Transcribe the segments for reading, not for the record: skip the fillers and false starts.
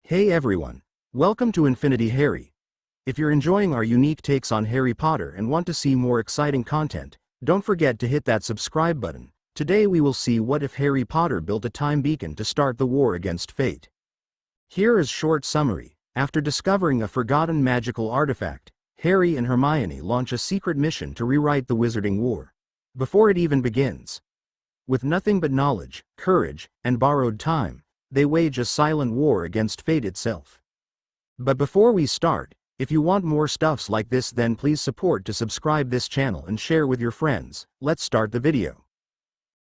Hey everyone. Welcome to Infinity Harry. If you're enjoying our unique takes on Harry Potter and want to see more exciting content, don't forget to hit that subscribe button. Today we will see what if Harry Potter built a time beacon to start the war against fate. Here is short summary. After discovering a forgotten magical artifact, Harry and Hermione launch a secret mission to rewrite the Wizarding War. Before it even begins, with nothing but knowledge, courage, and borrowed time, they wage a silent war against fate itself. But before we start, if you want more stuffs like this, then please support to subscribe this channel and share with your friends. Let's start the video.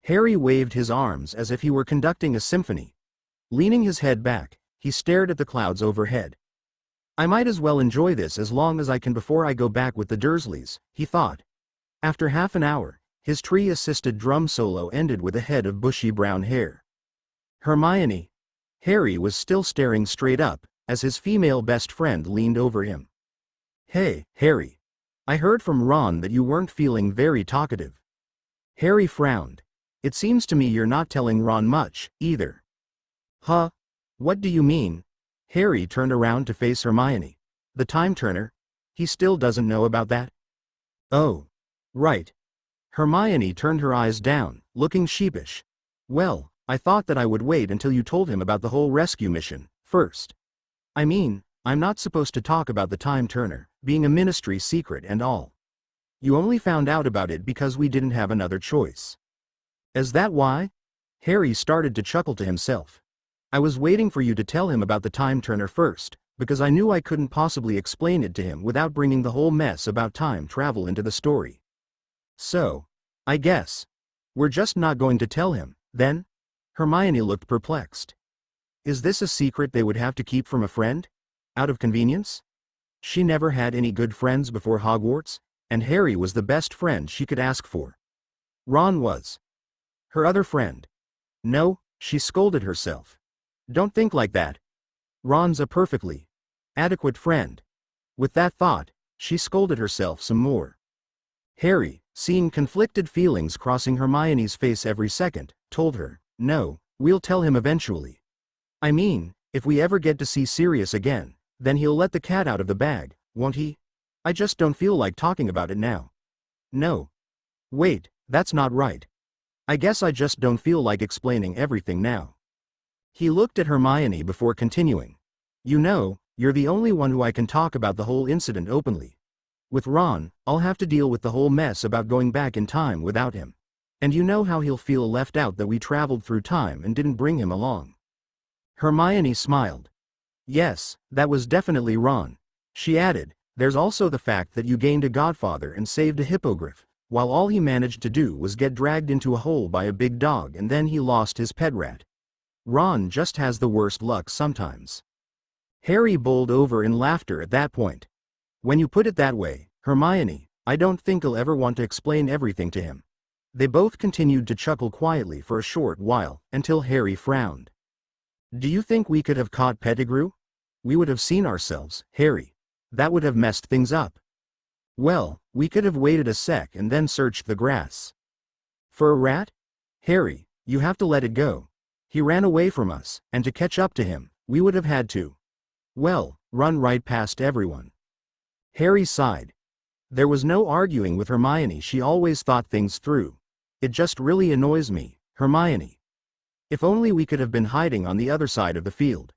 Harry waved his arms as if he were conducting a symphony. Leaning his head back, he stared at the clouds overhead. I might as well enjoy this as long as I can before I go back with the Dursleys, he thought. After half an hour, his tree-assisted drum solo ended with a head of bushy brown hair. Hermione. Harry was still staring straight up, as his female best friend leaned over him. Hey, Harry. I heard from Ron that you weren't feeling very talkative. Harry frowned. It seems to me you're not telling Ron much, either. Huh? What do you mean? Harry turned around to face Hermione. The time turner? He still doesn't know about that? Oh. Right. Hermione turned her eyes down, looking sheepish. Well, I thought that I would wait until you told him about the whole rescue mission, first. I mean, I'm not supposed to talk about the time turner, being a ministry secret and all. You only found out about it because we didn't have another choice. Is that why? Harry started to chuckle to himself. I was waiting for you to tell him about the time turner first, because I knew I couldn't possibly explain it to him without bringing the whole mess about time travel into the story. So, I guess we're just not going to tell him, then? Hermione looked perplexed. Is this a secret they would have to keep from a friend? Out of convenience? She never had any good friends before Hogwarts, and Harry was the best friend she could ask for. Ron was her other friend. No, she scolded herself. Don't think like that. Ron's a perfectly adequate friend. With that thought, she scolded herself some more. Harry, seeing conflicted feelings crossing Hermione's face every second, told her, no, we'll tell him eventually. I mean, if we ever get to see Sirius again, then he'll let the cat out of the bag, won't he? I just don't feel like talking about it now. No. Wait, that's not right. I guess I just don't feel like explaining everything now. He looked at Hermione before continuing. You know, you're the only one who I can talk about the whole incident openly. With Ron, I'll have to deal with the whole mess about going back in time without him. And you know how he'll feel left out that we traveled through time and didn't bring him along. Hermione smiled. Yes, that was definitely Ron. She added, there's also the fact that you gained a godfather and saved a hippogriff, while all he managed to do was get dragged into a hole by a big dog and then he lost his pet rat. Ron just has the worst luck sometimes. Harry bowled over in laughter at that point. When you put it that way, Hermione, I don't think I'll ever want to explain everything to him. They both continued to chuckle quietly for a short while, until Harry frowned. Do you think we could have caught Pettigrew? We would have seen ourselves, Harry. That would have messed things up. Well, we could have waited a sec and then searched the grass. For a rat? Harry, you have to let it go. He ran away from us, and to catch up to him, we would have had to. Well, run right past everyone. Harry sighed. There was no arguing with Hermione, she always thought things through. It just really annoys me, Hermione. If only we could have been hiding on the other side of the field.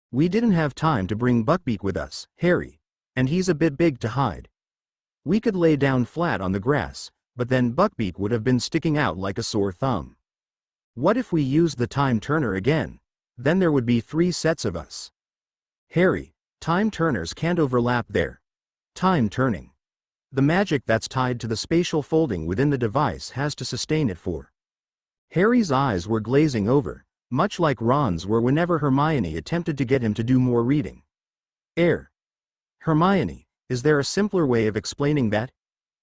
We didn't have time to bring Buckbeak with us, Harry, and he's a bit big to hide. We could lay down flat on the grass, but then Buckbeak would have been sticking out like a sore thumb. What if we used the time turner again? Then there would be 3 sets of us. Harry, time turners can't overlap their time turning. The magic that's tied to the spatial folding within the device has to sustain it for. Harry's eyes were glazing over, much like Ron's were whenever Hermione attempted to get him to do more reading. Hermione, is there a simpler way of explaining that?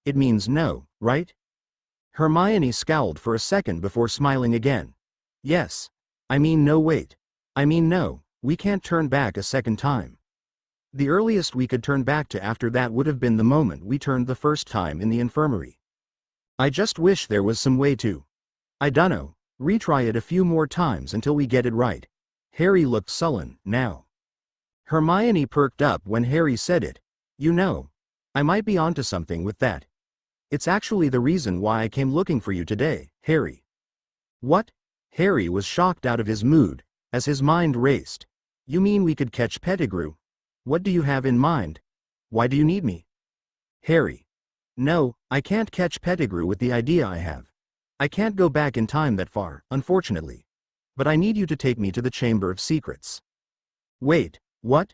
It means no, right? Hermione scowled for a second before smiling again. Yes. I mean no wait. I mean no, we can't turn back a second time. The earliest we could turn back to after that would have been the moment we turned the first time in the infirmary. I just wish there was some way to, I dunno, retry it a few more times until we get it right. Harry looked sullen, now. Hermione perked up when Harry said it. You know, I might be onto something with that. It's actually the reason why I came looking for you today, Harry. What? Harry was shocked out of his mood, as his mind raced. You mean we could catch Pettigrew? What do you have in mind? Why do you need me? Harry. No, I can't catch Pettigrew with the idea I have. I can't go back in time that far, unfortunately. But I need you to take me to the Chamber of Secrets. Wait, what?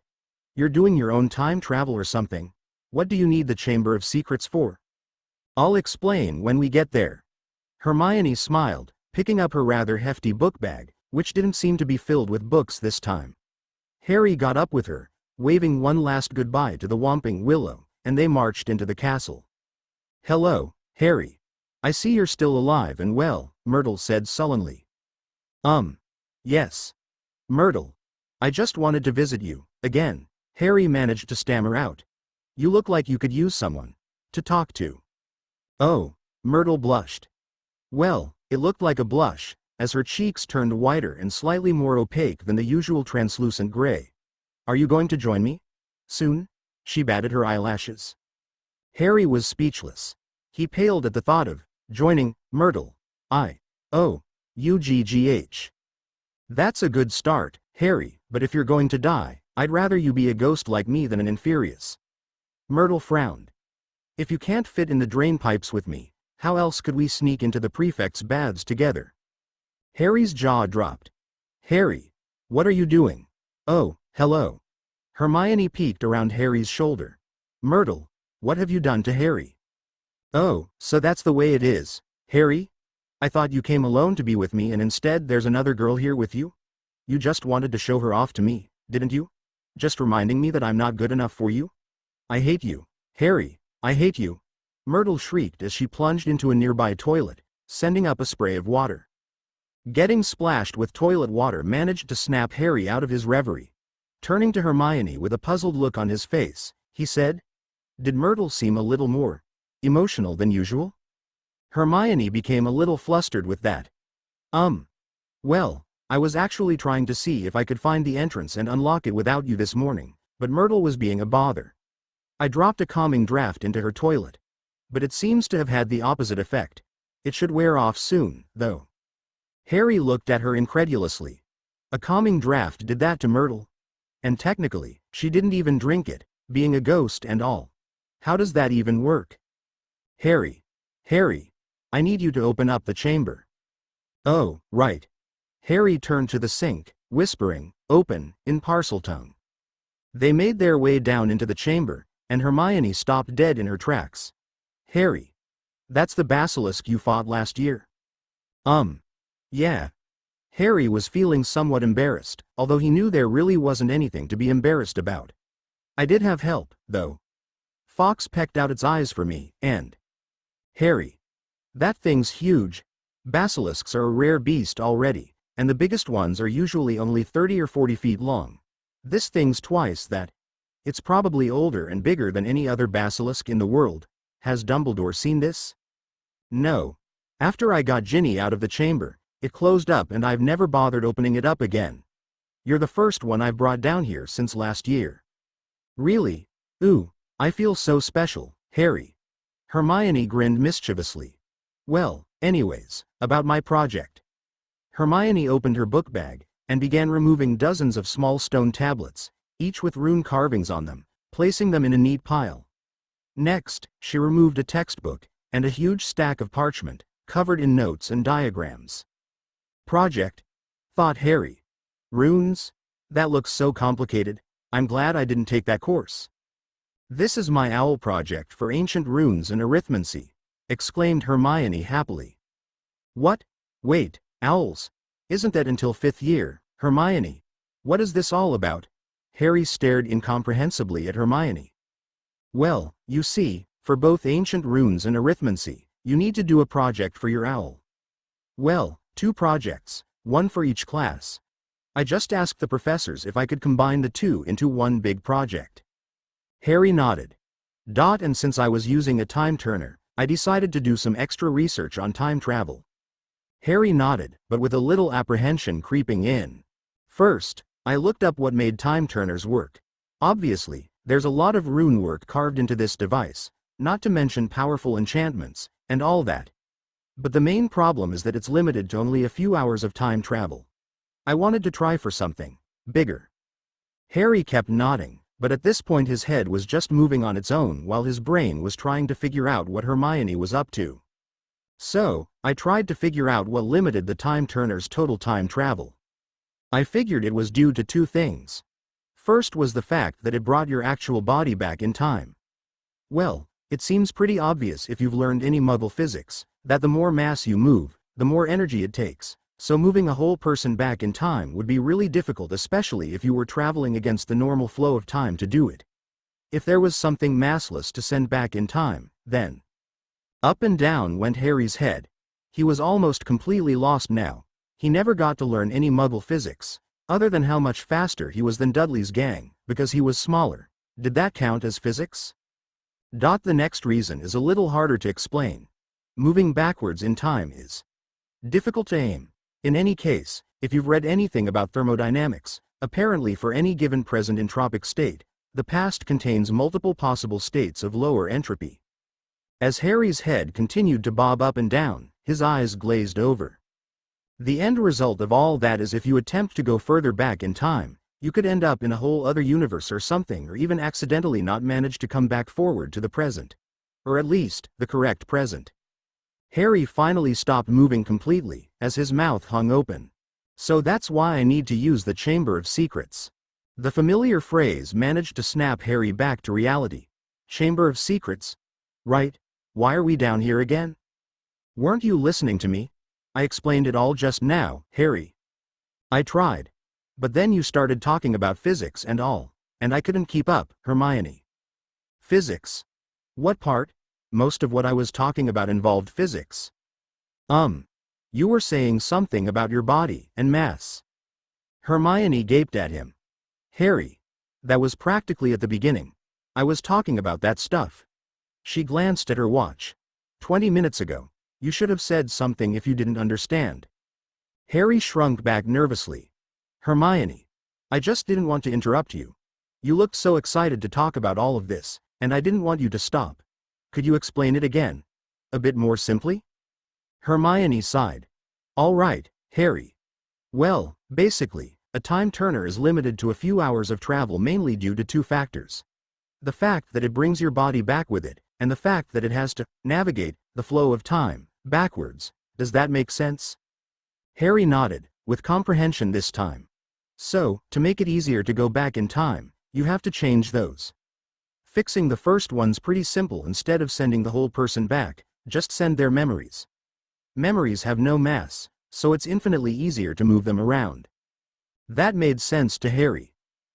You're doing your own time travel or something? What do you need the Chamber of Secrets for? I'll explain when we get there. Hermione smiled, picking up her rather hefty book bag, which didn't seem to be filled with books this time. Harry got up with her, waving one last goodbye to the Whomping Willow, and they marched into the castle. Hello, Harry. I see you're still alive and well, Myrtle said sullenly. Yes. Myrtle. I just wanted to visit you, again, Harry managed to stammer out. You look like you could use someone to talk to. Oh, Myrtle blushed. Well, it looked like a blush, as her cheeks turned whiter and slightly more opaque than the usual translucent gray. Are you going to join me? Soon? She batted her eyelashes. Harry was speechless. He paled at the thought of joining Myrtle. Uggh. That's a good start, Harry, but if you're going to die, I'd rather you be a ghost like me than an inferius. Myrtle frowned. If you can't fit in the drain pipes with me, how else could we sneak into the prefect's baths together? Harry's jaw dropped. Harry, what are you doing? Oh, hello. Hermione peeked around Harry's shoulder. Myrtle, what have you done to Harry? Oh, so that's the way it is, Harry? I thought you came alone to be with me and instead there's another girl here with you? You just wanted to show her off to me, didn't you? Just reminding me that I'm not good enough for you? I hate you, Harry, I hate you. Myrtle shrieked as she plunged into a nearby toilet, sending up a spray of water. Getting splashed with toilet water managed to snap Harry out of his reverie. Turning to Hermione with a puzzled look on his face, he said, Did Myrtle seem a little more emotional than usual? Hermione became a little flustered with that. Well, I was actually trying to see if I could find the entrance and unlock it without you this morning, but Myrtle was being a bother. I dropped a calming draft into her toilet. But it seems to have had the opposite effect. It should wear off soon, though. Harry looked at her incredulously. A calming draft did that to Myrtle? And technically, she didn't even drink it, being a ghost and all. How does that even work? Harry, I need you to open up the chamber. Oh, right. Harry turned to the sink, whispering, open, in Parseltongue. They made their way down into the chamber, and Hermione stopped dead in her tracks. Harry. That's the basilisk you fought last year. Yeah. Harry was feeling somewhat embarrassed, although he knew there really wasn't anything to be embarrassed about. I did have help, though. Fox pecked out its eyes for me, and... Harry. That thing's huge. Basilisks are a rare beast already, and the biggest ones are usually only 30 or 40 feet long. This thing's twice that. It's probably older and bigger than any other basilisk in the world. Has Dumbledore seen this? No. After I got Ginny out of the chamber, it closed up and I've never bothered opening it up again. You're the first one I've brought down here since last year. Really? Ooh, I feel so special, Harry. Hermione grinned mischievously. Well, anyways, about my project. Hermione opened her book bag and began removing dozens of small stone tablets, each with rune carvings on them, placing them in a neat pile. Next, she removed a textbook and a huge stack of parchment, covered in notes and diagrams. Project? Thought Harry. Runes? That looks so complicated. I'm glad I didn't take that course. This is my owl project for ancient runes and arithmancy, exclaimed Hermione happily. What? Wait, owls? Isn't that until 5th year, Hermione? What is this all about? Harry stared incomprehensibly at Hermione. Well, you see, for both ancient runes and arithmancy, you need to do a project for your owl. Well, 2 projects, one for each class. I just asked the professors if I could combine the 2 into one big project. Harry nodded. And since I was using a time turner, I decided to do some extra research on time travel. Harry nodded, but with a little apprehension creeping in. First, I looked up what made time turners work, Obviously, there's a lot of rune work carved into this device, not to mention powerful enchantments, and all that. But the main problem is that it's limited to only a few hours of time travel. I wanted to try for something bigger. Harry kept nodding, but at this point his head was just moving on its own while his brain was trying to figure out what Hermione was up to. So, I tried to figure out what limited the Time Turner's total time travel. I figured it was due to two things. First was the fact that it brought your actual body back in time. Well, it seems pretty obvious if you've learned any Muggle physics, that the more mass you move, the more energy it takes, so moving a whole person back in time would be really difficult, especially if you were traveling against the normal flow of time to do it. If there was something massless to send back in time, then... Up and down went Harry's head. He was almost completely lost now. He never got to learn any Muggle physics, other than how much faster he was than Dudley's gang, because he was smaller. Did that count as physics? The next reason is a little harder to explain. Moving backwards in time is difficult to aim. In any case, if you've read anything about thermodynamics, apparently for any given present entropic state, the past contains multiple possible states of lower entropy. As Harry's head continued to bob up and down, his eyes glazed over. The end result of all that is if you attempt to go further back in time, you could end up in a whole other universe or something, or even accidentally not manage to come back forward to the present. Or at least, the correct present. Harry finally stopped moving completely, as his mouth hung open. So that's why I need to use the Chamber of Secrets. The familiar phrase managed to snap Harry back to reality. Chamber of Secrets? Right. Why are we down here again? Weren't you listening to me? I explained it all just now, Harry. I tried. But then you started talking about physics and all, and I couldn't keep up, Hermione. Physics? What part? Most of what I was talking about involved physics. You were saying something about your body and mass. Hermione gaped at him. Harry. That was practically at the beginning. I was talking about that stuff. She glanced at her watch. 20 minutes ago. You should have said something if you didn't understand. Harry shrunk back nervously. Hermione. I just didn't want to interrupt you. You looked so excited to talk about all of this, and I didn't want you to stop. Could you explain it again? A bit more simply? Hermione sighed. All right, Harry. Well, basically, a time turner is limited to a few hours of travel mainly due to two factors. The fact that it brings your body back with it, and the fact that it has to navigate the flow of time backwards. Does that make sense? Harry nodded, with comprehension this time. So, to make it easier to go back in time, you have to change those. Fixing the first one's pretty simple. Instead of sending the whole person back, just send their memories. Memories have no mass, so it's infinitely easier to move them around. That made sense to Harry.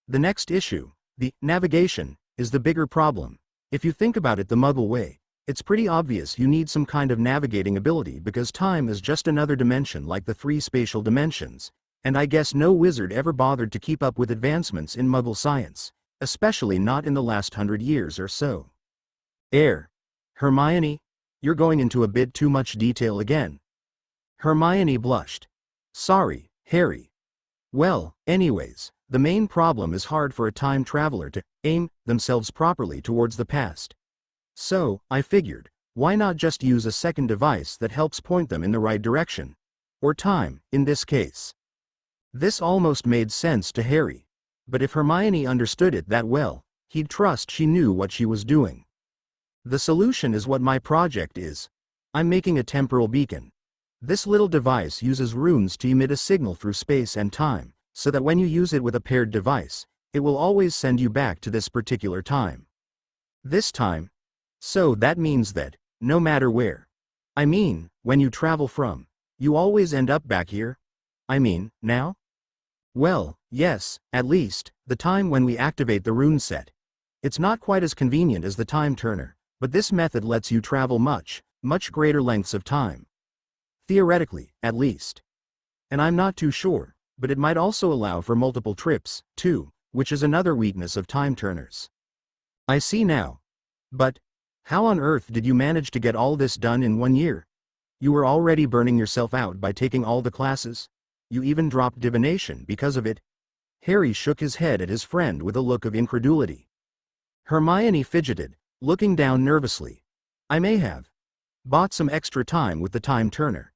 The next issue, the navigation, is the bigger problem. If you think about it the Muggle way, it's pretty obvious you need some kind of navigating ability because time is just another dimension like the three spatial dimensions, and I guess no wizard ever bothered to keep up with advancements in Muggle science, especially not in the last 100 years or so. Hermione, you're going into a bit too much detail again. Hermione blushed. Sorry, Harry. Well, anyways, the main problem is hard for a time traveler to aim themselves properly towards the past. So, I figured, why not just use a second device that helps point them in the right direction? Or time, in this case. This almost made sense to Harry. But if Hermione understood it that well, he'd trust she knew what she was doing. The solution is what my project is. I'm making a temporal beacon. This little device uses runes to emit a signal through space and time, so that when you use it with a paired device, it will always send you back to this particular time. This time. So that means that, no matter where. I mean, when you travel from, you always end up back here? I mean, now? Well, yes, at least, the time when we activate the rune set. It's not quite as convenient as the time turner, but this method lets you travel much greater lengths of time. Theoretically, at least. And I'm not too sure, but it might also allow for multiple trips, too, which is another weakness of time turners. I see now. But, how on earth did you manage to get all this done in 1 year? You were already burning yourself out by taking all the classes? You even dropped divination because of it? Harry shook his head at his friend with a look of incredulity. Hermione fidgeted, looking down nervously. I may have bought some extra time with the time turner.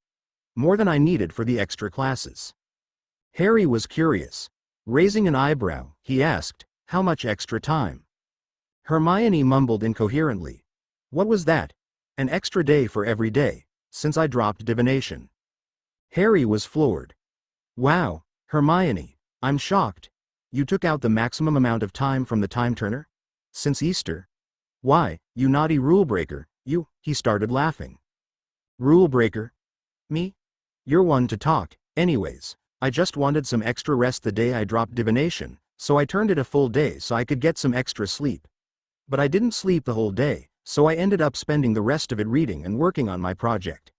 More than I needed for the extra classes. Harry was curious. Raising an eyebrow, he asked, how much extra time? Hermione mumbled incoherently. What was that? An extra day for every day, since I dropped divination. Harry was floored. Wow, Hermione, I'm shocked. You took out the maximum amount of time from the time turner? Since Easter? Why, you naughty rule breaker, you, he started laughing. Rule breaker? Me? You're one to talk, anyways. I just wanted some extra rest the day I dropped divination, so I turned it a full day so I could get some extra sleep. But I didn't sleep the whole day, so I ended up spending the rest of it reading and working on my project.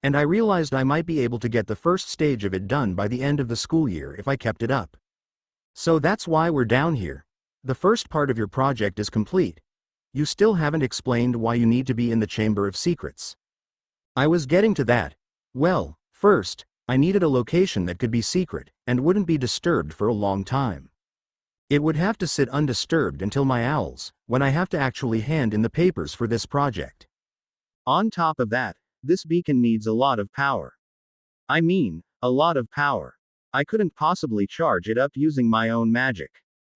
And I realized I might be able to get the first stage of it done by the end of the school year if I kept it up. So that's why we're down here. The first part of your project is complete. You still haven't explained why you need to be in the Chamber of Secrets. I was getting to that. Well, first, I needed a location that could be secret and wouldn't be disturbed for a long time. It would have to sit undisturbed until my owls, when I have to actually hand in the papers for this project. On top of that, this beacon needs a lot of power. I mean, a lot of power. I couldn't possibly charge it up using my own magic.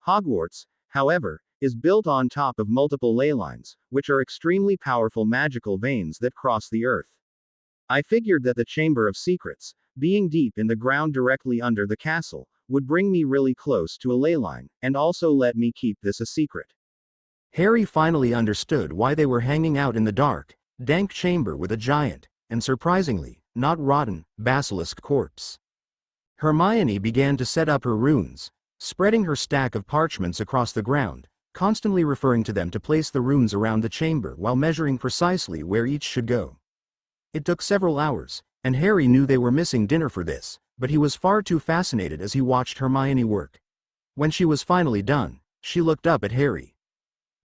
Hogwarts, however, is built on top of multiple ley lines, which are extremely powerful magical veins that cross the earth. I figured that the Chamber of Secrets, being deep in the ground directly under the castle, would bring me really close to a ley line, and also let me keep this a secret. Harry finally understood why they were hanging out in the dark, dank chamber with a giant, and surprisingly, not rotten, basilisk corpse. Hermione began to set up her runes, spreading her stack of parchments across the ground, constantly referring to them to place the runes around the chamber while measuring precisely where each should go. It took several hours, and Harry knew they were missing dinner for this, but he was far too fascinated as he watched Hermione work. When she was finally done, she looked up at Harry.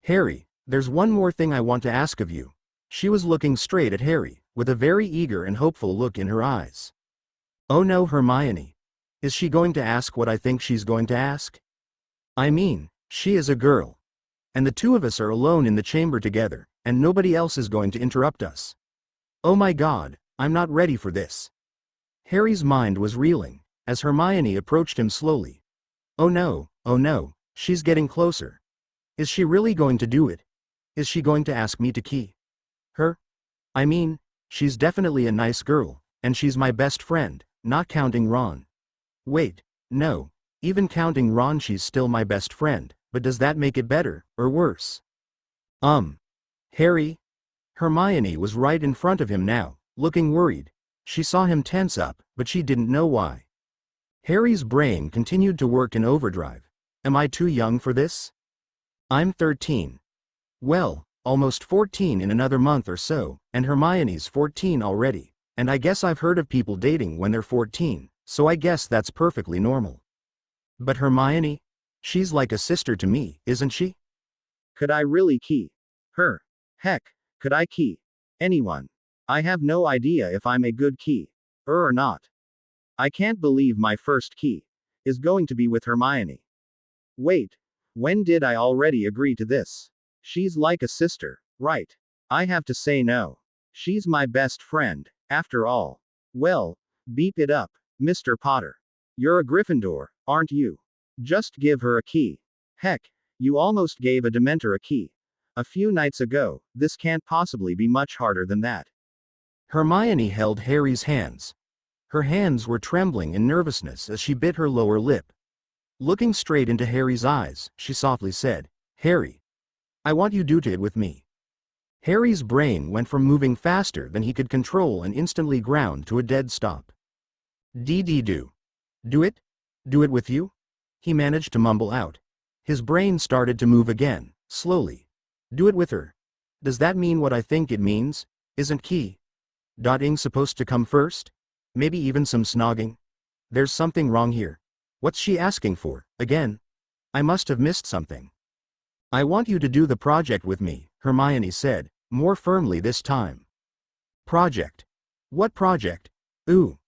Harry, there's one more thing I want to ask of you. She was looking straight at Harry, with a very eager and hopeful look in her eyes. Oh no, Hermione. Is she going to ask what I think she's going to ask? I mean, she is a girl. And the two of us are alone in the chamber together, and nobody else is going to interrupt us. Oh my God, I'm not ready for this. Harry's mind was reeling, as Hermione approached him slowly. Oh no, she's getting closer. Is she really going to do it? Is she going to ask me to key her? I mean, she's definitely a nice girl, and she's my best friend, not counting Ron. Wait, no, even counting Ron she's still my best friend, but does that make it better, or worse? Harry? Hermione was right in front of him now, looking worried. She saw him tense up, but she didn't know why. Harry's brain continued to work in overdrive. Am I too young for this? I'm 13. Well, almost 14 in another month or so, and Hermione's 14 already, and I guess I've heard of people dating when they're 14, so I guess that's perfectly normal. But Hermione? She's like a sister to me, isn't she? Could I really key her? Heck, could I key anyone? I have no idea if I'm a good key or not. I can't believe my first key is going to be with Hermione. Wait, when did I already agree to this? She's like a sister, right? I have to say no. She's my best friend, after all. Well, beep it up, Mr. Potter. You're a Gryffindor, aren't you? Just give her a key. Heck, you almost gave a Dementor a key a few nights ago. This can't possibly be much harder than that. Hermione held Harry's hands. Her hands were trembling in nervousness as she bit her lower lip. Looking straight into Harry's eyes, she softly said, Harry, I want you to do it with me. Harry's brain went from moving faster than he could control and instantly ground to a dead stop. Do. Do it? Do it with you? He managed to mumble out. His brain started to move again, slowly. Do it with her. Does that mean what I think it means? Isn't key.ing supposed to come first? Maybe even some snogging? There's something wrong here. What's she asking for, again? I must have missed something. I want you to do the project with me, Hermione said, more firmly this time. Project? What project? Ooh.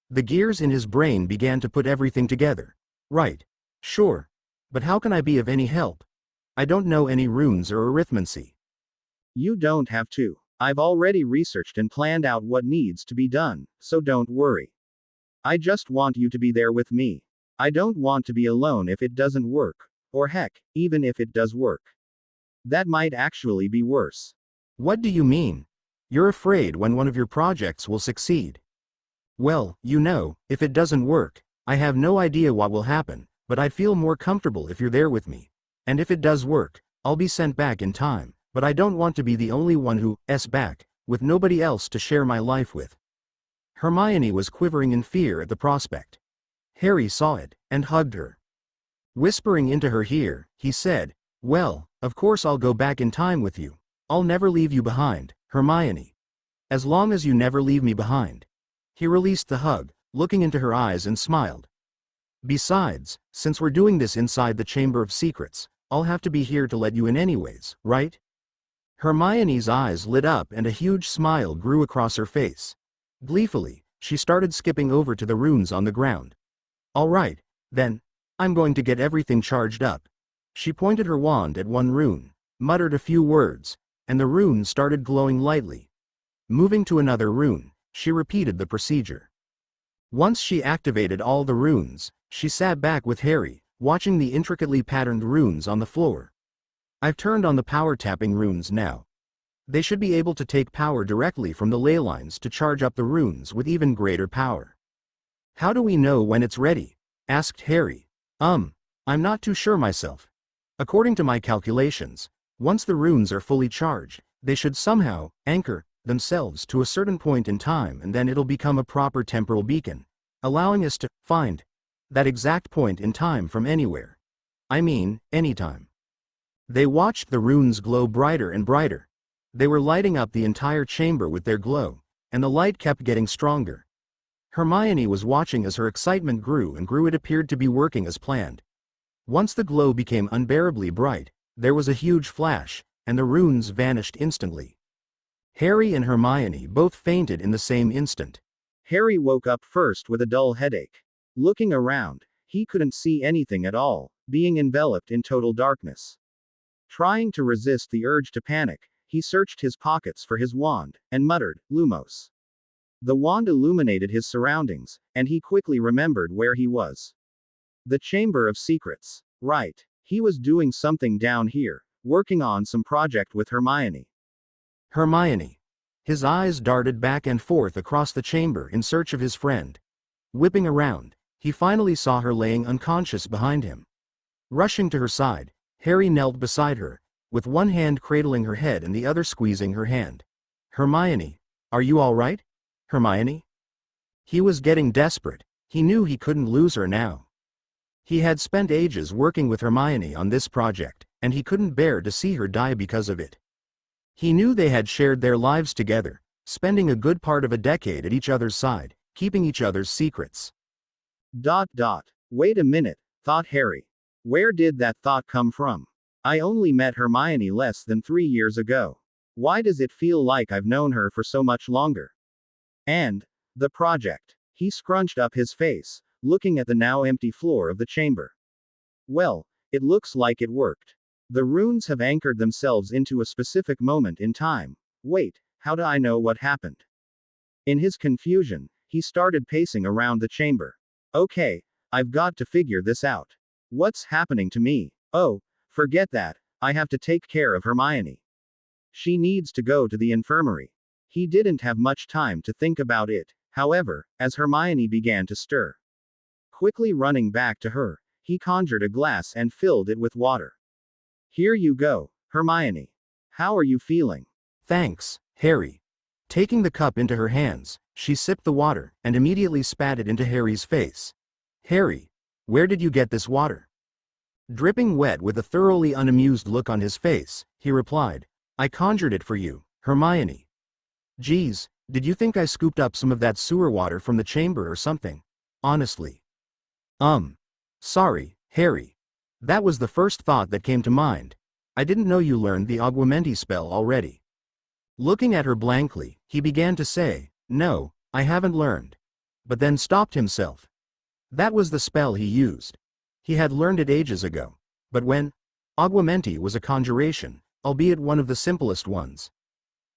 The gears in his brain began to put everything together. Right. Sure. But how can I be of any help? I don't know any runes or arithmancy. You don't have to. I've already researched and planned out what needs to be done, so don't worry. I just want you to be there with me. I don't want to be alone if it doesn't work. Or heck, even if it does work. That might actually be worse. What do you mean? You're afraid when one of your projects will succeed. Well, if it doesn't work, I have no idea what will happen, but I'd feel more comfortable if you're there with me. And if it does work, I'll be sent back in time, but I don't want to be the only one who's back, with nobody else to share my life with. Hermione was quivering in fear at the prospect. Harry saw it, and hugged her. Whispering into her ear, he said, "Well, of course I'll go back in time with you. I'll never leave you behind, Hermione. As long as you never leave me behind." He released the hug, looking into her eyes and smiled. "Besides, since we're doing this inside the Chamber of Secrets, I'll have to be here to let you in anyways, right?" Hermione's eyes lit up and a huge smile grew across her face. Gleefully, she started skipping over to the runes on the ground. "All right, then. I'm going to get everything charged up." She pointed her wand at one rune, muttered a few words, and the rune started glowing lightly. Moving to another rune, she repeated the procedure. Once she activated all the runes, she sat back with Harry, watching the intricately patterned runes on the floor. "I've turned on the power tapping runes now. They should be able to take power directly from the ley lines to charge up the runes with even greater power." "How do we know when it's ready?" asked Harry. I'm not too sure myself. According to my calculations, once the runes are fully charged, they should somehow anchor themselves to a certain point in time, and then it'll become a proper temporal beacon, allowing us to find that exact point in time from anywhere. I mean, anytime." They watched the runes glow brighter and brighter. They were lighting up the entire chamber with their glow, and the light kept getting stronger. Hermione was watching as her excitement grew and grew. It appeared to be working as planned. Once the glow became unbearably bright, there was a huge flash, and the runes vanished instantly. Harry and Hermione both fainted in the same instant. Harry woke up first with a dull headache. Looking around, he couldn't see anything at all, being enveloped in total darkness. Trying to resist the urge to panic, he searched his pockets for his wand, and muttered, "Lumos." The wand illuminated his surroundings, and he quickly remembered where he was. The Chamber of Secrets. Right. He was doing something down here, working on some project with Hermione. Hermione. His eyes darted back and forth across the chamber in search of his friend. Whipping around, he finally saw her laying unconscious behind him. Rushing to her side, Harry knelt beside her, with one hand cradling her head and the other squeezing her hand. "Hermione, are you all right? Hermione?" He was getting desperate. He knew he couldn't lose her now. He had spent ages working with Hermione on this project, and he couldn't bear to see her die because of it. He knew they had shared their lives together, spending a good part of a decade at each other's side, keeping each other's secrets. Wait a minute, thought Harry. Where did that thought come from? I only met Hermione less than 3 years ago. Why does it feel like I've known her for so much longer? And the project. He scrunched up his face, looking at the now empty floor of the chamber. Well, it looks like it worked. The runes have anchored themselves into a specific moment in time. Wait, how do I know what happened? In his confusion, he started pacing around the chamber. Okay, I've got to figure this out. What's happening to me? Oh, forget that, I have to take care of Hermione. She needs to go to the infirmary. He didn't have much time to think about it, however, as Hermione began to stir. Quickly running back to her, he conjured a glass and filled it with water. Here you go, Hermione. How are you feeling? Thanks, Harry. Taking the cup into her hands, she sipped the water and immediately spat it into Harry's face. Harry, where did you get this water? Dripping wet with a thoroughly unamused look on his face, he replied, I conjured it for you, Hermione. Geez, did you think I scooped up some of that sewer water from the chamber or something? Honestly. Sorry, Harry. That was the first thought that came to mind. I didn't know you learned the Augmenti spell already. Looking at her blankly, he began to say, No, I haven't learned. But then stopped himself. That was the spell he used. He had learned it ages ago. But when? Aguamenti was a conjuration, albeit one of the simplest ones.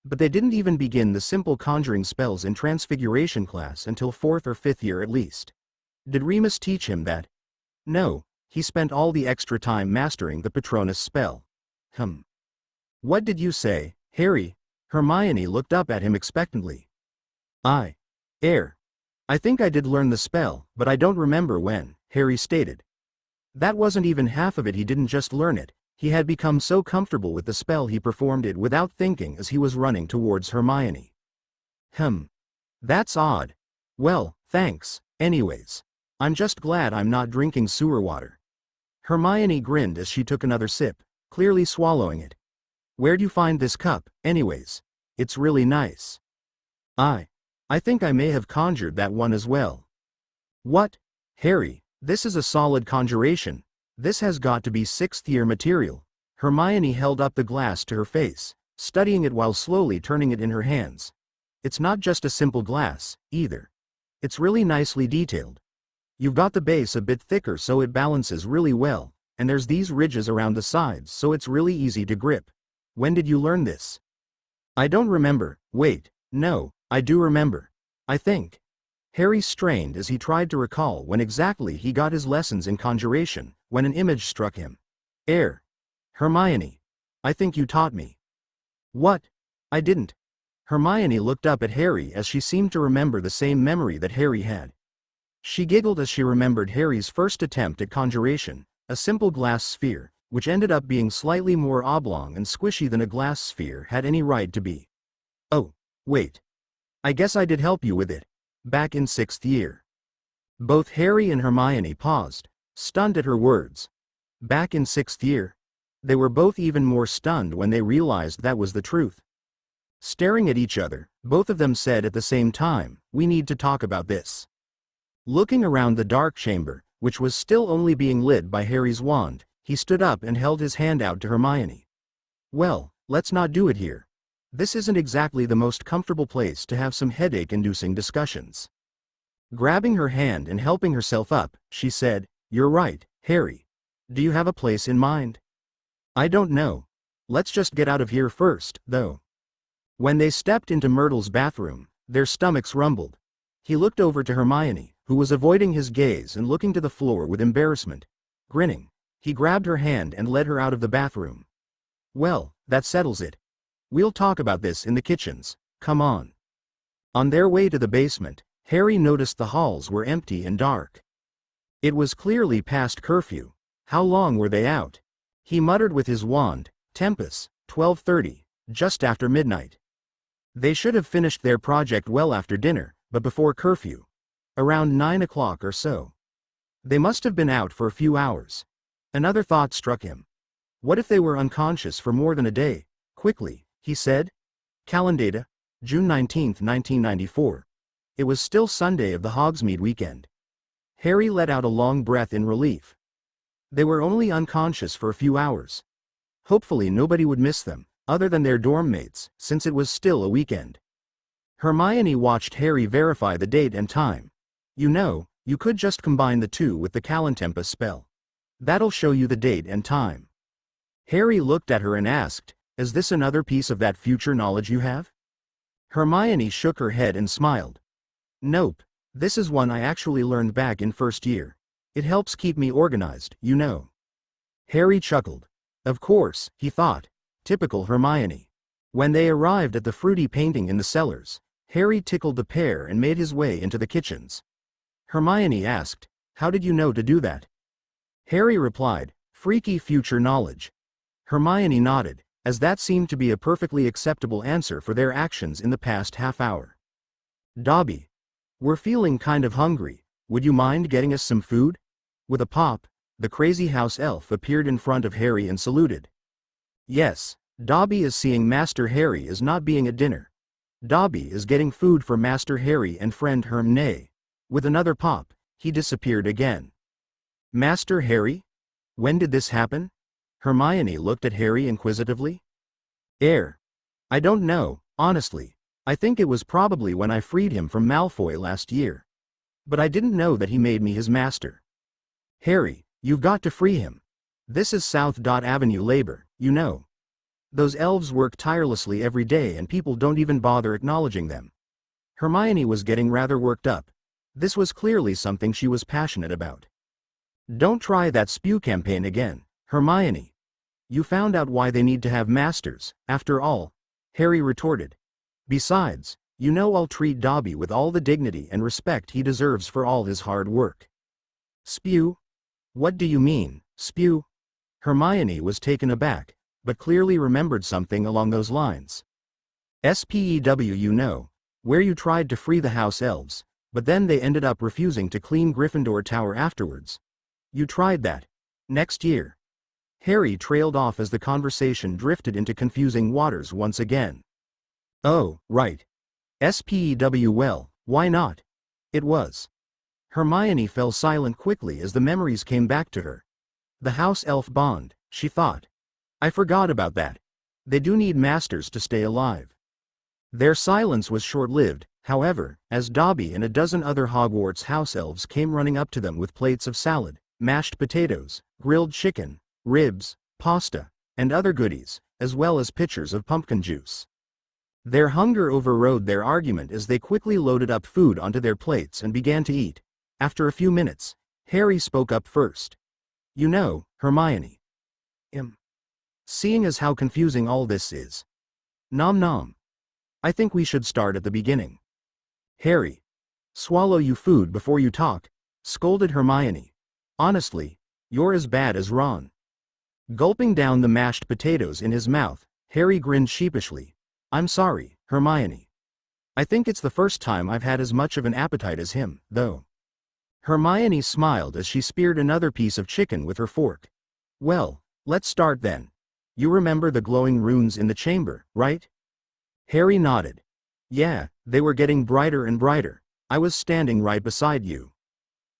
But they didn't even begin the simple conjuring spells in Transfiguration class until 4th or 5th year at least. Did Remus teach him that? No, he spent all the extra time mastering the Patronus spell. What did you say, Harry? Hermione looked up at him expectantly. I think I did learn the spell, but I don't remember when, Harry stated. That wasn't even half of it. He didn't just learn it, he had become so comfortable with the spell he performed it without thinking as he was running towards Hermione. That's odd. Well, thanks, anyways. I'm just glad I'm not drinking sewer water. Hermione grinned as she took another sip, clearly swallowing it. Where'd you find this cup, anyways? It's really nice. I think I may have conjured that one as well. What? Harry, this is a solid conjuration. This has got to be 6th year material. Hermione held up the glass to her face, studying it while slowly turning it in her hands. It's not just a simple glass, either. It's really nicely detailed. You've got the base a bit thicker so it balances really well, and there's these ridges around the sides so it's really easy to grip. When did you learn this? I don't remember. Wait, no, I do remember. I think. Harry strained as he tried to recall when exactly he got his lessons in conjuration, when an image struck him. Hermione. I think you taught me. What? I didn't. Hermione looked up at Harry as she seemed to remember the same memory that Harry had. She giggled as she remembered Harry's first attempt at conjuration, a simple glass sphere, which ended up being slightly more oblong and squishy than a glass sphere had any right to be. Oh, wait. I guess I did help you with it. Back in 6th year. Both Harry and Hermione paused, stunned at her words. Back in 6th year? They were both even more stunned when they realized that was the truth. Staring at each other, both of them said at the same time, "We need to talk about this." Looking around the dark chamber, which was still only being lit by Harry's wand, he stood up and held his hand out to Hermione. Well, let's not do it here. This isn't exactly the most comfortable place to have some headache-inducing discussions. Grabbing her hand and helping herself up, she said, "You're right, Harry. Do you have a place in mind?" "I don't know. Let's just get out of here first, though." When they stepped into Myrtle's bathroom, their stomachs rumbled. He looked over to Hermione, who was avoiding his gaze and looking to the floor with embarrassment. Grinning, he grabbed her hand and led her out of the bathroom. "Well, that settles it. We'll talk about this in the kitchens, come on." On their way to the basement, Harry noticed the halls were empty and dark. It was clearly past curfew. How long were they out? He muttered with his wand, "Tempus, 12:30, just after midnight." They should have finished their project well after dinner, but before curfew. Around 9 o'clock or so. They must have been out for a few hours. Another thought struck him. What if they were unconscious for more than a day? Quickly, he said. Calendata, June 19, 1994. It was still Sunday of the Hogsmeade weekend. Harry let out a long breath in relief. They were only unconscious for a few hours. Hopefully nobody would miss them, other than their dorm mates, since it was still a weekend. Hermione watched Harry verify the date and time. You know, you could just combine the two with the Calentempus spell. That'll show you the date and time. Harry looked at her and asked, "Is this another piece of that future knowledge you have?" Hermione shook her head and smiled. "Nope, this is one I actually learned back in 1st year. It helps keep me organized, you know." Harry chuckled. Of course, he thought. Typical Hermione. When they arrived at the fruity painting in the cellars, Harry tickled the pair and made his way into the kitchens. Hermione asked, "How did you know to do that?" Harry replied, "Freaky future knowledge." Hermione nodded, as that seemed to be a perfectly acceptable answer for their actions in the past half hour. "Dobby. We're feeling kind of hungry. Would you mind getting us some food?" With a pop, the crazy house elf appeared in front of Harry and saluted. Yes, Dobby is seeing Master Harry as not being at dinner. Dobby is getting food for Master Harry and friend Hermione. With another pop, he disappeared again. Master Harry? When did this happen? Hermione looked at Harry inquisitively. I don't know, honestly. I think it was probably when I freed him from Malfoy last year. But I didn't know that he made me his master. Harry, You've got to free him. This is South Avenue labor, you know. Those elves work tirelessly every day and people don't even bother acknowledging them. Hermione was getting rather worked up. This was clearly something she was passionate about. Don't try that spew campaign again, Hermione. You found out why they need to have masters, after all, Harry retorted. Besides, you know I'll treat Dobby with all the dignity and respect he deserves for all his hard work. Spew? What do you mean, spew? Hermione was taken aback, but clearly remembered something along those lines. SPEW, you know, where you tried to free the house elves, but then they ended up refusing to clean Gryffindor Tower afterwards. You tried that. Next year. Harry trailed off as the conversation drifted into confusing waters once again. Oh, right. SPEW, well, why not? It was. Hermione fell silent quickly as the memories came back to her. The house elf bond, she thought. I forgot about that. They do need masters to stay alive. Their silence was short-lived, however, as Dobby and a dozen other Hogwarts house elves came running up to them with plates of salad, mashed potatoes, grilled chicken, ribs, pasta, and other goodies, as well as pitchers of pumpkin juice. Their hunger overrode their argument as they quickly loaded up food onto their plates and began to eat. After a few minutes, Harry spoke up first. You know, Hermione. Seeing as how confusing all this is. Nom nom. I think we should start at the beginning. Harry. Swallow you food before you talk, scolded Hermione. Honestly, you're as bad as Ron. Gulping down the mashed potatoes in his mouth, Harry grinned sheepishly. I'm sorry, Hermione. I think it's the first time I've had as much of an appetite as him, though. Hermione smiled as she speared another piece of chicken with her fork. Well, let's start then. You remember the glowing runes in the chamber, right? Harry nodded. Yeah, they were getting brighter and brighter. I was standing right beside you.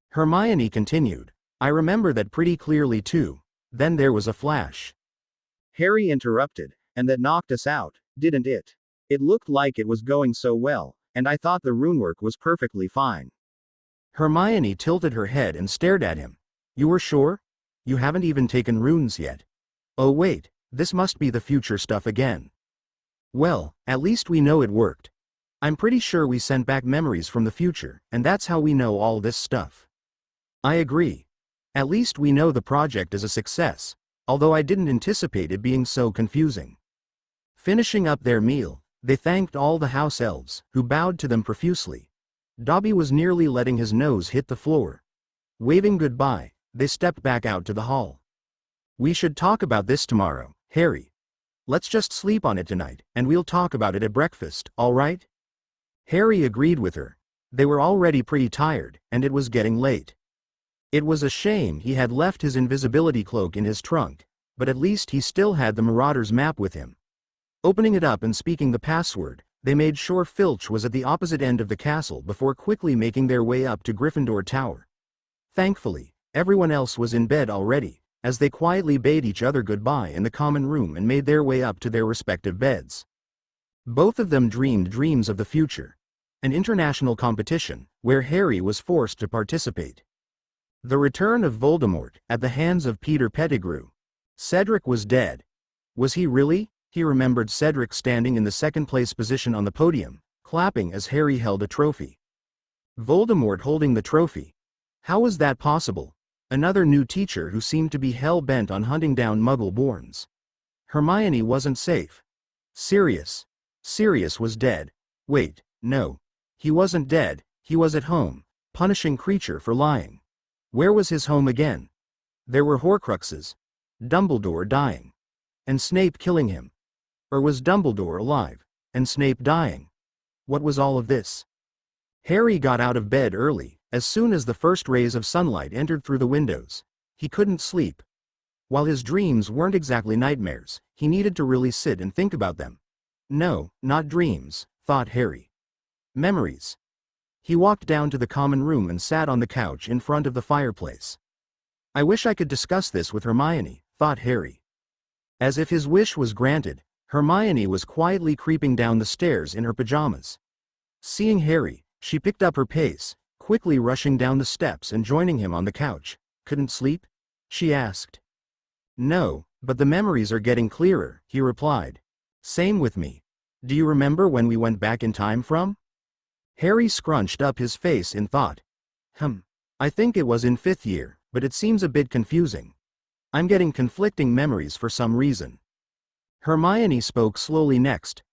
Hermione continued. I remember that pretty clearly too. Then there was a flash. Harry interrupted, and that knocked us out, didn't it? It looked like it was going so well, and I thought the runework was perfectly fine. Hermione tilted her head and stared at him. You were sure? You haven't even taken runes yet. Oh wait, this must be the future stuff again. Well, at least we know it worked. I'm pretty sure we sent back memories from the future, and that's how we know all this stuff. I agree. At least we know the project is a success, although I didn't anticipate it being so confusing. Finishing up their meal, they thanked all the house elves, who bowed to them profusely. Dobby was nearly letting his nose hit the floor. Waving goodbye, they stepped back out to the hall. We should talk about this tomorrow, Harry. Let's just sleep on it tonight, and we'll talk about it at breakfast, all right? Harry agreed with her. They were already pretty tired, and it was getting late. It was a shame he had left his invisibility cloak in his trunk, but at least he still had the Marauder's map with him. Opening it up and speaking the password, they made sure Filch was at the opposite end of the castle before quickly making their way up to Gryffindor Tower. Thankfully, everyone else was in bed already, as they quietly bade each other goodbye in the common room and made their way up to their respective beds. Both of them dreamed dreams of the future. An international competition, where Harry was forced to participate. The return of Voldemort, at the hands of Peter Pettigrew. Cedric was dead. Was he really? He remembered Cedric standing in the second-place position on the podium, clapping as Harry held a trophy. Voldemort holding the trophy. How was that possible? Another new teacher who seemed to be hell-bent on hunting down Muggle-borns. Hermione wasn't safe. Sirius. Sirius was dead. Wait, no. He wasn't dead, he was at home, punishing Creature for lying. Where was his home again? There were Horcruxes. Dumbledore dying. And Snape killing him. Or was Dumbledore alive, and Snape dying? What was all of this? Harry got out of bed early, as soon as the first rays of sunlight entered through the windows. He couldn't sleep. While his dreams weren't exactly nightmares, he needed to really sit and think about them. No, not dreams, thought Harry. Memories. He walked down to the common room and sat on the couch in front of the fireplace. I wish I could discuss this with Hermione, thought Harry. As if his wish was granted, Hermione was quietly creeping down the stairs in her pajamas. Seeing Harry, she picked up her pace, quickly rushing down the steps and joining him on the couch. Couldn't sleep? she asked. No, but the memories are getting clearer, he replied. Same with me. Do you remember when we went back in time from? Harry scrunched up his face in thought. I think it was in 5th year, but it seems a bit confusing. I'm getting conflicting memories for some reason. Hermione spoke slowly next.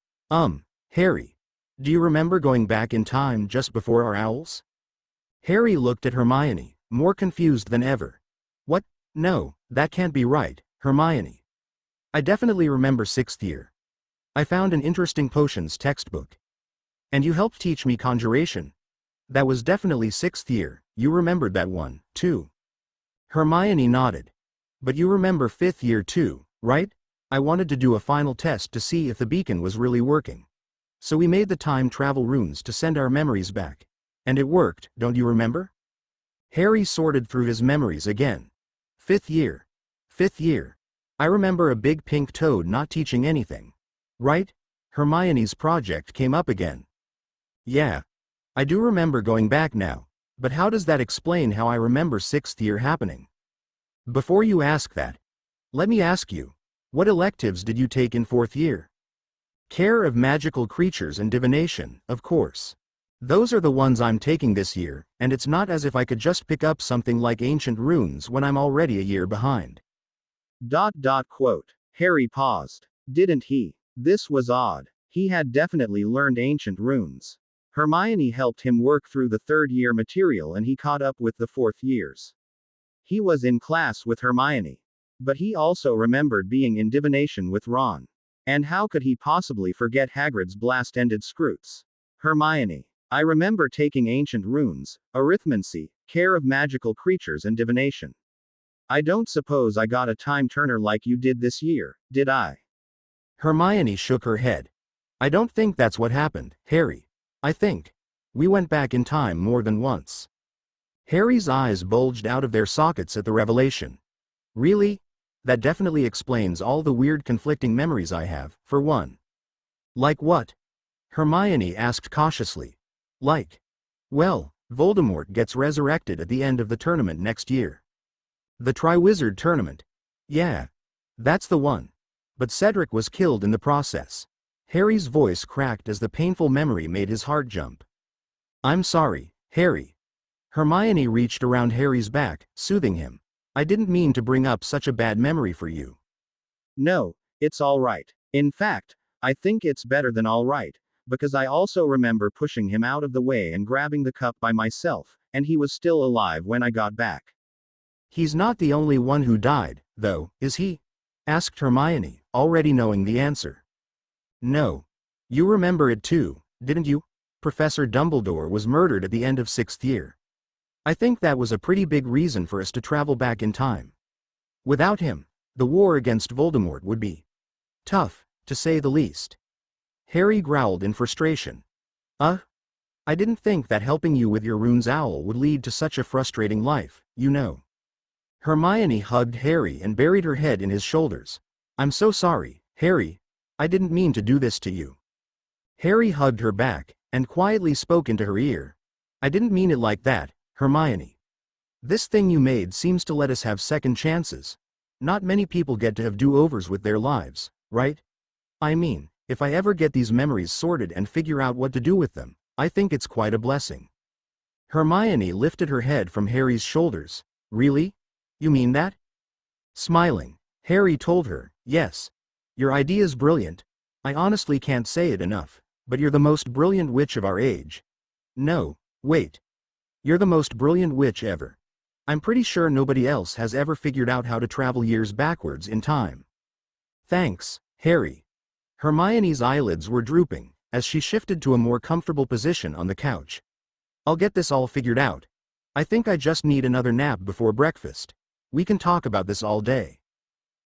Harry. Do you remember going back in time just before our owls? Harry looked at Hermione, more confused than ever. What? No, that can't be right, Hermione. I definitely remember 6th year. I found an interesting potions textbook. And you helped teach me conjuration. That was definitely 6th year, you remembered that one, too. Hermione nodded. But you remember 5th year too, right? I wanted to do a final test to see if the beacon was really working. So we made the time travel runes to send our memories back. And it worked, don't you remember? Harry sorted through his memories again. 5th year. 5th year. I remember a big pink toad not teaching anything. Right? Hermione's project came up again. Yeah. I do remember going back now, but how does that explain how I remember 6th year happening? Before you ask that, let me ask you, what electives did you take in 4th year? Care of magical creatures and divination, of course. Those are the ones I'm taking this year, and it's not as if I could just pick up something like ancient runes when I'm already a year behind. ... Harry paused. Didn't he? This was odd. He had definitely learned ancient runes. Hermione helped him work through the 3rd year material and he caught up with the 4th years. He was in class with Hermione. But he also remembered being in divination with Ron. And how could he possibly forget Hagrid's blast-ended scroots? Hermione. I remember taking ancient runes, arithmancy, care of magical creatures and divination. I don't suppose I got a time turner like you did this year, did I? Hermione shook her head. I don't think that's what happened, Harry. I think we went back in time more than once. Harry's eyes bulged out of their sockets at the revelation. Really? That definitely explains all the weird conflicting memories I have, for one. Like what? Hermione asked cautiously. Like. Well, Voldemort gets resurrected at the end of the tournament next year. The Triwizard Tournament. Yeah. That's the one. But Cedric was killed in the process. Harry's voice cracked as the painful memory made his heart jump. I'm sorry, Harry. Hermione reached around Harry's back, soothing him. I didn't mean to bring up such a bad memory for you. No, it's all right. In fact, I think it's better than all right, because I also remember pushing him out of the way and grabbing the cup by myself, and he was still alive when I got back. He's not the only one who died, though, is he? Asked Hermione, already knowing the answer. No. You remember it too, didn't you? Professor Dumbledore was murdered at the end of 6th year. I think that was a pretty big reason for us to travel back in time. Without him, the war against Voldemort would be tough, to say the least. Harry growled in frustration. I didn't think that helping you with your runes owl would lead to such a frustrating life, you know. Hermione hugged Harry and buried her head in his shoulders. I'm so sorry, Harry. I didn't mean to do this to you. Harry hugged her back, and quietly spoke into her ear. I didn't mean it like that, Hermione. This thing you made seems to let us have second chances. Not many people get to have do-overs with their lives, right? I mean, if I ever get these memories sorted and figure out what to do with them, I think it's quite a blessing. Hermione lifted her head from Harry's shoulders. Really? You mean that? Smiling, Harry told her, yes. Your idea's brilliant. I honestly can't say it enough, but you're the most brilliant witch of our age. No, wait. You're the most brilliant witch ever. I'm pretty sure nobody else has ever figured out how to travel years backwards in time. Thanks, Harry. Hermione's eyelids were drooping, as she shifted to a more comfortable position on the couch. I'll get this all figured out. I think I just need another nap before breakfast. We can talk about this all day.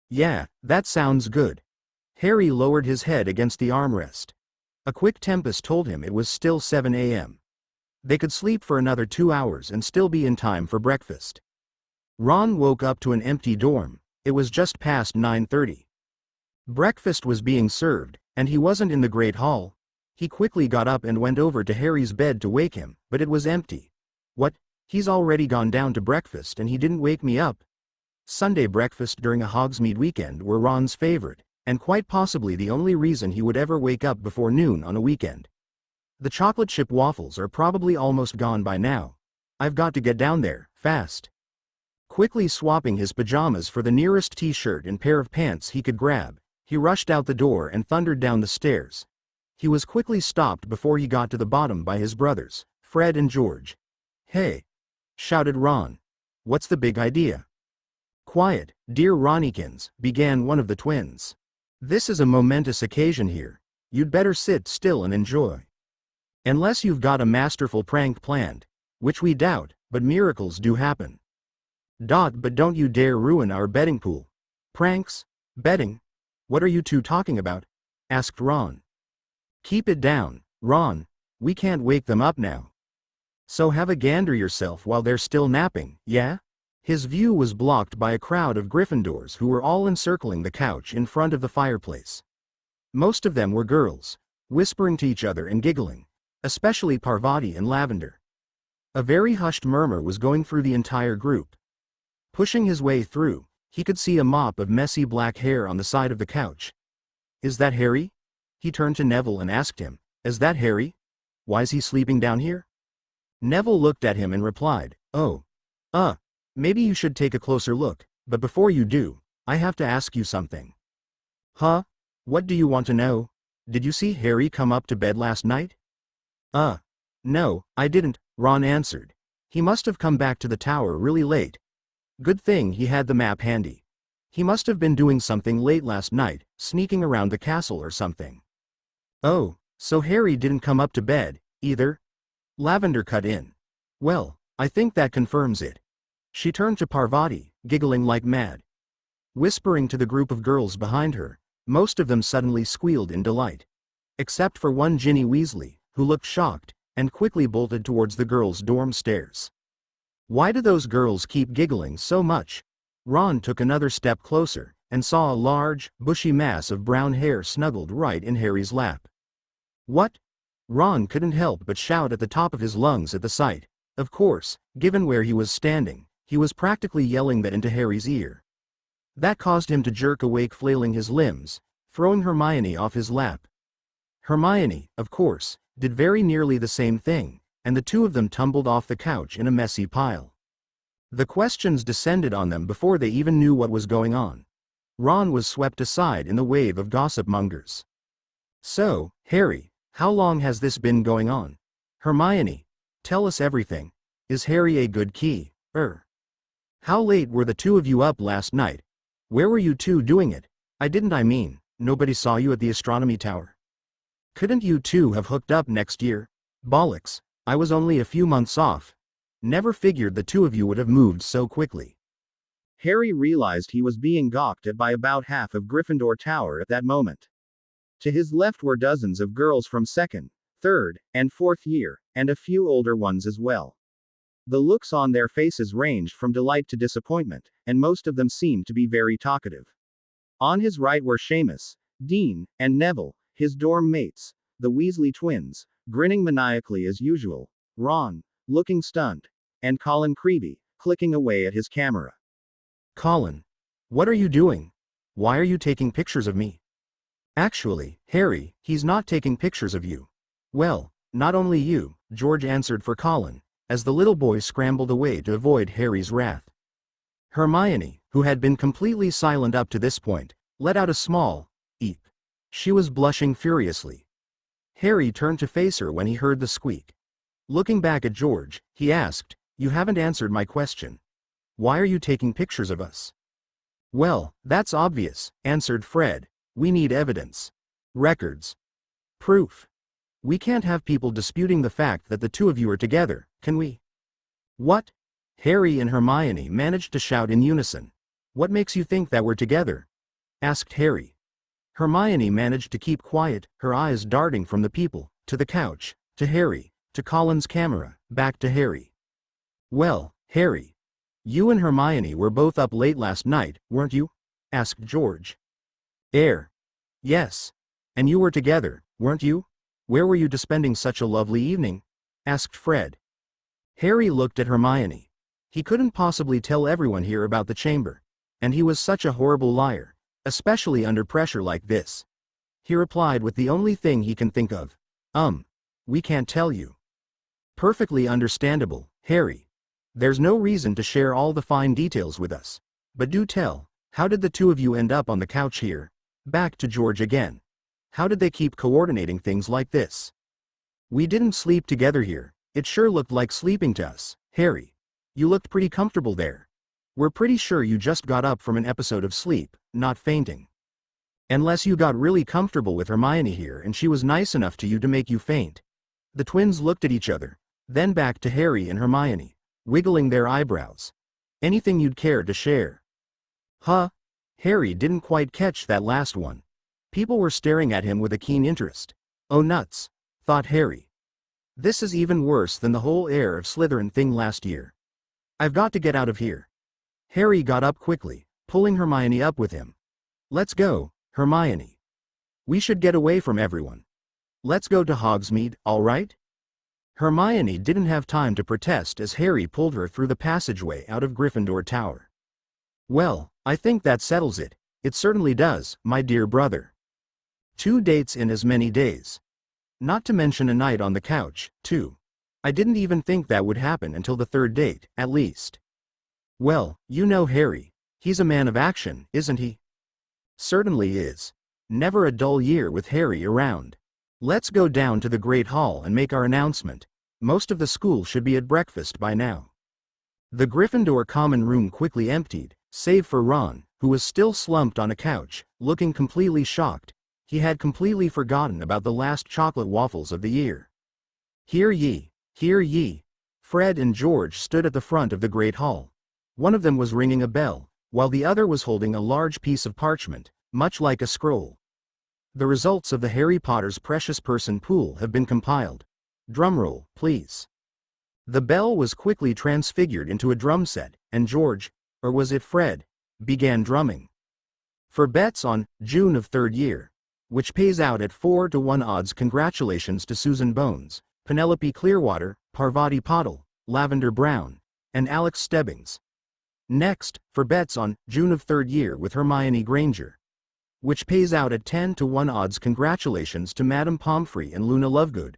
Yeah, that sounds good. Harry lowered his head against the armrest. A quick tempest told him it was still 7 a.m. They could sleep for another 2 hours and still be in time for breakfast. Ron woke up to an empty dorm. It was just past 9:30. Breakfast was being served, and he wasn't in the Great Hall. He quickly got up and went over to Harry's bed to wake him, but it was empty. What? He's already gone down to breakfast and he didn't wake me up? Sunday breakfast during a Hogsmeade weekend were Ron's favorite, and quite possibly the only reason he would ever wake up before noon on a weekend. The chocolate chip waffles are probably almost gone by now. I've got to get down there, fast. Quickly swapping his pajamas for the nearest t-shirt and pair of pants he could grab, he rushed out the door and thundered down the stairs. He was quickly stopped before he got to the bottom by his brothers, Fred and George. "Hey!" shouted Ron. "What's the big idea?" "Quiet, dear Ronnikins," began one of the twins. "This is a momentous occasion here. You'd better sit still and enjoy. Unless you've got a masterful prank planned, which we doubt, but miracles do happen. But don't you dare ruin our betting pool." "Pranks? Betting? What are you two talking about?" asked Ron. "Keep it down, Ron. We can't wake them up now. So have a gander yourself while they're still napping, yeah?" His view was blocked by a crowd of Gryffindors who were all encircling the couch in front of the fireplace. Most of them were girls, whispering to each other and giggling, especially Parvati and Lavender. A very hushed murmur was going through the entire group. Pushing his way through, he could see a mop of messy black hair on the side of the couch. "Is that Harry?" He turned to Neville and asked him, "Is that Harry? Why's he sleeping down here?" Neville looked at him and replied, "Oh. Maybe you should take a closer look, but before you do, I have to ask you something." "Huh? What do you want to know? Did you see Harry come up to bed last night?" No, I didn't," Ron answered. "He must have come back to the tower really late. Good thing he had the map handy. He must have been doing something late last night, sneaking around the castle or something." "Oh, so Harry didn't come up to bed, either?" Lavender cut in. "Well, I think that confirms it." She turned to Parvati, giggling like mad. Whispering to the group of girls behind her, most of them suddenly squealed in delight. Except for one Ginny Weasley, who looked shocked, and quickly bolted towards the girls' dorm stairs. Why do those girls keep giggling so much? Ron took another step closer, and saw a large, bushy mass of brown hair snuggled right in Harry's lap. "What?" Ron couldn't help but shout at the top of his lungs at the sight. Of course, given where he was standing, he was practically yelling that into Harry's ear. That caused him to jerk awake, flailing his limbs, throwing Hermione off his lap. Hermione, of course, did very nearly the same thing, and the two of them tumbled off the couch in a messy pile. The questions descended on them before they even knew what was going on. Ron was swept aside in the wave of gossip mongers. "So, Harry, how long has this been going on? Hermione, tell us everything. Is Harry a good key? How late were the two of you up last night? Where were you two doing it? I mean, nobody saw you at the astronomy tower. Couldn't you two have hooked up next year? Bollocks, I was only a few months off. Never figured the two of you would have moved so quickly." Harry realized he was being gawked at by about half of Gryffindor Tower at that moment. To his left were dozens of girls from second, third, and fourth year, and a few older ones as well. The looks on their faces ranged from delight to disappointment, and most of them seemed to be very talkative. On his right were Seamus, Dean, and Neville, his dorm mates, the Weasley twins, grinning maniacally as usual, Ron, looking stunned, and Colin Creevey, clicking away at his camera. "Colin, what are you doing? Why are you taking pictures of me?" "Actually, Harry, he's not taking pictures of you." "Well, not only you," George answered for Colin, as the little boy scrambled away to avoid Harry's wrath. Hermione, who had been completely silent up to this point, let out a small eep. She was blushing furiously. Harry turned to face her when he heard the squeak. Looking back at George, he asked, "You haven't answered my question. Why are you taking pictures of us?" "Well, that's obvious," answered Fred. "We need evidence. Records. Proof. We can't have people disputing the fact that the two of you are together, can we?" "What?" Harry and Hermione managed to shout in unison. "What makes you think that we're together?" asked Harry. Hermione managed to keep quiet, her eyes darting from the people, to the couch, to Harry, to Colin's camera, back to Harry. "Well, Harry, you and Hermione were both up late last night, weren't you?" asked George. Yes. And you were together, weren't you? Where were you spending such a lovely evening?" asked Fred. Harry looked at Hermione. He couldn't possibly tell everyone here about the chamber. And he was such a horrible liar, especially under pressure like this. He replied with the only thing he can think of. We can't tell you. Perfectly understandable, Harry. There's no reason to share all the fine details with us. But do tell, how did the two of you end up on the couch here? Back to George again. How did they keep coordinating things like this? We didn't sleep together here. It sure looked like sleeping to us, Harry. You looked pretty comfortable there. We're pretty sure you just got up from an episode of sleep, not fainting. Unless you got really comfortable with Hermione here and she was nice enough to you to make you faint. The twins looked at each other, then back to Harry and Hermione, wiggling their eyebrows. Anything you'd care to share? Huh? Harry didn't quite catch that last one. People were staring at him with a keen interest. Oh nuts, thought Harry. This is even worse than the whole Heir of Slytherin thing last year. I've got to get out of here. Harry got up quickly, pulling Hermione up with him. Let's go, Hermione. We should get away from everyone. Let's go to Hogsmeade, all right? Hermione didn't have time to protest as Harry pulled her through the passageway out of Gryffindor Tower. Well, I think that settles it. It certainly does, my dear brother. 2 dates in as many days. Not to mention a night on the couch, too. I didn't even think that would happen until the 3rd date, at least. Well, you know Harry. He's a man of action, isn't he? Certainly is. Never a dull year with Harry around. Let's go down to the Great Hall and make our announcement. Most of the school should be at breakfast by now. The Gryffindor common room quickly emptied, save for Ron, who was still slumped on a couch, looking completely shocked. He had completely forgotten about the last chocolate waffles of the year. Hear ye, hear ye. Fred and George stood at the front of the Great Hall. One of them was ringing a bell, while the other was holding a large piece of parchment, much like a scroll. The results of the Harry Potter's Precious Person pool have been compiled. Drumroll, please. The bell was quickly transfigured into a drum set, and George, or was it Fred, began drumming. For bets on June of 3rd year, which pays out at 4-to-1 odds. Congratulations to Susan Bones, Penelope Clearwater, Parvati Patil, Lavender Brown, and Alex Stebbings. Next, for bets on June of 3rd year with Hermione Granger, which pays out at 10-to-1 odds. Congratulations to Madame Pomfrey and Luna Lovegood.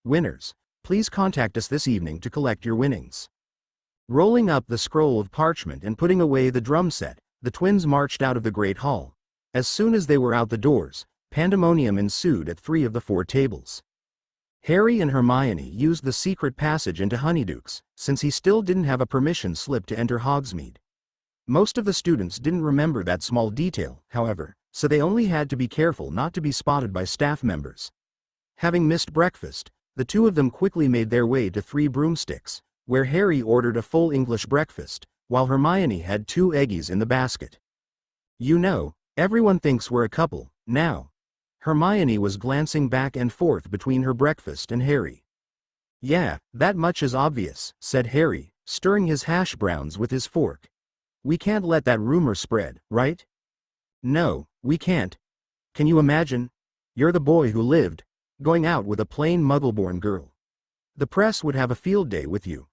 Winners, please contact us this evening to collect your winnings. Rolling up the scroll of parchment and putting away the drum set, the twins marched out of the Great Hall. As soon as they were out the doors, pandemonium ensued at 3 of the 4 tables. Harry and Hermione used the secret passage into Honeydukes, since he still didn't have a permission slip to enter Hogsmeade. Most of the students didn't remember that small detail, however, so they only had to be careful not to be spotted by staff members. Having missed breakfast, the two of them quickly made their way to 3 Broomsticks, where Harry ordered a full English breakfast, while Hermione had 2 eggies in the basket. You know, everyone thinks we're a couple, now. Hermione was glancing back and forth between her breakfast and Harry. Yeah, that much is obvious, said Harry, stirring his hash browns with his fork. We can't let that rumor spread, right? No, we can't. Can you imagine? You're the boy who lived, going out with a plain Muggle-born girl. The press would have a field day with you.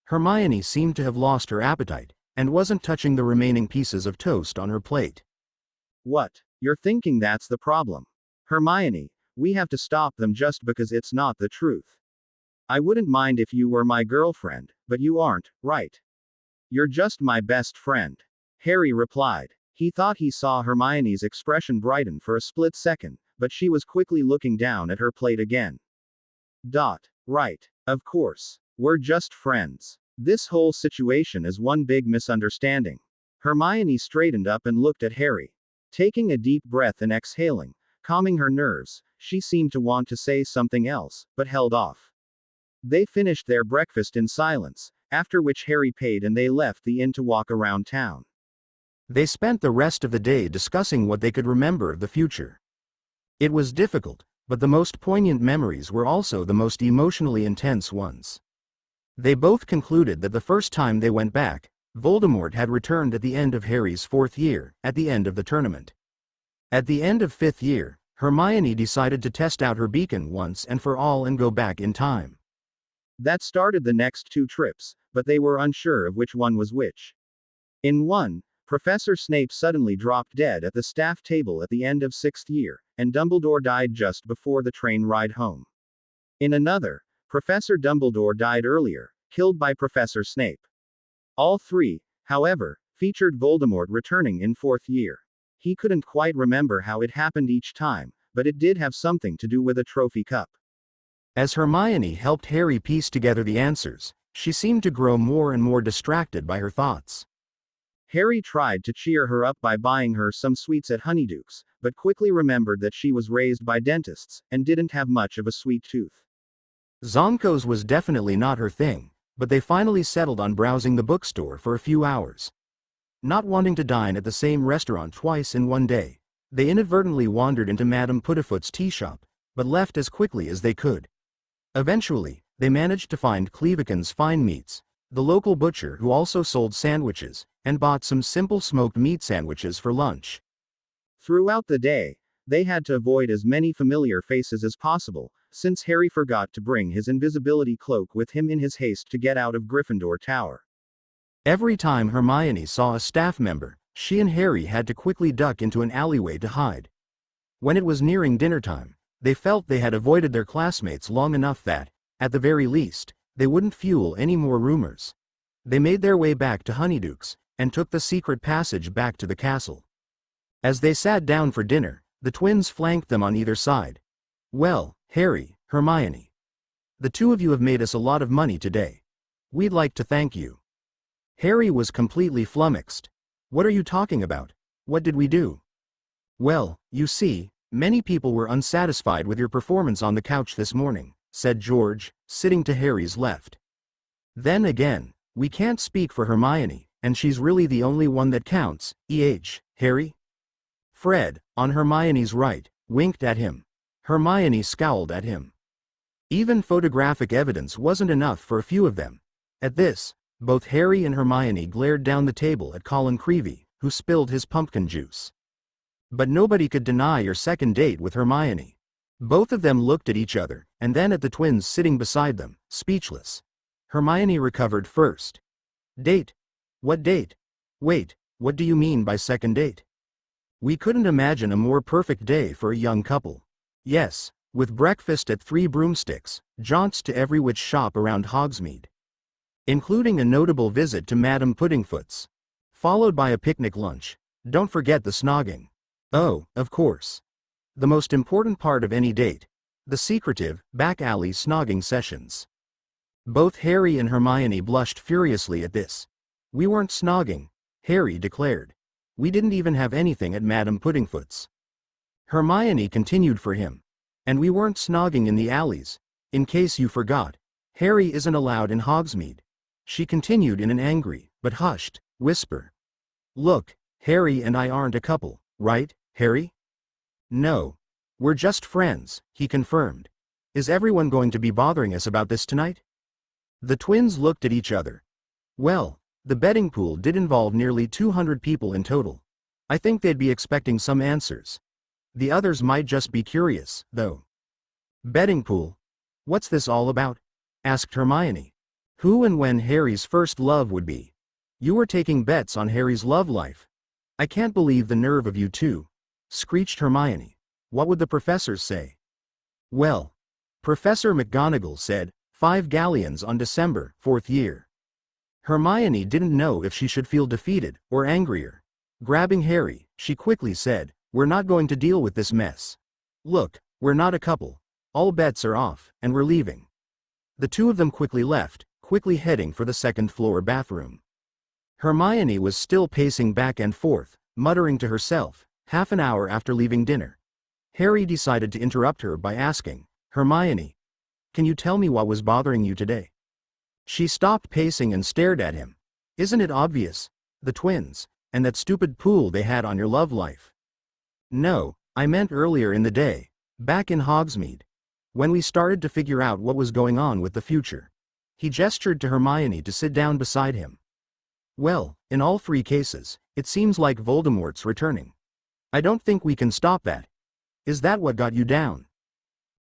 Hermione seemed to have lost her appetite, and wasn't touching the remaining pieces of toast on her plate. What? You're thinking that's the problem? Hermione, we have to stop them just because it's not the truth. I wouldn't mind if you were my girlfriend, but you aren't, right? You're just my best friend. Harry replied. He thought he saw Hermione's expression brighten for a split second, but she was quickly looking down at her plate again. Right. Of course. We're just friends. This whole situation is one big misunderstanding. Hermione straightened up and looked at Harry. Taking a deep breath and exhaling, calming her nerves, she seemed to want to say something else, but held off. They finished their breakfast in silence, after which Harry paid and they left the inn to walk around town. They spent the rest of the day discussing what they could remember of the future. It was difficult, but the most poignant memories were also the most emotionally intense ones. They both concluded that the first time they went back, Voldemort had returned at the end of Harry's 4th year, at the end of the tournament. At the end of 5th year, Hermione decided to test out her beacon once and for all and go back in time. That started the next 2 trips, but they were unsure of which one was which. In one, Professor Snape suddenly dropped dead at the staff table at the end of 6th year, and Dumbledore died just before the train ride home. In another, Professor Dumbledore died earlier, killed by Professor Snape. All three, however, featured Voldemort returning in 4th year. He couldn't quite remember how it happened each time, but it did have something to do with a trophy cup. As Hermione helped Harry piece together the answers, she seemed to grow more and more distracted by her thoughts. Harry tried to cheer her up by buying her some sweets at Honeyduke's, but quickly remembered that she was raised by dentists, and didn't have much of a sweet tooth. Zonkos was definitely not her thing, but they finally settled on browsing the bookstore for a few hours. Not wanting to dine at the same restaurant twice in one day, they inadvertently wandered into Madame Puddifoot's tea shop, but left as quickly as they could. Eventually, they managed to find Clevekin's Fine Meats, the local butcher who also sold sandwiches, and bought some simple smoked meat sandwiches for lunch. Throughout the day, they had to avoid as many familiar faces as possible, since Harry forgot to bring his invisibility cloak with him in his haste to get out of Gryffindor Tower. Every time Hermione saw a staff member, she and Harry had to quickly duck into an alleyway to hide. When it was nearing dinner time, they felt they had avoided their classmates long enough that, at the very least, they wouldn't fuel any more rumors. They made their way back to Honeyduke's, and took the secret passage back to the castle. As they sat down for dinner, the twins flanked them on either side. "Well, Harry, Hermione. The two of you have made us a lot of money today. We'd like to thank you." Harry was completely flummoxed. "What are you talking about? What did we do?" "Well, you see, many people were unsatisfied with your performance on the couch this morning," said George, sitting to Harry's left. "Then again, we can't speak for Hermione, and she's really the only one that counts, Harry." Fred, on Hermione's right, winked at him. Hermione scowled at him. Even photographic evidence wasn't enough for a few of them. At this, both Harry and Hermione glared down the table at Colin Creevey, who spilled his pumpkin juice. But nobody could deny your second date with Hermione. Both of them looked at each other, and then at the twins sitting beside them, speechless. Hermione recovered first. "Date? What date? Wait, what do you mean by second date? We couldn't imagine a more perfect day for a young couple. Yes, with breakfast at 3 Broomsticks, jaunts to every witch shop around Hogsmeade, including a notable visit to Madame Puddingfoot's, followed by a picnic lunch. Don't forget the snogging. Oh, of course. The most important part of any date. The secretive, back-alley snogging sessions." Both Harry and Hermione blushed furiously at this. "We weren't snogging," Harry declared. "We didn't even have anything at Madame Puddingfoot's." Hermione continued for him. "And we weren't snogging in the alleys. In case you forgot, Harry isn't allowed in Hogsmeade." She continued in an angry, but hushed, whisper. "Look, Harry and I aren't a couple, right, Harry?" "No. We're just friends," he confirmed. "Is everyone going to be bothering us about this tonight?" The twins looked at each other. "Well, the betting pool did involve nearly 200 people in total. I think they'd be expecting some answers. The others might just be curious, though." "Betting pool? What's this all about?" asked Hermione. "Who and when Harry's first love would be. You were taking bets on Harry's love life. I can't believe the nerve of you two," screeched Hermione. "What would the professors say?" "Well, Professor McGonagall said, 5 galleons on December, 4th year." Hermione didn't know if she should feel defeated or angrier. Grabbing Harry, she quickly said, "We're not going to deal with this mess. Look, we're not a couple. All bets are off, and we're leaving." The two of them quickly left, quickly heading for the second-floor bathroom. Hermione was still pacing back and forth, muttering to herself, half an hour after leaving dinner. Harry decided to interrupt her by asking, "Hermione, can you tell me what was bothering you today?" She stopped pacing and stared at him. "Isn't it obvious? The twins, and that stupid pool they had on your love life." "No, I meant earlier in the day, back in Hogsmeade, when we started to figure out what was going on with the future." He gestured to Hermione to sit down beside him. "Well, in all 3 cases, it seems like Voldemort's returning. I don't think we can stop that. Is that what got you down?"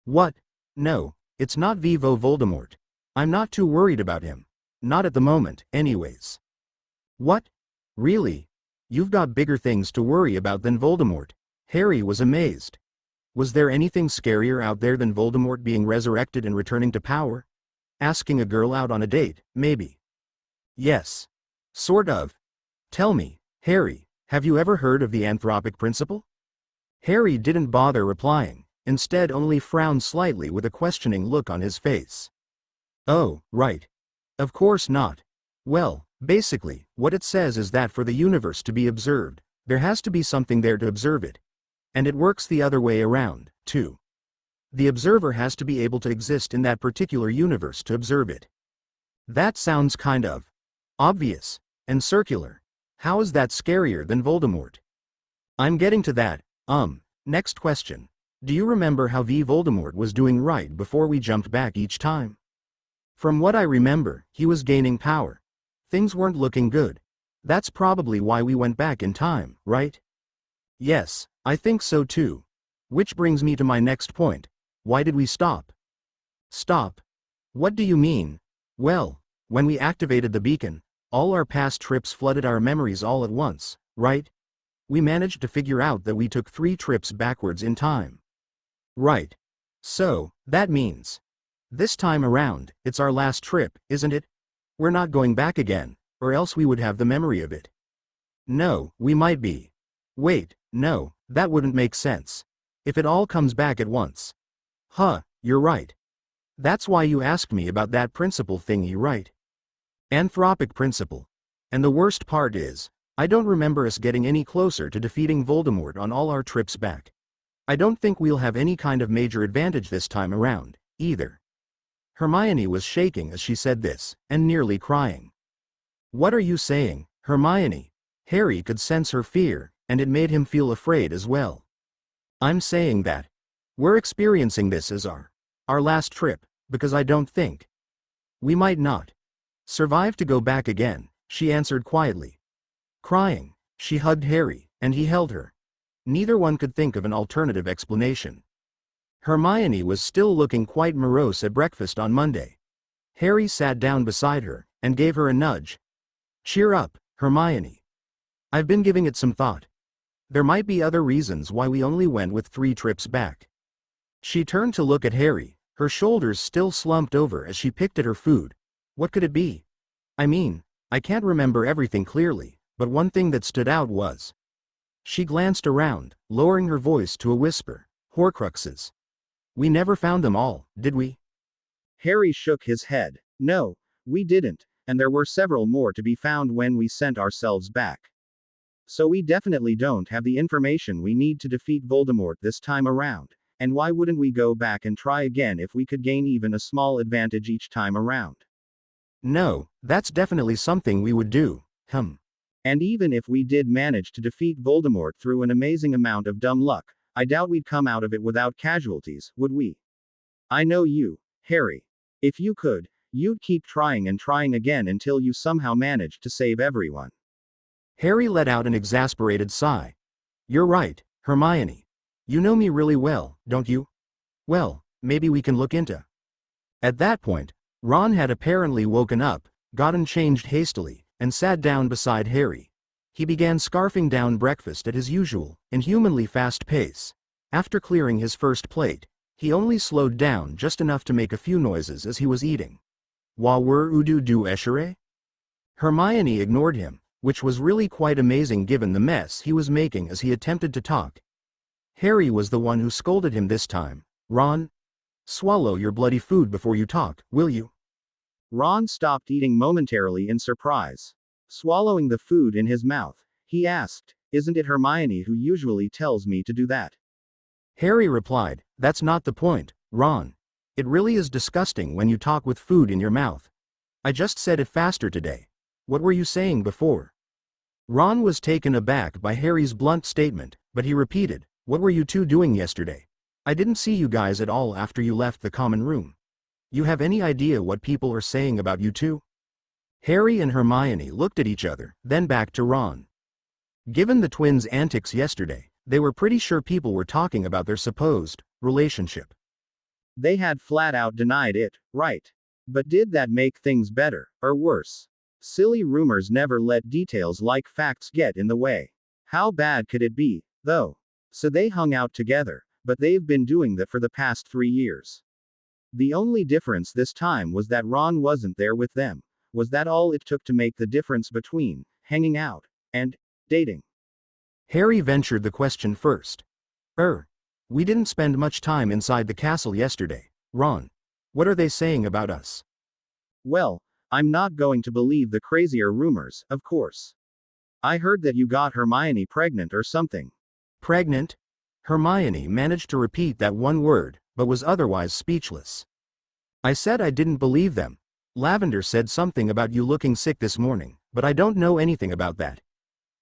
"What? No, it's not Vivo Voldemort. I'm not too worried about him. Not at the moment, anyways." "What? Really? You've got bigger things to worry about than Voldemort. Harry was amazed. Was there anything scarier out there than Voldemort being resurrected and returning to power? Asking a girl out on a date, maybe. Yes. Sort of. Tell me, Harry, have you ever heard of the anthropic principle? Harry didn't bother replying, instead only frowned slightly with a questioning look on his face. Oh, right. Of course not. Well, basically, what it says is that for the universe to be observed, there has to be something there to observe it. And it works the other way around, too. The observer has to be able to exist in that particular universe to observe it. That sounds kind of obvious and circular. How is that scarier than Voldemort? I'm getting to that. Next question. Do you remember how Voldemort was doing right before we jumped back each time? From what I remember, he was gaining power. Things weren't looking good. That's probably why we went back in time, right? Yes, I think so too. Which brings me to my next point. Why did we stop? Stop? What do you mean? Well, when we activated the beacon, all our past trips flooded our memories all at once, right? We managed to figure out that we took 3 trips backwards in time. Right. So, that means, this time around, it's our last trip, isn't it? We're not going back again, or else we would have the memory of it. No, we might be. Wait, no, that wouldn't make sense. If it all comes back at once. Huh, you're right. That's why you asked me about that principle thingy, right? Anthropic principle. And the worst part is, I don't remember us getting any closer to defeating Voldemort on all our trips back. I don't think we'll have any kind of major advantage this time around, either. Hermione was shaking as she said this, and nearly crying. What are you saying, Hermione? Harry could sense her fear, and it made him feel afraid as well. I'm saying that we're experiencing this as our last trip, because I don't think we might not survive to go back again, she answered quietly. Crying, she hugged Harry, and he held her. Neither one could think of an alternative explanation. Hermione was still looking quite morose at breakfast on Monday. Harry sat down beside her, and gave her a nudge. Cheer up, Hermione. I've been giving it some thought. There might be other reasons why we only went with 3 trips back. She turned to look at Harry, her shoulders still slumped over as she picked at her food. What could it be? I mean, I can't remember everything clearly, but one thing that stood out was. She glanced around, lowering her voice to a whisper. Horcruxes. We never found them all, did we? Harry shook his head. No, we didn't, and there were several more to be found when we sent ourselves back. So we definitely don't have the information we need to defeat Voldemort this time around, and why wouldn't we go back and try again if we could gain even a small advantage each time around? No, that's definitely something we would do, And even if we did manage to defeat Voldemort through an amazing amount of dumb luck, I doubt we'd come out of it without casualties, would we? I know you, Harry. If you could, you'd keep trying and trying again until you somehow managed to save everyone. Harry let out an exasperated sigh. You're right, Hermione. You know me really well, don't you? Well, maybe we can look into. At that point, Ron had apparently woken up, gotten changed hastily, and sat down beside Harry. He began scarfing down breakfast at his usual, inhumanly fast pace. After clearing his first plate, he only slowed down just enough to make a few noises as he was eating. Wa were udu du eshere? Hermione ignored him, which was really quite amazing given the mess he was making as he attempted to talk. Harry was the one who scolded him this time. Ron? Swallow your bloody food before you talk, will you? Ron stopped eating momentarily in surprise. Swallowing the food in his mouth, he asked, Isn't it Hermione who usually tells me to do that? Harry replied, That's not the point, Ron. It really is disgusting when you talk with food in your mouth. I just said it faster today. What were you saying before? Ron was taken aback by Harry's blunt statement, but he repeated, What were you two doing yesterday? I didn't see you guys at all after you left the common room. You have any idea what people are saying about you two? Harry and Hermione looked at each other, then back to Ron. Given the twins' antics yesterday, they were pretty sure people were talking about their supposed relationship. They had flat out denied it, right? But did that make things better, or worse? Silly rumors never let details like facts get in the way. How bad could it be, though? So they hung out together, but they've been doing that for the past 3 years. The only difference this time was that Ron wasn't there with them. Was that all it took to make the difference between hanging out and dating? Harry ventured the question first. We didn't spend much time inside the castle yesterday, Ron. What are they saying about us? Well, I'm not going to believe the crazier rumors, of course. I heard that you got Hermione pregnant or something. Pregnant? Hermione managed to repeat that one word, but was otherwise speechless. I said I didn't believe them. Lavender said something about you looking sick this morning, but I don't know anything about that.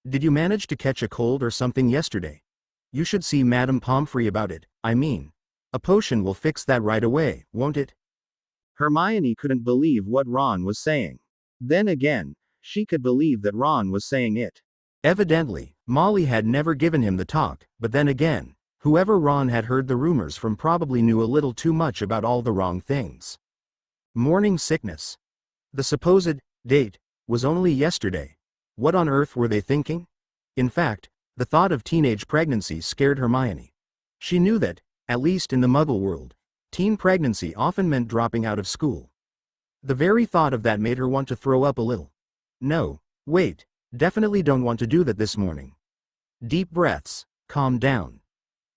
Did you manage to catch a cold or something yesterday? You should see Madame Pomfrey about it. I mean, a potion will fix that right away, won't it? Hermione couldn't believe what Ron was saying. Then again, she could believe that Ron was saying it. Evidently, Molly had never given him the talk, but then again, whoever Ron had heard the rumors from probably knew a little too much about all the wrong things. Morning sickness. The supposed date was only yesterday. What on earth were they thinking? In fact, the thought of teenage pregnancy scared Hermione. She knew that, at least in the Muggle world, teen pregnancy often meant dropping out of school. The very thought of that made her want to throw up a little. No, wait, definitely don't want to do that this morning. Deep breaths, calm down.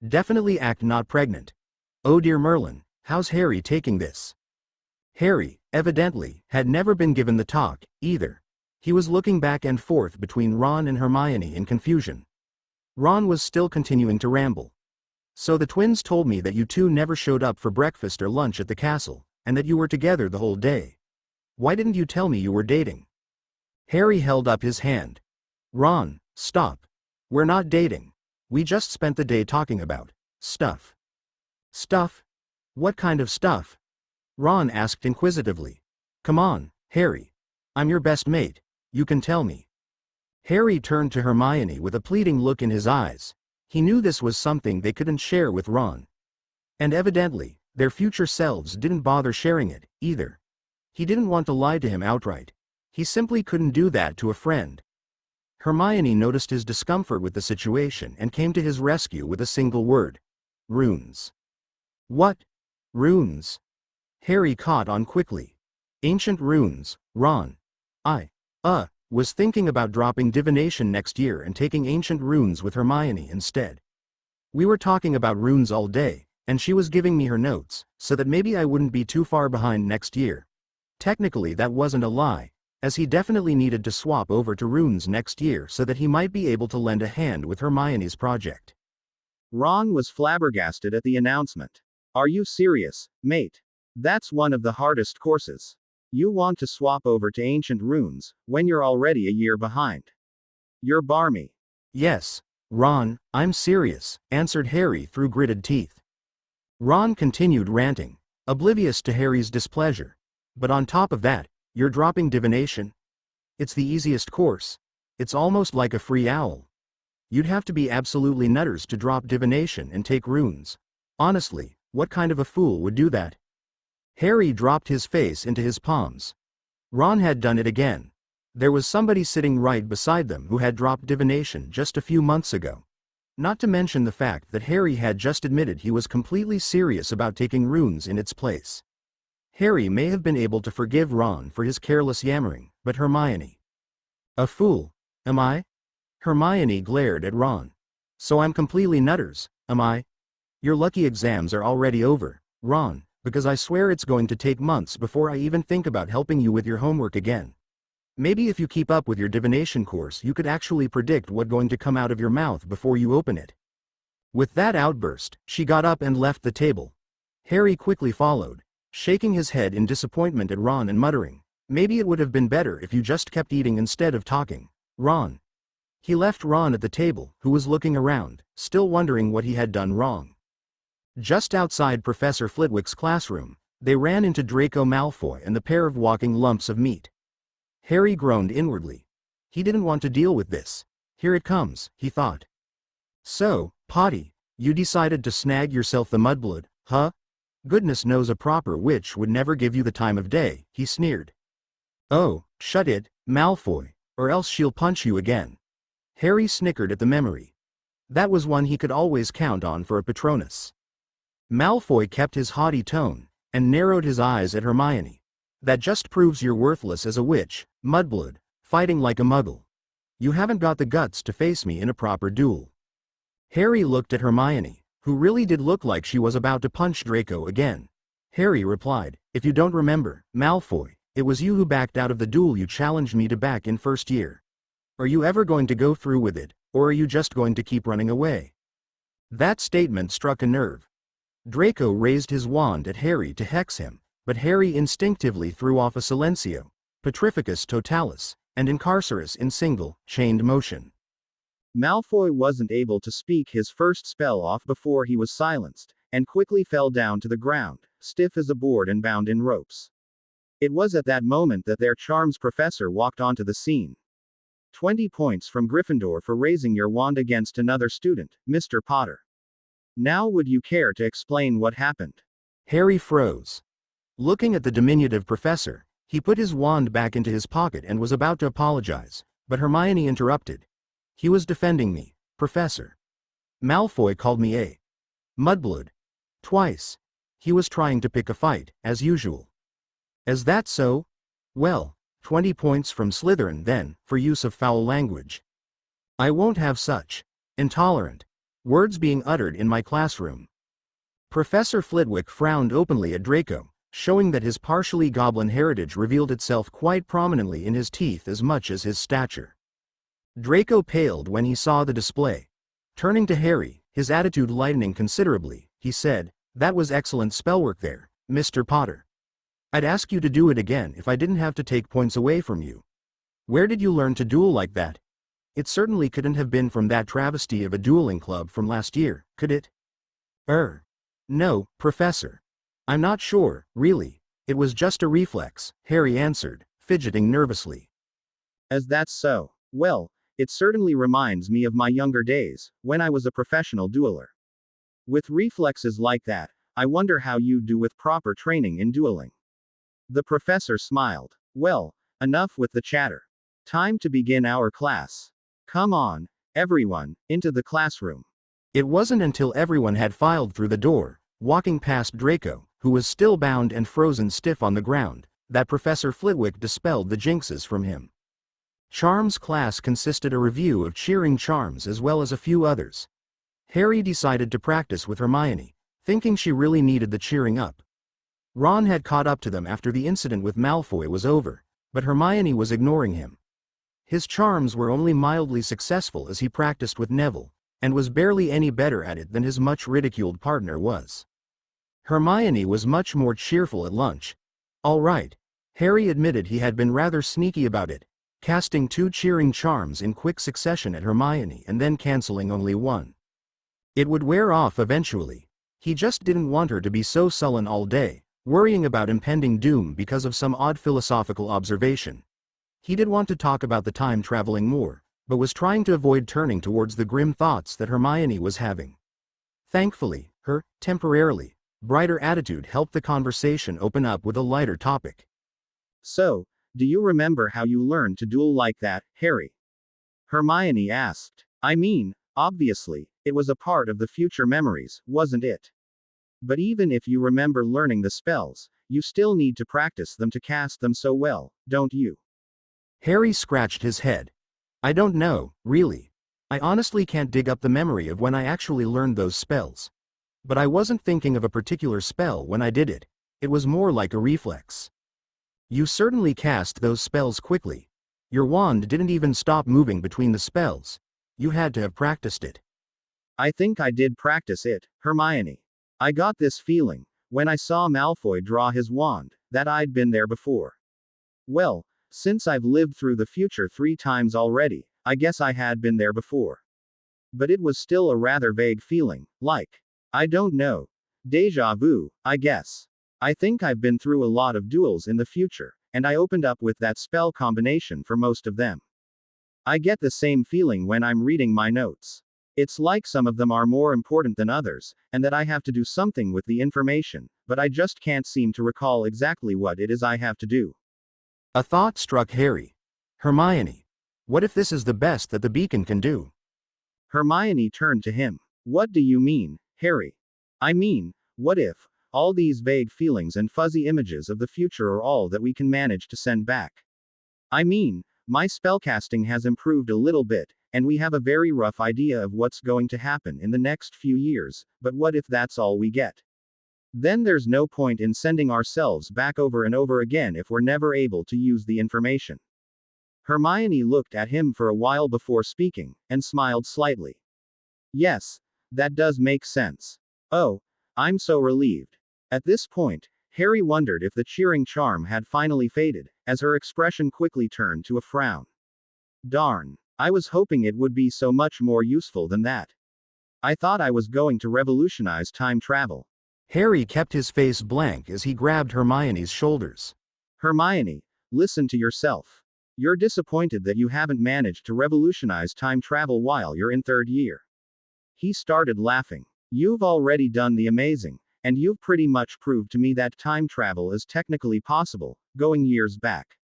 Definitely act not pregnant. Oh dear Merlin, how's Harry taking this? Harry, evidently, had never been given the talk, either. He was looking back and forth between Ron and Hermione in confusion. Ron was still continuing to ramble. So the twins told me that you two never showed up for breakfast or lunch at the castle, and that you were together the whole day. Why didn't you tell me you were dating? Harry held up his hand. Ron, stop. We're not dating. We just spent the day talking about stuff. Stuff? What kind of stuff? Ron asked inquisitively. Come on, Harry. I'm your best mate. You can tell me. Harry turned to Hermione with a pleading look in his eyes. He knew this was something they couldn't share with Ron. And evidently, their future selves didn't bother sharing it, either. He didn't want to lie to him outright. He simply couldn't do that to a friend. Hermione noticed his discomfort with the situation and came to his rescue with a single word. Runes. What? Runes? Harry caught on quickly. Ancient runes, Ron. I was thinking about dropping divination next year and taking ancient runes with Hermione instead. We were talking about runes all day, and she was giving me her notes, so that maybe I wouldn't be too far behind next year. Technically that wasn't a lie, as he definitely needed to swap over to runes next year so that he might be able to lend a hand with Hermione's project. Ron was flabbergasted at the announcement. Are you serious, mate? That's one of the hardest courses. You want to swap over to ancient runes, when you're already a year behind. You're barmy. Yes, Ron, I'm serious, answered Harry through gritted teeth. Ron continued ranting, oblivious to Harry's displeasure. But on top of that, you're dropping divination? It's the easiest course. It's almost like a free owl. You'd have to be absolutely nutters to drop divination and take runes. Honestly, what kind of a fool would do that? Harry dropped his face into his palms. Ron had done it again. There was somebody sitting right beside them who had dropped divination just a few months ago. Not to mention the fact that Harry had just admitted he was completely serious about taking runes in its place. Harry may have been able to forgive Ron for his careless yammering, but Hermione. A fool, am I? Hermione glared at Ron. So I'm completely nutters, am I? Your lucky exams are already over, Ron, because I swear it's going to take months before I even think about helping you with your homework again. Maybe if you keep up with your divination course you could actually predict what's going to come out of your mouth before you open it. With that outburst, she got up and left the table. Harry quickly followed, shaking his head in disappointment at Ron and muttering, maybe it would have been better if you just kept eating instead of talking, Ron. He left Ron at the table, who was looking around, still wondering what he had done wrong. Just outside Professor Flitwick's classroom, they ran into Draco Malfoy and the pair of walking lumps of meat. Harry groaned inwardly. He didn't want to deal with this. Here it comes, he thought. So, Potty, you decided to snag yourself the mudblood, huh? Goodness knows a proper witch would never give you the time of day, he sneered. Oh, shut it, Malfoy, or else she'll punch you again. Harry snickered at the memory. That was one he could always count on for a Patronus. Malfoy kept his haughty tone, and narrowed his eyes at Hermione. That just proves you're worthless as a witch, mudblood, fighting like a muggle. You haven't got the guts to face me in a proper duel. Harry looked at Hermione, who really did look like she was about to punch Draco again. Harry replied, "If you don't remember, Malfoy, it was you who backed out of the duel you challenged me to back in first year. Are you ever going to go through with it, or are you just going to keep running away?" That statement struck a nerve. Draco raised his wand at Harry to hex him, but Harry instinctively threw off a Silencio, Petrificus Totalis, and Incarcerus in single, chained motion. Malfoy wasn't able to speak his first spell off before he was silenced, and quickly fell down to the ground, stiff as a board and bound in ropes. It was at that moment that their charms professor walked onto the scene. 20 points from Gryffindor for raising your wand against another student, Mr. Potter. Now would you care to explain what happened? Harry froze. Looking at the diminutive professor, he put his wand back into his pocket and was about to apologize, but Hermione interrupted. "He was defending me, Professor. Malfoy called me a mudblood. Twice. He was trying to pick a fight, as usual." "Is that so? Well, 20 points from Slytherin then, for use of foul language. I won't have such intolerant words being uttered in my classroom." Professor Flitwick frowned openly at Draco, showing that his partially goblin heritage revealed itself quite prominently in his teeth as much as his stature. Draco paled when he saw the display. Turning to Harry, his attitude lightening considerably, he said, "That was excellent spellwork there, Mr. Potter. I'd ask you to do it again if I didn't have to take points away from you. Where did you learn to duel like that? It certainly couldn't have been from that travesty of a dueling club from last year, could it?" No, Professor. I'm not sure, really. It was just a reflex," Harry answered, fidgeting nervously. "As that's so. Well, it certainly reminds me of my younger days, when I was a professional dueler. With reflexes like that, I wonder how you do with proper training in dueling." The professor smiled. "Well, enough with the chatter. Time to begin our class. Come on, everyone, into the classroom." It wasn't until everyone had filed through the door, walking past Draco, who was still bound and frozen stiff on the ground, that Professor Flitwick dispelled the jinxes from him. Charms class consisted a review of cheering charms as well as a few others. Harry decided to practice with Hermione, thinking she really needed the cheering up. Ron had caught up to them after the incident with Malfoy was over, but Hermione was ignoring him. His charms were only mildly successful as he practiced with Neville, and was barely any better at it than his much ridiculed partner was. Hermione was much more cheerful at lunch. All right. Harry admitted he had been rather sneaky about it, casting 2 cheering charms in quick succession at Hermione and then canceling only one. It would wear off eventually. He just didn't want her to be so sullen all day, worrying about impending doom because of some odd philosophical observation. He did want to talk about the time traveling more, but was trying to avoid turning towards the grim thoughts that Hermione was having. Thankfully, her, temporarily, brighter attitude helped the conversation open up with a lighter topic. "So, do you remember how you learned to duel like that, Harry?" Hermione asked. "I mean, obviously, it was a part of the future memories, wasn't it? But even if you remember learning the spells, you still need to practice them to cast them so well, don't you?" Harry scratched his head. "I don't know, really. I honestly can't dig up the memory of when I actually learned those spells. But I wasn't thinking of a particular spell when I did it. It was more like a reflex." "You certainly cast those spells quickly. Your wand didn't even stop moving between the spells. You had to have practiced it." "I think I did practice it, Hermione. I got this feeling, when I saw Malfoy draw his wand, that I'd been there before. Well, since I've lived through the future 3 times already, I guess I had been there before. But it was still a rather vague feeling, like, I don't know. Deja vu, I guess. I think I've been through a lot of duels in the future, and I opened up with that spell combination for most of them. I get the same feeling when I'm reading my notes. It's like some of them are more important than others, and that I have to do something with the information, but I just can't seem to recall exactly what it is I have to do." A thought struck Harry. Hermione. What if this is the best that the beacon can do? Hermione turned to him. What do you mean, Harry? I mean, what if all these vague feelings and fuzzy images of the future are all that we can manage to send back? I mean, my spellcasting has improved a little bit, and we have a very rough idea of what's going to happen in the next few years, but what if that's all we get? Then there's no point in sending ourselves back over and over again if we're never able to use the information. Hermione looked at him for a while before speaking, and smiled slightly. Yes, that does make sense. Oh, I'm so relieved. At this point, Harry wondered if the cheering charm had finally faded, as her expression quickly turned to a frown. Darn. I was hoping it would be so much more useful than that. I thought I was going to revolutionize time travel. Harry kept his face blank as he grabbed Hermione's shoulders. Hermione, listen to yourself. You're disappointed that you haven't managed to revolutionize time travel while you're in third year. He started laughing. You've already done the amazing, and you've pretty much proved to me that time travel is technically possible, going years back.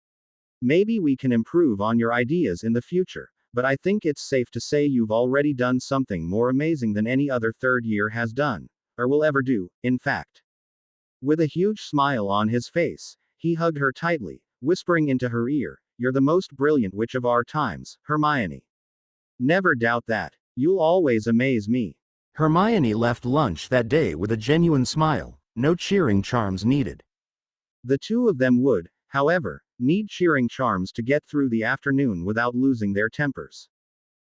Maybe we can improve on your ideas in the future, but I think it's safe to say you've already done something more amazing than any other third year has done, or will ever do, in fact. With a huge smile on his face, he hugged her tightly, whispering into her ear, "You're the most brilliant witch of our times, Hermione. Never doubt that. You'll always amaze me." Hermione left lunch that day with a genuine smile, no cheering charms needed. The two of them would, however, need cheering charms to get through the afternoon without losing their tempers.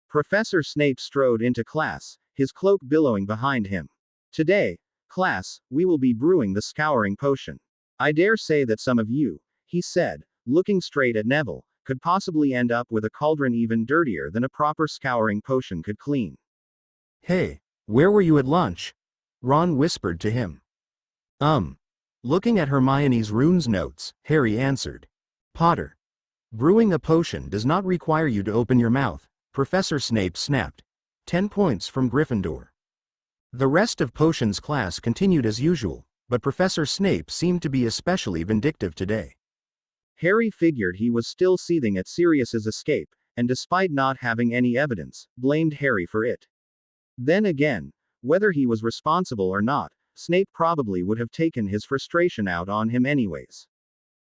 Professor Snape strode into class, his cloak billowing behind him. Today, class, we will be brewing the scouring potion. I dare say that some of you, he said, looking straight at Neville, could possibly end up with a cauldron even dirtier than a proper scouring potion could clean. Hey, where were you at lunch? Ron whispered to him. Looking at Hermione's runes notes, Harry answered. Potter. Brewing a potion does not require you to open your mouth, Professor Snape snapped. 10 points from Gryffindor. The rest of potions class continued as usual, but Professor Snape seemed to be especially vindictive today. Harry figured he was still seething at Sirius's escape, and despite not having any evidence, blamed Harry for it. Then again, whether he was responsible or not, Snape probably would have taken his frustration out on him anyways.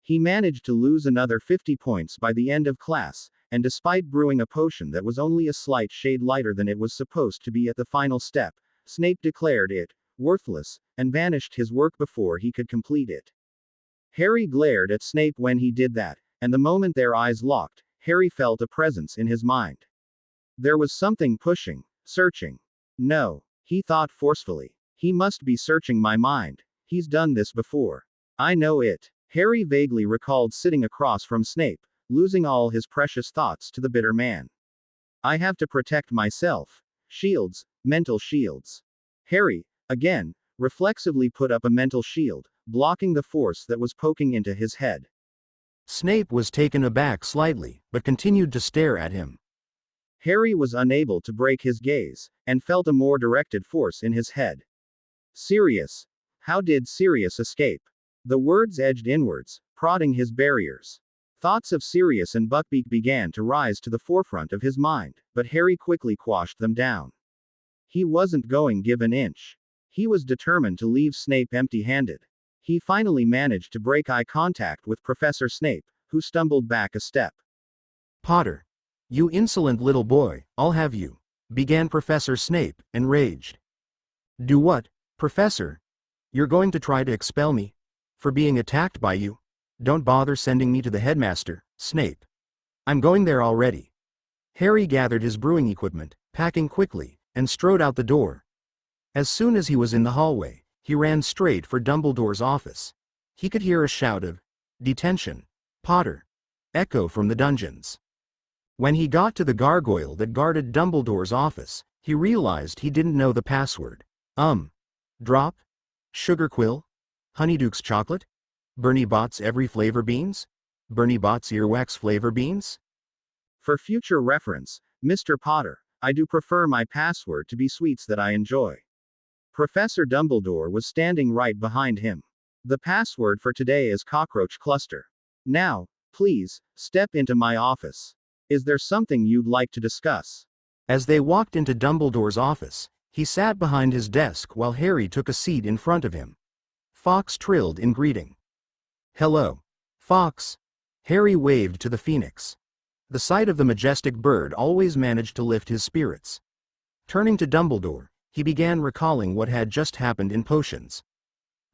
He managed to lose another 50 points by the end of class, and despite brewing a potion that was only a slight shade lighter than it was supposed to be at the final step, Snape declared it worthless, and vanished his work before he could complete it. Harry glared at Snape when he did that, and the moment their eyes locked, Harry felt a presence in his mind. There was something pushing, searching. No, he thought forcefully. He must be searching my mind. He's done this before. I know it. Harry vaguely recalled sitting across from Snape, losing all his precious thoughts to the bitter man. I have to protect myself. Shields, mental shields. Harry, again, reflexively put up a mental shield, blocking the force that was poking into his head. Snape was taken aback slightly, but continued to stare at him. Harry was unable to break his gaze, and felt a more directed force in his head. Sirius. How did Sirius escape? The words edged inwards, prodding his barriers. Thoughts of Sirius and Buckbeak began to rise to the forefront of his mind, but Harry quickly quashed them down. He wasn't going to give an inch. He was determined to leave Snape empty-handed. He finally managed to break eye contact with Professor Snape, who stumbled back a step. Potter. You insolent little boy, I'll have you, began Professor Snape, enraged. Do what, Professor? You're going to try to expel me? For being attacked by you? Don't bother sending me to the headmaster, Snape. I'm going there already. Harry gathered his brewing equipment, packing quickly, and strode out the door. As soon as he was in the hallway, he ran straight for Dumbledore's office. He could hear a shout of, "Detention! Potter!" echo from the dungeons. When he got to the gargoyle that guarded Dumbledore's office, he realized he didn't know the password. Drop? Sugar Quill? Honeyduke's chocolate? Bernie Bott's every flavor beans? Bernie Bott's earwax flavor beans? For future reference, Mr. Potter, I do prefer my password to be sweets that I enjoy. Professor Dumbledore was standing right behind him. The password for today is cockroach cluster. Now, Please, step into my office. Is there something you'd like to discuss? As they walked into Dumbledore's office, he sat behind his desk while Harry took a seat in front of him. Fox trilled in greeting. "Hello, Fox." Harry waved to the phoenix. The sight of the majestic bird always managed to lift his spirits. Turning to Dumbledore, he began recalling what had just happened in potions.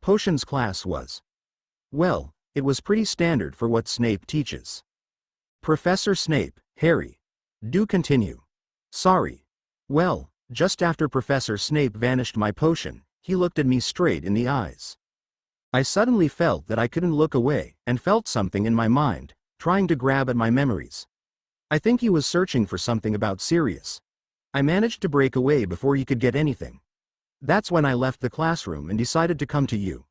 Potions class was, well, it was pretty standard for what Snape teaches. "Professor Snape, Harry. Do continue." "Sorry. Well, just after Professor Snape vanished my potion, he looked at me straight in the eyes. I suddenly felt that I couldn't look away, and felt something in my mind, trying to grab at my memories. I think he was searching for something about Sirius. I managed to break away before he could get anything. That's when I left the classroom and decided to come to you.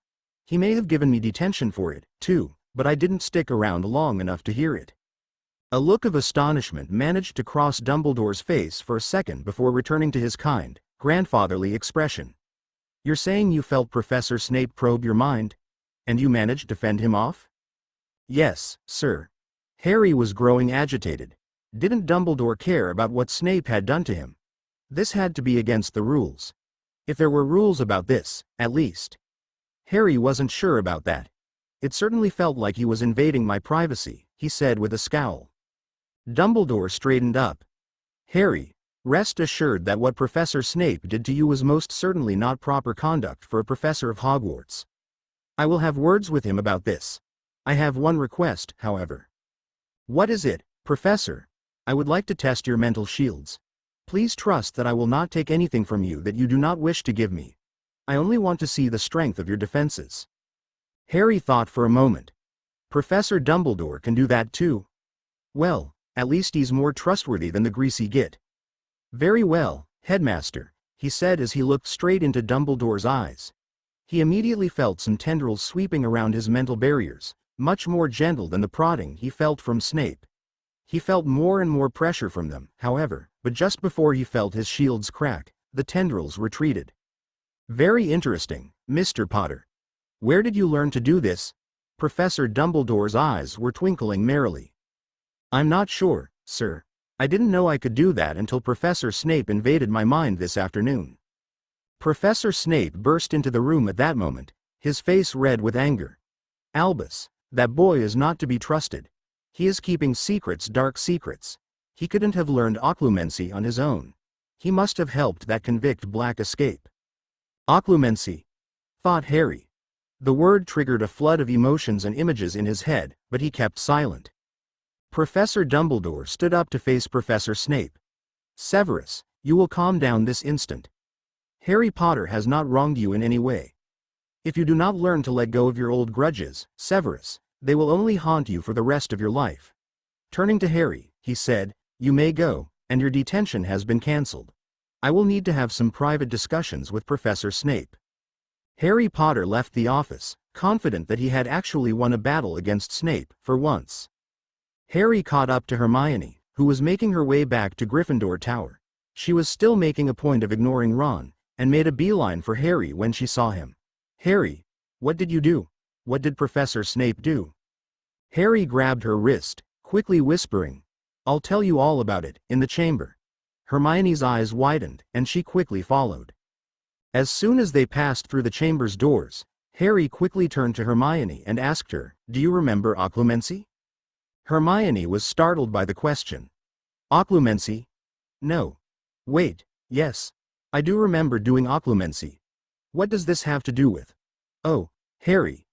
He may have given me detention for it, too, but I didn't stick around long enough to hear it." A look of astonishment managed to cross Dumbledore's face for a second before returning to his kind, grandfatherly expression. "You're saying you felt Professor Snape probe your mind? And you managed to fend him off?" "Yes, sir." Harry was growing agitated. Didn't Dumbledore care about what Snape had done to him? This had to be against the rules. If there were rules about this, at least. Harry wasn't sure about that. "It certainly felt like he was invading my privacy," he said with a scowl. Dumbledore straightened up. "Harry, rest assured that what Professor Snape did to you was most certainly not proper conduct for a professor of Hogwarts. I will have words with him about this. I have one request, however." "What is it, Professor?" "I would like to test your mental shields. Please trust that I will not take anything from you that you do not wish to give me. I only want to see the strength of your defenses." Harry thought for a moment. Professor Dumbledore can do that too. Well, at least he's more trustworthy than the greasy git. "Very well, Headmaster," he said as he looked straight into Dumbledore's eyes. He immediately felt some tendrils sweeping around his mental barriers, much more gentle than the prodding he felt from Snape. He felt more and more pressure from them, however, but just before he felt his shields crack, the tendrils retreated. "Very interesting, Mr. Potter. Where did you learn to do this?" Professor Dumbledore's eyes were twinkling merrily. "I'm not sure, sir. I didn't know I could do that until Professor Snape invaded my mind this afternoon." Professor Snape burst into the room at that moment, his face red with anger. "Albus, that boy is not to be trusted. He is keeping secrets, dark secrets. He couldn't have learned occlumency on his own. He must have helped that convict Black escape." Occlumency, thought Harry. The word triggered a flood of emotions and images in his head, but he kept silent. Professor Dumbledore stood up to face Professor Snape. "Severus, you will calm down this instant. Harry Potter has not wronged you in any way. If you do not learn to let go of your old grudges, Severus, they will only haunt you for the rest of your life." Turning to Harry, he said, "You may go, and your detention has been cancelled. I will need to have some private discussions with Professor Snape." Harry Potter left the office, confident that he had actually won a battle against Snape, for once. Harry caught up to Hermione, who was making her way back to Gryffindor Tower. She was still making a point of ignoring Ron, and made a beeline for Harry when she saw him. "Harry, what did you do? What did Professor Snape do?" Harry grabbed her wrist, quickly whispering, "I'll tell you all about it, in the chamber." Hermione's eyes widened, and she quickly followed. As soon as they passed through the chamber's doors, Harry quickly turned to Hermione and asked her, "Do you remember occlumency?" Hermione was startled by the question. "Occlumency? No. Wait, yes. I do remember doing occlumency. What does this have to do with—" "Oh, Harry.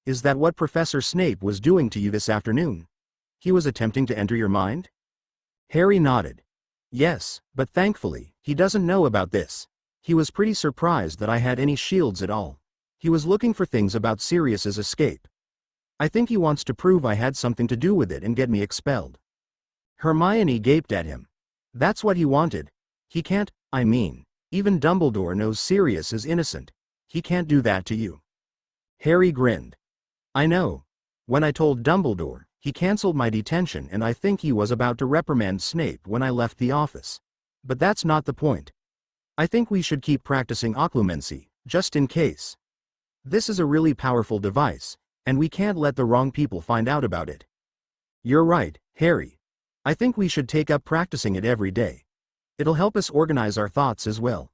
Is that what Professor Snape was doing to you this afternoon? He was attempting to enter your mind?" Harry nodded. "Yes, but thankfully, he doesn't know about this. He was pretty surprised that I had any shields at all. He was looking for things about Sirius's escape. I think he wants to prove I had something to do with it and get me expelled." Hermione gaped at him. "That's what he wanted. He can't, I mean, even Dumbledore knows Sirius is innocent. He can't do that to you." Harry grinned. "I know. When I told Dumbledore, he cancelled my detention and I think he was about to reprimand Snape when I left the office. But that's not the point. I think we should keep practicing occlumency, just in case. This is a really powerful device, and we can't let the wrong people find out about it." You're right, Harry. I think we should take up practicing it every day. It'll help us organize our thoughts as well.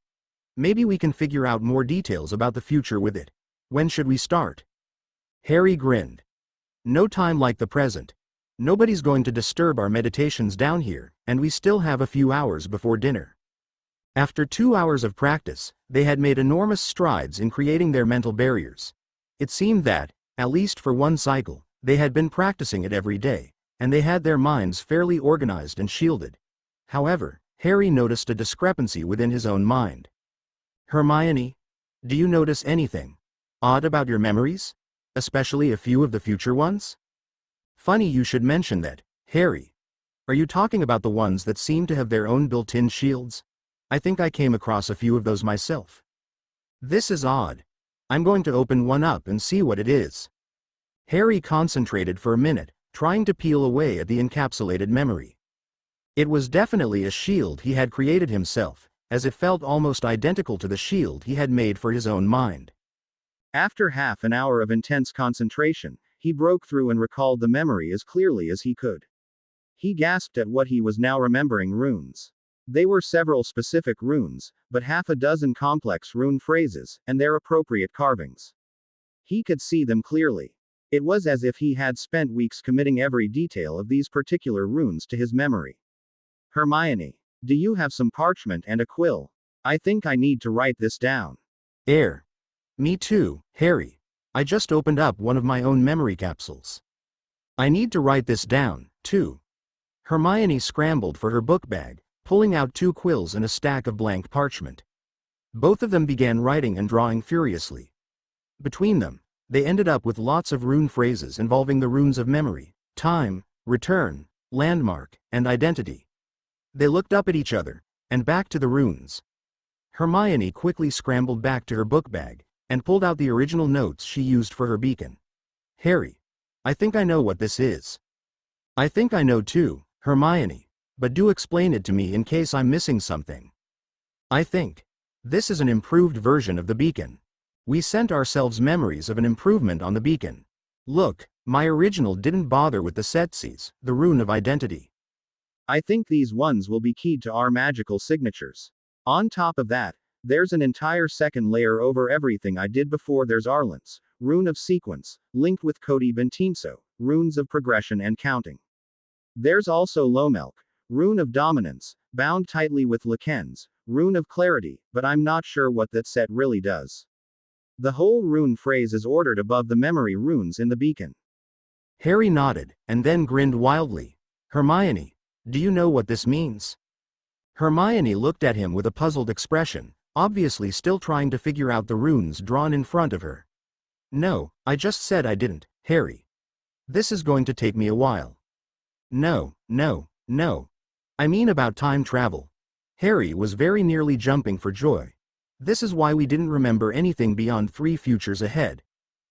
Maybe we can figure out more details about the future with it. When should we start? Harry grinned. No time like the present. Nobody's going to disturb our meditations down here, and we still have a few hours before dinner. After 2 hours of practice, they had made enormous strides in creating their mental barriers. It seemed that, at least for one cycle, they had been practicing it every day, and they had their minds fairly organized and shielded. However, Harry noticed a discrepancy within his own mind. Hermione, do you notice anything odd about your memories? Especially a few of the future ones? Funny you should mention that, Harry. Are you talking about the ones that seem to have their own built-in shields? I think I came across a few of those myself. This is odd. I'm going to open one up and see what it is. Harry concentrated for a minute, trying to peel away at the encapsulated memory. It was definitely a shield he had created himself, as it felt almost identical to the shield he had made for his own mind. After half an hour of intense concentration, he broke through and recalled the memory as clearly as he could. He gasped at what he was now remembering: runes. They were several specific runes, but half a dozen complex rune phrases, and their appropriate carvings. He could see them clearly. It was as if he had spent weeks committing every detail of these particular runes to his memory. Hermione, do you have some parchment and a quill? I think I need to write this down. Me too, Harry. I just opened up one of my own memory capsules. I need to write this down, too. Hermione scrambled for her book bag, pulling out 2 quills and a stack of blank parchment. Both of them began writing and drawing furiously. Between them, they ended up with lots of rune phrases involving the runes of memory, time, return, landmark, and identity. They looked up at each other, and back to the runes. Hermione quickly scrambled back to her book bag, and pulled out the original notes she used for her beacon. Harry, I think I know what this is. I think I know too, Hermione, but do explain it to me in case I'm missing something. I think this is an improved version of the beacon. We sent ourselves memories of an improvement on the beacon. Look, my original didn't bother with the setseas, the rune of identity. I think these ones will be keyed to our magical signatures. On top of that, there's an entire second layer over everything I did before. There's Arlent's rune of sequence, linked with Cody Bentinso, runes of progression and counting. There's also Lomelk, rune of dominance, bound tightly with Laken's rune of clarity, but I'm not sure what that set really does. The whole rune phrase is ordered above the memory runes in the beacon. Harry nodded, and then grinned wildly. Hermione, do you know what this means? Hermione looked at him with a puzzled expression, obviously still trying to figure out the runes drawn in front of her. No, I just said I didn't, Harry. This is going to take me a while. No. I mean about time travel. Harry was very nearly jumping for joy. This is why we didn't remember anything beyond 3 futures ahead.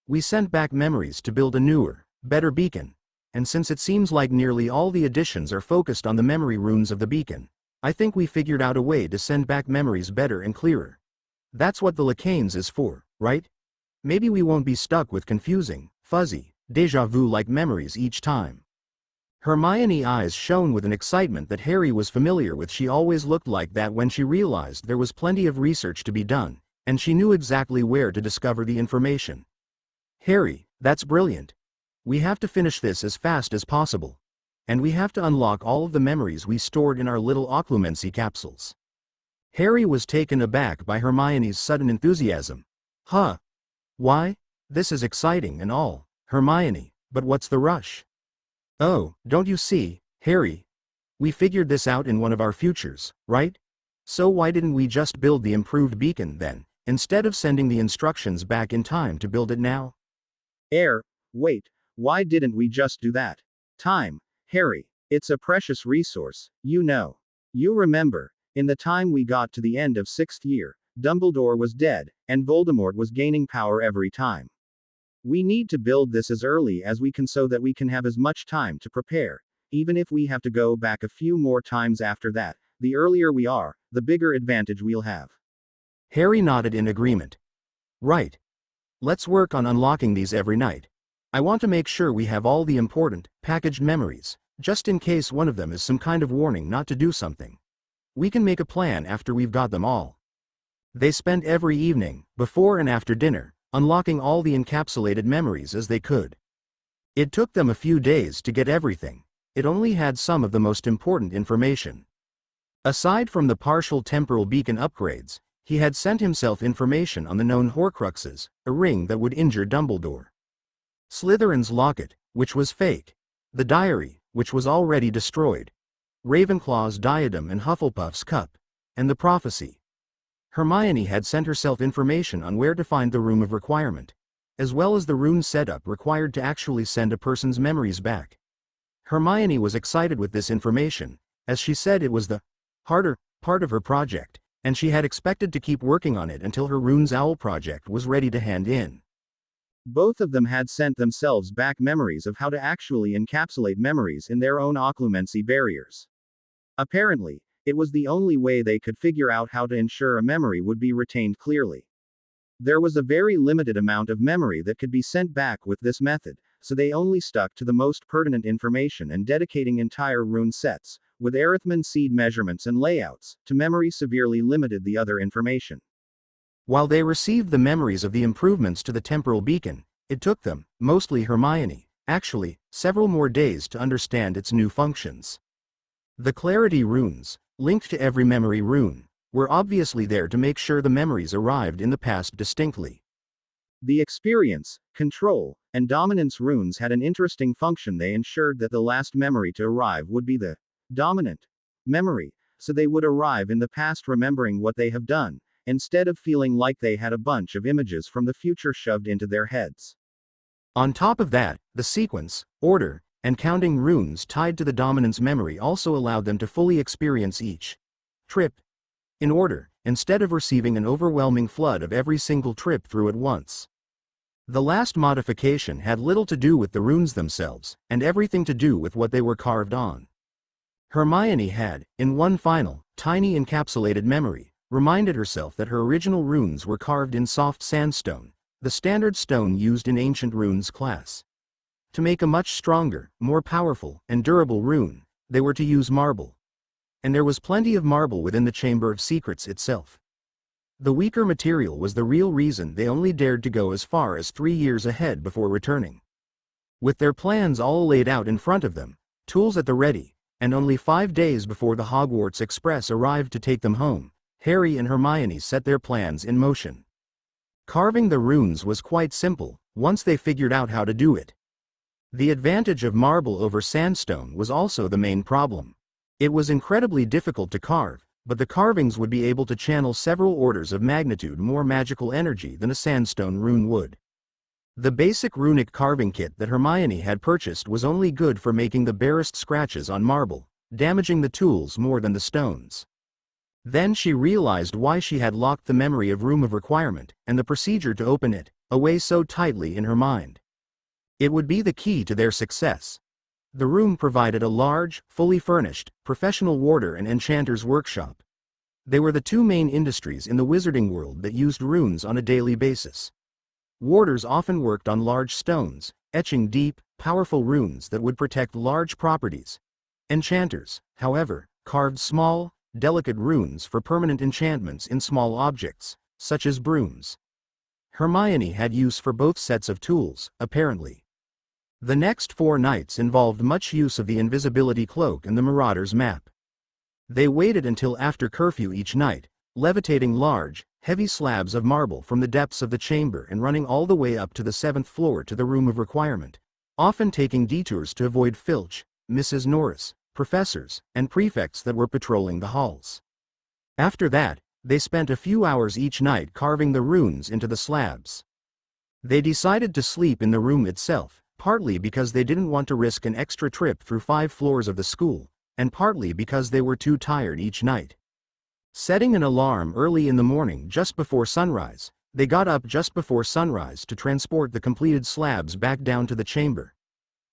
We sent back memories to build a newer, better beacon, and since it seems like nearly all the additions are focused on the memory runes of the beacon, I think we figured out a way to send back memories better and clearer. That's what the Lacanes is for, right? Maybe we won't be stuck with confusing, fuzzy, déjà vu-like memories each time. Hermione's eyes shone with an excitement that Harry was familiar with. She always looked like that when she realized there was plenty of research to be done, and she knew exactly where to discover the information. Harry, that's brilliant. We have to finish this as fast as possible. And we have to unlock all of the memories we stored in our little occlumency capsules. Harry was taken aback by Hermione's sudden enthusiasm. Huh? Why? This is exciting and all, Hermione, but what's the rush? Oh, don't you see, Harry? We figured this out in one of our futures, right? So why didn't we just build the improved beacon then, instead of sending the instructions back in time to build it now? Wait, why didn't we just do that? Time. Harry, it's a precious resource, you know. You remember, in the time we got to the end of 6th year, Dumbledore was dead, and Voldemort was gaining power every time. We need to build this as early as we can so that we can have as much time to prepare, even if we have to go back a few more times after that. The earlier we are, the bigger advantage we'll have. Harry nodded in agreement. Right. Let's work on unlocking these every night. I want to make sure we have all the important, packaged memories, just in case one of them is some kind of warning not to do something. We can make a plan after we've got them all. They spent every evening, before and after dinner, unlocking all the encapsulated memories as they could. It took them a few days to get everything. It only had some of the most important information. Aside from the partial temporal beacon upgrades, he had sent himself information on the known Horcruxes, a ring that would injure Dumbledore. Slytherin's locket, which was fake. The diary, which was already destroyed. Ravenclaw's diadem and Hufflepuff's cup. And the prophecy. Hermione had sent herself information on where to find the Room of Requirement, as well as the rune setup required to actually send a person's memories back. Hermione was excited with this information, as she said it was the harder part of her project, and she had expected to keep working on it until her Runes Owl project was ready to hand in. Both of them had sent themselves back memories of how to actually encapsulate memories in their own occlumency barriers. Apparently, it was the only way they could figure out how to ensure a memory would be retained clearly. There was a very limited amount of memory that could be sent back with this method, so they only stuck to the most pertinent information and dedicating entire rune sets, with Arithman seed measurements and layouts, to memory severely limited the other information. While they received the memories of the improvements to the temporal beacon, it took them, mostly Hermione, actually, several more days to understand its new functions. The clarity runes, linked to every memory rune, were obviously there to make sure the memories arrived in the past distinctly. The experience, control, and dominance runes had an interesting function. They ensured that the last memory to arrive would be the dominant memory, so they would arrive in the past remembering what they have done, instead of feeling like they had a bunch of images from the future shoved into their heads. On top of that, the sequence, order, and counting runes tied to the dominance memory also allowed them to fully experience each trip in order, instead of receiving an overwhelming flood of every single trip through at once. The last modification had little to do with the runes themselves, and everything to do with what they were carved on. Hermione had, in one final, tiny encapsulated memory, reminded herself that her original runes were carved in soft sandstone, the standard stone used in Ancient Runes class. To make a much stronger, more powerful, and durable rune, they were to use marble. And there was plenty of marble within the Chamber of Secrets itself. The weaker material was the real reason they only dared to go as far as 3 years ahead before returning. With their plans all laid out in front of them, tools at the ready, and only 5 days before the Hogwarts Express arrived to take them home, Harry and Hermione set their plans in motion. Carving the runes was quite simple, once they figured out how to do it. The advantage of marble over sandstone was also the main problem. It was incredibly difficult to carve, but the carvings would be able to channel several orders of magnitude more magical energy than a sandstone rune would. The basic runic carving kit that Hermione had purchased was only good for making the barest scratches on marble, damaging the tools more than the stones. Then she realized why she had locked the memory of Room of Requirement, and the procedure to open it, away so tightly in her mind. It would be the key to their success. The room provided a large, fully furnished, professional warder and enchanter's workshop. They were the two main industries in the wizarding world that used runes on a daily basis. Warders often worked on large stones, etching deep, powerful runes that would protect large properties. Enchanters, however, carved small, delicate runes for permanent enchantments in small objects, such as brooms. Hermione had use for both sets of tools, apparently. The next 4 nights involved much use of the invisibility cloak and the Marauder's map. They waited until after curfew each night, levitating large, heavy slabs of marble from the depths of the chamber and running all the way up to the 7th floor to the Room of Requirement, often taking detours to avoid Filch, Mrs. Norris, professors, and prefects that were patrolling the halls. After that, they spent a few hours each night carving the runes into the slabs. They decided to sleep in the room itself, partly because they didn't want to risk an extra trip through 5 floors of the school, and partly because they were too tired each night. Setting an alarm early in the morning just before sunrise, they got up just before sunrise to transport the completed slabs back down to the chamber.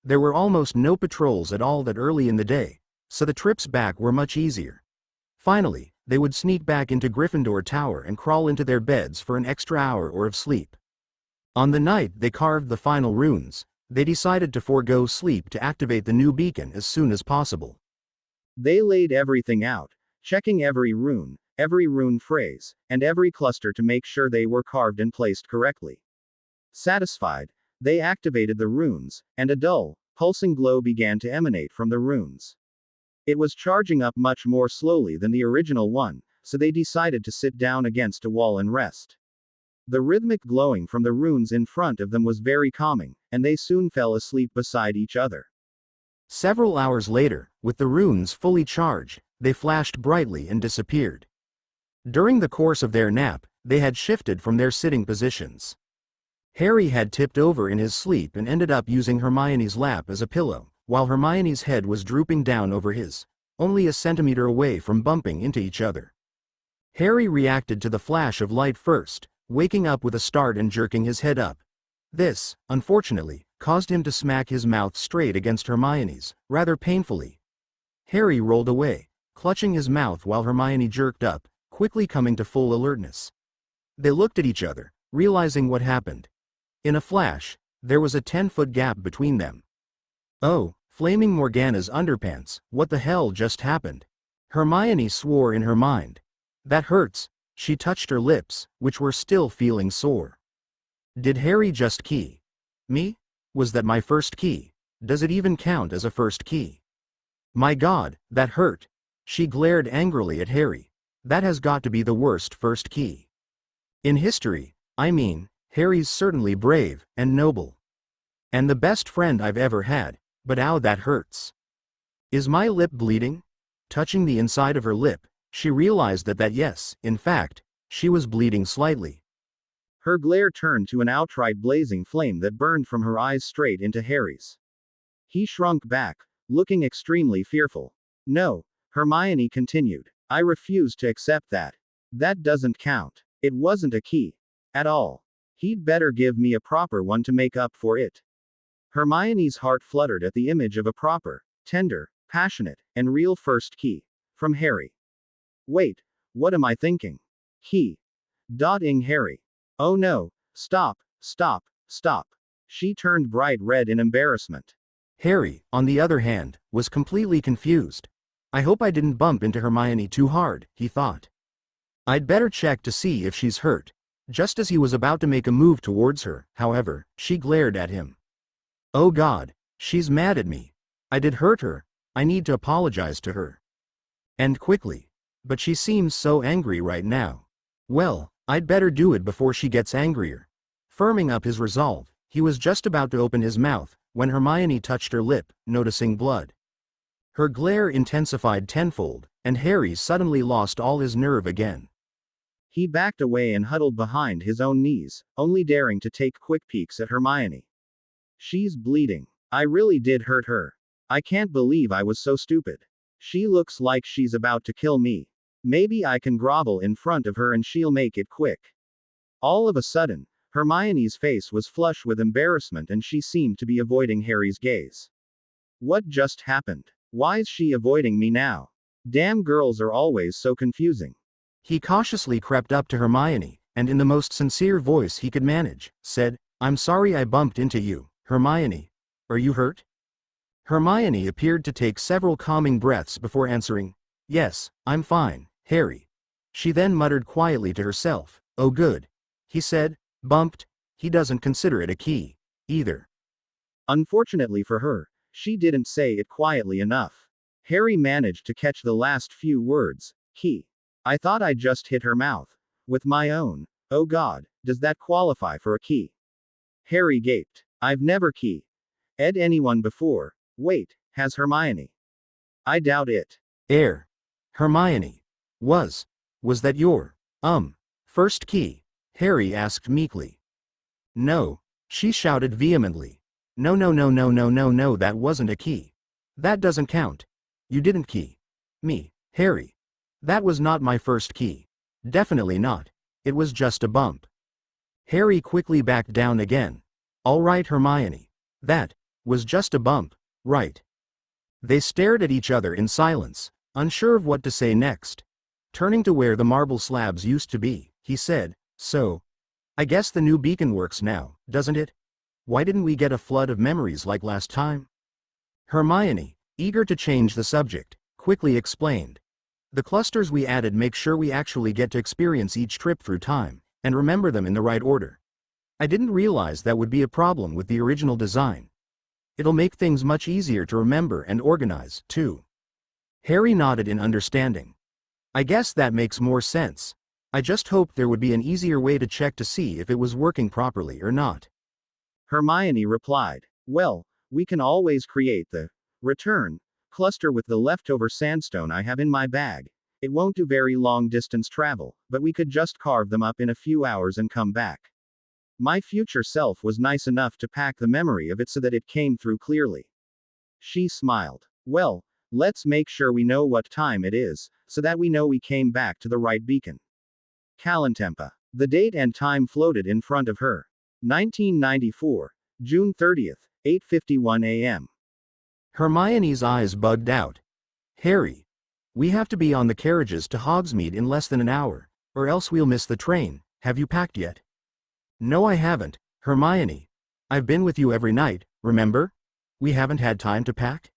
There were almost no patrols at all that early in the day, so the trips back were much easier. Finally, they would sneak back into Gryffindor Tower and crawl into their beds for an extra hour or of sleep. On the night they carved the final runes, They decided to forego sleep to activate the new beacon as soon as possible. They laid everything out, checking every rune phrase, and every cluster to make sure they were carved and placed correctly. Satisfied, they activated the runes, and a dull, pulsing glow began to emanate from the runes. It was charging up much more slowly than the original one, so they decided to sit down against a wall and rest. The rhythmic glowing from the runes in front of them was very calming, and they soon fell asleep beside each other. Several hours later, with the runes fully charged, they flashed brightly and disappeared. During the course of their nap, they had shifted from their sitting positions. Harry had tipped over in his sleep and ended up using Hermione's lap as a pillow, while Hermione's head was drooping down over his, only a centimeter away from bumping into each other. Harry reacted to the flash of light first, waking up with a start and jerking his head up. This, unfortunately, caused him to smack his mouth straight against Hermione's, rather painfully. Harry rolled away, clutching his mouth while Hermione jerked up, quickly coming to full alertness. They looked at each other, realizing what happened. In a flash, there was a 10-foot gap between them. Oh, flaming Morgana's underpants, what the hell just happened? Hermione swore in her mind. That hurts. She touched her lips, which were still feeling sore. Did Harry just key me? Was that my first key? Does it even count as a first key? My God, that hurt. She glared angrily at Harry. That has got to be the worst first key in history. I mean, Harry's certainly brave and noble, and the best friend I've ever had, but ow, that hurts. Is my lip bleeding? Touching the inside of her lip, she realized that yes, in fact, she was bleeding slightly. Her glare turned to an outright blazing flame that burned from her eyes straight into Harry's. He shrunk back, looking extremely fearful. No, Hermione continued. I refuse to accept that. That doesn't count. It wasn't a key. At all. He'd better give me a proper one to make up for it. Hermione's heart fluttered at the image of a proper, tender, passionate, and real first key. From Harry. Wait, what am I thinking? He. Ing Harry. Oh no, stop, stop, stop. She turned bright red in embarrassment. Harry, on the other hand, was completely confused. I hope I didn't bump into Hermione too hard, he thought. I'd better check to see if she's hurt. Just as he was about to make a move towards her, however, she glared at him. Oh God, she's mad at me. I did hurt her. I need to apologize to her. And quickly. But she seems so angry right now. Well, I'd better do it before she gets angrier. Firming up his resolve, he was just about to open his mouth, when Hermione touched her lip, noticing blood. Her glare intensified tenfold, and Harry suddenly lost all his nerve again. He backed away and huddled behind his own knees, only daring to take quick peeks at Hermione. She's bleeding. I really did hurt her. I can't believe I was so stupid. She looks like she's about to kill me. Maybe I can grovel in front of her and she'll make it quick. All of a sudden, Hermione's face was flush with embarrassment and she seemed to be avoiding Harry's gaze. What just happened? Why's she avoiding me now? Damn, girls are always so confusing. He cautiously crept up to Hermione, and in the most sincere voice he could manage, said, I'm sorry I bumped into you, Hermione. Are you hurt? Hermione appeared to take several calming breaths before answering, Yes, I'm fine, Harry. She then muttered quietly to herself, Oh good. He said, bumped. He doesn't consider it a key, either. Unfortunately for her, she didn't say it quietly enough. Harry managed to catch the last few words, key. I thought I just hit her mouth. With my own. Oh God, does that qualify for a key? Harry gaped. I've never keyed anyone before. Wait, has Hermione? I doubt it. Hermione. Was that your, first key? Harry asked meekly. No, she shouted vehemently. No, no, no, no, no, no, no, that wasn't a key. That doesn't count. You didn't key me, Harry. That was not my first key. Definitely not. It was just a bump. Harry quickly backed down again. All right, Hermione. That was just a bump, right? They stared at each other in silence, unsure of what to say next. Turning to where the marble slabs used to be, he said, So, I guess the new beacon works now, doesn't it? Why didn't we get a flood of memories like last time? Hermione, eager to change the subject, quickly explained. The clusters we added make sure we actually get to experience each trip through time, and remember them in the right order. I didn't realize that would be a problem with the original design. It'll make things much easier to remember and organize, too. Harry nodded in understanding. I guess that makes more sense. I just hoped there would be an easier way to check to see if it was working properly or not. Hermione replied. Well, we can always create the return cluster with the leftover sandstone I have in my bag. It won't do very long distance travel, but we could just carve them up in a few hours and come back. My future self was nice enough to pack the memory of it so that it came through clearly. She smiled. Well, let's make sure we know what time it is, so that we know we came back to the right beacon. Kalantempa. The date and time floated in front of her. 1994, June 30th, 8:51 a.m. Hermione's eyes bugged out. Harry, we have to be on the carriages to Hogsmeade in less than an hour, or else we'll miss the train. Have you packed yet? No, I haven't, Hermione. I've been with you every night, remember? We haven't had time to pack.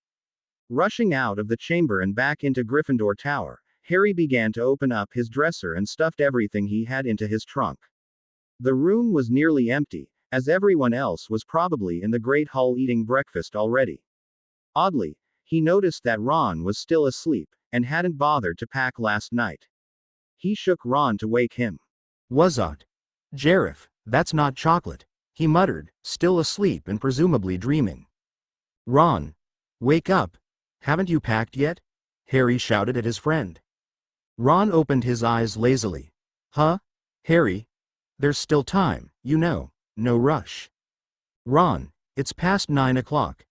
Rushing out of the chamber and back into Gryffindor Tower, Harry began to open up his dresser and stuffed everything he had into his trunk. The room was nearly empty, as everyone else was probably in the Great Hall eating breakfast already. Oddly, he noticed that Ron was still asleep, and hadn't bothered to pack last night. He shook Ron to wake him. Wuzzot. Jareth, that's not chocolate, he muttered, still asleep and presumably dreaming. Ron. Wake up. Haven't you packed yet? Harry shouted at his friend. Ron opened his eyes lazily. Huh? Harry? There's still time, you know, no rush. Ron, it's past 9 o'clock.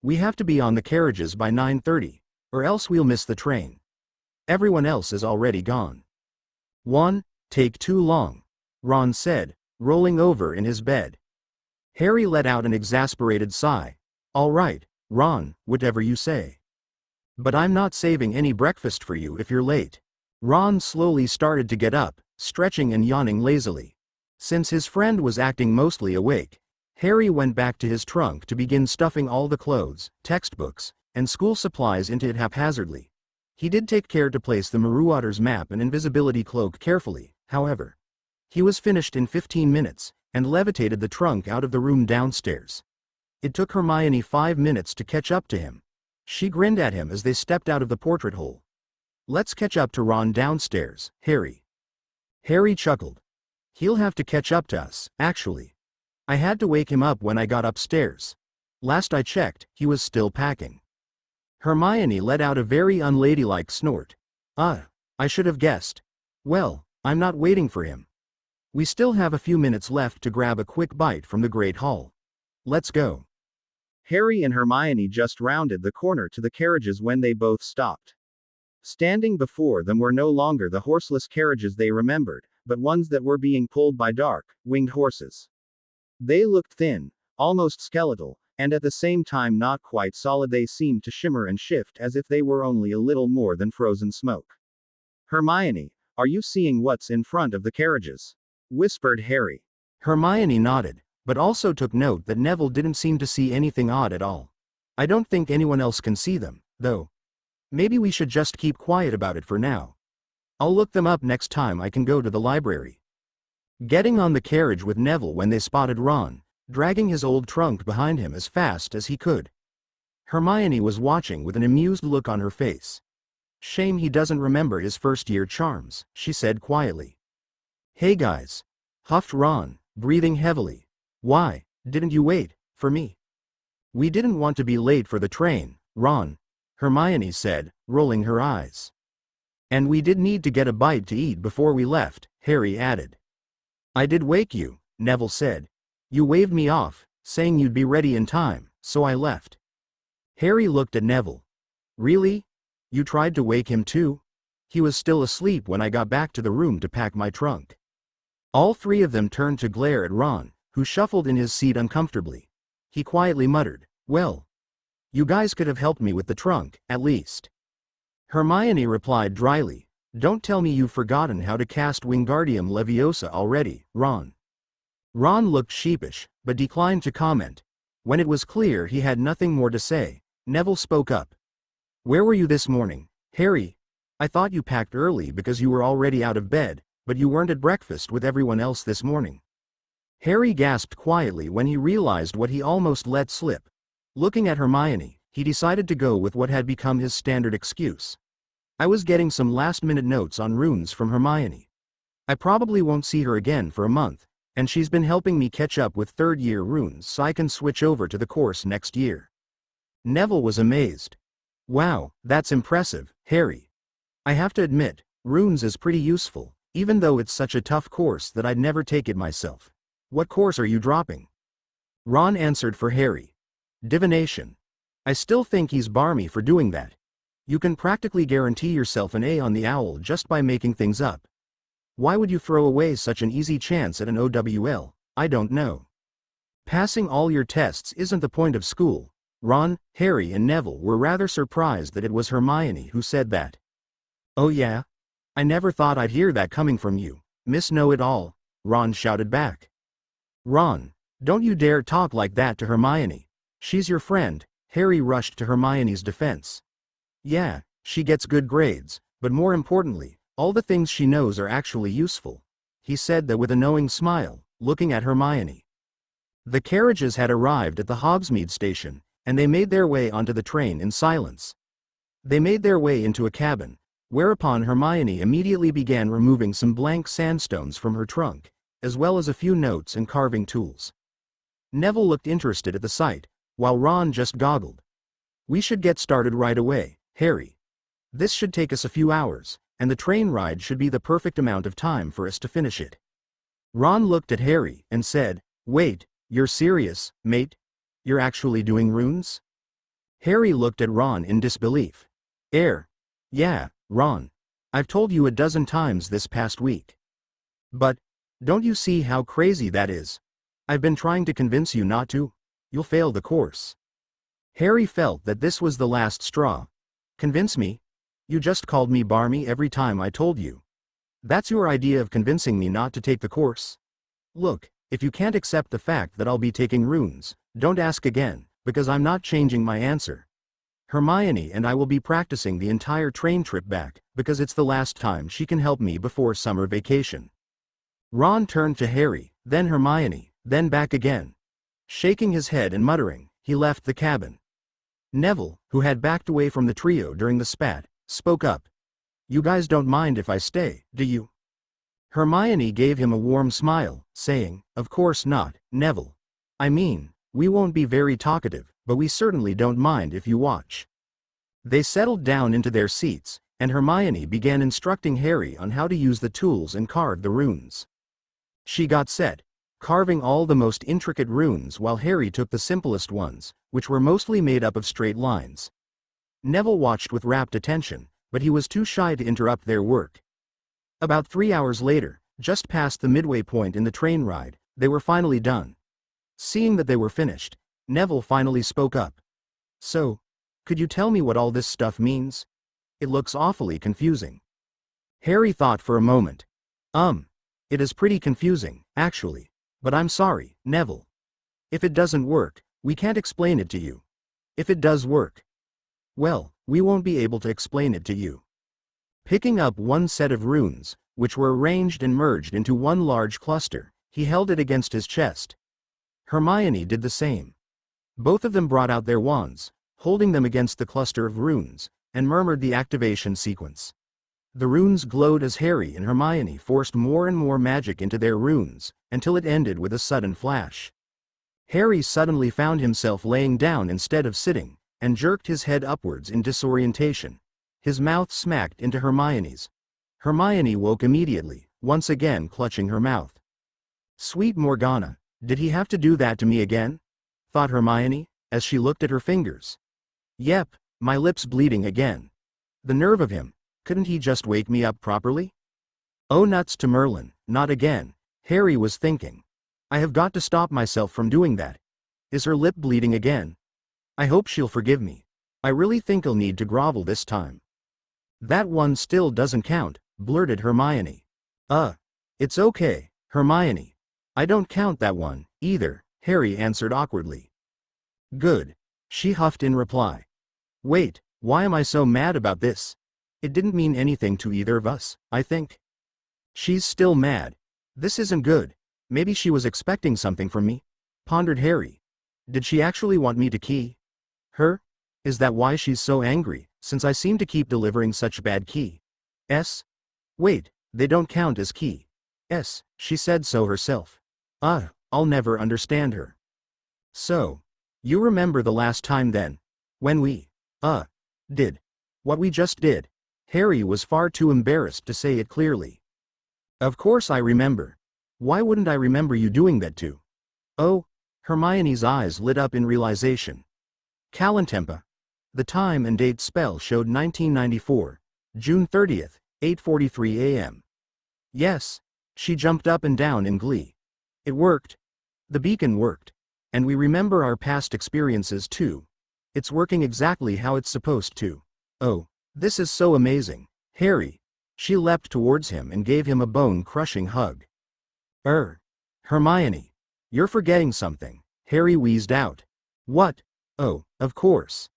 We have to be on the carriages by 9:30, or else we'll miss the train. Everyone else is already gone. One, take too long, Ron said, rolling over in his bed. Harry let out an exasperated sigh. All right, Ron, whatever you say. But I'm not saving any breakfast for you if you're late. Ron slowly started to get up, stretching and yawning lazily. Since his friend was acting mostly awake, Harry went back to his trunk to begin stuffing all the clothes, textbooks, and school supplies into it haphazardly. He did take care to place the Marauders map and invisibility cloak carefully, however. He was finished in 15 minutes, and levitated the trunk out of the room downstairs. It took Hermione 5 minutes to catch up to him. She grinned at him as they stepped out of the portrait hole. Let's catch up to Ron downstairs, Harry. Harry chuckled. He'll have to catch up to us, actually. I had to wake him up when I got upstairs. Last I checked, he was still packing. Hermione let out a very unladylike snort. I should have guessed. Well, I'm not waiting for him. We still have a few minutes left to grab a quick bite from the Great Hall. Let's go. Harry and Hermione just rounded the corner to the carriages when they both stopped. Standing before them were no longer the horseless carriages they remembered, but ones that were being pulled by dark, winged horses. They looked thin, almost skeletal, and at the same time not quite solid. They seemed to shimmer and shift as if they were only a little more than frozen smoke. Hermione, are you seeing what's in front of the carriages? Whispered Harry. Hermione nodded, but also took note that Neville didn't seem to see anything odd at all. I don't think anyone else can see them, though. Maybe we should just keep quiet about it for now. I'll look them up next time I can go to the library. Getting on the carriage with Neville when they spotted Ron, dragging his old trunk behind him as fast as he could. Hermione was watching with an amused look on her face. Shame he doesn't remember his first-year charms, she said quietly. Hey guys. Huffed Ron, breathing heavily. Why, didn't you wait for me? We didn't want to be late for the train, Ron, Hermione said, rolling her eyes. And we did need to get a bite to eat before we left, Harry added. I did wake you, Neville said. You waved me off, saying you'd be ready in time, so I left. Harry looked at Neville. Really? You tried to wake him too? He was still asleep when I got back to the room to pack my trunk. All three of them turned to glare at Ron, who shuffled in his seat uncomfortably. He quietly muttered, well, you guys could have helped me with the trunk, at least. Hermione replied dryly, don't tell me you've forgotten how to cast Wingardium Leviosa already, Ron. Ron looked sheepish, but declined to comment. When it was clear he had nothing more to say, Neville spoke up. "Where were you this morning, Harry? I thought you packed early because you were already out of bed, but you weren't at breakfast with everyone else this morning." Harry gasped quietly when he realized what he almost let slip. Looking at Hermione, he decided to go with what had become his standard excuse. "I was getting some last-minute notes on runes from Hermione. I probably won't see her again for a month, and she's been helping me catch up with third-year runes so I can switch over to the course next year." Neville was amazed. "Wow, that's impressive, Harry. I have to admit, runes is pretty useful, even though it's such a tough course that I'd never take it myself. What course are you dropping?" Ron answered for Harry. "Divination. I still think he's barmy for doing that. You can practically guarantee yourself an A on the owl just by making things up. Why would you throw away such an easy chance at an OWL? I don't know. Passing all your tests isn't the point of school." Ron, Harry and Neville were rather surprised that it was Hermione who said that. "Oh yeah? I never thought I'd hear that coming from you, Miss Know-It-All," Ron shouted back. "Ron, don't you dare talk like that to Hermione. She's your friend." Harry rushed to Hermione's defense. "Yeah, she gets good grades, but more importantly, all the things she knows are actually useful," he said that with a knowing smile, looking at Hermione. The carriages had arrived at the Hogsmeade station, and they made their way onto the train in silence. They made their way into a cabin, whereupon Hermione immediately began removing some blank sandstones from her trunk, as well as a few notes and carving tools. Neville looked interested at the sight, while Ron just goggled. "We should get started right away, Harry. This should take us a few hours, and the train ride should be the perfect amount of time for us to finish it." Ron looked at Harry and said, "Wait, you're serious, mate? You're actually doing runes?" Harry looked at Ron in disbelief. Yeah, Ron. I've told you a dozen times this past week. But, don't you see how crazy that is? I've been trying to convince you not to. You'll fail the course." Harry felt that this was the last straw. "Convince me? You just called me barmy every time I told you. That's your idea of convincing me not to take the course? Look, if you can't accept the fact that I'll be taking runes, don't ask again, because I'm not changing my answer. Hermione and I will be practicing the entire train trip back, because it's the last time she can help me before summer vacation." Ron turned to Harry, then Hermione, then back again. Shaking his head and muttering, he left the cabin. Neville, who had backed away from the trio during the spat, spoke up. "You guys don't mind if I stay, do you?" Hermione gave him a warm smile, saying, "Of course not, Neville. I mean, we won't be very talkative, but we certainly don't mind if you watch." They settled down into their seats, and Hermione began instructing Harry on how to use the tools and carve the runes. She got set, carving all the most intricate runes while Harry took the simplest ones, which were mostly made up of straight lines. Neville watched with rapt attention, but he was too shy to interrupt their work. About 3 hours later, just past the midway point in the train ride, they were finally done. Seeing that they were finished, Neville finally spoke up. "So, could you tell me what all this stuff means? It looks awfully confusing." Harry thought for a moment. It is pretty confusing, actually. But I'm sorry, Neville. If it doesn't work, we can't explain it to you. If it does work, well, we won't be able to explain it to you." Picking up one set of runes, which were arranged and merged into one large cluster, he held it against his chest. Hermione did the same. Both of them brought out their wands, holding them against the cluster of runes, and murmured the activation sequence. The runes glowed as Harry and Hermione forced more and more magic into their runes, until it ended with a sudden flash. Harry suddenly found himself laying down instead of sitting, and jerked his head upwards in disorientation. His mouth smacked into Hermione's. Hermione woke immediately, once again clutching her mouth. "Sweet Morgana, did he have to do that to me again?" thought Hermione, as she looked at her fingers. "Yep, my lips bleeding again. The nerve of him. Couldn't he just wake me up properly? Oh nuts to Merlin, not again," Harry was thinking. "I have got to stop myself from doing that. Is her lip bleeding again? I hope she'll forgive me. I really think I'll need to grovel this time." "That one still doesn't count," blurted Hermione. It's okay, Hermione. I don't count that one, either," Harry answered awkwardly. Good. She huffed in reply. Wait, why am I so mad about this? It didn't mean anything to either of us, I think. She's still mad. This isn't good. Maybe she was expecting something from me? Pondered Harry. Did she actually want me to key her? Is that why she's so angry, since I seem to keep delivering such bad key? Wait, they don't count as key. She said so herself. I'll never understand her. So, you remember the last time then? When we, did what we just did? Harry was far too embarrassed to say it clearly. Of course I remember. Why wouldn't I remember you doing that too? Oh, Hermione's eyes lit up in realization. Calentempa. The time and date spell showed 1994, June 30th, 8:43 a.m. Yes, she jumped up and down in glee. It worked. The beacon worked. And we remember our past experiences too. It's working exactly how it's supposed to. Oh, this is so amazing, Harry. She leapt towards him and gave him a bone-crushing hug. Hermione. You're forgetting something, Harry wheezed out. What? Oh, of course.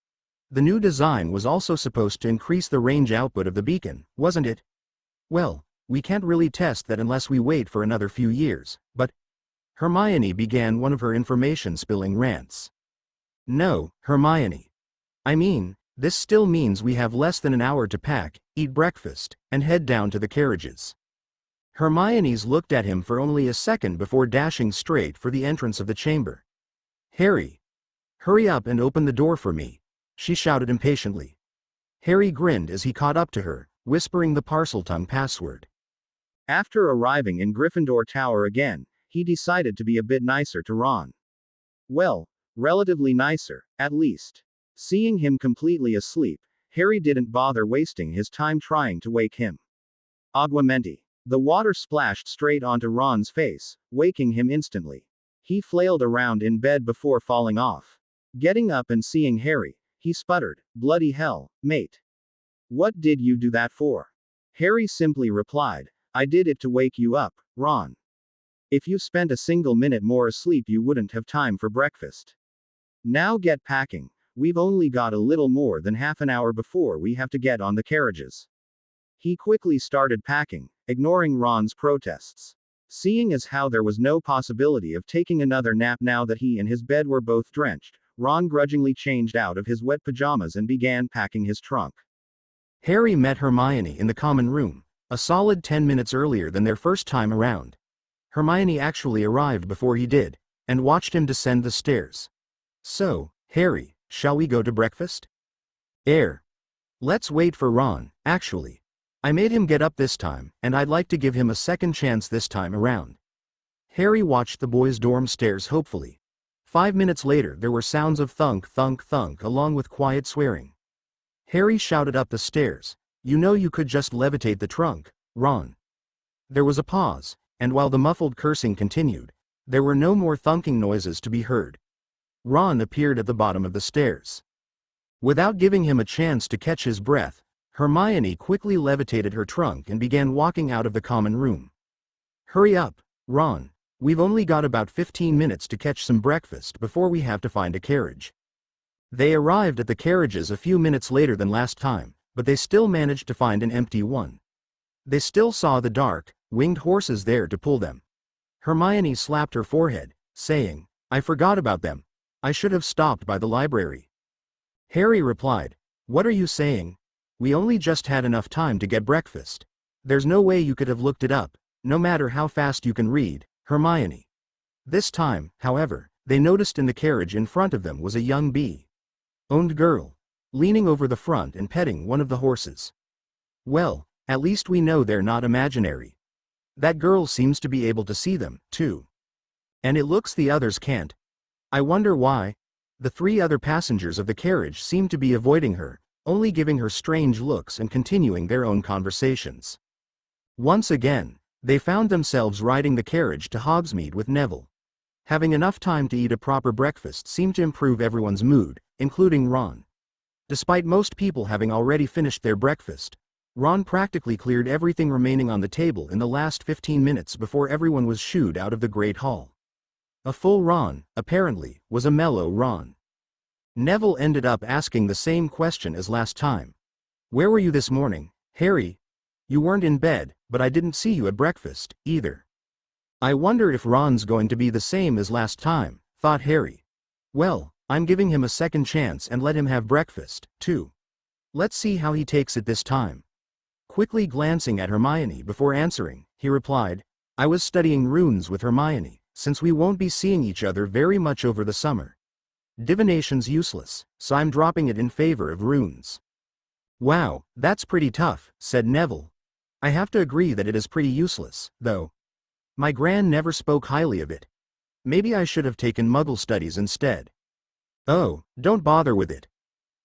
The new design was also supposed to increase the range output of the beacon, wasn't it? Well, we can't really test that unless we wait for another few years, but... Hermione began one of her information-spilling rants. No, Hermione. I mean, this still means we have less than an hour to pack, eat breakfast, and head down to the carriages. Hermione's looked at him for only a second before dashing straight for the entrance of the chamber. Harry. Hurry up and open the door for me, she shouted impatiently. Harry grinned as he caught up to her, whispering the Parseltongue password. After arriving in Gryffindor Tower again, he decided to be a bit nicer to Ron. Well, relatively nicer, at least. Seeing him completely asleep, Harry didn't bother wasting his time trying to wake him. Aguamenti. The water splashed straight onto Ron's face, waking him instantly. He flailed around in bed before falling off. Getting up and seeing Harry, he sputtered, "Bloody hell, mate. What did you do that for?" Harry simply replied, "I did it to wake you up, Ron. If you spent a single minute more asleep you wouldn't have time for breakfast. Now get packing, we've only got a little more than half an hour before we have to get on the carriages." He quickly started packing, ignoring Ron's protests. Seeing as how there was no possibility of taking another nap now that he and his bed were both drenched, Ron grudgingly changed out of his wet pajamas and began packing his trunk. Harry met Hermione in the common room, a solid 10 minutes earlier than their first time around. Hermione actually arrived before he did, and watched him descend the stairs. So, Harry, shall we go to breakfast? Let's wait for Ron, actually. I made him get up this time, and I'd like to give him a second chance this time around. Harry watched the boys' dorm stairs hopefully. 5 minutes later there were sounds of thunk thunk thunk along with quiet swearing. Harry shouted up the stairs, "You know you could just levitate the trunk, Ron." There was a pause, and while the muffled cursing continued, there were no more thunking noises to be heard. Ron appeared at the bottom of the stairs. Without giving him a chance to catch his breath, Hermione quickly levitated her trunk and began walking out of the common room. Hurry up, Ron. We've only got about 15 minutes to catch some breakfast before we have to find a carriage. They arrived at the carriages a few minutes later than last time, but they still managed to find an empty one. They still saw the dark, winged horses there to pull them. Hermione slapped her forehead, saying, "I forgot about them. I should have stopped by the library." Harry replied, "What are you saying? We only just had enough time to get breakfast. There's no way you could have looked it up, no matter how fast you can read, Hermione." This time, however, they noticed in the carriage in front of them was a young bee-owned girl, leaning over the front and petting one of the horses. Well, at least we know they're not imaginary. That girl seems to be able to see them, too. And it looks the others can't. I wonder why. The 3 other passengers of the carriage seem to be avoiding her, only giving her strange looks and continuing their own conversations. Once again, they found themselves riding the carriage to Hogsmeade with Neville. Having enough time to eat a proper breakfast seemed to improve everyone's mood, including Ron. Despite most people having already finished their breakfast, Ron practically cleared everything remaining on the table in the last 15 minutes before everyone was shooed out of the Great Hall. A full Ron, apparently, was a mellow Ron. Neville ended up asking the same question as last time. Where were you this morning, Harry? You weren't in bed, but I didn't see you at breakfast, either. I wonder if Ron's going to be the same as last time, thought Harry. Well, I'm giving him a second chance and let him have breakfast, too. Let's see how he takes it this time. Quickly glancing at Hermione before answering, he replied, I was studying runes with Hermione, since we won't be seeing each other very much over the summer. Divination's useless, so I'm dropping it in favor of runes. Wow, that's pretty tough, said Neville. I have to agree that it is pretty useless, though. My gran never spoke highly of it. Maybe I should have taken Muggle studies instead. Oh, don't bother with it.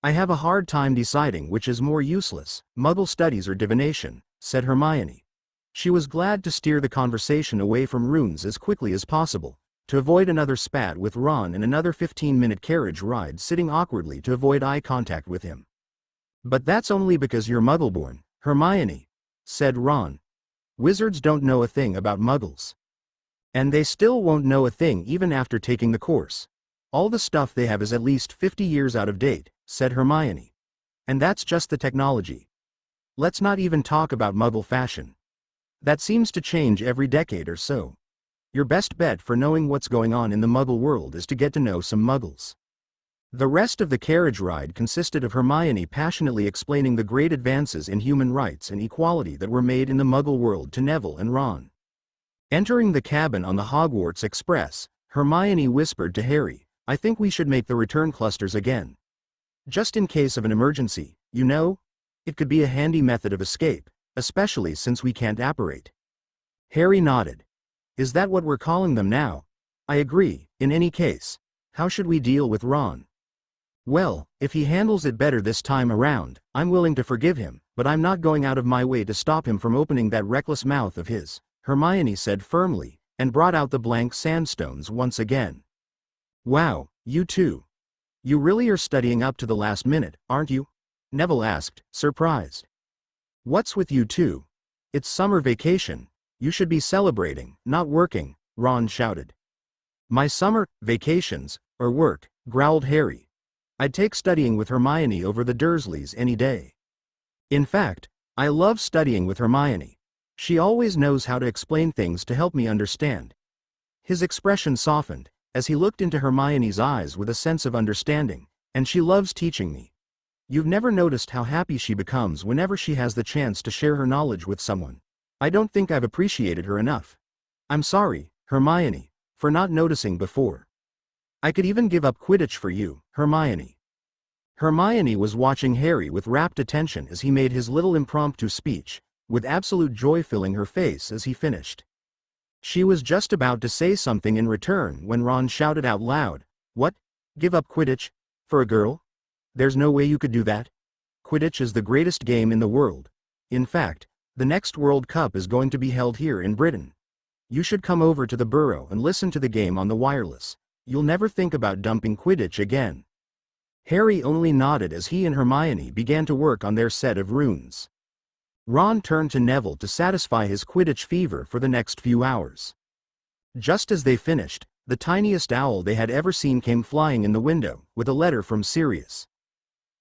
I have a hard time deciding which is more useless, Muggle studies or divination, said Hermione. She was glad to steer the conversation away from runes as quickly as possible, to avoid another spat with Ron and another 15-minute carriage ride sitting awkwardly to avoid eye contact with him. But that's only because you're Muggle-born, Hermione, said Ron. Wizards don't know a thing about Muggles. And they still won't know a thing even after taking the course. All the stuff they have is at least 50 years out of date, said Hermione. And that's just the technology. Let's not even talk about Muggle fashion. That seems to change every decade or so. Your best bet for knowing what's going on in the Muggle world is to get to know some Muggles. The rest of the carriage ride consisted of Hermione passionately explaining the great advances in human rights and equality that were made in the Muggle world to Neville and Ron. Entering the cabin on the Hogwarts Express, Hermione whispered to Harry, I think we should make the return clusters again. Just in case of an emergency, you know? It could be a handy method of escape, especially since we can't apparate. Harry nodded. Is that what we're calling them now? I agree. In any case, how should we deal with Ron? Well, if he handles it better this time around, I'm willing to forgive him, but I'm not going out of my way to stop him from opening that reckless mouth of his, Hermione said firmly, and brought out the blank sandstones once again. Wow, you two. You really are studying up to the last minute, aren't you? Neville asked, surprised. What's with you two? It's summer vacation. You should be celebrating, not working, Ron shouted. My summer vacations, or work, growled Harry. I'd take studying with Hermione over the Dursleys any day. In fact, I love studying with Hermione. She always knows how to explain things to help me understand. His expression softened, as he looked into Hermione's eyes with a sense of understanding, and she loves teaching me. You've never noticed how happy she becomes whenever she has the chance to share her knowledge with someone. I don't think I've appreciated her enough. I'm sorry, Hermione, for not noticing before. I could even give up Quidditch for you, Hermione. Hermione was watching Harry with rapt attention as he made his little impromptu speech, with absolute joy filling her face as he finished. She was just about to say something in return when Ron shouted out loud, What? Give up Quidditch? For a girl? There's no way you could do that. Quidditch is the greatest game in the world. In fact, the next World Cup is going to be held here in Britain. You should come over to the Burrow and listen to the game on the wireless. You'll never think about dumping Quidditch again. Harry only nodded as he and Hermione began to work on their set of runes. Ron turned to Neville to satisfy his Quidditch fever for the next few hours. Just as they finished, the tiniest owl they had ever seen came flying in the window, with a letter from Sirius.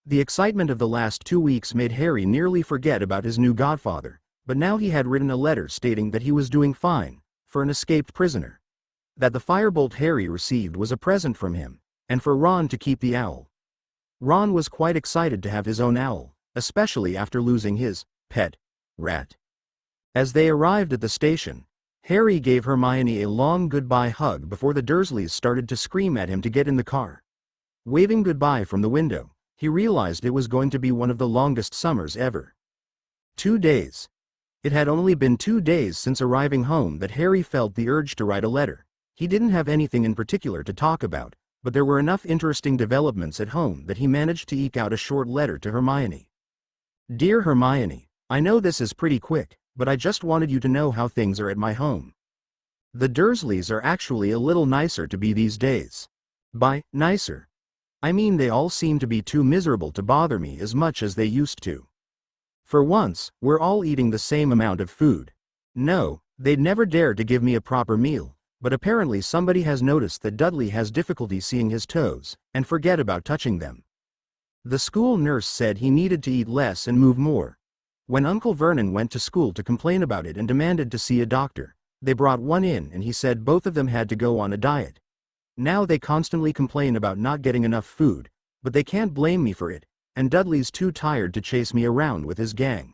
The excitement of the last 2 weeks made Harry nearly forget about his new godfather, but now he had written a letter stating that he was doing fine, for an escaped prisoner. That the firebolt Harry received was a present from him, and for Ron to keep the owl. Ron was quite excited to have his own owl, especially after losing his pet rat. As they arrived at the station, Harry gave Hermione a long goodbye hug before the Dursleys started to scream at him to get in the car. Waving goodbye from the window, he realized it was going to be one of the longest summers ever. 2 days. It had only been 2 days since arriving home that Harry felt the urge to write a letter. He didn't have anything in particular to talk about, but there were enough interesting developments at home that he managed to eke out a short letter to Hermione. Dear Hermione, I know this is pretty quick, but I just wanted you to know how things are at my home. The Dursleys are actually a little nicer to be these days. By nicer, I mean they all seem to be too miserable to bother me as much as they used to. For once, we're all eating the same amount of food. No, they'd never dare to give me a proper meal, But apparently somebody has noticed that Dudley has difficulty seeing his toes, and forget about touching them. The school nurse said he needed to eat less and move more. When Uncle Vernon went to school to complain about it and demanded to see a doctor, they brought one in and he said both of them had to go on a diet. Now they constantly complain about not getting enough food, but they can't blame me for it, and Dudley's too tired to chase me around with his gang.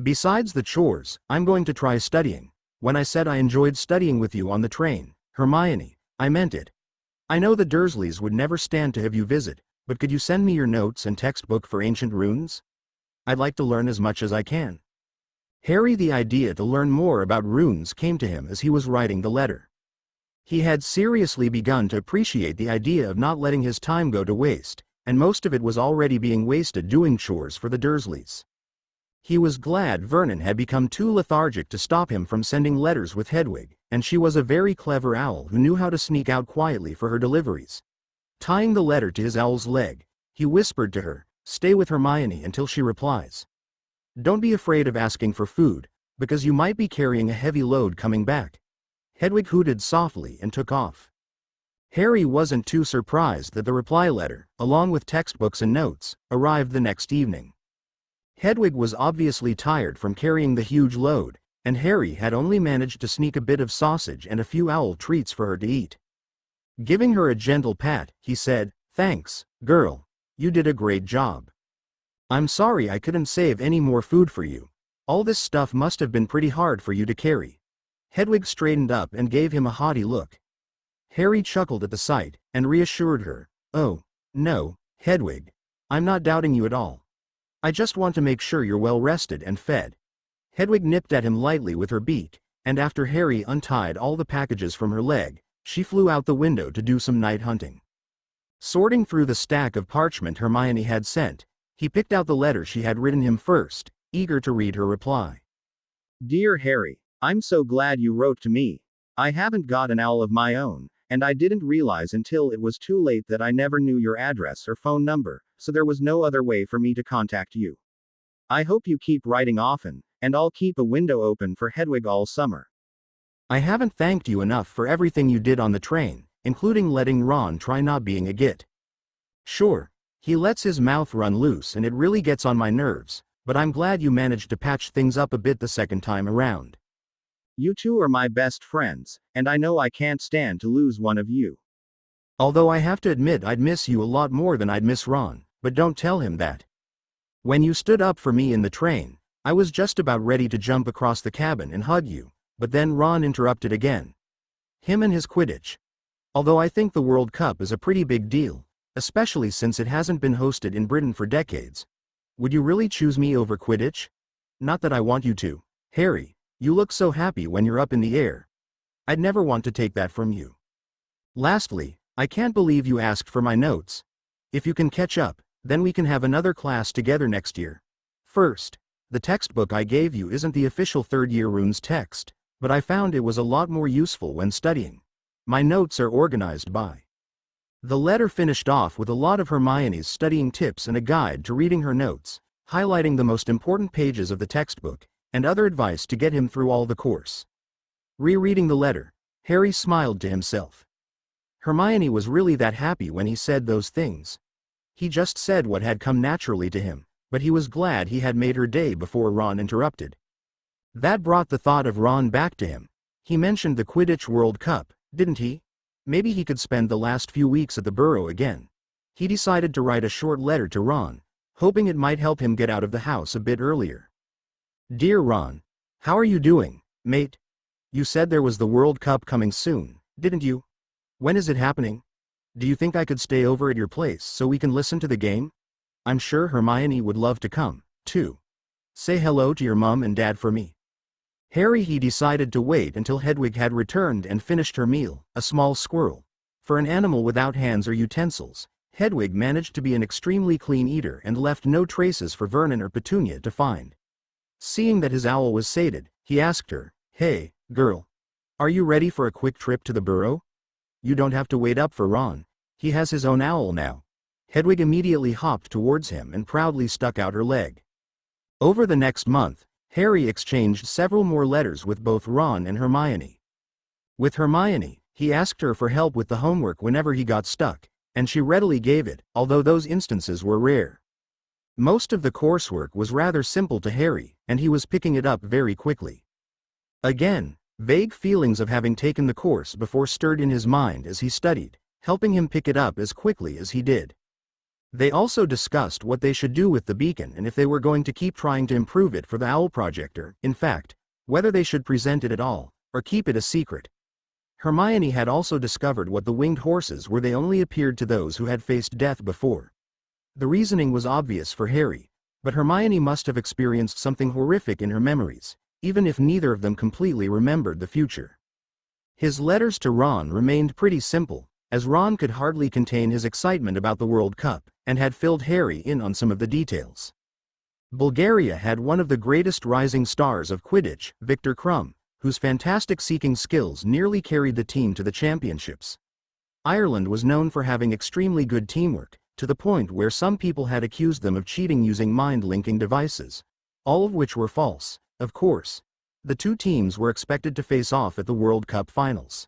Besides the chores, I'm going to try studying. When I said I enjoyed studying with you on the train, Hermione, I meant it. I know the Dursleys would never stand to have you visit, but could you send me your notes and textbook for ancient runes? I'd like to learn as much as I can. Harry, the idea to learn more about runes came to him as he was writing the letter. He had seriously begun to appreciate the idea of not letting his time go to waste, and most of it was already being wasted doing chores for the Dursleys. He was glad Vernon had become too lethargic to stop him from sending letters with Hedwig, and she was a very clever owl who knew how to sneak out quietly for her deliveries. Tying the letter to his owl's leg, he whispered to her, "Stay with Hermione until she replies. Don't be afraid of asking for food, because you might be carrying a heavy load coming back." Hedwig hooted softly and took off. Harry wasn't too surprised that the reply letter, along with textbooks and notes, arrived the next evening. Hedwig was obviously tired from carrying the huge load, and Harry had only managed to sneak a bit of sausage and a few owl treats for her to eat. Giving her a gentle pat, he said, "Thanks, girl. You did a great job. I'm sorry I couldn't save any more food for you. All this stuff must have been pretty hard for you to carry." Hedwig straightened up and gave him a haughty look. Harry chuckled at the sight, and reassured her, "Oh, no, Hedwig. I'm not doubting you at all. I just want to make sure you're well rested and fed." Hedwig nipped at him lightly with her beak, and after Harry untied all the packages from her leg, she flew out the window to do some night hunting. Sorting through the stack of parchment Hermione had sent, he picked out the letter she had written him first, eager to read her reply. Dear Harry, I'm so glad you wrote to me. I haven't got an owl of my own, and I didn't realize until it was too late that I never knew your address or phone number, so there was no other way for me to contact you. I hope you keep writing often, and I'll keep a window open for Hedwig all summer. I haven't thanked you enough for everything you did on the train, including letting Ron try not being a git. Sure, he lets his mouth run loose and it really gets on my nerves, but I'm glad you managed to patch things up a bit the second time around. You two are my best friends, and I know I can't stand to lose one of you. Although I have to admit I'd miss you a lot more than I'd miss Ron, but don't tell him that. When you stood up for me in the train, I was just about ready to jump across the cabin and hug you, but then Ron interrupted again. Him and his Quidditch. Although I think the World Cup is a pretty big deal, especially since it hasn't been hosted in Britain for decades. Would you really choose me over Quidditch? Not that I want you to, Harry. You look so happy when you're up in the air. I'd never want to take that from you. Lastly, I can't believe you asked for my notes. If you can catch up, then we can have another class together next year. First, the textbook I gave you isn't the official third-year runes text, but I found it was a lot more useful when studying. My notes are organized by. The letter finished off with a lot of Hermione's studying tips and a guide to reading her notes, highlighting the most important pages of the textbook, and other advice to get him through all the course. Rereading the letter, Harry smiled to himself. Hermione was really that happy when he said those things. He just said what had come naturally to him, but he was glad he had made her day before Ron interrupted. That brought the thought of Ron back to him. He mentioned the Quidditch World Cup, didn't he? Maybe he could spend the last few weeks at the Burrow again. He decided to write a short letter to Ron, hoping it might help him get out of the house a bit earlier. Dear Ron, how are you doing, mate? You said there was the World Cup coming soon, didn't you? When is it happening? Do you think I could stay over at your place so we can listen to the game? I'm sure Hermione would love to come, too. Say hello to your mum and dad for me. Harry he decided to wait until Hedwig had returned and finished her meal, a small squirrel. For an animal without hands or utensils, Hedwig managed to be an extremely clean eater and left no traces for Vernon or Petunia to find. Seeing that his owl was sated, he asked her, "Hey, girl. Are you ready for a quick trip to the Burrow? You don't have to wait up for Ron. He has his own owl now." Hedwig immediately hopped towards him and proudly stuck out her leg. Over the next month, Harry exchanged several more letters with both Ron and Hermione. With Hermione, he asked her for help with the homework whenever he got stuck, and she readily gave it, although those instances were rare. Most of the coursework was rather simple to Harry, and he was picking it up very quickly. Again, vague feelings of having taken the course before stirred in his mind as he studied, helping him pick it up as quickly as he did. They also discussed what they should do with the beacon and if they were going to keep trying to improve it for the owl projector, in fact, whether they should present it at all, or keep it a secret. Hermione had also discovered what the winged horses were. They only appeared to those who had faced death before. The reasoning was obvious for Harry, but Hermione must have experienced something horrific in her memories, even if neither of them completely remembered the future. His letters to Ron remained pretty simple, as Ron could hardly contain his excitement about the World Cup, and had filled Harry in on some of the details. Bulgaria had one of the greatest rising stars of Quidditch, Victor Crumb, whose fantastic seeking skills nearly carried the team to the championships. Ireland was known for having extremely good teamwork, to the point where some people had accused them of cheating using mind-linking devices. All of which were false, of course. The two teams were expected to face off at the World Cup finals.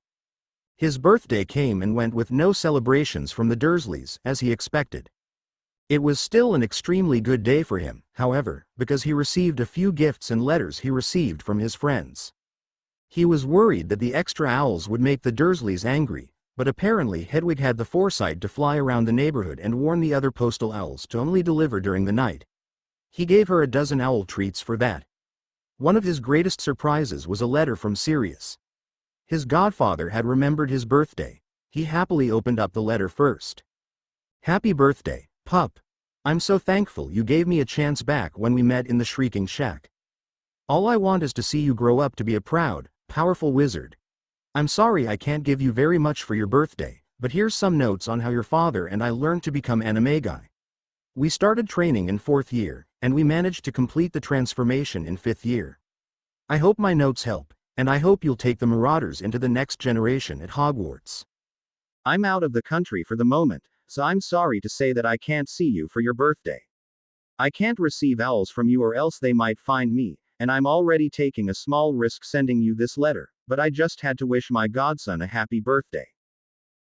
His birthday came and went with no celebrations from the Dursleys, as he expected. It was still an extremely good day for him, however, because he received a few gifts and letters he received from his friends. He was worried that the extra owls would make the Dursleys angry, but apparently Hedwig had the foresight to fly around the neighborhood and warn the other postal owls to only deliver during the night. He gave her a dozen owl treats for that. One of his greatest surprises was a letter from Sirius. His godfather had remembered his birthday. He happily opened up the letter first. "Happy birthday, pup. I'm so thankful you gave me a chance back when we met in the Shrieking Shack. All I want is to see you grow up to be a proud, powerful wizard. I'm sorry I can't give you very much for your birthday, but here's some notes on how your father and I learned to become animagi. We started training in 4th year, and we managed to complete the transformation in 5th year. I hope my notes help, and I hope you'll take the Marauders into the next generation at Hogwarts. I'm out of the country for the moment, so I'm sorry to say that I can't see you for your birthday. I can't receive owls from you or else they might find me, and I'm already taking a small risk sending you this letter, but I just had to wish my godson a happy birthday.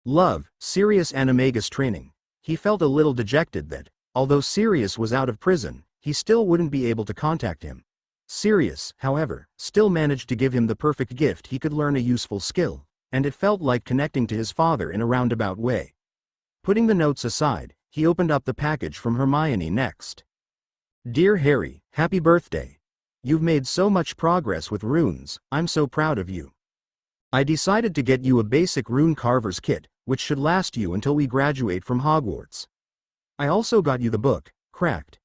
Love, Sirius Animagus Training." He felt a little dejected that, although Sirius was out of prison, he still wouldn't be able to contact him. Sirius, however, still managed to give him the perfect gift. He could learn a useful skill, and it felt like connecting to his father in a roundabout way. Putting the notes aside, he opened up the package from Hermione next. "Dear Harry, happy birthday. You've made so much progress with runes, I'm so proud of you. I decided to get you a basic rune carver's kit, which should last you until we graduate from Hogwarts. I also got you the book, Cracked.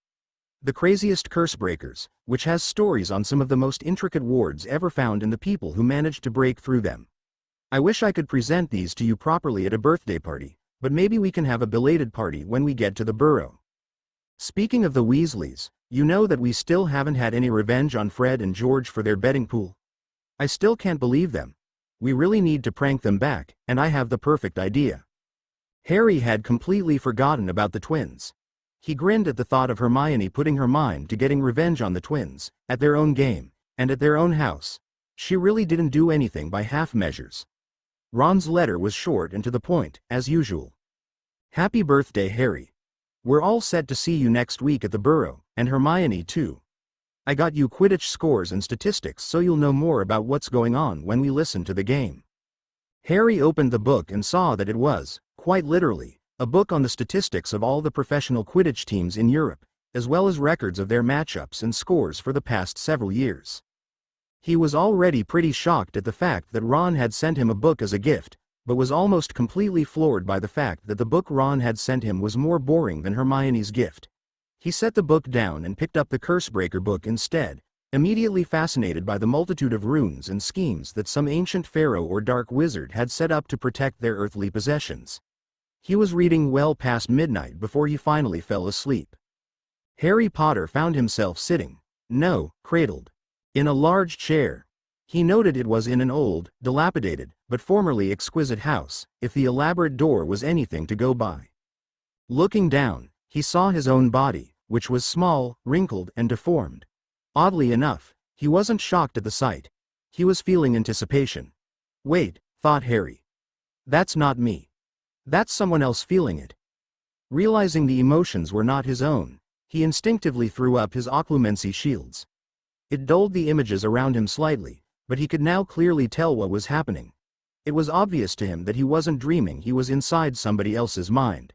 The Craziest Cursebreakers, which has stories on some of the most intricate wards ever found and the people who managed to break through them. I wish I could present these to you properly at a birthday party, but maybe we can have a belated party when we get to the Burrow. Speaking of the Weasleys, you know that we still haven't had any revenge on Fred and George for their betting pool. I still can't believe them. We really need to prank them back, and I have the perfect idea." Harry had completely forgotten about the twins. He grinned at the thought of Hermione putting her mind to getting revenge on the twins, at their own game, and at their own house. She really didn't do anything by half measures. Ron's letter was short and to the point, as usual. "Happy birthday, Harry. We're all set to see you next week at the Burrow, and Hermione too. I got you Quidditch scores and statistics so you'll know more about what's going on when we listen to the game." Harry opened the book and saw that it was, quite literally, a book on the statistics of all the professional Quidditch teams in Europe, as well as records of their matchups and scores for the past several years. He was already pretty shocked at the fact that Ron had sent him a book as a gift, but was almost completely floored by the fact that the book Ron had sent him was more boring than Hermione's gift. He set the book down and picked up the Cursebreaker book instead, immediately fascinated by the multitude of runes and schemes that some ancient pharaoh or dark wizard had set up to protect their earthly possessions. He was reading well past midnight before he finally fell asleep. Harry Potter found himself sitting, cradled, in a large chair. He noted it was in an old, dilapidated, but formerly exquisite house, if the elaborate door was anything to go by. Looking down, he saw his own body, which was small, wrinkled, and deformed. Oddly enough, he wasn't shocked at the sight. He was feeling anticipation. Wait, thought Harry. That's not me. That's someone else feeling it. Realizing the emotions were not his own, he instinctively threw up his occlumency shields. It dulled the images around him slightly, but he could now clearly tell what was happening. It was obvious to him that he wasn't dreaming, he was inside somebody else's mind.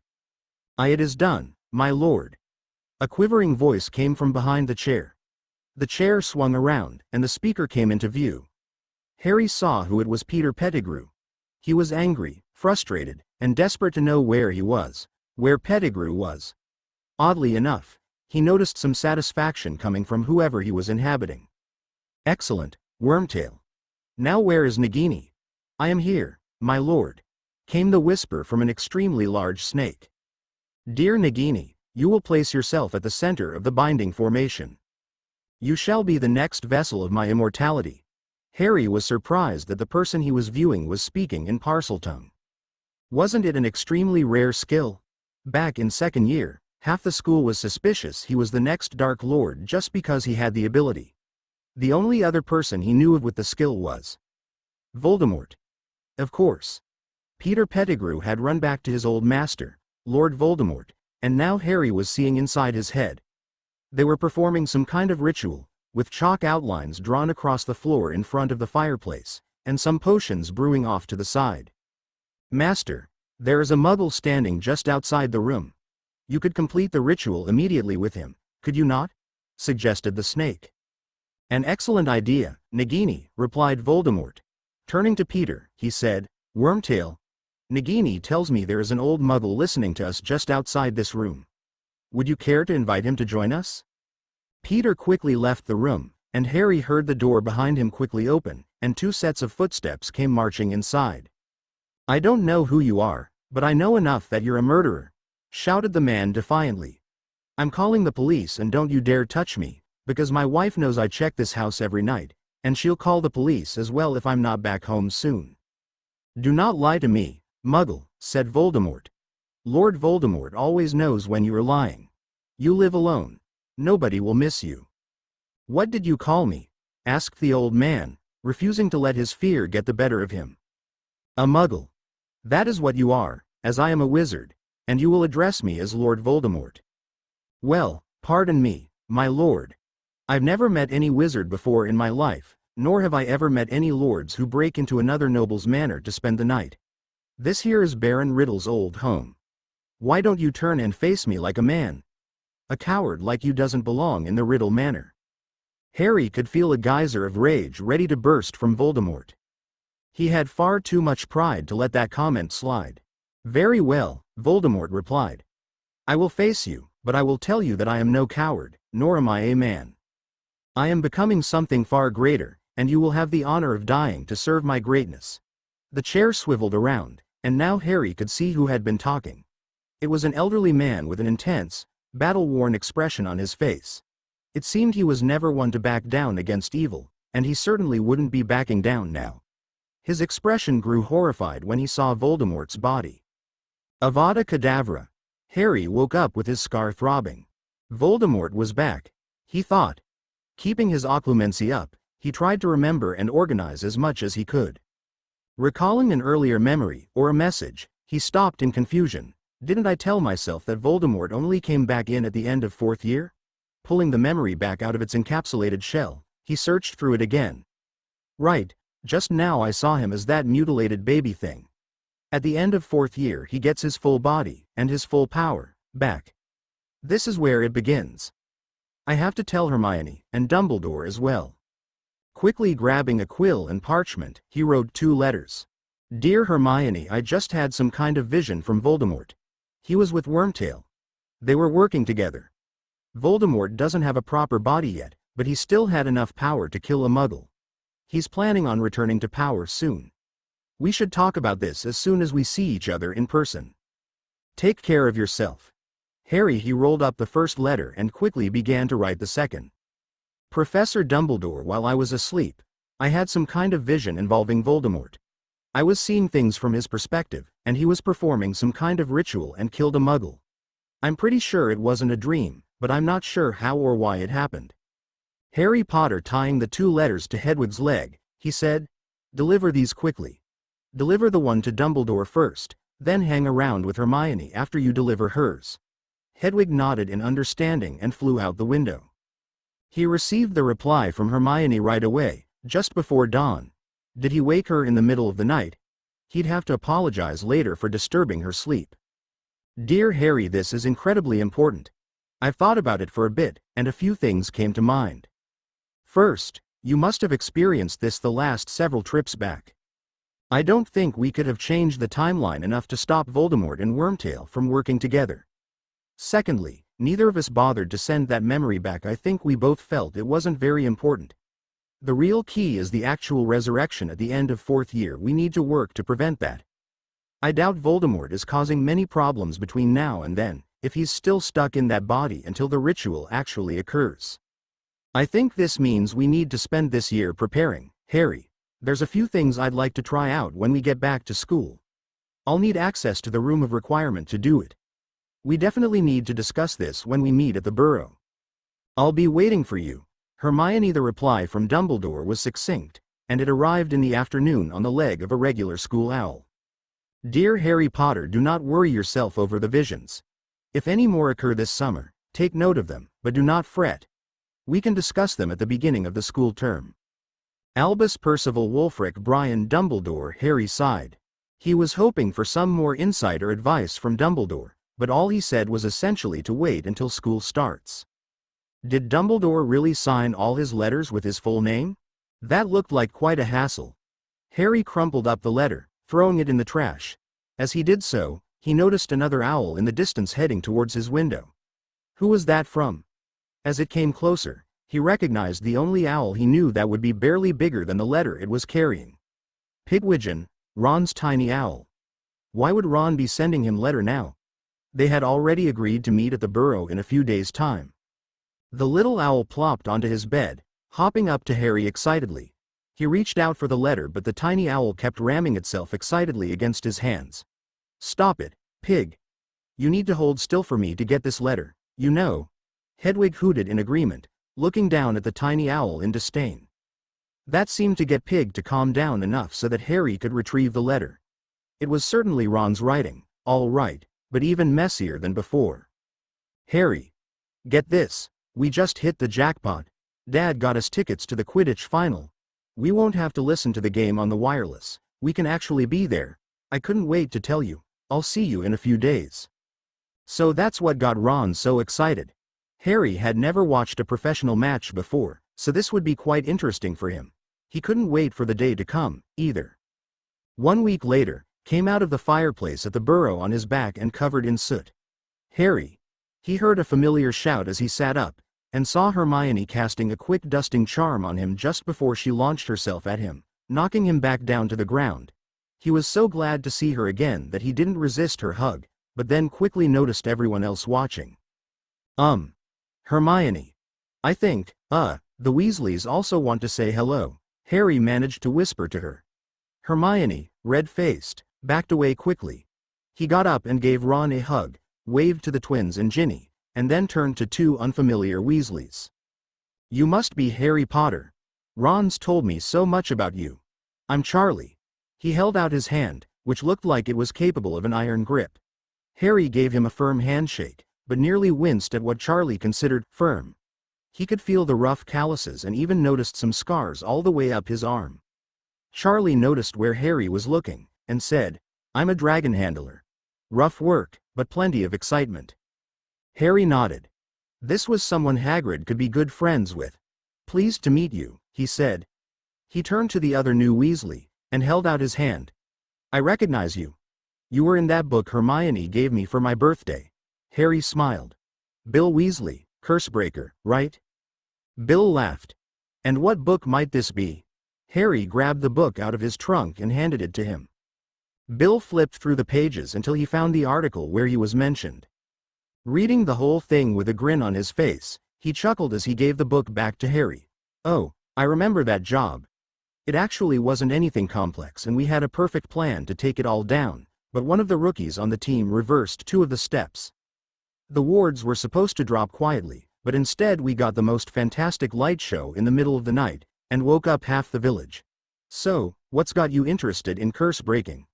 It is done, my lord. A quivering voice came from behind the chair. The chair swung around, and the speaker came into view. Harry saw who it was: Peter Pettigrew. He was angry, frustrated, and desperate to know where he was, where Pettigrew was. Oddly enough, he noticed some satisfaction coming from whoever he was inhabiting. Excellent, Wormtail. Now where is Nagini? I am here, my lord, came the whisper from an extremely large snake. Dear Nagini, you will place yourself at the center of the binding formation. You shall be the next vessel of my immortality. Harry was surprised that the person he was viewing was speaking in Parseltongue. Wasn't it an extremely rare skill? Back in second year, half the school was suspicious he was the next Dark Lord just because he had the ability. The only other person he knew of with the skill was Voldemort. Of course. Peter Pettigrew had run back to his old master, Lord Voldemort, and now Harry was seeing inside his head. They were performing some kind of ritual, with chalk outlines drawn across the floor in front of the fireplace, and some potions brewing off to the side. Master, there is a muggle standing just outside the room. You could complete the ritual immediately with him, could you not? Suggested the snake. An excellent idea, Nagini, replied Voldemort. Turning to Peter, he said, Wormtail, Nagini tells me there is an old muggle listening to us just outside this room. Would you care to invite him to join us? Peter quickly left the room, and Harry heard the door behind him quickly open, and two sets of footsteps came marching inside. I don't know who you are, but I know enough that you're a murderer, shouted the man defiantly. I'm calling the police, and don't you dare touch me, because my wife knows I check this house every night, and she'll call the police as well if I'm not back home soon. Do not lie to me, Muggle, said Voldemort. Lord Voldemort always knows when you are lying. You live alone. Nobody will miss you. What did you call me? Asked the old man, refusing to let his fear get the better of him. A Muggle. That is what you are, as I am a wizard, and you will address me as Lord Voldemort. Well, pardon me, my lord. I've never met any wizard before in my life, nor have I ever met any lords who break into another noble's manor to spend the night. This here is Baron Riddle's old home. Why don't you turn and face me like a man? A coward like you doesn't belong in the Riddle Manor. Harry could feel a geyser of rage ready to burst from Voldemort. He had far too much pride to let that comment slide. Very well, Voldemort replied. I will face you, but I will tell you that I am no coward, nor am I a man. I am becoming something far greater, and you will have the honor of dying to serve my greatness. The chair swiveled around, and now Harry could see who had been talking. It was an elderly man with an intense, battle-worn expression on his face. It seemed he was never one to back down against evil, and he certainly wouldn't be backing down now. His expression grew horrified when he saw Voldemort's body. Avada Kedavra! Harry woke up with his scar throbbing. Voldemort was back, he thought. Keeping his occlumency up, he tried to remember and organize as much as he could. Recalling an earlier memory, or a message, he stopped in confusion. Didn't I tell myself that Voldemort only came back in at the end of fourth year? Pulling the memory back out of its encapsulated shell, he searched through it again. Right, just now I saw him as that mutilated baby thing. At the end of fourth year he gets his full body, and his full power, back. This is where it begins. I have to tell Hermione, and Dumbledore as well. Quickly grabbing a quill and parchment, he wrote 2 letters. Dear Hermione, I just had some kind of vision from Voldemort. He was with Wormtail. They were working together. Voldemort doesn't have a proper body yet, but he still had enough power to kill a Muggle. He's planning on returning to power soon. We should talk about this as soon as we see each other in person. Take care of yourself. Harry he rolled up the first letter and quickly began to write the second. Professor Dumbledore, while I was asleep, I had some kind of vision involving Voldemort. I was seeing things from his perspective, and he was performing some kind of ritual and killed a Muggle. I'm pretty sure it wasn't a dream, but I'm not sure how or why it happened. Harry Potter tying the 2 letters to Hedwig's leg, he said, deliver these quickly. Deliver the one to Dumbledore first, then hang around with Hermione after you deliver hers. Hedwig nodded in understanding and flew out the window. He received the reply from Hermione right away, just before dawn. Did he wake her in the middle of the night? He'd have to apologize later for disturbing her sleep. Dear Harry, this is incredibly important. I've thought about it for a bit, and a few things came to mind. First, you must have experienced this the last several trips back. I don't think we could have changed the timeline enough to stop Voldemort and Wormtail from working together. Secondly, neither of us bothered to send that memory back. I think we both felt it wasn't very important. The real key is the actual resurrection at the end of 4th year. We need to work to prevent that. I doubt Voldemort is causing many problems between now and then, if he's still stuck in that body until the ritual actually occurs. I think this means we need to spend this year preparing. Harry, there's a few things I'd like to try out when we get back to school. I'll need access to the room of requirement to do it. We definitely need to discuss this when we meet at the Burrow. I'll be waiting for you, Hermione. The reply from Dumbledore was succinct, and it arrived in the afternoon on the leg of a regular school owl. Dear Harry Potter, do not worry yourself over the visions. If any more occur this summer, take note of them, but do not fret. We can discuss them at the beginning of the school term. Albus Percival Wulfric Brian Dumbledore. Harry sighed. He was hoping for some more insight or advice from Dumbledore, but all he said was essentially to wait until school starts. Did Dumbledore really sign all his letters with his full name? That looked like quite a hassle. Harry crumpled up the letter, throwing it in the trash. As he did so, he noticed another owl in the distance heading towards his window. Who was that from? As it came closer, he recognized the only owl he knew that would be barely bigger than the letter it was carrying. Pigwidgeon, Ron's tiny owl. Why would Ron be sending him letter now? They had already agreed to meet at the Burrow in a few days' time. The little owl plopped onto his bed, hopping up to Harry excitedly. He reached out for the letter, but the tiny owl kept ramming itself excitedly against his hands. Stop it, Pig. You need to hold still for me to get this letter, you know. Hedwig hooted in agreement, looking down at the tiny owl in disdain. That seemed to get Pig to calm down enough so that Harry could retrieve the letter. It was certainly Ron's writing, all right, but even messier than before. Harry. Get this, we just hit the jackpot. Dad got us tickets to the Quidditch final. We won't have to listen to the game on the wireless, we can actually be there. I couldn't wait to tell you. I'll see you in a few days. So that's what got Ron so excited. Harry had never watched a professional match before, so this would be quite interesting for him. He couldn't wait for the day to come, either. 1 week later, came out of the fireplace at the Burrow on his back and covered in soot. Harry. He heard a familiar shout as he sat up, and saw Hermione casting a quick dusting charm on him just before she launched herself at him, knocking him back down to the ground. He was so glad to see her again that he didn't resist her hug, but then quickly noticed everyone else watching. Hermione. I think, the Weasleys also want to say hello, Harry managed to whisper to her. Hermione, red-faced, backed away quickly. He got up and gave Ron a hug, waved to the twins and Ginny, and then turned to 2 unfamiliar Weasleys. You must be Harry Potter. Ron's told me so much about you. I'm Charlie. He held out his hand, which looked like it was capable of an iron grip. Harry gave him a firm handshake, but nearly winced at what Charlie considered firm. He could feel the rough calluses and even noticed some scars all the way up his arm. Charlie noticed where Harry was looking, and said, I'm a dragon handler. Rough work, but plenty of excitement. Harry nodded. This was someone Hagrid could be good friends with. Pleased to meet you, he said. He turned to the other new Weasley, and held out his hand. I recognize you. You were in that book Hermione gave me for my birthday. Harry smiled. Bill Weasley, Cursebreaker, right? Bill laughed. And what book might this be? Harry grabbed the book out of his trunk and handed it to him. Bill flipped through the pages until he found the article where he was mentioned. Reading the whole thing with a grin on his face, he chuckled as he gave the book back to Harry. Oh, I remember that job. It actually wasn't anything complex and we had a perfect plan to take it all down, but one of the rookies on the team reversed 2 of the steps. The wards were supposed to drop quietly, but instead we got the most fantastic light show in the middle of the night, and woke up half the village. So, what's got you interested in curse breaking?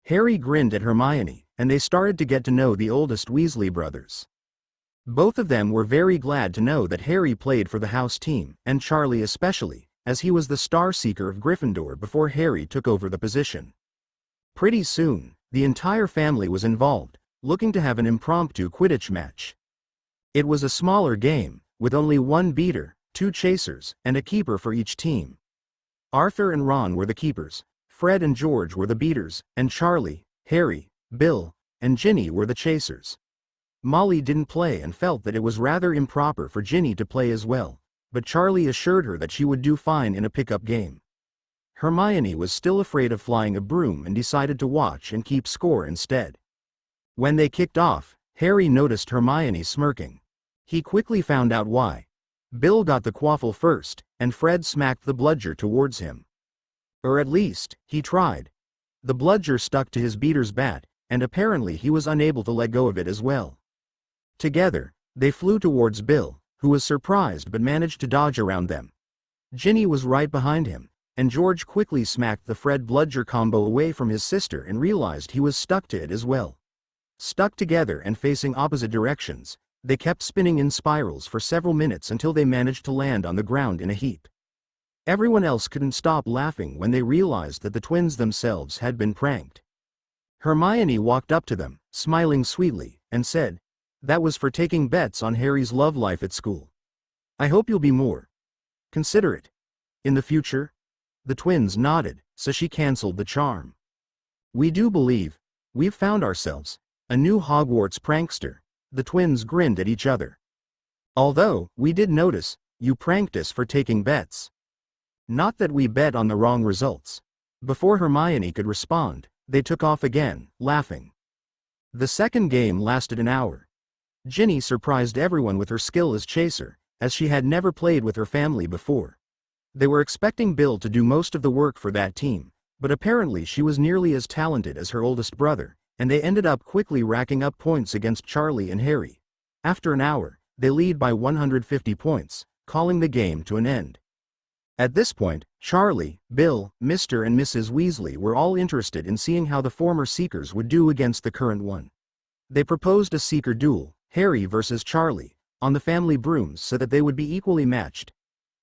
Harry grinned at Hermione, and they started to get to know the oldest Weasley brothers. Both of them were very glad to know that Harry played for the house team, and Charlie especially, as he was the star seeker of Gryffindor before Harry took over the position. Pretty soon, the entire family was involved, looking to have an impromptu Quidditch match. It was a smaller game, with only one beater, 2 chasers, and a keeper for each team. Arthur and Ron were the keepers, Fred and George were the beaters, and Charlie, Harry, Bill, and Ginny were the chasers. Molly didn't play and felt that it was rather improper for Ginny to play as well, but Charlie assured her that she would do fine in a pickup game. Hermione was still afraid of flying a broom and decided to watch and keep score instead. When they kicked off, Harry noticed Hermione smirking. He quickly found out why. Bill got the quaffle first, and Fred smacked the bludger towards him. Or at least, he tried. The bludger stuck to his beater's bat, and apparently he was unable to let go of it as well. Together, they flew towards Bill, who was surprised but managed to dodge around them. Ginny was right behind him, and George quickly smacked the Fred bludger combo away from his sister and realized he was stuck to it as well. Stuck together and facing opposite directions, they kept spinning in spirals for several minutes until they managed to land on the ground in a heap. Everyone else couldn't stop laughing when they realized that the twins themselves had been pranked. Hermione walked up to them, smiling sweetly, and said, "That was for taking bets on Harry's love life at school. I hope you'll be more considerate in the future." The twins nodded, so she cancelled the charm. "We do believe we've found ourselves a new Hogwarts prankster." The twins grinned at each other. "Although, we did notice, you pranked us for taking bets. Not that we bet on the wrong results." Before Hermione could respond, they took off again, laughing. The second game lasted an hour. Ginny surprised everyone with her skill as chaser, as she had never played with her family before. They were expecting Bill to do most of the work for that team, but apparently she was nearly as talented as her oldest brother, and they ended up quickly racking up points against Charlie and Harry. After an hour, they lead by 150 points, calling the game to an end. At this point, Charlie, Bill, Mr. and Mrs. Weasley were all interested in seeing how the former Seekers would do against the current one. They proposed a Seeker duel, Harry versus Charlie, on the family brooms so that they would be equally matched.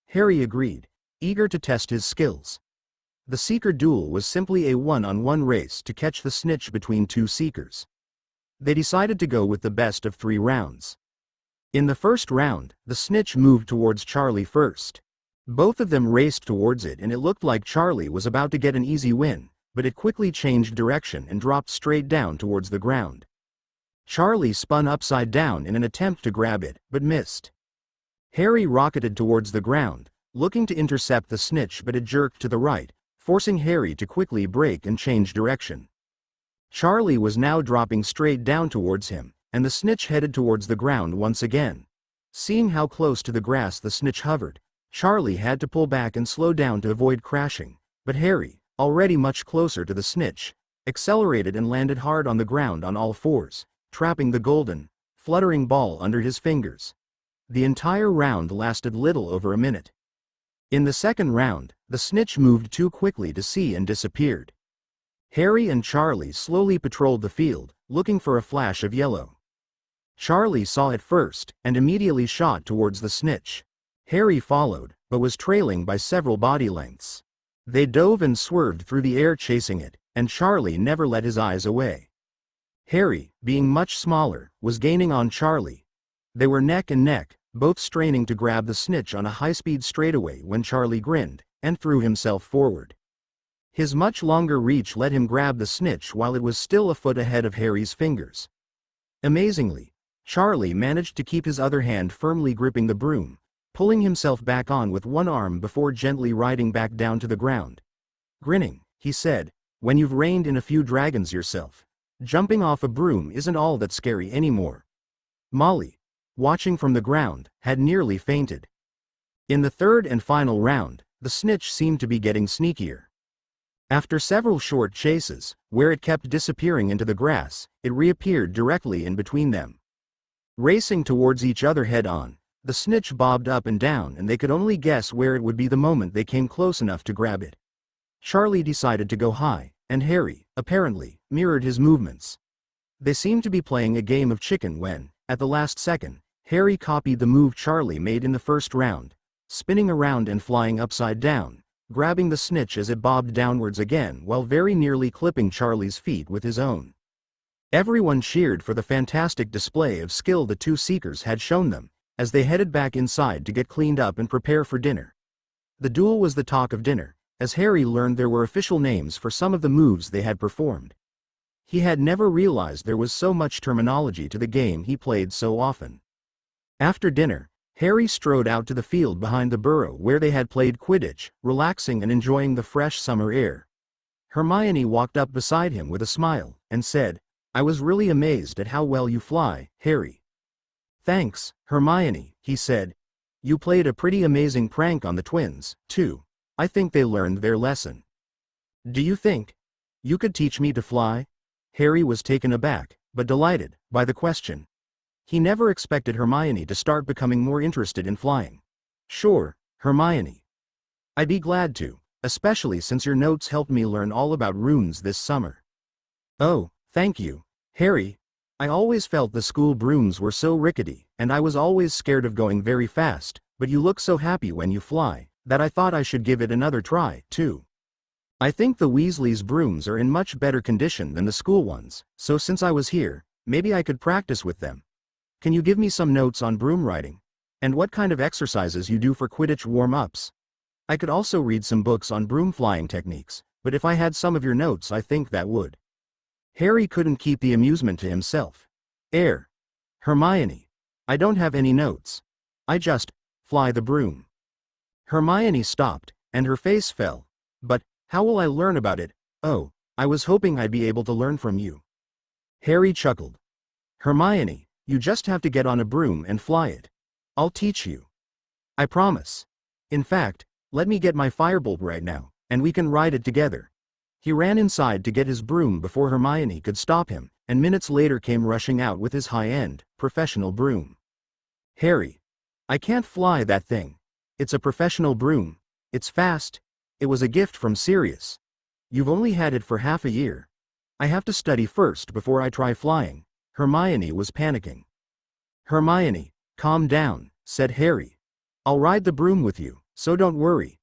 Harry agreed, eager to test his skills. The Seeker duel was simply a one-on-one race to catch the snitch between 2 Seekers. They decided to go with the best of 3 rounds. In the first round, the snitch moved towards Charlie first. Both of them raced towards it and it looked like Charlie was about to get an easy win, but it quickly changed direction and dropped straight down towards the ground. Charlie spun upside down in an attempt to grab it, but missed. Harry rocketed towards the ground, looking to intercept the snitch, but it jerked to the right, forcing Harry to quickly brake and change direction. Charlie was now dropping straight down towards him, and the snitch headed towards the ground once again. Seeing how close to the grass the snitch hovered, Charlie had to pull back and slow down to avoid crashing, but Harry, already much closer to the snitch, accelerated and landed hard on the ground on all fours, trapping the golden, fluttering ball under his fingers. The entire round lasted little over a minute. In the second round, the snitch moved too quickly to see and disappeared. Harry and Charlie slowly patrolled the field, looking for a flash of yellow. Charlie saw it first, and immediately shot towards the snitch. Harry followed, but was trailing by several body lengths. They dove and swerved through the air chasing it, and Charlie never let his eyes away. Harry, being much smaller, was gaining on Charlie. They were neck and neck, both straining to grab the snitch on a high-speed straightaway when Charlie grinned, and threw himself forward. His much longer reach let him grab the snitch while it was still a foot ahead of Harry's fingers. Amazingly, Charlie managed to keep his other hand firmly gripping the broom, pulling himself back on with one arm before gently riding back down to the ground. Grinning, he said, "When you've reined in a few dragons yourself, jumping off a broom isn't all that scary anymore." Molly, watching from the ground, had nearly fainted. In the third and final round, the snitch seemed to be getting sneakier. After several short chases, where it kept disappearing into the grass, it reappeared directly in between them. Racing towards each other head-on, the snitch bobbed up and down and they could only guess where it would be the moment they came close enough to grab it. Charlie decided to go high, and Harry, apparently, mirrored his movements. They seemed to be playing a game of chicken when, at the last second, Harry copied the move Charlie made in the first round, spinning around and flying upside down, grabbing the snitch as it bobbed downwards again while very nearly clipping Charlie's feet with his own. Everyone cheered for the fantastic display of skill the two seekers had shown them, as they headed back inside to get cleaned up and prepare for dinner. The duel was the talk of dinner, as Harry learned there were official names for some of the moves they had performed. He had never realized there was so much terminology to the game he played so often. After dinner, Harry strode out to the field behind the burrow where they had played Quidditch, relaxing and enjoying the fresh summer air. Hermione walked up beside him with a smile, and said, "I was really amazed at how well you fly, Harry." "Thanks, Hermione," he said. "You played a pretty amazing prank on the twins, too. I think they learned their lesson." "Do you think you could teach me to fly?" Harry was taken aback, but delighted, by the question. He never expected Hermione to start becoming more interested in flying. "Sure, Hermione. I'd be glad to, especially since your notes helped me learn all about runes this summer." "Oh, thank you, Harry. I always felt the school brooms were so rickety, and I was always scared of going very fast, but you look so happy when you fly, that I thought I should give it another try, too. I think the Weasleys' brooms are in much better condition than the school ones, so since I was here, maybe I could practice with them. Can you give me some notes on broom riding? And what kind of exercises you do for Quidditch warm-ups? I could also read some books on broom flying techniques, but if I had some of your notes I think that would." Harry couldn't keep the amusement to himself. Hermione. I don't have any notes. I just fly the broom." Hermione stopped, and her face fell. "But how will I learn about it? Oh, I was hoping I'd be able to learn from you." Harry chuckled. "Hermione, you just have to get on a broom and fly it. I'll teach you. I promise. In fact, let me get my firebolt right now, and we can ride it together." He ran inside to get his broom before Hermione could stop him, and minutes later came rushing out with his high-end, professional broom. "Harry, I can't fly that thing. It's a professional broom. It's fast. It was a gift from Sirius. You've only had it for half a year. I have to study first before I try flying." Hermione was panicking. "Hermione, calm down," said Harry. "I'll ride the broom with you, so don't worry.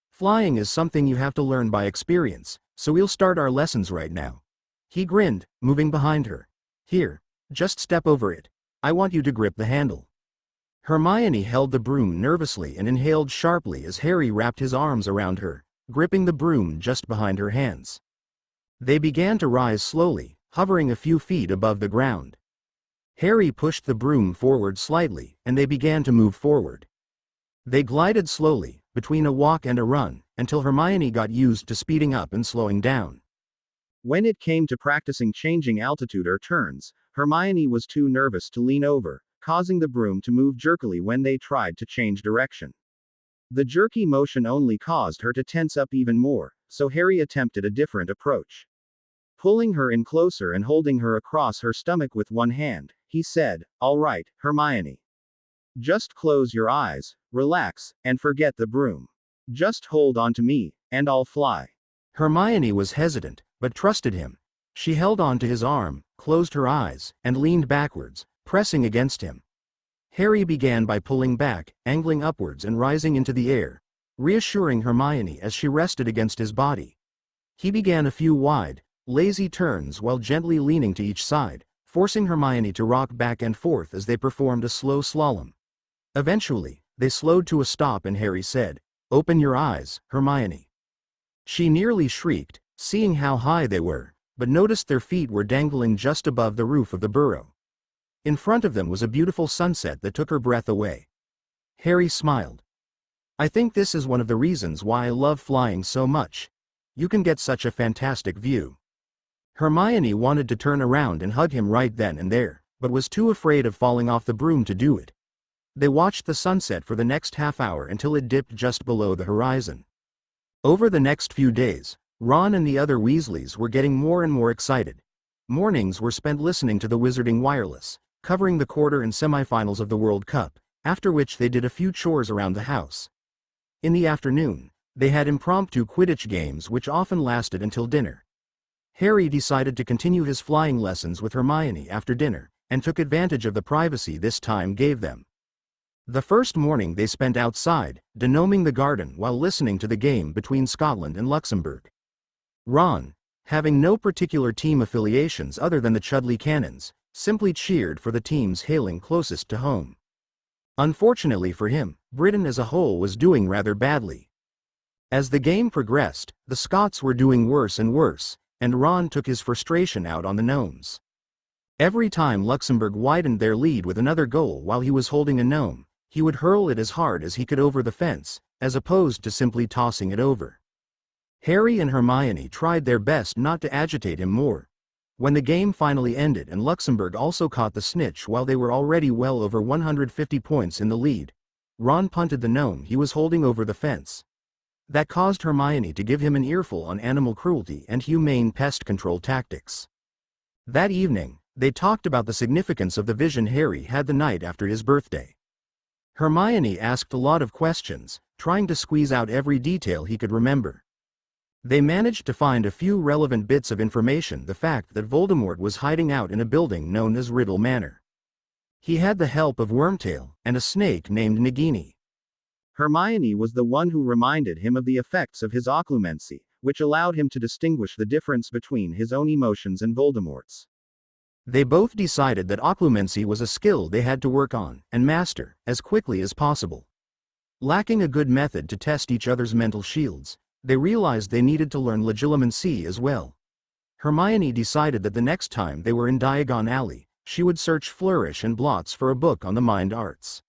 Flying is something you have to learn by experience, so we'll start our lessons right now." He grinned, moving behind her. "Here, just step over it. I want you to grip the handle." Hermione held the broom nervously and inhaled sharply as Harry wrapped his arms around her, gripping the broom just behind her hands. They began to rise slowly, hovering a few feet above the ground. Harry pushed the broom forward slightly, and they began to move forward. They glided slowly, between a walk and a run, until Hermione got used to speeding up and slowing down. When it came to practicing changing altitude or turns, Hermione was too nervous to lean over, causing the broom to move jerkily when they tried to change direction. The jerky motion only caused her to tense up even more, so Harry attempted a different approach. Pulling her in closer and holding her across her stomach with one hand, he said, "All right, Hermione. Just close your eyes, relax, and forget the broom. Just hold on to me, and I'll fly." Hermione was hesitant, but trusted him. She held on to his arm, closed her eyes, and leaned backwards, pressing against him. Harry began by pulling back, angling upwards and rising into the air, reassuring Hermione as she rested against his body. He began a few wide, lazy turns while gently leaning to each side, forcing Hermione to rock back and forth as they performed a slow slalom. Eventually, they slowed to a stop and Harry said, "Open your eyes, Hermione." She nearly shrieked, seeing how high they were, but noticed their feet were dangling just above the roof of the burrow. In front of them was a beautiful sunset that took her breath away. Harry smiled. "I think this is one of the reasons why I love flying so much. You can get such a fantastic view." Hermione wanted to turn around and hug him right then and there, but was too afraid of falling off the broom to do it. They watched the sunset for the next half hour until it dipped just below the horizon. Over the next few days, Ron and the other Weasleys were getting more and more excited. Mornings were spent listening to the Wizarding Wireless, covering the quarter and semifinals of the World Cup, after which they did a few chores around the house. In the afternoon, They had impromptu Quidditch games which often lasted until dinner. Harry decided to continue his flying lessons with Hermione after dinner, and took advantage of the privacy this time gave them. The first morning they spent outside, denoming the garden while listening to the game between Scotland and Luxembourg. Ron, having no particular team affiliations other than the Chudley Cannons, simply cheered for the teams hailing closest to home. Unfortunately for him, Britain as a whole was doing rather badly. As the game progressed, the Scots were doing worse and worse, and Ron took his frustration out on the gnomes. Every time Luxembourg widened their lead with another goal while he was holding a gnome, he would hurl it as hard as he could over the fence, as opposed to simply tossing it over. Harry and Hermione tried their best not to agitate him more. When the game finally ended and Luxembourg also caught the snitch while they were already well over 150 points in the lead, Ron punted the gnome he was holding over the fence. That caused Hermione to give him an earful on animal cruelty and humane pest control tactics. That evening, they talked about the significance of the vision Harry had the night after his birthday. Hermione asked a lot of questions, trying to squeeze out every detail he could remember. They managed to find a few relevant bits of information: the fact that Voldemort was hiding out in a building known as Riddle Manor. He had the help of Wormtail, and a snake named Nagini. Hermione was the one who reminded him of the effects of his occlumency, which allowed him to distinguish the difference between his own emotions and Voldemort's. They both decided that occlumency was a skill they had to work on and master as quickly as possible. Lacking a good method to test each other's mental shields, they realized they needed to learn legilimency as well. Hermione decided that the next time they were in Diagon Alley, she would search Flourish and Blots for a book on the mind arts.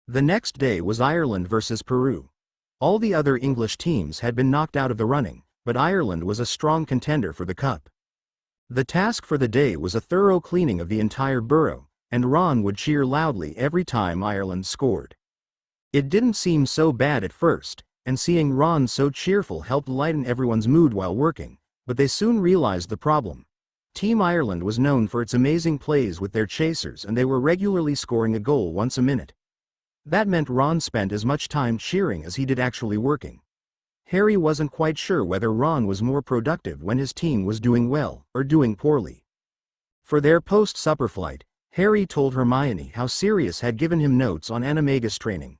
The next day was Ireland versus Peru. All the other English teams had been knocked out of the running, but Ireland was a strong contender for the cup. The task for the day was a thorough cleaning of the entire borough, and Ron would cheer loudly every time Ireland scored. It didn't seem so bad at first, and seeing Ron so cheerful helped lighten everyone's mood while working, but they soon realized the problem. Team Ireland was known for its amazing plays with their chasers, and they were regularly scoring a goal once a minute. That meant Ron spent as much time cheering as he did actually working. Harry wasn't quite sure whether Ron was more productive when his team was doing well or doing poorly. For their post-supper flight, Harry told Hermione how Sirius had given him notes on animagus training.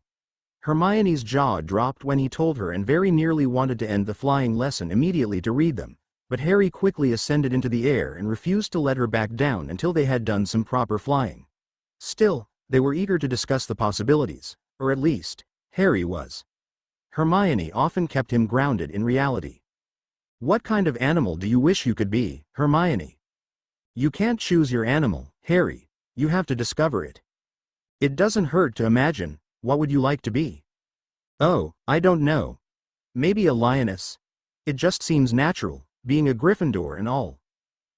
Hermione's jaw dropped when he told her and very nearly wanted to end the flying lesson immediately to read them, but Harry quickly ascended into the air and refused to let her back down until they had done some proper flying. Still, they were eager to discuss the possibilities, or at least, Harry was. Hermione often kept him grounded in reality. "What kind of animal do you wish you could be, Hermione?" "You can't choose your animal, Harry. You have to discover it." "It doesn't hurt to imagine. What would you like to be?" "Oh, I don't know. Maybe a lioness. It just seems natural, being a Gryffindor and all.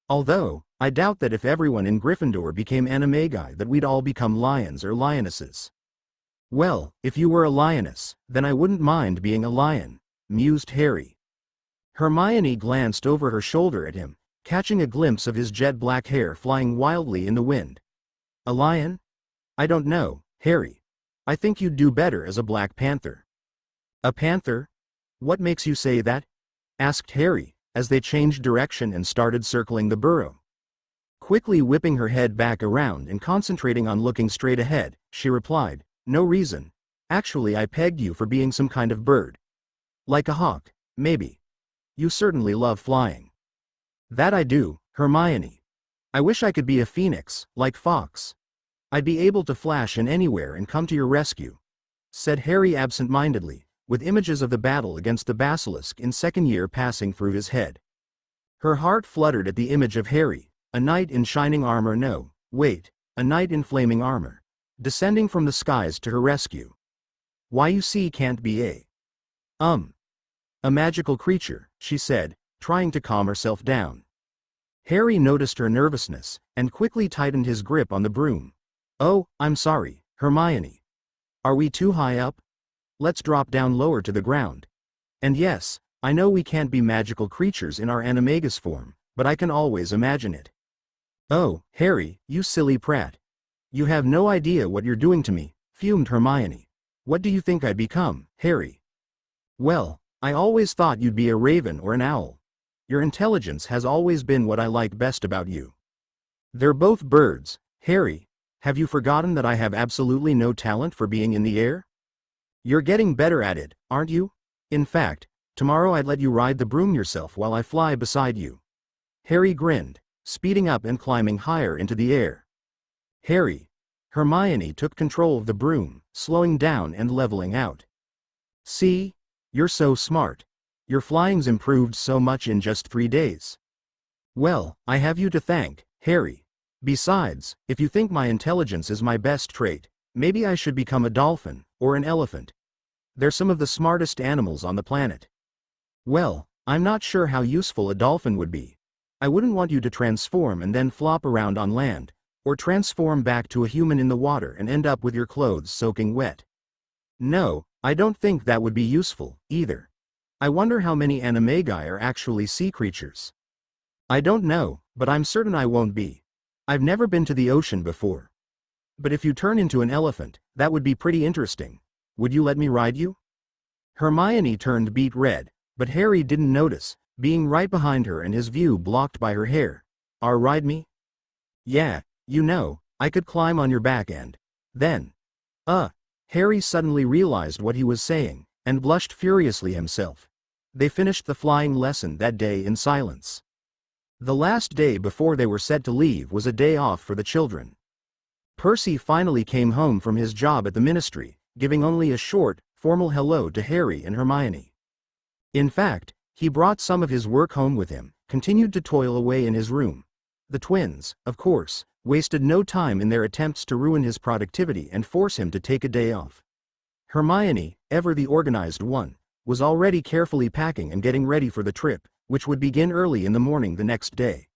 Although, I doubt that if everyone in Gryffindor became animagi that we'd all become lions or lionesses." "Well, if you were a lioness, then I wouldn't mind being a lion," mused Harry. Hermione glanced over her shoulder at him, catching a glimpse of his jet-black hair flying wildly in the wind. "A lion? I don't know, Harry. I think you'd do better as a Black Panther." "A panther? What makes you say that?" asked Harry, as they changed direction and started circling the burrow. Quickly whipping her head back around and concentrating on looking straight ahead, she replied, "No reason. Actually, I pegged you for being some kind of bird. Like a hawk, maybe. You certainly love flying." "That I do, Hermione. I wish I could be a phoenix, like Fox. I'd be able to flash in anywhere and come to your rescue," said Harry absent-mindedly, with images of the battle against the basilisk in second year passing through his head. Her heart fluttered at the image of Harry, a knight in shining armor, no, wait, a knight in flaming armor, descending from the skies to her rescue. "Why, you see, can't be a magical creature," she said, trying to calm herself down. Harry noticed her nervousness, and quickly tightened his grip on the broom. "Oh, I'm sorry, Hermione. Are we too high up? Let's drop down lower to the ground. And yes, I know we can't be magical creatures in our animagus form, but I can always imagine it." "Oh, Harry, you silly prat. You have no idea what you're doing to me," fumed Hermione. "What do you think I'd become, Harry?" "Well, I always thought you'd be a raven or an owl. Your intelligence has always been what I like best about you. They're both birds, Harry. Have you forgotten that I have absolutely no talent for being in the air? You're getting better at it, aren't you? In fact, tomorrow I'd let you ride the broom yourself while I fly beside you. Harry grinned, speeding up and climbing higher into the air. Harry. Hermione took control of the broom, slowing down and leveling out. See? You're so smart. Your flying's improved so much in just 3 days. Well, I have you to thank, Harry. Besides, if you think my intelligence is my best trait, maybe I should become a dolphin, or an elephant. They're some of the smartest animals on the planet. Well, I'm not sure how useful a dolphin would be. I wouldn't want you to transform and then flop around on land, or transform back to a human in the water and end up with your clothes soaking wet. No, I don't think that would be useful, either. I wonder how many animagi are actually sea creatures. I don't know, but I'm certain I won't be. I've never been to the ocean before. But if you turn into an elephant, that would be pretty interesting. Would you let me ride you? Hermione turned beet red, but Harry didn't notice, being right behind her and his view blocked by her hair. Ride me? Yeah, you know, I could climb on your back and then. Harry suddenly realized what he was saying, and blushed furiously himself. They finished the flying lesson that day in silence. The last day before they were set to leave was a day off for the children. Percy finally came home from his job at the ministry, giving only a short, formal hello to Harry and Hermione. In fact, he brought some of his work home with him, continued to toil away in his room. The twins, of course, wasted no time in their attempts to ruin his productivity and force him to take a day off. Hermione, ever the organized one, was already carefully packing and getting ready for the trip, which would begin early in the morning the next day.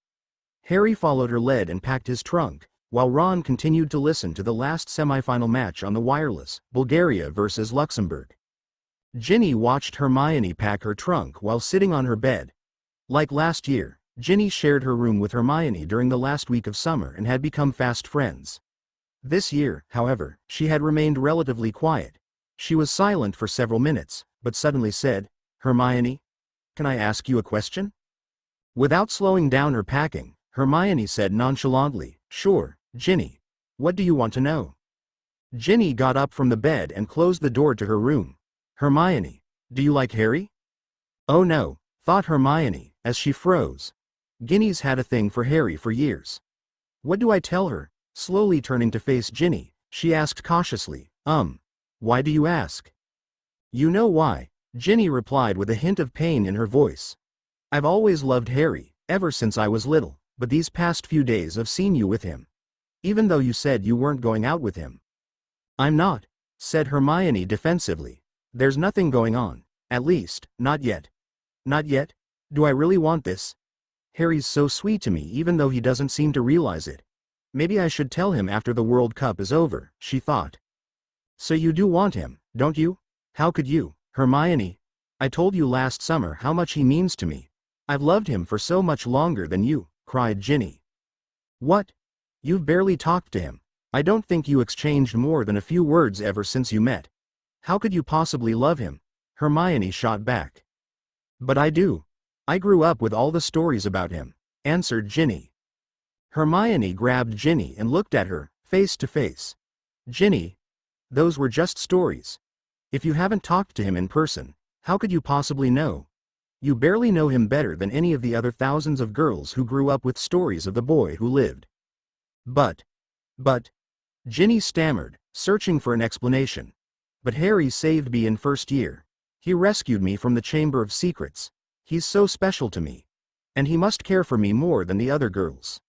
Harry followed her lead and packed his trunk, while Ron continued to listen to the last semifinal match on the wireless, Bulgaria versus Luxembourg. Ginny watched Hermione pack her trunk while sitting on her bed. Like last year, Ginny shared her room with Hermione during the last week of summer and had become fast friends. This year, however, she had remained relatively quiet. She was silent for several minutes, but suddenly said, "Hermione, can I ask you a question?" Without slowing down her packing, Hermione said nonchalantly, "Sure, Ginny. What do you want to know?" Ginny got up from the bed and closed the door to her room. "Hermione, do you like Harry?" "Oh no," thought Hermione, as she froze. Ginny's had a thing for Harry for years. "What do I tell her?" Slowly turning to face Ginny, she asked cautiously, Why do you ask?" "You know why," Ginny replied with a hint of pain in her voice. "I've always loved Harry, ever since I was little, but these past few days I've seen you with him. Even though you said you weren't going out with him." "I'm not," said Hermione defensively. "There's nothing going on, at least, not yet." "Not yet? Do I really want this? Harry's so sweet to me even though he doesn't seem to realize it. Maybe I should tell him after the World Cup is over," she thought. "So you do want him, don't you? How could you, Hermione? I told you last summer how much he means to me. I've loved him for so much longer than you," cried Ginny. "What? You've barely talked to him. I don't think you exchanged more than a few words ever since you met. How could you possibly love him?" Hermione shot back. "But I do. I grew up with all the stories about him," answered Ginny. Hermione grabbed Ginny and looked at her, face to face. "Ginny, those were just stories. If you haven't talked to him in person, how could you possibly know? You barely know him better than any of the other thousands of girls who grew up with stories of the boy who lived." But, Ginny stammered, searching for an explanation. "But Harry saved me in first year. He rescued me from the Chamber of Secrets. He's so special to me. And he must care for me more than the other girls."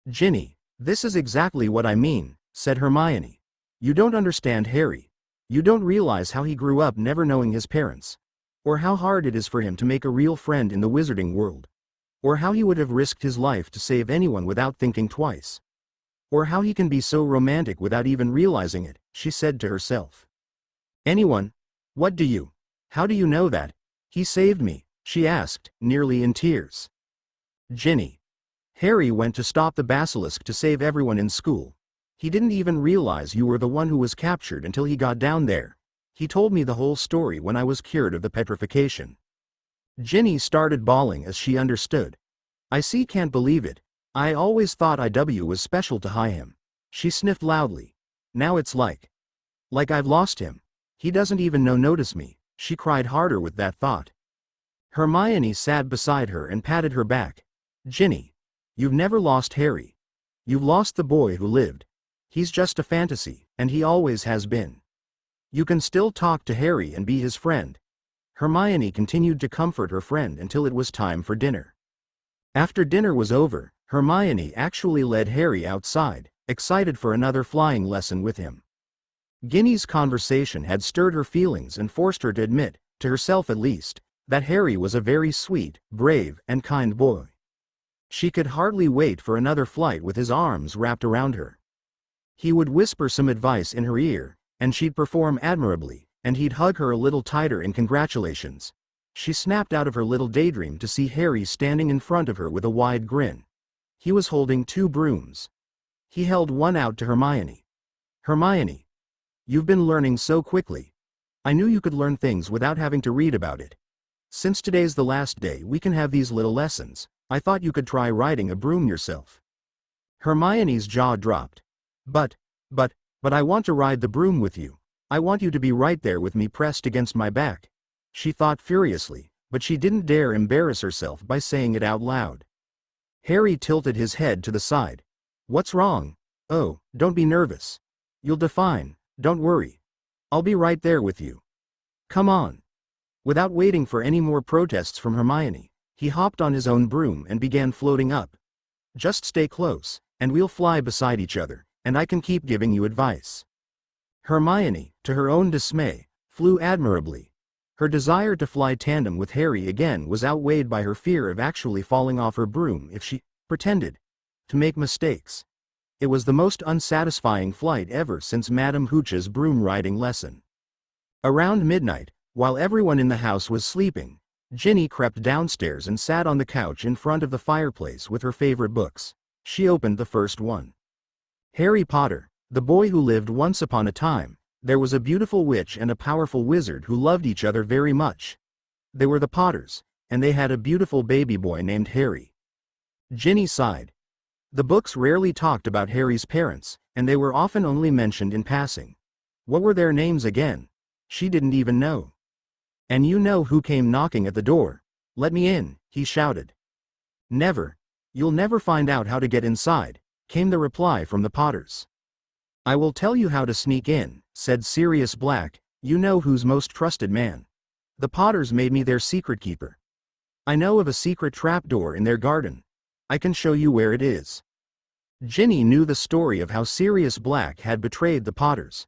"Ginny, this is exactly what I mean," said Hermione. "You don't understand Harry. You don't realize how he grew up never knowing his parents. Or how hard it is for him to make a real friend in the wizarding world. Or how he would have risked his life to save anyone without thinking twice. Or how he can be so romantic without even realizing it," she said to herself. "Anyone? What do you? How do you know that? He saved me," she asked, nearly in tears. "Ginny. Harry went to stop the basilisk to save everyone in school. He didn't even realize you were the one who was captured until he got down there. He told me the whole story when I was cured of the petrification. Ginny started bawling as she understood. I see, can't believe it. I always thought IW was special to him. She sniffed loudly. Now it's like I've lost him. He doesn't even notice me. She cried harder with that thought. Hermione sat beside her and patted her back. Ginny, you've never lost Harry. You've lost the boy who lived. He's just a fantasy, and he always has been. You can still talk to Harry and be his friend. Hermione continued to comfort her friend until it was time for dinner. After dinner was over, Hermione actually led Harry outside, excited for another flying lesson with him. Ginny's conversation had stirred her feelings and forced her to admit, to herself at least, that Harry was a very sweet, brave, and kind boy. She could hardly wait for another flight with his arms wrapped around her. He would whisper some advice in her ear, and she'd perform admirably, and he'd hug her a little tighter in congratulations. She snapped out of her little daydream to see Harry standing in front of her with a wide grin. He was holding 2 brooms. He held one out to Hermione. Hermione, you've been learning so quickly. I knew you could learn things without having to read about it. Since today's the last day we can have these little lessons, I thought you could try riding a broom yourself. Hermione's jaw dropped. But I want to ride the broom with you. I want you to be right there with me pressed against my back. She thought furiously, but she didn't dare embarrass herself by saying it out loud. Harry tilted his head to the side. What's wrong? Oh, don't be nervous. You'll do fine, don't worry. I'll be right there with you. Come on. Without waiting for any more protests from Hermione, he hopped on his own broom and began floating up. Just stay close, and we'll fly beside each other, and I can keep giving you advice. Hermione, to her own dismay, flew admirably. Her desire to fly tandem with Harry again was outweighed by her fear of actually falling off her broom if she pretended to make mistakes. It was the most unsatisfying flight ever since Madame Hooch's broom riding lesson. Around midnight, while everyone in the house was sleeping, Ginny crept downstairs and sat on the couch in front of the fireplace with her favorite books. She opened the first one. Harry Potter, the boy who lived once upon a time. There was a beautiful witch and a powerful wizard who loved each other very much. They were the Potters, and they had a beautiful baby boy named Harry. Ginny sighed. The books rarely talked about Harry's parents, and they were often only mentioned in passing. What were their names again? She didn't even know. And you know who came knocking at the door? Let me in, he shouted. Never. You'll never find out how to get inside, came the reply from the Potters. I will tell you how to sneak in, said Sirius Black, you know who's most trusted man. The Potters made me their secret keeper. I know of a secret trapdoor in their garden. I can show you where it is. Ginny knew the story of how Sirius Black had betrayed the Potters.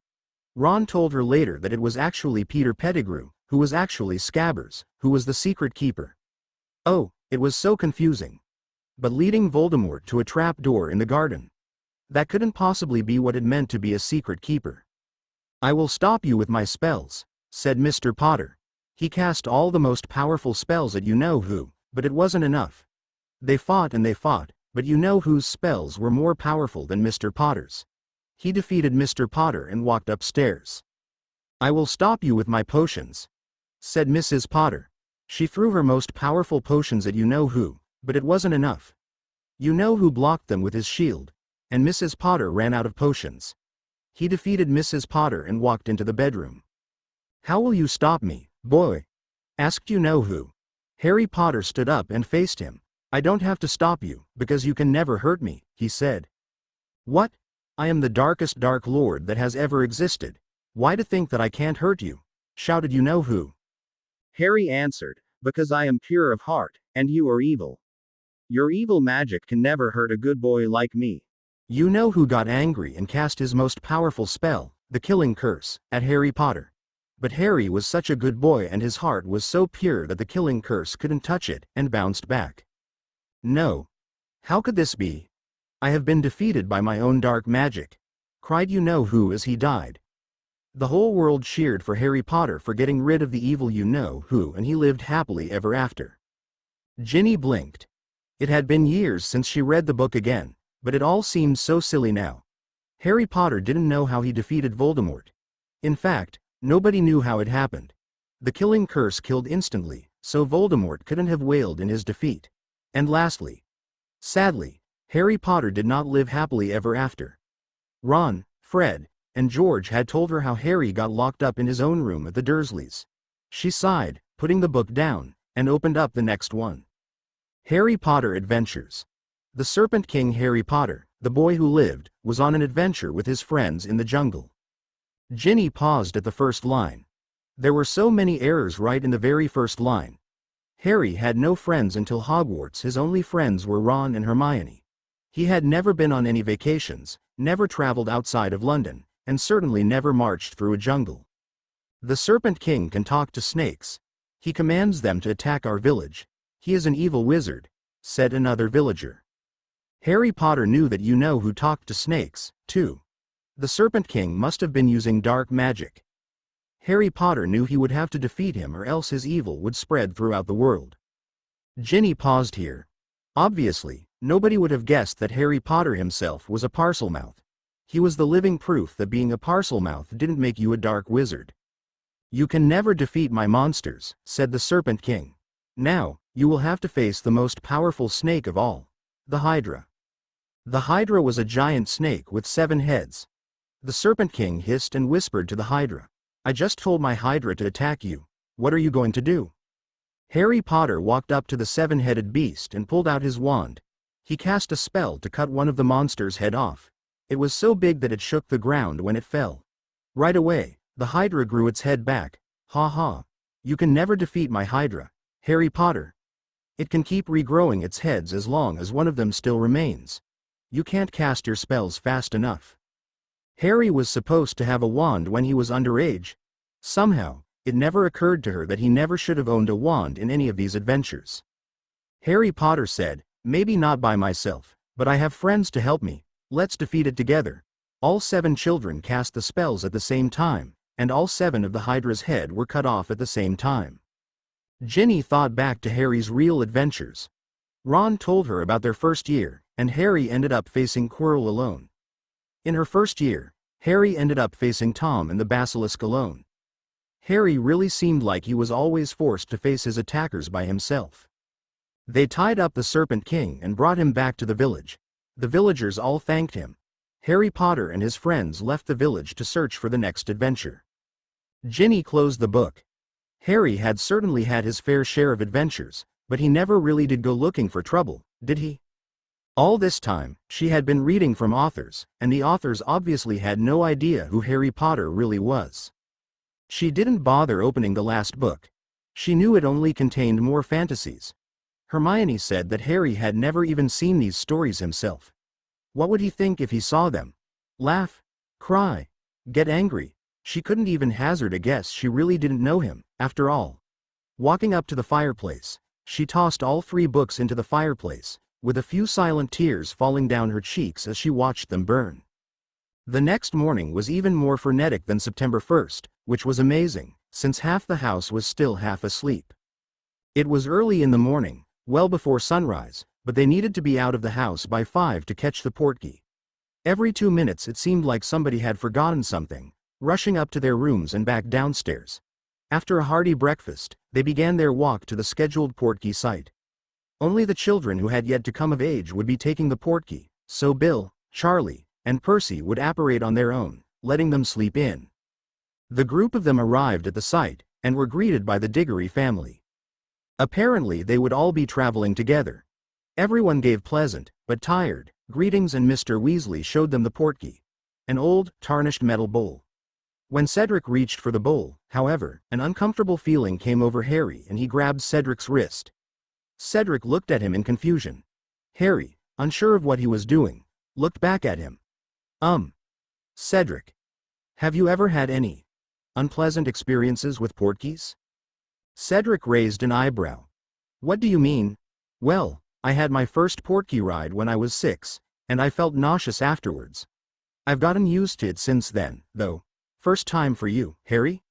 Ron told her later that it was actually Peter Pettigrew, who was actually Scabbers, who was the secret keeper. Oh, it was so confusing. But leading Voldemort to a trapdoor in the garden. That couldn't possibly be what it meant to be a secret keeper. I will stop you with my spells, said Mr. Potter. He cast all the most powerful spells at you-know-who, but it wasn't enough. They fought and they fought, but you-know-whose spells were more powerful than Mr. Potter's. He defeated Mr. Potter and walked upstairs. I will stop you with my potions, said Mrs. Potter. She threw her most powerful potions at you-know-who, but it wasn't enough. You-know-who blocked them with his shield, and Mrs. Potter ran out of potions. He defeated Mrs. Potter and walked into the bedroom. How will you stop me, boy? Asked you-know-who. Harry Potter stood up and faced him. I don't have to stop you, because you can never hurt me, he said. What? I am the darkest Dark Lord that has ever existed. Why to think that I can't hurt you? Shouted you-know-who. Harry answered, because I am pure of heart, and you are evil. Your evil magic can never hurt a good boy like me. You-know-who got angry and cast his most powerful spell, the Killing Curse, at Harry Potter. But Harry was such a good boy and his heart was so pure that the Killing Curse couldn't touch it and bounced back. No. How could this be? I have been defeated by my own dark magic, cried you-know-who as he died. The whole world cheered for Harry Potter for getting rid of the evil you-know-who, and he lived happily ever after. Ginny blinked. It had been years since she read the book again, but it all seemed so silly now. Harry Potter didn't know how he defeated Voldemort. In fact, Nobody knew how it happened. The killing curse killed instantly, so Voldemort couldn't have wailed in his defeat. And lastly, sadly, Harry Potter did not live happily ever after. Ron, Fred, and George had told her how Harry got locked up in his own room at the Dursleys. She sighed, putting the book down, and opened up the next one. Harry Potter Adventures. The Serpent King Harry Potter, the boy who lived, was on an adventure with his friends in the jungle. Ginny paused at the first line. There were so many errors right in the very first line. Harry had no friends until Hogwarts. His only friends were Ron and Hermione. He had never been on any vacations, never traveled outside of London, and certainly never marched through a jungle. The Serpent King can talk to snakes. He commands them to attack our village. He is an evil wizard, said another villager. Harry Potter knew that you know who talked to snakes, too. The Serpent King must have been using dark magic. Harry Potter knew he would have to defeat him or else his evil would spread throughout the world. Ginny paused here. Obviously, nobody would have guessed that Harry Potter himself was a Parselmouth. He was the living proof that being a Parselmouth didn't make you a dark wizard. You can never defeat my monsters, said the Serpent King. Now, you will have to face the most powerful snake of all, the Hydra. The Hydra was a giant snake with 7 heads. The Serpent King hissed and whispered to the Hydra. I just told my Hydra to attack you. What are you going to do? Harry Potter walked up to the 7-headed beast and pulled out his wand. He cast a spell to cut one of the monster's head off. It was so big that it shook the ground when it fell. Right away, the Hydra grew its head back. Ha ha. You can never defeat my Hydra, Harry Potter. It can keep regrowing its heads as long as one of them still remains. You can't cast your spells fast enough. Harry was supposed to have a wand when he was underage. Somehow, it never occurred to her that he never should have owned a wand in any of these adventures. Harry Potter said, maybe not by myself, but I have friends to help me. Let's defeat it together. All 7 children cast the spells at the same time, and all 7 of the Hydra's head were cut off at the same time. Ginny thought back to Harry's real adventures. Ron told her about their first year, and Harry ended up facing Quirrell alone. In her first year, Harry ended up facing Tom and the Basilisk alone. Harry really seemed like he was always forced to face his attackers by himself. They tied up the Serpent King and brought him back to the village. The villagers all thanked him. Harry Potter and his friends left the village to search for the next adventure. Ginny closed the book. Harry had certainly had his fair share of adventures, but he never really did go looking for trouble, did he? All this time, she had been reading from authors, and the authors obviously had no idea who Harry Potter really was. She didn't bother opening the last book. She knew it only contained more fantasies. Hermione said that Harry had never even seen these stories himself. What would he think if he saw them? Laugh? Cry? Get angry? She couldn't even hazard a guess. She really didn't know him, after all. Walking up to the fireplace, she tossed all 3 books into the fireplace, with a few silent tears falling down her cheeks as she watched them burn. The next morning was even more frenetic than September 1st, which was amazing, since half the house was still half asleep. It was early in the morning, well before sunrise, but they needed to be out of the house by 5 to catch the portkey. Every 2 minutes it seemed like somebody had forgotten something, rushing up to their rooms and back downstairs. After a hearty breakfast, they began their walk to the scheduled portkey site. Only the children who had yet to come of age would be taking the portkey, so Bill, Charlie, and Percy would apparate on their own, letting them sleep in. The group of them arrived at the site, and were greeted by the Diggory family. Apparently they would all be traveling together. Everyone gave pleasant, but tired, greetings, and Mr. Weasley showed them the portkey. An old, tarnished metal bowl. When Cedric reached for the bowl, however, an uncomfortable feeling came over Harry and he grabbed Cedric's wrist. Cedric looked at him in confusion. Harry, unsure of what he was doing, looked back at him. Cedric. Have you ever had any unpleasant experiences with portkeys? Cedric raised an eyebrow. What do you mean? Well, I had my first portkey ride when I was 6, and I felt nauseous afterwards. I've gotten used to it since then, though. First time for you, Harry?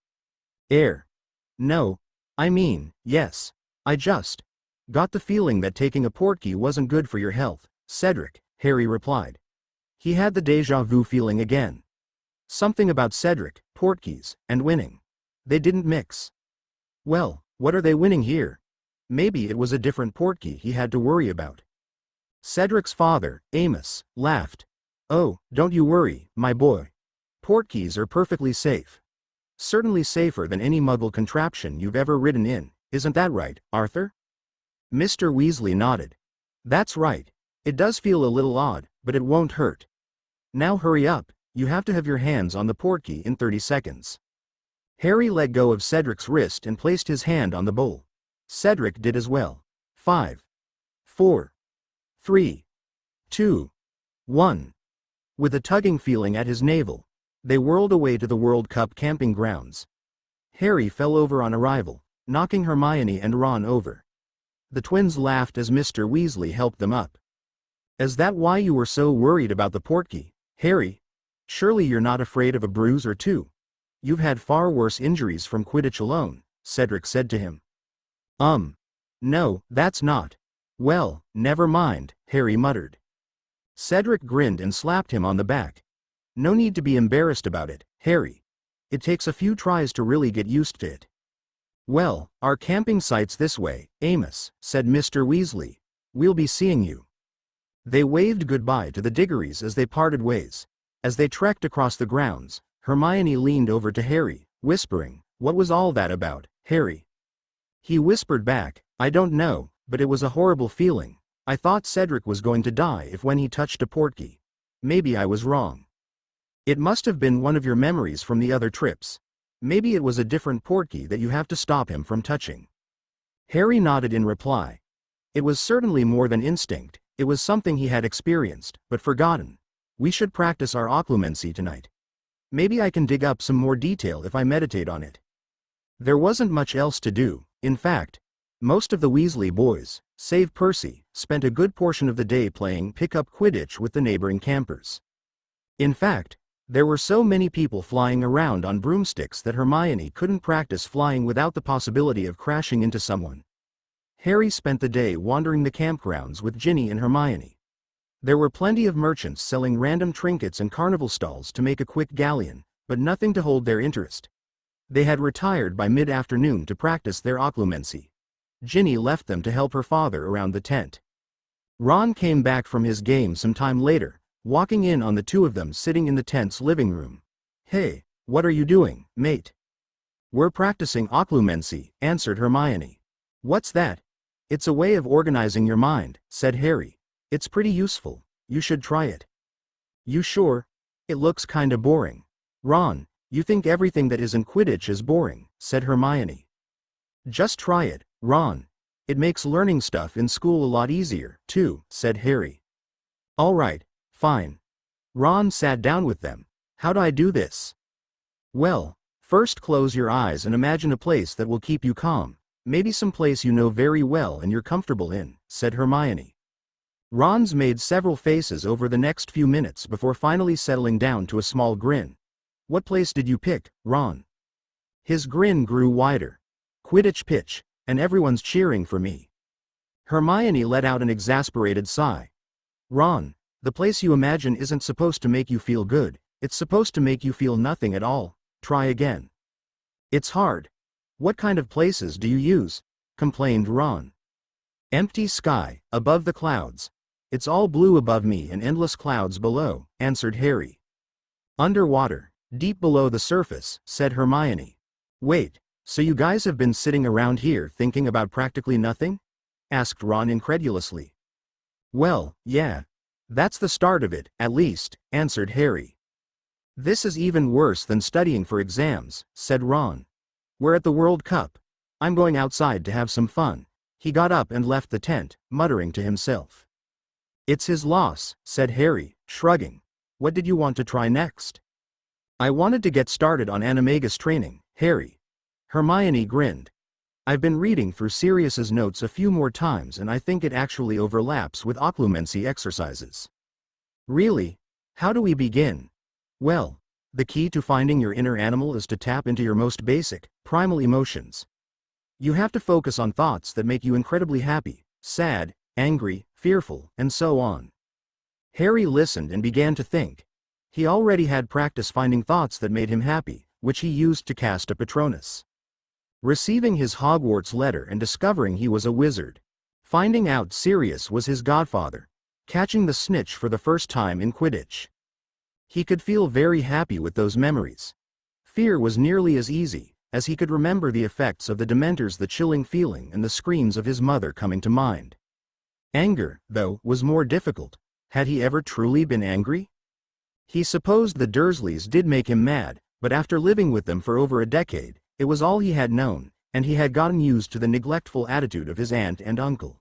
No. I mean, yes. I just got the feeling that taking a portkey wasn't good for your health, Cedric, Harry replied. He had the déjà vu feeling again. Something about Cedric, portkeys, and winning. They didn't mix. Well, what are they winning here? Maybe it was a different portkey he had to worry about. Cedric's father, Amos, laughed. Oh, don't you worry, my boy. Portkeys are perfectly safe. Certainly safer than any muggle contraption you've ever ridden in, isn't that right, Arthur? Mr. Weasley nodded. That's right. It does feel a little odd, but it won't hurt. Now hurry up, you have to have your hands on the portkey in 30 seconds. Harry let go of Cedric's wrist and placed his hand on the bowl. Cedric did as well. 5, 4, 3, 2, 1. With a tugging feeling at his navel, they whirled away to the World Cup camping grounds. Harry fell over on arrival, knocking Hermione and Ron over. The twins laughed as Mr. Weasley helped them up. Is that why you were so worried about the portkey, Harry? Surely you're not afraid of a bruise or two. You've had far worse injuries from Quidditch alone, Cedric said to him. No, that's not. Well, never mind, Harry muttered. Cedric grinned and slapped him on the back. No need to be embarrassed about it, Harry. It takes a few tries to really get used to it. Well, our camping site's this way, Amos, said Mr. Weasley. We'll be seeing you. They waved goodbye to the Diggories as they parted ways. As they trekked across the grounds, Hermione leaned over to Harry, whispering, "What was all that about, Harry?" He whispered back, "I don't know, but it was a horrible feeling. I thought Cedric was going to die if when he touched a portkey. Maybe I was wrong. It must have been one of your memories from the other trips. Maybe it was a different portkey that you have to stop him from touching." Harry nodded in reply. It was certainly more than instinct, it was something he had experienced, but forgotten. We should practice our occlumency tonight. Maybe I can dig up some more detail if I meditate on it. There wasn't much else to do. In fact, most of the Weasley boys, save Percy, spent a good portion of the day playing pick-up Quidditch with the neighboring campers. In fact, there were so many people flying around on broomsticks that Hermione couldn't practice flying without the possibility of crashing into someone. Harry spent the day wandering the campgrounds with Ginny and Hermione. There were plenty of merchants selling random trinkets and carnival stalls to make a quick galleon, but nothing to hold their interest. They had retired by mid-afternoon to practice their occlumency. Ginny left them to help her father around the tent. Ron came back from his game some time later, walking in on the two of them sitting in the tent's living room. "Hey, what are you doing, mate?" "We're practicing occlumency," answered Hermione. "What's that?" "It's a way of organizing your mind," said Harry. "It's pretty useful. You should try it." "You sure? It looks kinda boring." "Ron, you think everything that isn't Quidditch is boring," said Hermione. "Just try it, Ron. It makes learning stuff in school a lot easier, too," said Harry. "All right, fine." Ron sat down with them. "How do I do this?" "Well, first close your eyes and imagine a place that will keep you calm, maybe some place you know very well and you're comfortable in," said Hermione. Ron's made several faces over the next few minutes before finally settling down to a small grin. "What place did you pick, Ron?" His grin grew wider. "Quidditch pitch, and everyone's cheering for me." Hermione let out an exasperated sigh. "Ron, the place you imagine isn't supposed to make you feel good, it's supposed to make you feel nothing at all. Try again." "It's hard. What kind of places do you use?" complained Ron. "Empty sky, above the clouds. It's all blue above me and endless clouds below," answered Harry. "Underwater, deep below the surface," said Hermione. "Wait, so you guys have been sitting around here thinking about practically nothing?" asked Ron incredulously. "Well, yeah. That's the start of it, at least," answered Harry. "This is even worse than studying for exams," said Ron. "We're at the World Cup. I'm going outside to have some fun." He got up and left the tent, muttering to himself. "It's his loss," said Harry, shrugging. "What did you want to try next?" "I wanted to get started on animagus training, Harry." Hermione grinned. "I've been reading through Sirius's notes a few more times and I think it actually overlaps with occlumency exercises." "Really? How do we begin?" "Well, the key to finding your inner animal is to tap into your most basic, primal emotions. You have to focus on thoughts that make you incredibly happy, sad, angry, fearful, and so on." Harry listened and began to think. He already had practice finding thoughts that made him happy, which he used to cast a Patronus. Receiving his Hogwarts letter and discovering he was a wizard. Finding out Sirius was his godfather. Catching the snitch for the first time in Quidditch. He could feel very happy with those memories. Fear was nearly as easy, as he could remember the effects of the Dementors, the chilling feeling and the screams of his mother coming to mind. Anger, though, was more difficult. Had he ever truly been angry? He supposed the Dursleys did make him mad, but after living with them for over a decade, it was all he had known, and he had gotten used to the neglectful attitude of his aunt and uncle.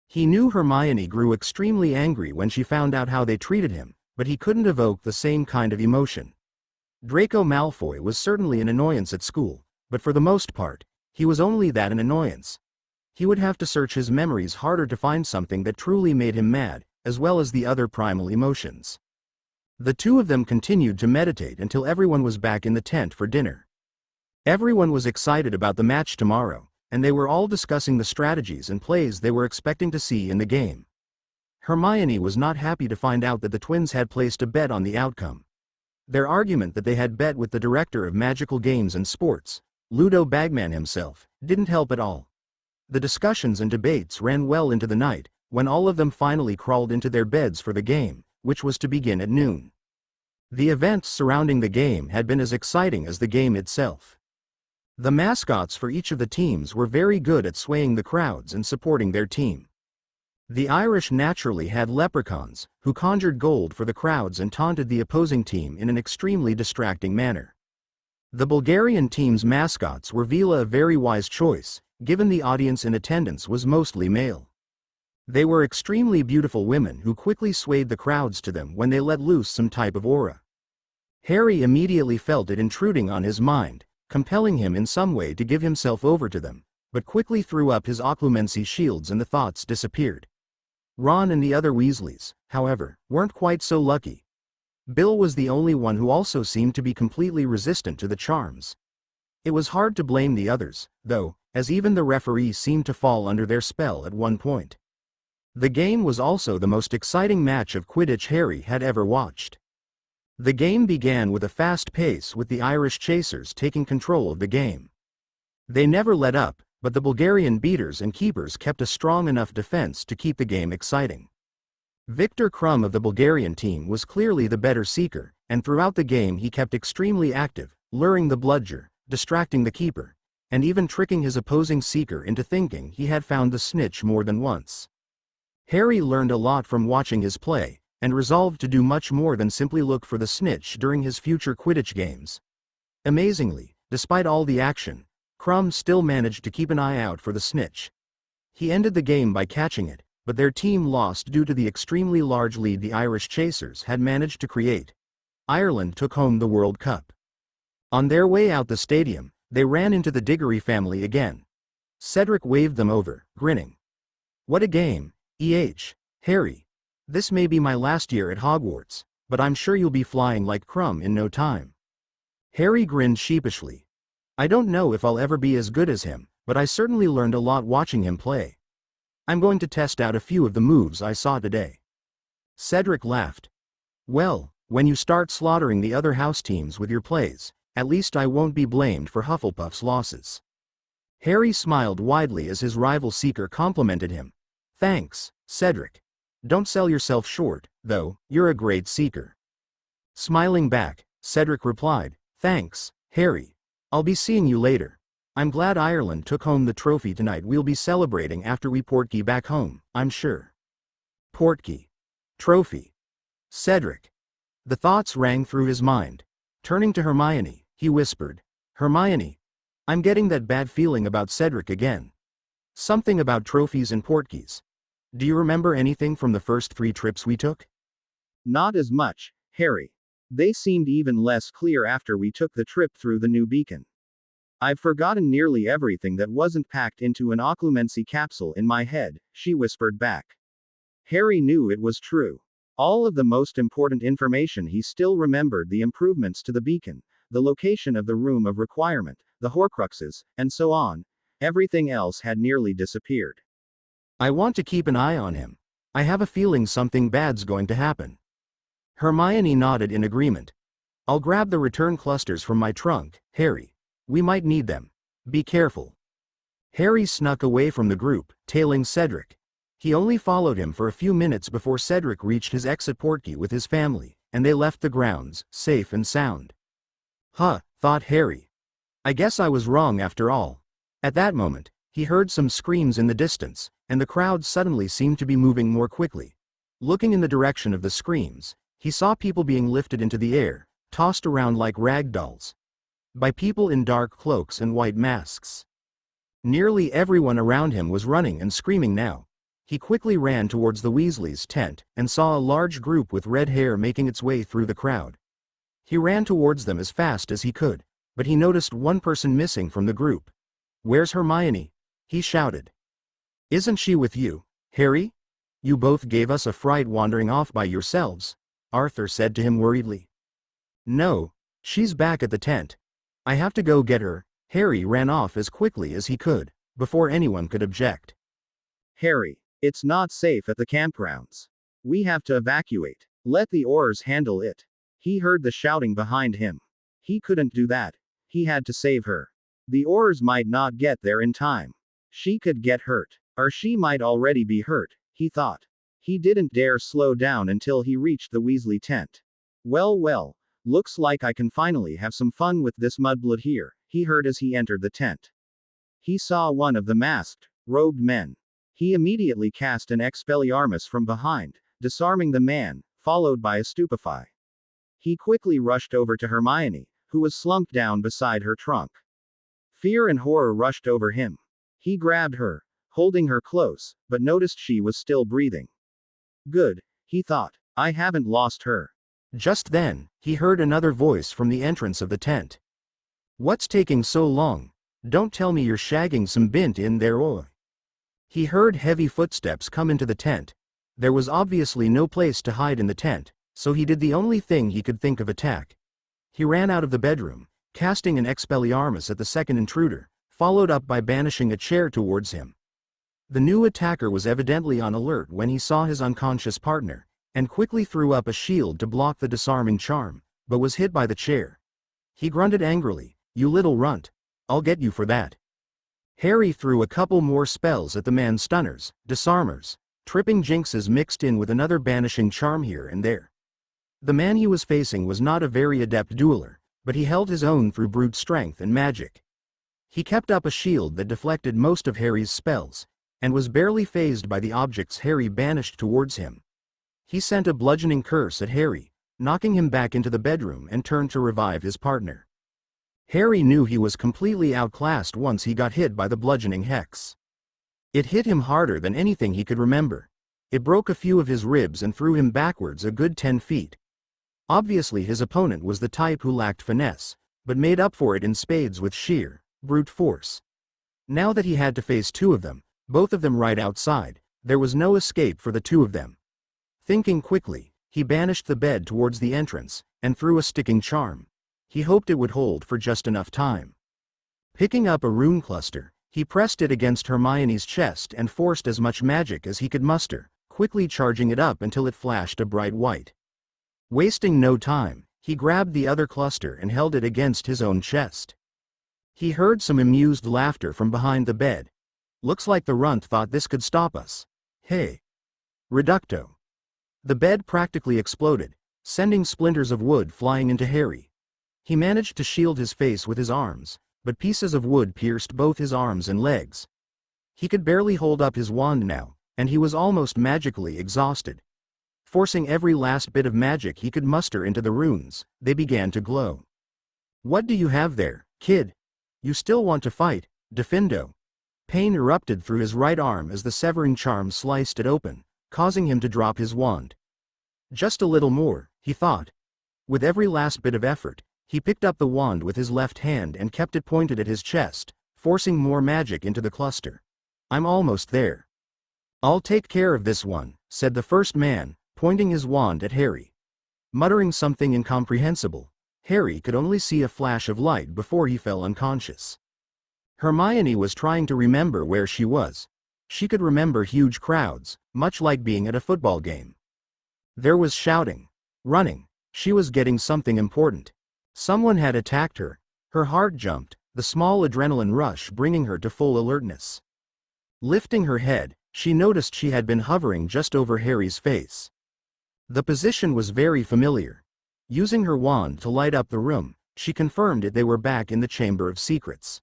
He knew Hermione grew extremely angry when she found out how they treated him, but he couldn't evoke the same kind of emotion. Draco Malfoy was certainly an annoyance at school, but for the most part, he was only that, an annoyance. He would have to search his memories harder to find something that truly made him mad, as well as the other primal emotions. The two of them continued to meditate until everyone was back in the tent for dinner. Everyone was excited about the match tomorrow, and they were all discussing the strategies and plays they were expecting to see in the game. Hermione was not happy to find out that the twins had placed a bet on the outcome. Their argument that they had bet with the director of magical games and sports, Ludo Bagman himself, didn't help at all. The discussions and debates ran well into the night, when all of them finally crawled into their beds for the game, which was to begin at noon. The events surrounding the game had been as exciting as the game itself. The mascots for each of the teams were very good at swaying the crowds and supporting their team. The Irish naturally had leprechauns, who conjured gold for the crowds and taunted the opposing team in an extremely distracting manner. The Bulgarian team's mascots were Vila, a very wise choice, given the audience in attendance was mostly male. They were extremely beautiful women who quickly swayed the crowds to them when they let loose some type of aura. Harry immediately felt it intruding on his mind, compelling him in some way to give himself over to them, but quickly threw up his occlumency shields and the thoughts disappeared. Ron and the other Weasleys, however, weren't quite so lucky. Bill was the only one who also seemed to be completely resistant to the charms. It was hard to blame the others, though, as even the referee seemed to fall under their spell at one point. The game was also the most exciting match of Quidditch Harry had ever watched. The game began with a fast pace, with the Irish chasers taking control of the game. They never let up, but the Bulgarian beaters and keepers kept a strong enough defense to keep the game exciting. Victor Krum of the Bulgarian team was clearly the better seeker, and throughout the game he kept extremely active, luring the bludger, distracting the keeper, and even tricking his opposing seeker into thinking he had found the snitch more than once. Harry learned a lot from watching his play, and resolved to do much more than simply look for the snitch during his future Quidditch games. Amazingly, despite all the action, Krum still managed to keep an eye out for the snitch. He ended the game by catching it, but their team lost due to the extremely large lead the Irish chasers had managed to create. Ireland took home the World Cup. On their way out the stadium, they ran into the Diggory family again. Cedric waved them over, grinning. "What a game, Harry. This may be my last year at Hogwarts, but I'm sure you'll be flying like Krum in no time." Harry grinned sheepishly. "I don't know if I'll ever be as good as him, but I certainly learned a lot watching him play. I'm going to test out a few of the moves I saw today." Cedric laughed. "Well, when you start slaughtering the other house teams with your plays, at least I won't be blamed for Hufflepuff's losses." Harry smiled widely as his rival seeker complimented him. "Thanks, Cedric. Don't sell yourself short, though, you're a great seeker." Smiling back, Cedric replied, "Thanks, Harry. I'll be seeing you later. I'm glad Ireland took home the trophy tonight. We'll be celebrating after we Portkey back home, I'm sure." Portkey. Trophy. Cedric. The thoughts rang through his mind. Turning to Hermione, he whispered, "Hermione, I'm getting that bad feeling about Cedric again. Something about trophies and Portkeys. Do you remember anything from the first 3 trips we took?" Not as much, Harry. They seemed even less clear after we took the trip through the new beacon. I've forgotten nearly everything that wasn't packed into an occlumency capsule in my head, she whispered back. Harry knew it was true. All of the most important information he still remembered: the improvements to the beacon, the location of the room of requirement, the Horcruxes, and so on. Everything else had nearly disappeared. "I want to keep an eye on him. I have a feeling something bad's going to happen." Hermione nodded in agreement. I'll grab the return clusters from my trunk, Harry. We might need them. Be careful. Harry snuck away from the group, tailing Cedric. He only followed him for a few minutes before Cedric reached his exit portkey with his family, and they left the grounds, safe and sound. Huh, thought Harry. I guess I was wrong after all. At that moment, he heard some screams in the distance, and the crowd suddenly seemed to be moving more quickly. Looking in the direction of the screams, he saw people being lifted into the air, tossed around like rag dolls. By people in dark cloaks and white masks. Nearly everyone around him was running and screaming now. He quickly ran towards the Weasleys' tent, and saw a large group with red hair making its way through the crowd. He ran towards them as fast as he could, but he noticed one person missing from the group. "Where's Hermione?" he shouted. "Isn't she with you, Harry? You both gave us a fright wandering off by yourselves," Arthur said to him worriedly. "No, she's back at the tent. I have to go get her." Harry ran off as quickly as he could, before anyone could object. "Harry, it's not safe at the campgrounds. We have to evacuate. Let the oars handle it." He heard the shouting behind him. He couldn't do that. He had to save her. The oars might not get there in time. She could get hurt. Or she might already be hurt, he thought. He didn't dare slow down until he reached the Weasley tent. Well, looks like I can finally have some fun with this mudblood here, he heard as he entered the tent. He saw one of the masked, robed men. He immediately cast an Expelliarmus from behind, disarming the man, followed by a Stupefy. He quickly rushed over to Hermione, who was slumped down beside her trunk. Fear and horror rushed over him. He grabbed her, holding her close, but noticed she was still breathing. Good, he thought. I haven't lost her. Just then, he heard another voice from the entrance of the tent. "What's taking so long? Don't tell me you're shagging some bint in there, oi." He heard heavy footsteps come into the tent. There was obviously no place to hide in the tent, so he did the only thing he could think of: attack. He ran out of the bedroom, casting an Expelliarmus at the second intruder, followed up by banishing a chair towards him. The new attacker was evidently on alert when he saw his unconscious partner, and quickly threw up a shield to block the disarming charm, but was hit by the chair. He grunted angrily, "You little runt. I'll get you for that." Harry threw a couple more spells at the man's stunners, disarmers, tripping jinxes mixed in with another banishing charm here and there. The man he was facing was not a very adept dueler, but he held his own through brute strength and magic. He kept up a shield that deflected most of Harry's spells, and was barely fazed by the objects Harry banished towards him. He sent a bludgeoning curse at Harry, knocking him back into the bedroom, and turned to revive his partner. Harry knew he was completely outclassed once he got hit by the bludgeoning hex. It hit him harder than anything he could remember. It broke a few of his ribs and threw him backwards a good 10 feet. Obviously his opponent was the type who lacked finesse, but made up for it in spades with sheer, brute force. Now that he had to face two of them, both of them right outside, there was no escape for the two of them. Thinking quickly, he banished the bed towards the entrance, and threw a sticking charm. He hoped it would hold for just enough time. Picking up a rune cluster, he pressed it against Hermione's chest and forced as much magic as he could muster, quickly charging it up until it flashed a bright white. Wasting no time, he grabbed the other cluster and held it against his own chest. He heard some amused laughter from behind the bed. "Looks like the runt thought this could stop us. Hey. Reducto." The bed practically exploded, sending splinters of wood flying into Harry. He managed to shield his face with his arms, but pieces of wood pierced both his arms and legs. He could barely hold up his wand now, and he was almost magically exhausted. Forcing every last bit of magic he could muster into the runes, they began to glow. "What do you have there, kid? You still want to fight, Defendo?" Pain erupted through his right arm as the severing charm sliced it open, causing him to drop his wand. Just a little more, he thought. With every last bit of effort, he picked up the wand with his left hand and kept it pointed at his chest, forcing more magic into the cluster. "I'm almost there." "I'll take care of this one," said the first man, pointing his wand at Harry. Muttering something incomprehensible, Harry could only see a flash of light before he fell unconscious. Hermione was trying to remember where she was. She could remember huge crowds, much like being at a football game. There was shouting, running, She was getting something important. Someone had attacked her. Her heart jumped, the small adrenaline rush bringing her to full alertness. Lifting her head, she noticed she had been hovering just over Harry's face. The position was very familiar. Using her wand to light up the room, she confirmed they were back in the Chamber of Secrets.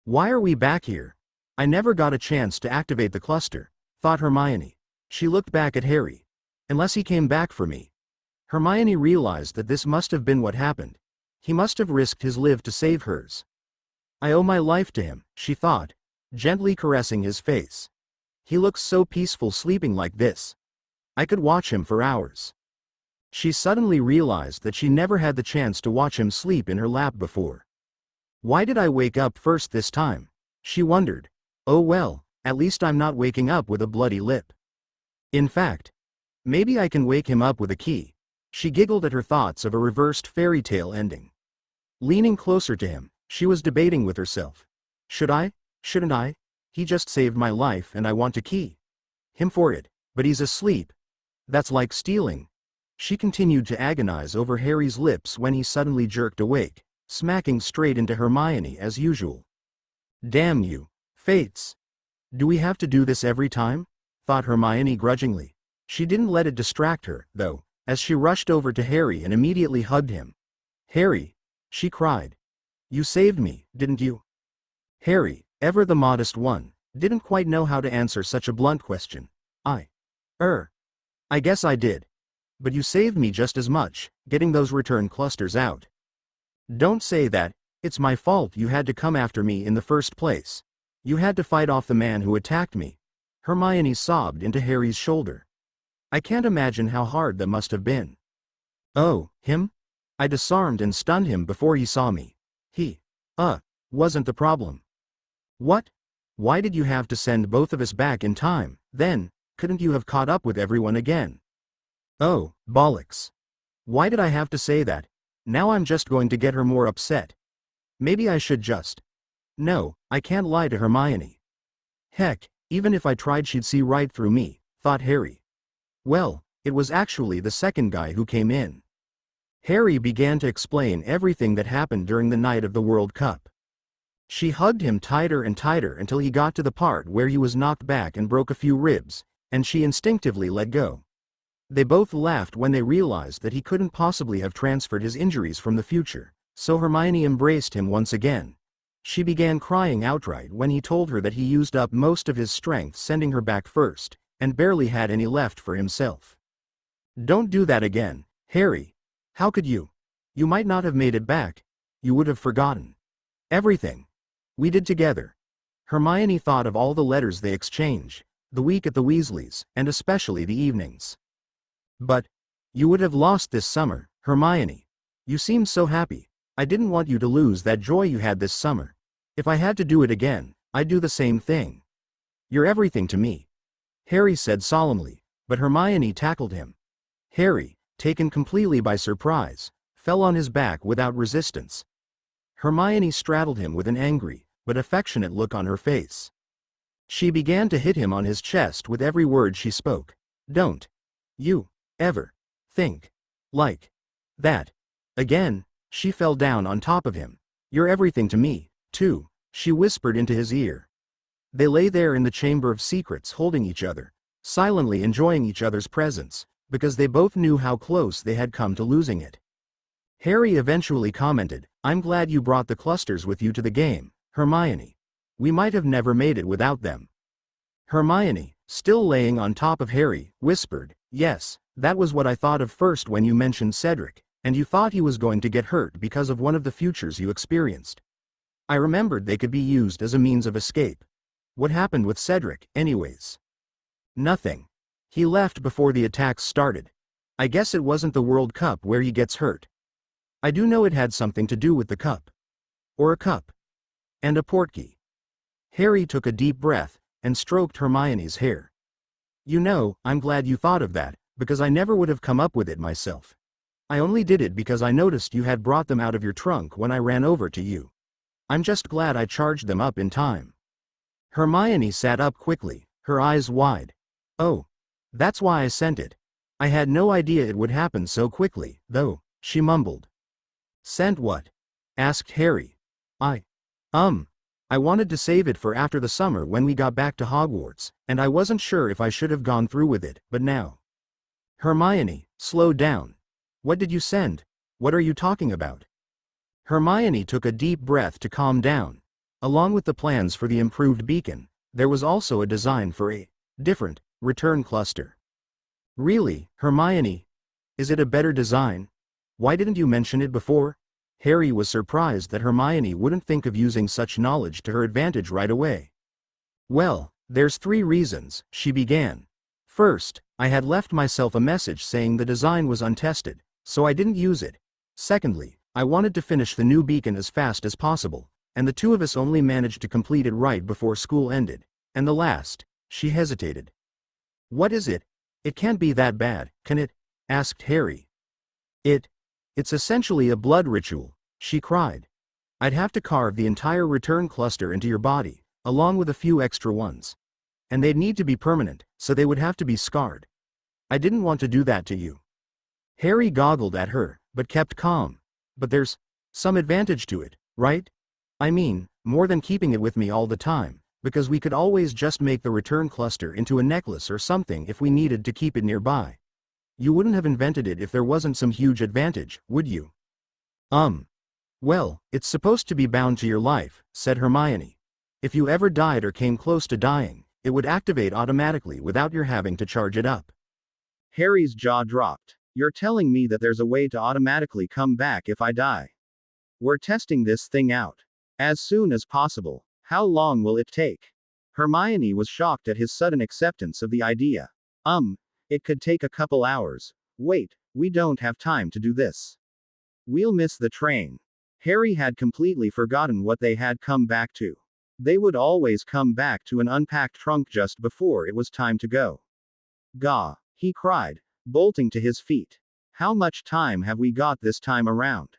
Why are we back here? I never got a chance to activate the cluster, thought Hermione. She looked back at Harry. Unless he came back for me. Hermione realized that this must have been what happened. He must have risked his life to save hers. I owe my life to him, she thought, gently caressing his face. He looks so peaceful sleeping like this. I could watch him for hours. She suddenly realized that she never had the chance to watch him sleep in her lap before. Why did I wake up first this time? She wondered. Oh well, at least I'm not waking up with a bloody lip. In fact, maybe I can wake him up with a key. She giggled at her thoughts of a reversed fairy tale ending. Leaning closer to him, she was debating with herself. Should I? Shouldn't I? He just saved my life and I want a key. Him for it, but he's asleep. That's like stealing. She continued to agonize over Harry's lips when he suddenly jerked awake, smacking straight into Hermione as usual. Damn you, fates. Do we have to do this every time? Thought Hermione grudgingly. She didn't let it distract her, though, as she rushed over to Harry and immediately hugged him. Harry, she cried. You saved me, didn't you? Harry, ever the modest one, didn't quite know how to answer such a blunt question. I guess I did. But you saved me just as much, getting those return clusters out. Don't say that, it's my fault you had to come after me in the first place. You had to fight off the man who attacked me. Hermione sobbed into Harry's shoulder. I can't imagine how hard that must have been. Oh, him? I disarmed and stunned him before he saw me. He, wasn't the problem. What? Why did you have to send both of us back in time, then? Couldn't you have caught up with everyone again? Oh, bollocks. Why did I have to say that? Now I'm just going to get her more upset. Maybe I should just. No, I can't lie to Hermione. Heck, even if I tried she'd see right through me, thought Harry. Well, it was actually the second guy who came in. Harry began to explain everything that happened during the night of the World Cup. She hugged him tighter and tighter until he got to the part where he was knocked back and broke a few ribs, and she instinctively let go. They both laughed when they realized that he couldn't possibly have transferred his injuries from the future, so Hermione embraced him once again. She began crying outright when he told her that he used up most of his strength sending her back first, and barely had any left for himself. Don't do that again, Harry. How could you? You might not have made it back. You would have forgotten. Everything we did together. Hermione thought of all the letters they exchanged, the week at the Weasleys, and especially the evenings. But you would have lost this summer, Hermione. You seemed so happy. I didn't want you to lose that joy you had this summer. If I had to do it again, I'd do the same thing. You're everything to me, Harry said solemnly, but Hermione tackled him. Harry, taken completely by surprise, fell on his back without resistance. Hermione straddled him with an angry, but affectionate look on her face. She began to hit him on his chest with every word she spoke. Don't you ever think like that again. She fell down on top of him. You're everything to me, too, she whispered into his ear. They lay there in the Chamber of Secrets holding each other, silently enjoying each other's presence, because they both knew how close they had come to losing it. Harry eventually commented, I'm glad you brought the clusters with you to the game, Hermione. We might have never made it without them. Hermione, still laying on top of Harry, whispered, yes, that was what I thought of first when you mentioned Cedric, and you thought he was going to get hurt because of one of the futures you experienced. I remembered they could be used as a means of escape. What happened with Cedric, anyways? Nothing. He left before the attacks started. I guess it wasn't the World Cup where he gets hurt. I do know it had something to do with the cup. Or a cup. And a portkey. Harry took a deep breath, and stroked Hermione's hair. You know, I'm glad you thought of that, because I never would have come up with it myself. I only did it because I noticed you had brought them out of your trunk when I ran over to you. I'm just glad I charged them up in time. Hermione sat up quickly, her eyes wide. Oh. That's why I sent it. I had no idea it would happen so quickly, though, she mumbled. Sent what? Asked Harry. I. Um. I wanted to save it for after the summer when we got back to Hogwarts, and I wasn't sure if I should have gone through with it, but now. Hermione, slow down. What did you send? What are you talking about? Hermione took a deep breath to calm down. Along with the plans for the improved beacon, there was also a design for a different return cluster. Really, Hermione? Is it a better design? Why didn't you mention it before? Harry was surprised that Hermione wouldn't think of using such knowledge to her advantage right away. Well, there's 3 reasons, she began. First, I had left myself a message saying the design was untested, so I didn't use it. Secondly, I wanted to finish the new beacon as fast as possible, and the 2 of us only managed to complete it right before school ended. And the last, she hesitated. What is it? It can't be that bad, can it? Asked Harry. It's essentially a blood ritual, she cried. I'd have to carve the entire return cluster into your body, along with a few extra ones. And they'd need to be permanent, so they would have to be scarred. I didn't want to do that to you. Harry goggled at her, but kept calm. But there's some advantage to it, right? I mean, more than keeping it with me all the time, because we could always just make the return cluster into a necklace or something if we needed to keep it nearby. You wouldn't have invented it if there wasn't some huge advantage, would you? Well, it's supposed to be bound to your life, said Hermione. If you ever died or came close to dying, it would activate automatically without your having to charge it up. Harry's jaw dropped. You're telling me that there's a way to automatically come back if I die? We're testing this thing out. As soon as possible. How long will it take? Hermione was shocked at his sudden acceptance of the idea. It could take a couple hours. Wait, we don't have time to do this. We'll miss the train. Harry had completely forgotten what they had come back to. They would always come back to an unpacked trunk just before it was time to go. Gah! He cried, bolting to his feet. How much time have we got this time around?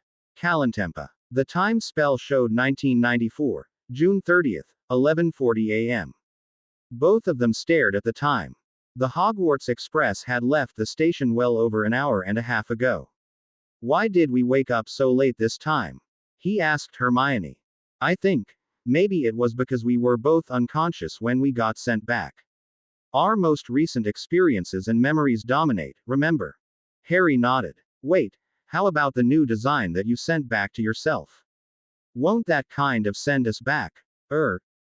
Kalantempa. The time spell showed 1994, June 30th, 11:40 a.m. Both of them stared at the time. The Hogwarts Express had left the station well over an hour and a half ago. Why did we wake up so late this time? He asked Hermione. I think, maybe it was because we were both unconscious when we got sent back. Our most recent experiences and memories dominate, remember? Harry nodded. Wait, how about the new design that you sent back to yourself? Won't that kind of send us back?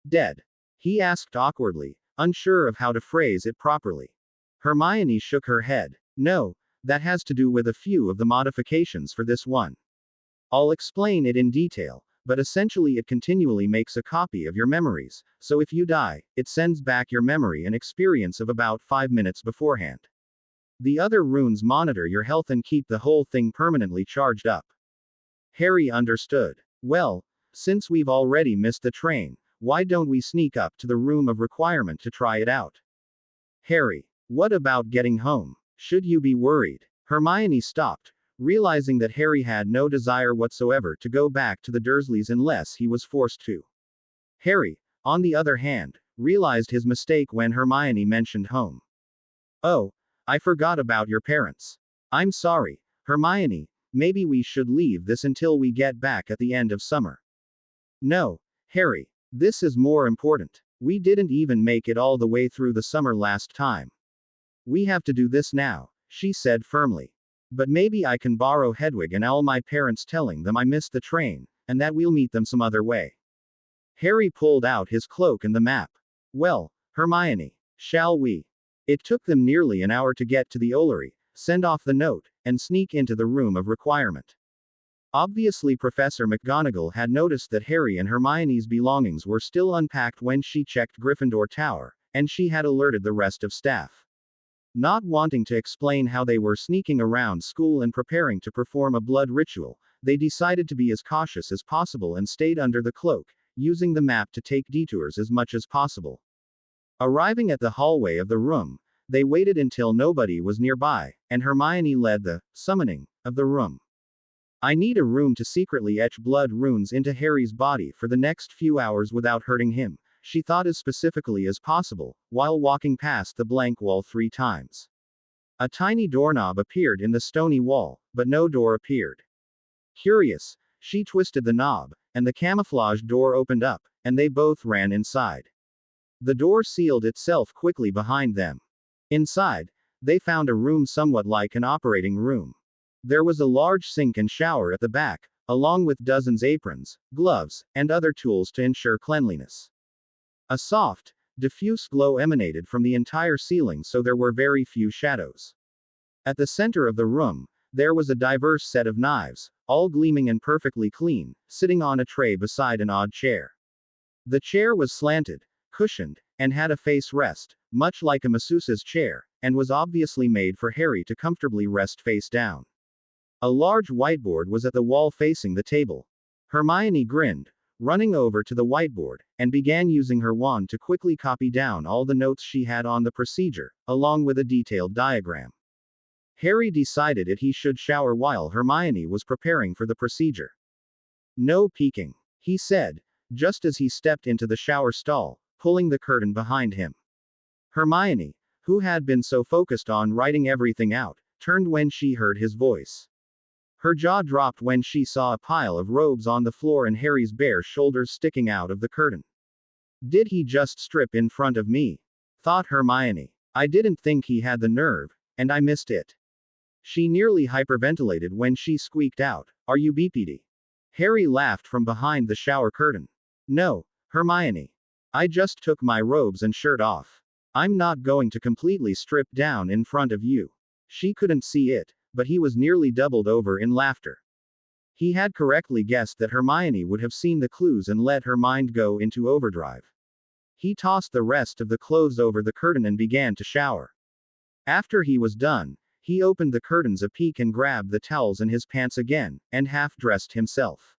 Dead? He asked awkwardly, unsure of how to phrase it properly. Hermione shook her head. No, that has to do with a few of the modifications for this one. I'll explain it in detail, but essentially it continually makes a copy of your memories, so if you die, it sends back your memory and experience of about 5 minutes beforehand. The other runes monitor your health and keep the whole thing permanently charged up. Harry understood. Well, since we've already missed the train, why don't we sneak up to the room of requirement to try it out? Harry, what about getting home? Should you be worried? Hermione stopped, realizing that Harry had no desire whatsoever to go back to the Dursleys unless he was forced to. Harry, on the other hand, realized his mistake when Hermione mentioned home. Oh, I forgot about your parents. I'm sorry, Hermione, maybe we should leave this until we get back at the end of summer. No, Harry, this is more important. We didn't even make it all the way through the summer last time. We have to do this now, she said firmly. But maybe I can borrow Hedwig and all my parents telling them I missed the train, and that we'll meet them some other way. Harry pulled out his cloak and the map. Well, Hermione, shall we? It took them nearly an hour to get to the Ollery, send off the note, and sneak into the room of requirement. Obviously Professor McGonagall had noticed that Harry and Hermione's belongings were still unpacked when she checked Gryffindor Tower, and she had alerted the rest of staff. Not wanting to explain how they were sneaking around school and preparing to perform a blood ritual, they decided to be as cautious as possible and stayed under the cloak, using the map to take detours as much as possible. Arriving at the hallway of the room, they waited until nobody was nearby, and Hermione led the summoning of the room. I need a room to secretly etch blood runes into Harry's body for the next few hours without hurting him, she thought as specifically as possible, while walking past the blank wall 3 times. A tiny doorknob appeared in the stony wall, but no door appeared. Curious, she twisted the knob, and the camouflage door opened up, and they both ran inside. The door sealed itself quickly behind them. Inside, they found a room somewhat like an operating room. There was a large sink and shower at the back, along with dozens aprons, gloves, and other tools to ensure cleanliness. A soft, diffuse glow emanated from the entire ceiling, so there were very few shadows. At the center of the room, there was a diverse set of knives, all gleaming and perfectly clean, sitting on a tray beside an odd chair. The chair was slanted, cushioned, and had a face rest, much like a masseuse's chair, and was obviously made for Harry to comfortably rest face down. A large whiteboard was at the wall facing the table. Hermione grinned, running over to the whiteboard, and began using her wand to quickly copy down all the notes she had on the procedure, along with a detailed diagram. Harry decided that he should shower while Hermione was preparing for the procedure. "No peeking," he said, just as he stepped into the shower stall, pulling the curtain behind him. Hermione, who had been so focused on writing everything out, turned when she heard his voice. Her jaw dropped when she saw a pile of robes on the floor and Harry's bare shoulders sticking out of the curtain. "Did he just strip in front of me?" thought Hermione. "I didn't think he had the nerve, and I missed it." She nearly hyperventilated when she squeaked out, "Are you BPD?" Harry laughed from behind the shower curtain. "No, Hermione. I just took my robes and shirt off. I'm not going to completely strip down in front of you." She couldn't see it, but he was nearly doubled over in laughter. He had correctly guessed that Hermione would have seen the clues and let her mind go into overdrive. He tossed the rest of the clothes over the curtain and began to shower. After he was done, he opened the curtains a peek and grabbed the towels and his pants again, and half-dressed himself.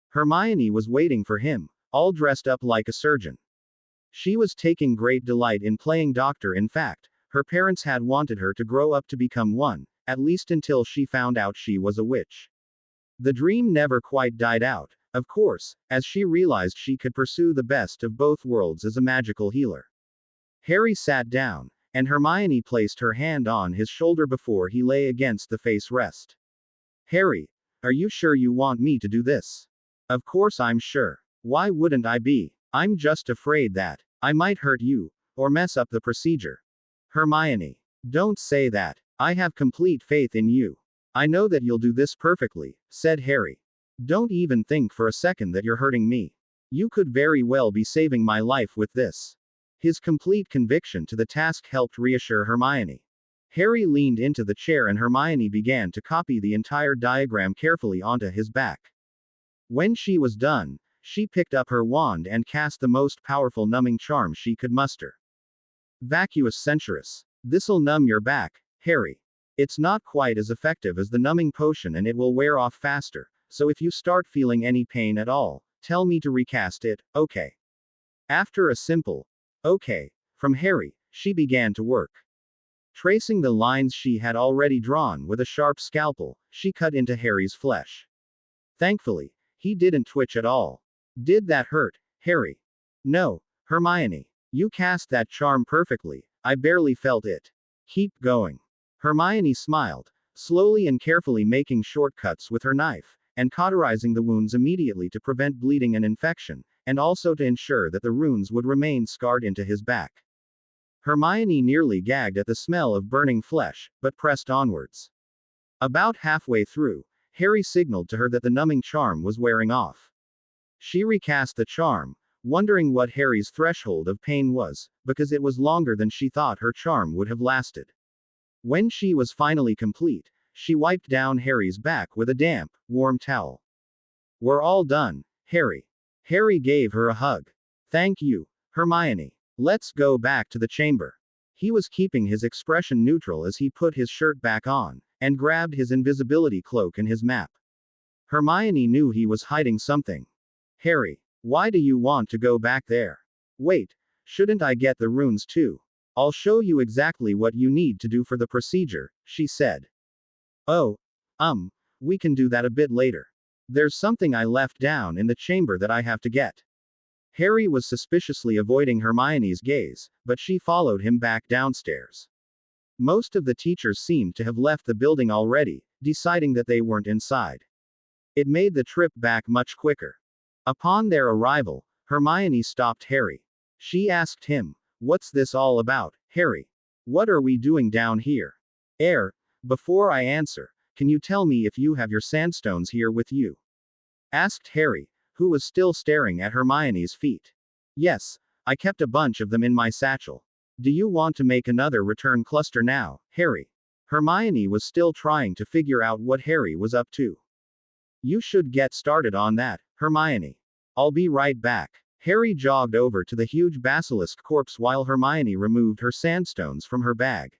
Hermione was waiting for him, all dressed up like a surgeon. She was taking great delight in playing doctor. In fact, her parents had wanted her to grow up to become one, at least until she found out she was a witch. The dream never quite died out, of course, as she realized she could pursue the best of both worlds as a magical healer. Harry sat down, and Hermione placed her hand on his shoulder before he lay against the face rest. "Harry, are you sure you want me to do this?" "Of course I'm sure. Why wouldn't I be? I'm just afraid that I might hurt you, or mess up the procedure." "Hermione, don't say that. I have complete faith in you. I know that you'll do this perfectly," said Harry. "Don't even think for a second that you're hurting me. You could very well be saving my life with this." His complete conviction to the task helped reassure Hermione. Harry leaned into the chair and Hermione began to copy the entire diagram carefully onto his back. When she was done, she picked up her wand and cast the most powerful numbing charm she could muster. "Vacuous Centurus. This'll numb your back, Harry. It's not quite as effective as the numbing potion and it will wear off faster, so if you start feeling any pain at all, tell me to recast it, okay?" After a simple, "okay," from Harry, she began to work. Tracing the lines she had already drawn with a sharp scalpel, she cut into Harry's flesh. Thankfully, he didn't twitch at all. "Did that hurt, Harry?" "No, Hermione. You cast that charm perfectly, I barely felt it. Keep going." Hermione smiled, slowly and carefully making shortcuts with her knife, and cauterizing the wounds immediately to prevent bleeding and infection, and also to ensure that the runes would remain scarred into his back. Hermione nearly gagged at the smell of burning flesh, but pressed onwards. About halfway through, Harry signaled to her that the numbing charm was wearing off. She recast the charm, wondering what Harry's threshold of pain was, because it was longer than she thought her charm would have lasted. When she was finally complete, she wiped down Harry's back with a damp, warm towel. "We're all done, Harry." Harry gave her a hug. "Thank you, Hermione. Let's go back to the chamber." He was keeping his expression neutral as he put his shirt back on, and grabbed his invisibility cloak and his map. Hermione knew he was hiding something. "Harry, why do you want to go back there?" "Wait, shouldn't I get the runes too? I'll show you exactly what you need to do for the procedure," she said. "Oh, we can do that a bit later. There's something I left down in the chamber that I have to get." Harry was suspiciously avoiding Hermione's gaze, but she followed him back downstairs. Most of the teachers seemed to have left the building already, deciding that they weren't inside. It made the trip back much quicker. Upon their arrival, Hermione stopped Harry. She asked him, "What's this all about, Harry? What are we doing down here?" Before I answer, can you tell me if you have your sandstones here with you?" asked Harry, who was still staring at Hermione's feet. "Yes, I kept a bunch of them in my satchel. Do you want to make another return cluster now, Harry?" Hermione was still trying to figure out what Harry was up to. "You should get started on that, Hermione. I'll be right back." Harry jogged over to the huge basilisk corpse while Hermione removed her sandstones from her bag.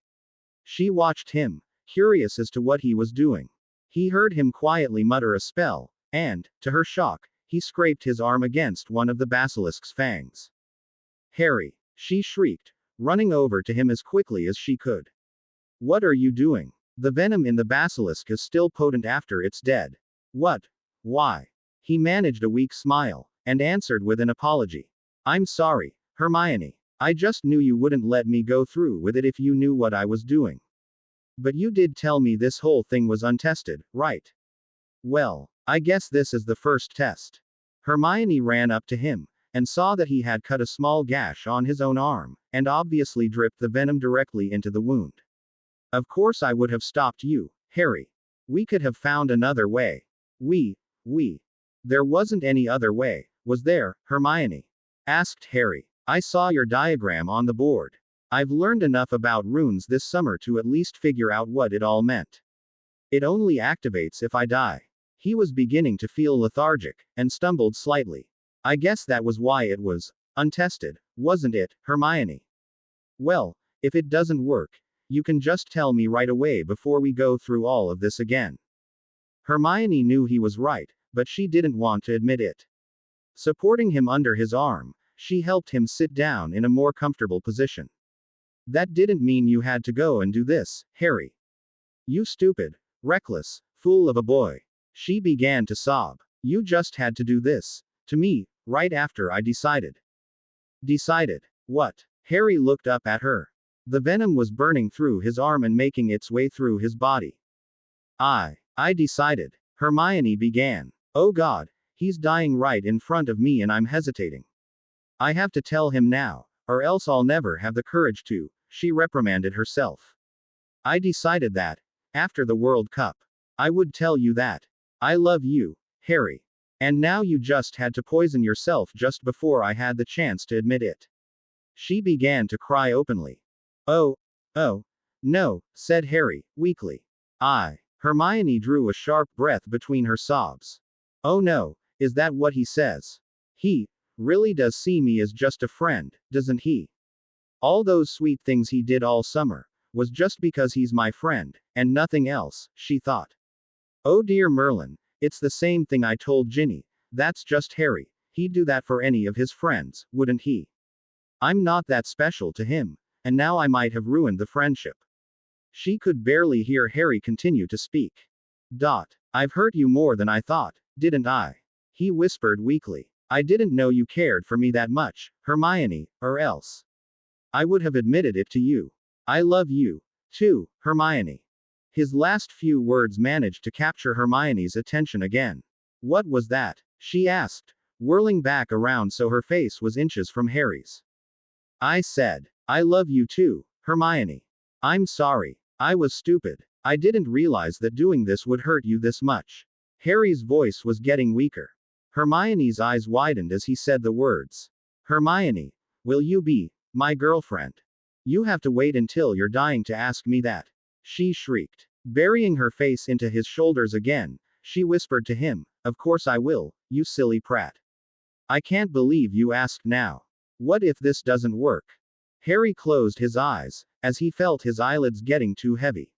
She watched him, curious as to what he was doing. He heard him quietly mutter a spell, and, to her shock, he scraped his arm against one of the basilisk's fangs. "Harry!" she shrieked, running over to him as quickly as she could. "What are you doing? The venom in the basilisk is still potent after it's dead." "What? Why?" He managed a weak smile, and answered with an apology. "I'm sorry, Hermione. I just knew you wouldn't let me go through with it if you knew what I was doing. But you did tell me this whole thing was untested, right? Well, I guess this is the first test." Hermione ran up to him, and saw that he had cut a small gash on his own arm, and obviously dripped the venom directly into the wound. "Of course I would have stopped you, Harry. We could have found another way. We. There wasn't any other way, was there, Hermione?" asked Harry. "I saw your diagram on the board. I've learned enough about runes this summer to at least figure out what it all meant. It only activates if I die." He was beginning to feel lethargic, and stumbled slightly. "I guess that was why it was untested, wasn't it, Hermione? Well, if it doesn't work, you can just tell me right away before we go through all of this again." Hermione knew he was right, but she didn't want to admit it. Supporting him under his arm, she helped him sit down in a more comfortable position. "That didn't mean you had to go and do this, Harry. You stupid, reckless, fool of a boy." She began to sob. "You just had to do this. To me, right after I decided." "Decided? What?" Harry looked up at her. The venom was burning through his arm and making its way through his body. I decided," Hermione began. "Oh God, he's dying right in front of me and I'm hesitating. I have to tell him now, or else I'll never have the courage to," she reprimanded herself. "I decided that, after the World Cup, I would tell you that. I love you, Harry. And now you just had to poison yourself just before I had the chance to admit it." She began to cry openly. Oh, no," said Harry, weakly. Hermione drew a sharp breath between her sobs. "Oh no, is that what he says? He really does see me as just a friend, doesn't he? All those sweet things he did all summer was just because he's my friend, and nothing else," she thought. "Oh dear Merlin, it's the same thing I told Ginny. That's just Harry. He'd do that for any of his friends, wouldn't he? I'm not that special to him, and now I might have ruined the friendship." She could barely hear Harry continue to speak. "I've hurt you more than I thought, didn't I?" he whispered weakly. "I didn't know you cared for me that much, Hermione, or else I would have admitted it to you. I love you, too, Hermione." His last few words managed to capture Hermione's attention again. "What was that?" she asked, whirling back around so her face was inches from Harry's. "I said, I love you too, Hermione. I'm sorry. I was stupid. I didn't realize that doing this would hurt you this much." Harry's voice was getting weaker. Hermione's eyes widened as he said the words. "Hermione, will you be my girlfriend? You have to wait until you're dying to ask me that," she shrieked. Burying her face into his shoulders again, she whispered to him, "Of course I will, you silly prat. I can't believe you asked now. What if this doesn't work?" Harry closed his eyes, as he felt his eyelids getting too heavy.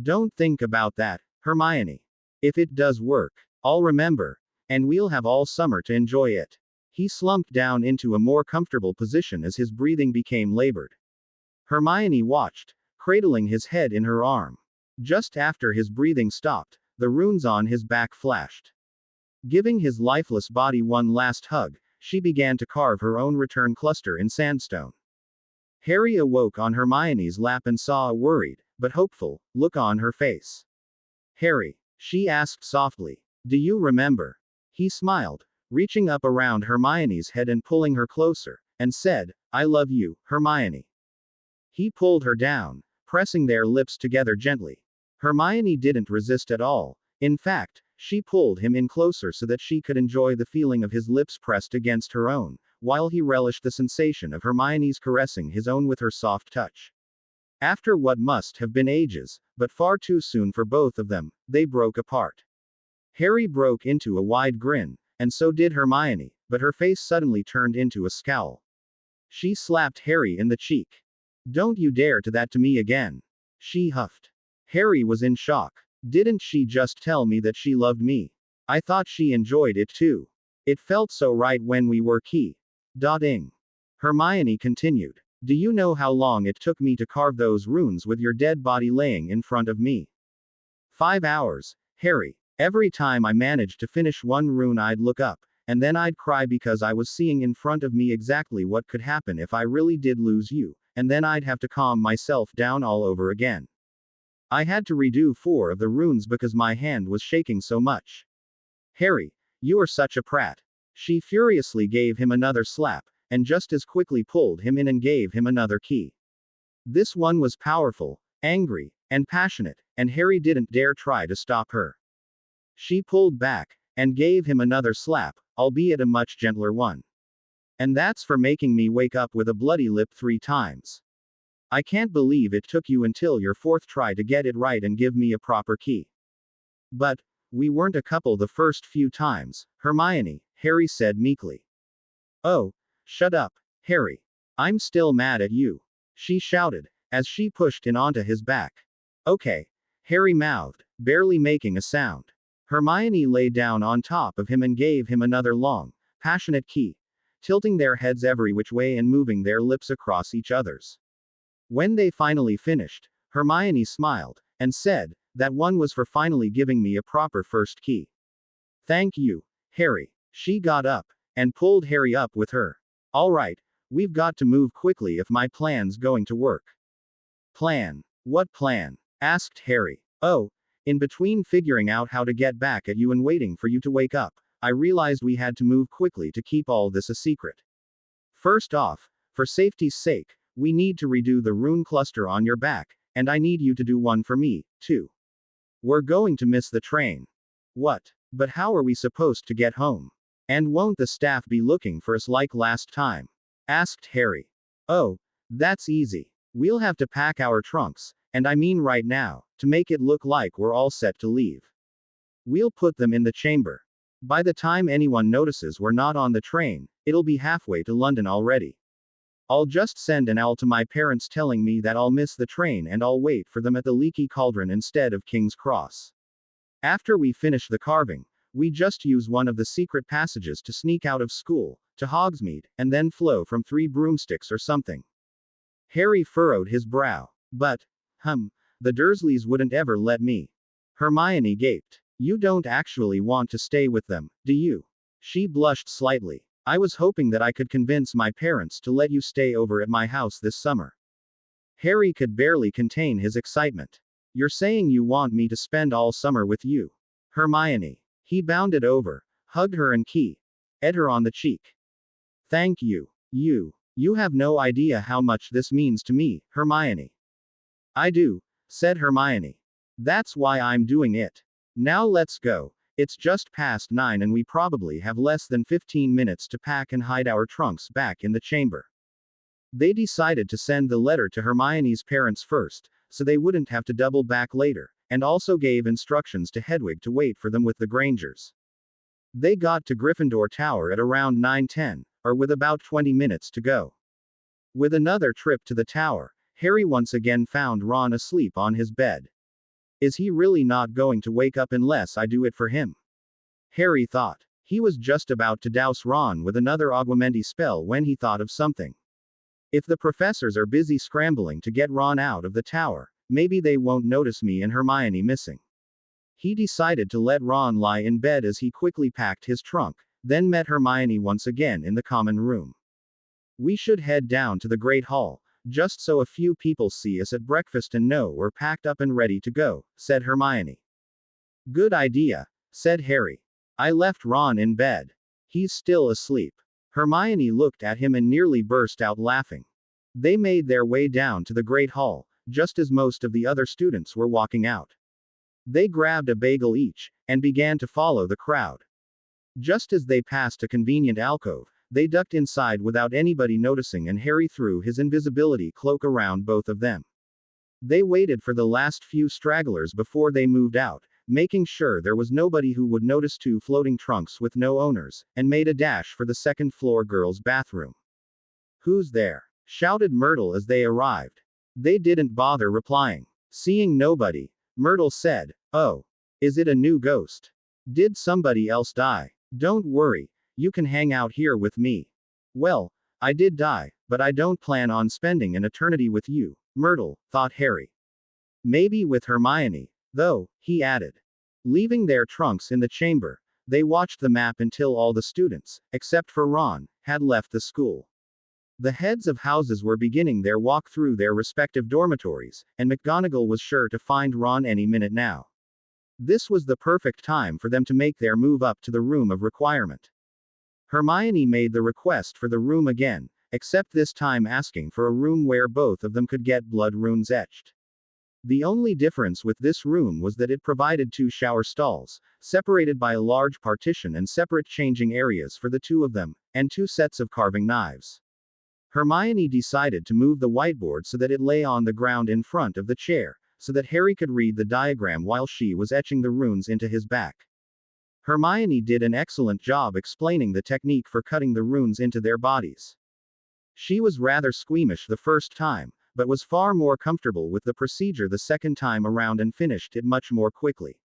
"Don't think about that, Hermione. If it does work, I'll remember, and we'll have all summer to enjoy it." He slumped down into a more comfortable position as his breathing became labored. Hermione watched, cradling his head in her arm. Just after his breathing stopped, the runes on his back flashed. Giving his lifeless body one last hug, she began to carve her own return cluster in sandstone. Harry awoke on Hermione's lap and saw a worried, but hopeful, look on her face. Harry, she asked softly, do you remember? He smiled, reaching up around Hermione's head and pulling her closer, and said, I love you, Hermione. He pulled her down, pressing their lips together gently. Hermione didn't resist at all. In fact, she pulled him in closer so that she could enjoy the feeling of his lips pressed against her own, while he relished the sensation of Hermione's caressing his own with her soft touch. After what must have been ages, but far too soon for both of them, they broke apart. Harry broke into a wide grin, and so did Hermione, but her face suddenly turned into a scowl. She slapped Harry in the cheek. Don't you dare do that to me again. She huffed. Harry was in shock. Didn't she just tell me that she loved me? I thought she enjoyed it too. It felt so right when we were ing. Hermione continued. Do you know how long it took me to carve those runes with your dead body laying in front of me? 5 hours, Harry. Every time I managed to finish one rune I'd look up, and then I'd cry because I was seeing in front of me exactly what could happen if I really did lose you, and then I'd have to calm myself down all over again. I had to redo 4 of the runes because my hand was shaking so much. Harry, you are such a prat. She furiously gave him another slap, and just as quickly pulled him in and gave him another key. This one was powerful, angry, and passionate, and Harry didn't dare try to stop her. She pulled back, and gave him another slap, albeit a much gentler one. And that's for making me wake up with a bloody lip 3 times. I can't believe it took you until your 4th try to get it right and give me a proper key. But, we weren't a couple the first few times, Hermione, Harry said meekly. Oh, shut up, Harry. I'm still mad at you. She shouted, as she pushed in onto his back. Okay, Harry mouthed, barely making a sound. Hermione lay down on top of him and gave him another long, passionate key, tilting their heads every which way and moving their lips across each other's. When they finally finished, Hermione smiled, and said, that one was for finally giving me a proper first key. Thank you, Harry. She got up, and pulled Harry up with her. All right, we've got to move quickly if my plan's going to work. Plan? What plan? Asked Harry. Oh, in between figuring out how to get back at you and waiting for you to wake up, I realized we had to move quickly to keep all this a secret. First off, for safety's sake, we need to redo the rune cluster on your back, and I need you to do one for me, too. We're going to miss the train. What? But how are we supposed to get home? And won't the staff be looking for us like last time? Asked Harry. Oh, that's easy. We'll have to pack our trunks, and I mean right now, to make it look like we're all set to leave. We'll put them in the chamber. By the time anyone notices we're not on the train, it'll be halfway to London already. I'll just send an owl to my parents telling me that I'll miss the train and I'll wait for them at the Leaky Cauldron instead of King's Cross. After we finish the carving, we just use one of the secret passages to sneak out of school, to Hogsmeade, and then flow from 3 broomsticks or something. Harry furrowed his brow. But, the Dursleys wouldn't ever let me. Hermione gaped. You don't actually want to stay with them, do you? She blushed slightly. I was hoping that I could convince my parents to let you stay over at my house this summer. Harry could barely contain his excitement. You're saying you want me to spend all summer with you? Hermione. He bounded over, hugged her and kissed her on the cheek. Thank you. You have no idea how much this means to me, Hermione. I do, said Hermione. That's why I'm doing it. Now let's go. It's just past 9 and we probably have less than 15 minutes to pack and hide our trunks back in the chamber. They decided to send the letter to Hermione's parents first, so they wouldn't have to double back later, and also gave instructions to Hedwig to wait for them with the Grangers. They got to Gryffindor Tower at around 9:10, or with about 20 minutes to go. With another trip to the tower, Harry once again found Ron asleep on his bed. Is he really not going to wake up unless I do it for him? Harry thought. He was just about to douse Ron with another augmenti spell when he thought of something. If the professors are busy scrambling to get Ron out of the tower, maybe they won't notice me and Hermione missing. He decided to let Ron lie in bed as he quickly packed his trunk, then met Hermione once again in the common room. We should head down to the Great Hall, Just so a few people see us at breakfast and know we're packed up and ready to go, said Hermione. Good idea, said Harry. I left Ron in bed. He's still asleep. Hermione looked at him and nearly burst out laughing. They made their way down to the Great Hall, just as most of the other students were walking out. They grabbed a bagel each, and began to follow the crowd. Just as they passed a convenient alcove, they ducked inside without anybody noticing and Harry threw his invisibility cloak around both of them. They waited for the last few stragglers before they moved out, making sure there was nobody who would notice two floating trunks with no owners, and made a dash for the second-floor girls' bathroom. Who's there? Shouted Myrtle as they arrived. They didn't bother replying. Seeing nobody, Myrtle said, Oh. Is it a new ghost? Did somebody else die? Don't worry, you can hang out here with me. Well, I did die, but I don't plan on spending an eternity with you, Myrtle, thought Harry. Maybe with Hermione, though, he added. Leaving their trunks in the chamber, they watched the map until all the students, except for Ron, had left the school. The heads of houses were beginning their walk through their respective dormitories, and McGonagall was sure to find Ron any minute now. This was the perfect time for them to make their move up to the room of requirement. Hermione made the request for the room again, except this time asking for a room where both of them could get blood runes etched. The only difference with this room was that it provided two shower stalls, separated by a large partition and separate changing areas for the two of them, and two sets of carving knives. Hermione decided to move the whiteboard so that it lay on the ground in front of the chair, so that Harry could read the diagram while she was etching the runes into his back. Hermione did an excellent job explaining the technique for cutting the runes into their bodies. She was rather squeamish the first time, but was far more comfortable with the procedure the second time around and finished it much more quickly.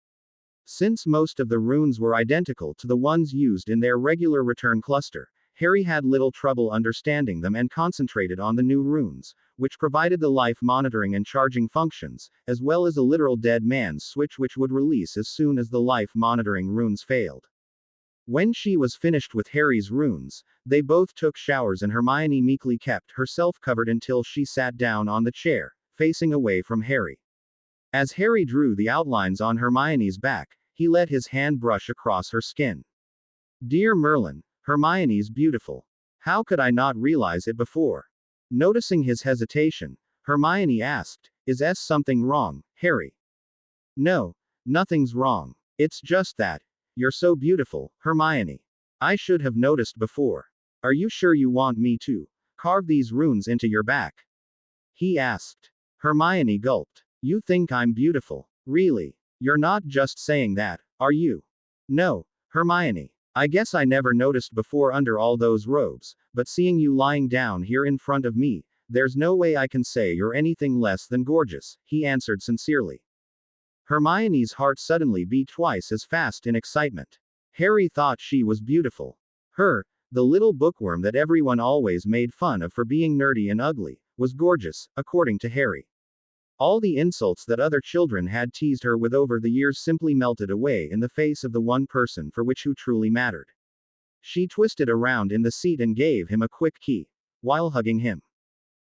Since most of the runes were identical to the ones used in their regular return cluster, Harry had little trouble understanding them and concentrated on the new runes, which provided the life monitoring and charging functions, as well as a literal dead man's switch which would release as soon as the life monitoring runes failed. When she was finished with Harry's runes, they both took showers and Hermione meekly kept herself covered until she sat down on the chair, facing away from Harry. As Harry drew the outlines on Hermione's back, he let his hand brush across her skin. Dear Merlin, Hermione's beautiful. How could I not realize it before? Noticing his hesitation, Hermione asked, Is something wrong, Harry? No, nothing's wrong. It's just that, you're so beautiful, Hermione. I should have noticed before. Are you sure you want me to carve these runes into your back? He asked. Hermione gulped. You think I'm beautiful? Really? You're not just saying that, are you? No, Hermione. I guess I never noticed before under all those robes, but seeing you lying down here in front of me, there's no way I can say you're anything less than gorgeous, he answered sincerely. Hermione's heart suddenly beat twice as fast in excitement. Harry thought she was beautiful. Her, the little bookworm that everyone always made fun of for being nerdy and ugly, was gorgeous, according to Harry. All the insults that other children had teased her with over the years simply melted away in the face of the one person for which who truly mattered. She twisted around in the seat and gave him a quick key, while hugging him.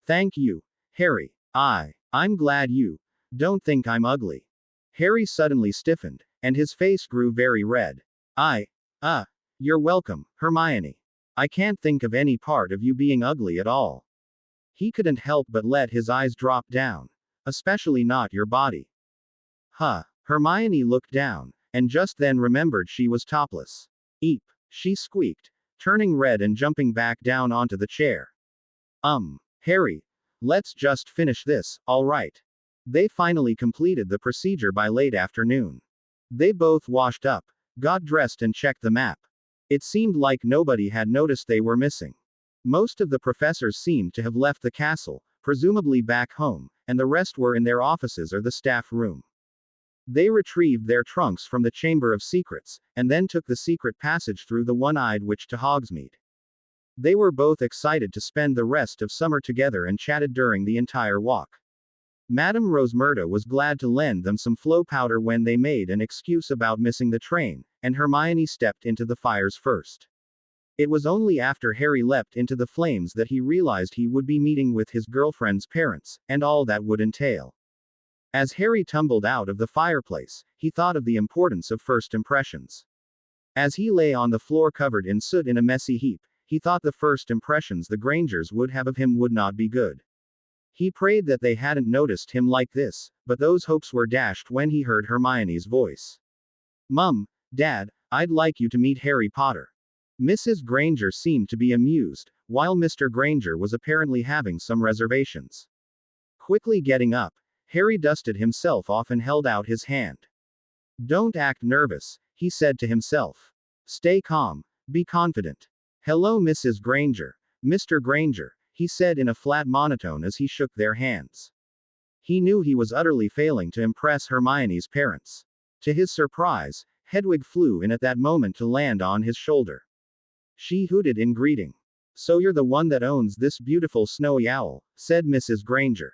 Thank you, Harry. I'm glad you don't think I'm ugly. Harry suddenly stiffened, and his face grew very red. You're welcome, Hermione. I can't think of any part of you being ugly at all. He couldn't help but let his eyes drop down. Especially not your body. Hermione looked down, and just then remembered she was topless. Eep, she squeaked, turning red and jumping back down onto the chair. Harry, let's just finish this, all right? They finally completed the procedure by late afternoon. They both washed up, got dressed and checked the map. It seemed like nobody had noticed they were missing. Most of the professors seemed to have left the castle, presumably back home, and the rest were in their offices or the staff room. They retrieved their trunks from the Chamber of Secrets, and then took the secret passage through the one-eyed witch to Hogsmeade. They were both excited to spend the rest of summer together and chatted during the entire walk. Madame Rosmerta was glad to lend them some flow powder when they made an excuse about missing the train, and Hermione stepped into the fires first. It was only after Harry leapt into the flames that he realized he would be meeting with his girlfriend's parents, and all that would entail. As Harry tumbled out of the fireplace, he thought of the importance of first impressions. As he lay on the floor covered in soot in a messy heap, he thought the first impressions the Grangers would have of him would not be good. He prayed that they hadn't noticed him like this, but those hopes were dashed when he heard Hermione's voice. "Mum, Dad, I'd like you to meet Harry Potter." Mrs. Granger seemed to be amused, while Mr. Granger was apparently having some reservations. Quickly getting up, Harry dusted himself off and held out his hand. "Don't act nervous," he said to himself. "Stay calm, be confident." "Hello, Mrs. Granger. Mr. Granger," he said in a flat monotone as he shook their hands. He knew he was utterly failing to impress Hermione's parents. To his surprise, Hedwig flew in at that moment to land on his shoulder. She hooted in greeting. "So you're the one that owns this beautiful snowy owl," said Mrs. Granger.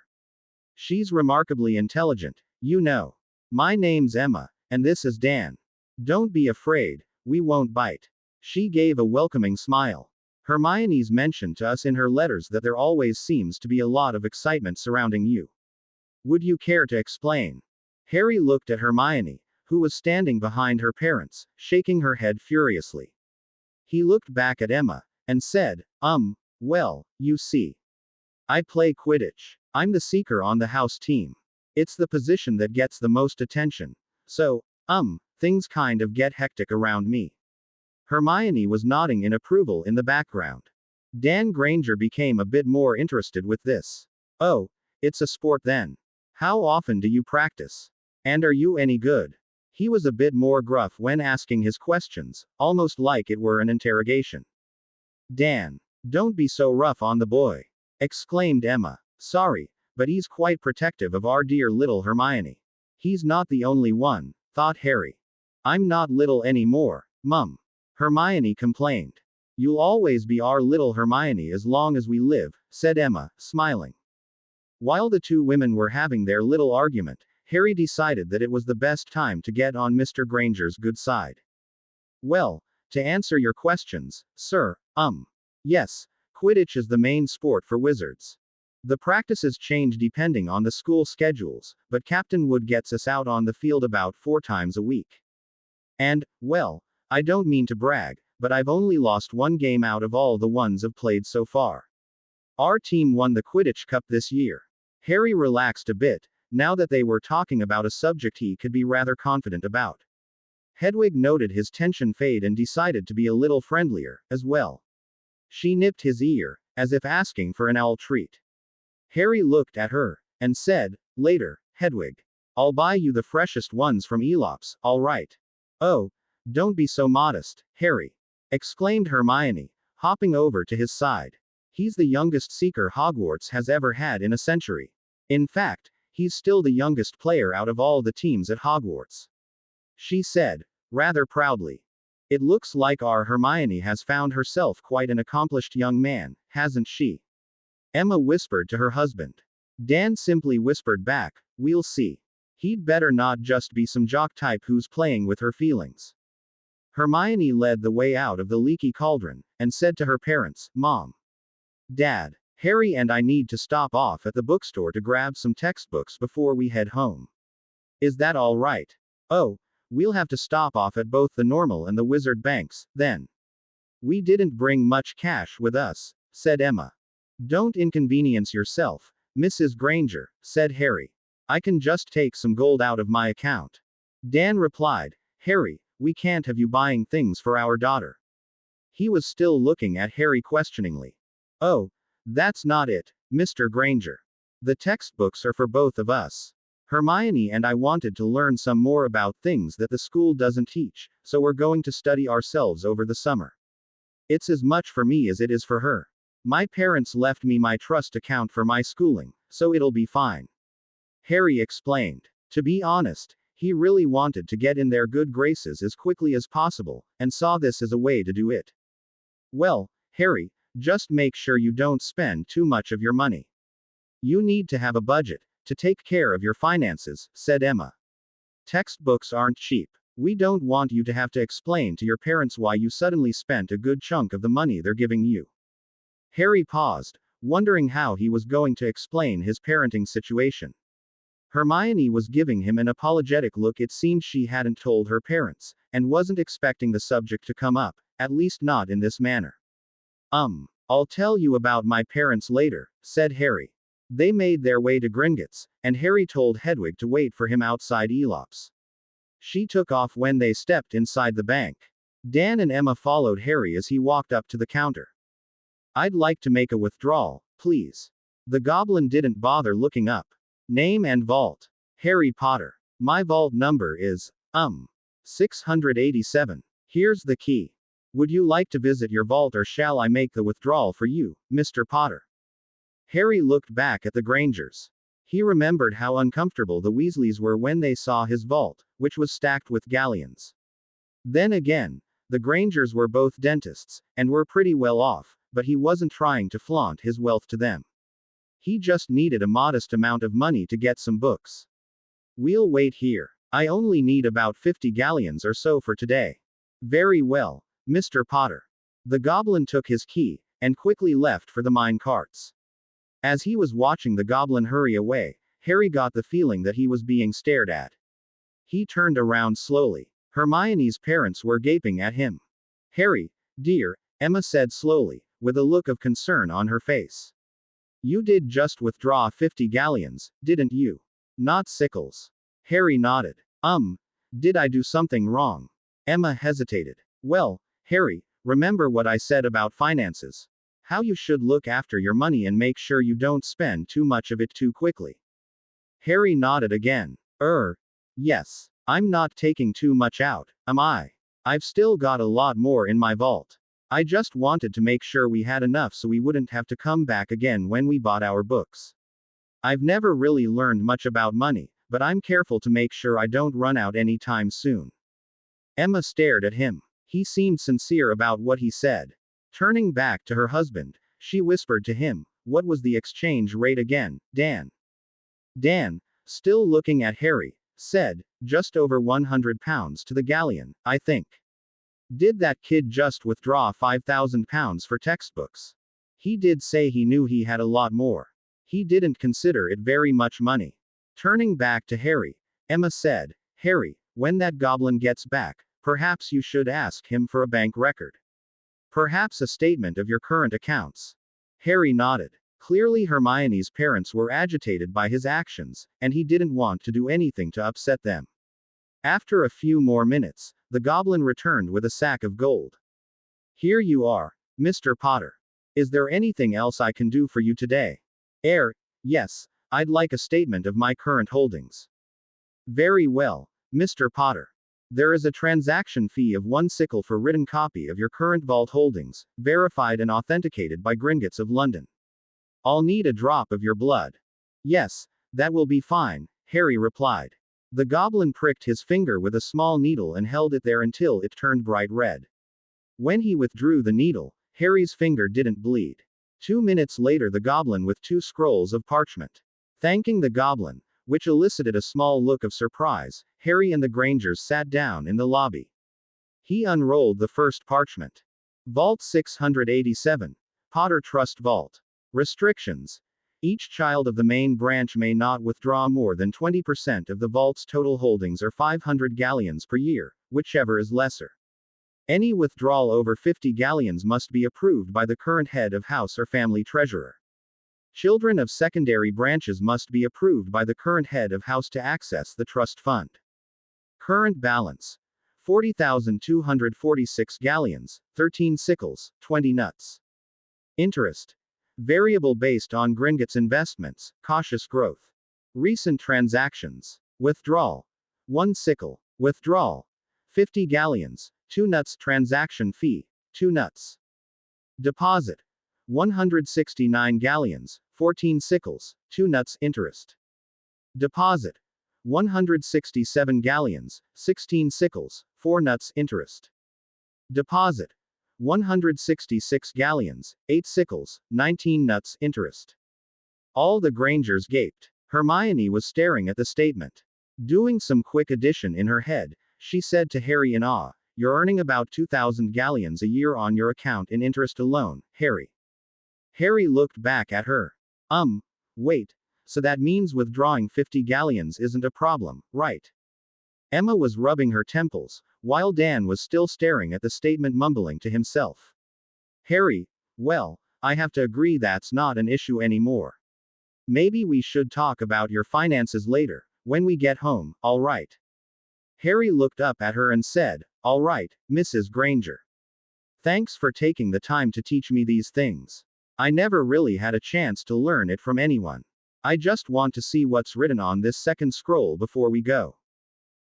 "She's remarkably intelligent, you know. My name's Emma, and this is Dan. Don't be afraid, we won't bite." She gave a welcoming smile. "Hermione's mentioned to us in her letters that there always seems to be a lot of excitement surrounding you. Would you care to explain?" Harry looked at Hermione, who was standing behind her parents, shaking her head furiously. He looked back at Emma, and said, well, you see. I play Quidditch. I'm the seeker on the house team. It's the position that gets the most attention. So, things kind of get hectic around me." Hermione was nodding in approval in the background. Dan Granger became a bit more interested with this. "Oh, it's a sport then. How often do you practice? And are you any good?" He was a bit more gruff when asking his questions, almost like it were an interrogation. "Dan, don't be so rough on the boy," exclaimed Emma. "Sorry, but he's quite protective of our dear little Hermione." "He's not the only one," thought Harry. "I'm not little anymore, Mum," Hermione complained. "You'll always be our little Hermione as long as we live," said Emma, smiling. While the two women were having their little argument, Harry decided that it was the best time to get on Mr. Granger's good side. "Well, to answer your questions, sir, yes, Quidditch is the main sport for wizards. The practices change depending on the school schedules, but Captain Wood gets us out on the field about 4 times a week. And, well, I don't mean to brag, but I've only lost one game out of all the ones I've played so far. Our team won the Quidditch Cup this year." Harry relaxed a bit, now that they were talking about a subject he could be rather confident about. Hedwig noted his tension fade and decided to be a little friendlier, as well. She nipped his ear, as if asking for an owl treat. Harry looked at her, and said, "Later, Hedwig. I'll buy you the freshest ones from Elop's, all right?" "Oh, don't be so modest, Harry," exclaimed Hermione, hopping over to his side. "He's the youngest seeker Hogwarts has ever had in a century. In fact, he's still the youngest player out of all the teams at Hogwarts," she said, rather proudly. "It looks like our Hermione has found herself quite an accomplished young man, hasn't she?" Emma whispered to her husband. Dan simply whispered back, "We'll see. He'd better not just be some jock type who's playing with her feelings." Hermione led the way out of the leaky cauldron, and said to her parents, "Mom, Dad, Harry and I need to stop off at the bookstore to grab some textbooks before we head home. Is that all right?" "Oh, we'll have to stop off at both the normal and the wizard banks, then. We didn't bring much cash with us," said Emma. "Don't inconvenience yourself, Mrs. Granger," said Harry. "I can just take some gold out of my account." Dan replied, "Harry, we can't have you buying things for our daughter." He was still looking at Harry questioningly. "Oh, that's not it, Mr. Granger. The textbooks are for both of us. Hermione and I wanted to learn some more about things that the school doesn't teach, so we're going to study ourselves over the summer. It's as much for me as it is for her. My parents left me my trust account for my schooling, so it'll be fine." Harry explained. To be honest, he really wanted to get in their good graces as quickly as possible, and saw this as a way to do it. "Well, Harry, just make sure you don't spend too much of your money. You need to have a budget to take care of your finances," said Emma. "Textbooks aren't cheap. We don't want you to have to explain to your parents why you suddenly spent a good chunk of the money they're giving you. Harry paused, wondering how he was going to explain his parenting situation. Hermione was giving him an apologetic look. It seemed she hadn't told her parents, and wasn't expecting the subject to come up, at least not in this manner. I'll tell you about my parents later, said Harry. They made their way to Gringotts, and Harry told Hedwig to wait for him outside Elop's. She took off when they stepped inside the bank. Dan and Emma followed Harry as he walked up to the counter. I'd like to make a withdrawal, please. The goblin didn't bother looking up. Name and vault. Harry Potter. My vault number is, 687. Here's the key. Would you like to visit your vault or shall I make the withdrawal for you, Mr. Potter? Harry looked back at the Grangers. He remembered how uncomfortable the Weasleys were when they saw his vault, which was stacked with galleons. Then again, the Grangers were both dentists, and were pretty well off, but he wasn't trying to flaunt his wealth to them. He just needed a modest amount of money to get some books. We'll wait here. I only need about 50 galleons or so for today. Very well, Mr. Potter. The goblin took his key, and quickly left for the mine carts. As he was watching the goblin hurry away, Harry got the feeling that he was being stared at. He turned around slowly. Hermione's parents were gaping at him. Harry, dear, Emma said slowly, with a look of concern on her face. You did just withdraw 50 galleons, didn't you? Not sickles. Harry nodded. Did I do something wrong? Emma hesitated. Well, Harry, remember what I said about finances. How you should look after your money and make sure you don't spend too much of it too quickly. Harry nodded again. Yes. I'm not taking too much out, am I? I've still got a lot more in my vault. I just wanted to make sure we had enough so we wouldn't have to come back again when we bought our books. I've never really learned much about money, but I'm careful to make sure I don't run out any time soon. Emma stared at him. He seemed sincere about what he said. Turning back to her husband, she whispered to him, what was the exchange rate again, Dan? Dan, still looking at Harry, said, just over £100 to the galleon, I think. Did that kid just withdraw £5,000 for textbooks? He did say he knew he had a lot more. He didn't consider it very much money. Turning back to Harry, Emma said, Harry, when that goblin gets back, perhaps you should ask him for a bank record. Perhaps a statement of your current accounts. Harry nodded. Clearly Hermione's parents were agitated by his actions, and he didn't want to do anything to upset them. After a few more minutes, the goblin returned with a sack of gold. Here you are, Mr. Potter. Is there anything else I can do for you today? Yes, I'd like a statement of my current holdings. Very well, Mr. Potter. There is a transaction fee of 1 sickle for written copy of your current vault holdings, verified and authenticated by Gringotts of London. I'll need a drop of your blood. Yes, that will be fine, Harry replied. The goblin pricked his finger with a small needle and held it there until it turned bright red. When he withdrew the needle, Harry's finger didn't bleed. 2 minutes later the goblin with 2 scrolls of parchment. Thanking the goblin, which elicited a small look of surprise, Harry and the Grangers sat down in the lobby. He unrolled the first parchment. Vault 687. Potter Trust Vault. Restrictions. Each child of the main branch may not withdraw more than 20% of the vault's total holdings or 500 galleons per year, whichever is lesser. Any withdrawal over 50 galleons must be approved by the current head of house or family treasurer. Children of secondary branches must be approved by the current head of house to access the trust fund. Current balance. 40,246 galleons, 13 sickles, 20 nuts. Interest. Variable based on Gringotts investments, cautious growth. Recent transactions. Withdrawal. 1 sickle. Withdrawal. 50 galleons, 2 nuts. Transaction fee, 2 nuts. Deposit. 169 galleons, 14 sickles, 2 nuts. Interest. Deposit. 167 galleons, 16 sickles, 4 nuts. Interest. Deposit. 166 galleons, 8 sickles, 19 nuts. Interest. All the Grangers gaped. Hermione was staring at the statement. Doing some quick addition in her head, she said to Harry in awe. You're earning about 2,000 galleons a year on your account in interest alone, Harry. Harry looked back at her. Wait. So that means withdrawing 50 galleons isn't a problem, right? Emma was rubbing her temples, while Dan was still staring at the statement, mumbling to himself. Harry, well, I have to agree that's not an issue anymore. Maybe we should talk about your finances later, when we get home, all right? Harry looked up at her and said, all right, Mrs. Granger. Thanks for taking the time to teach me these things. I never really had a chance to learn it from anyone. I just want to see what's written on this second scroll before we go.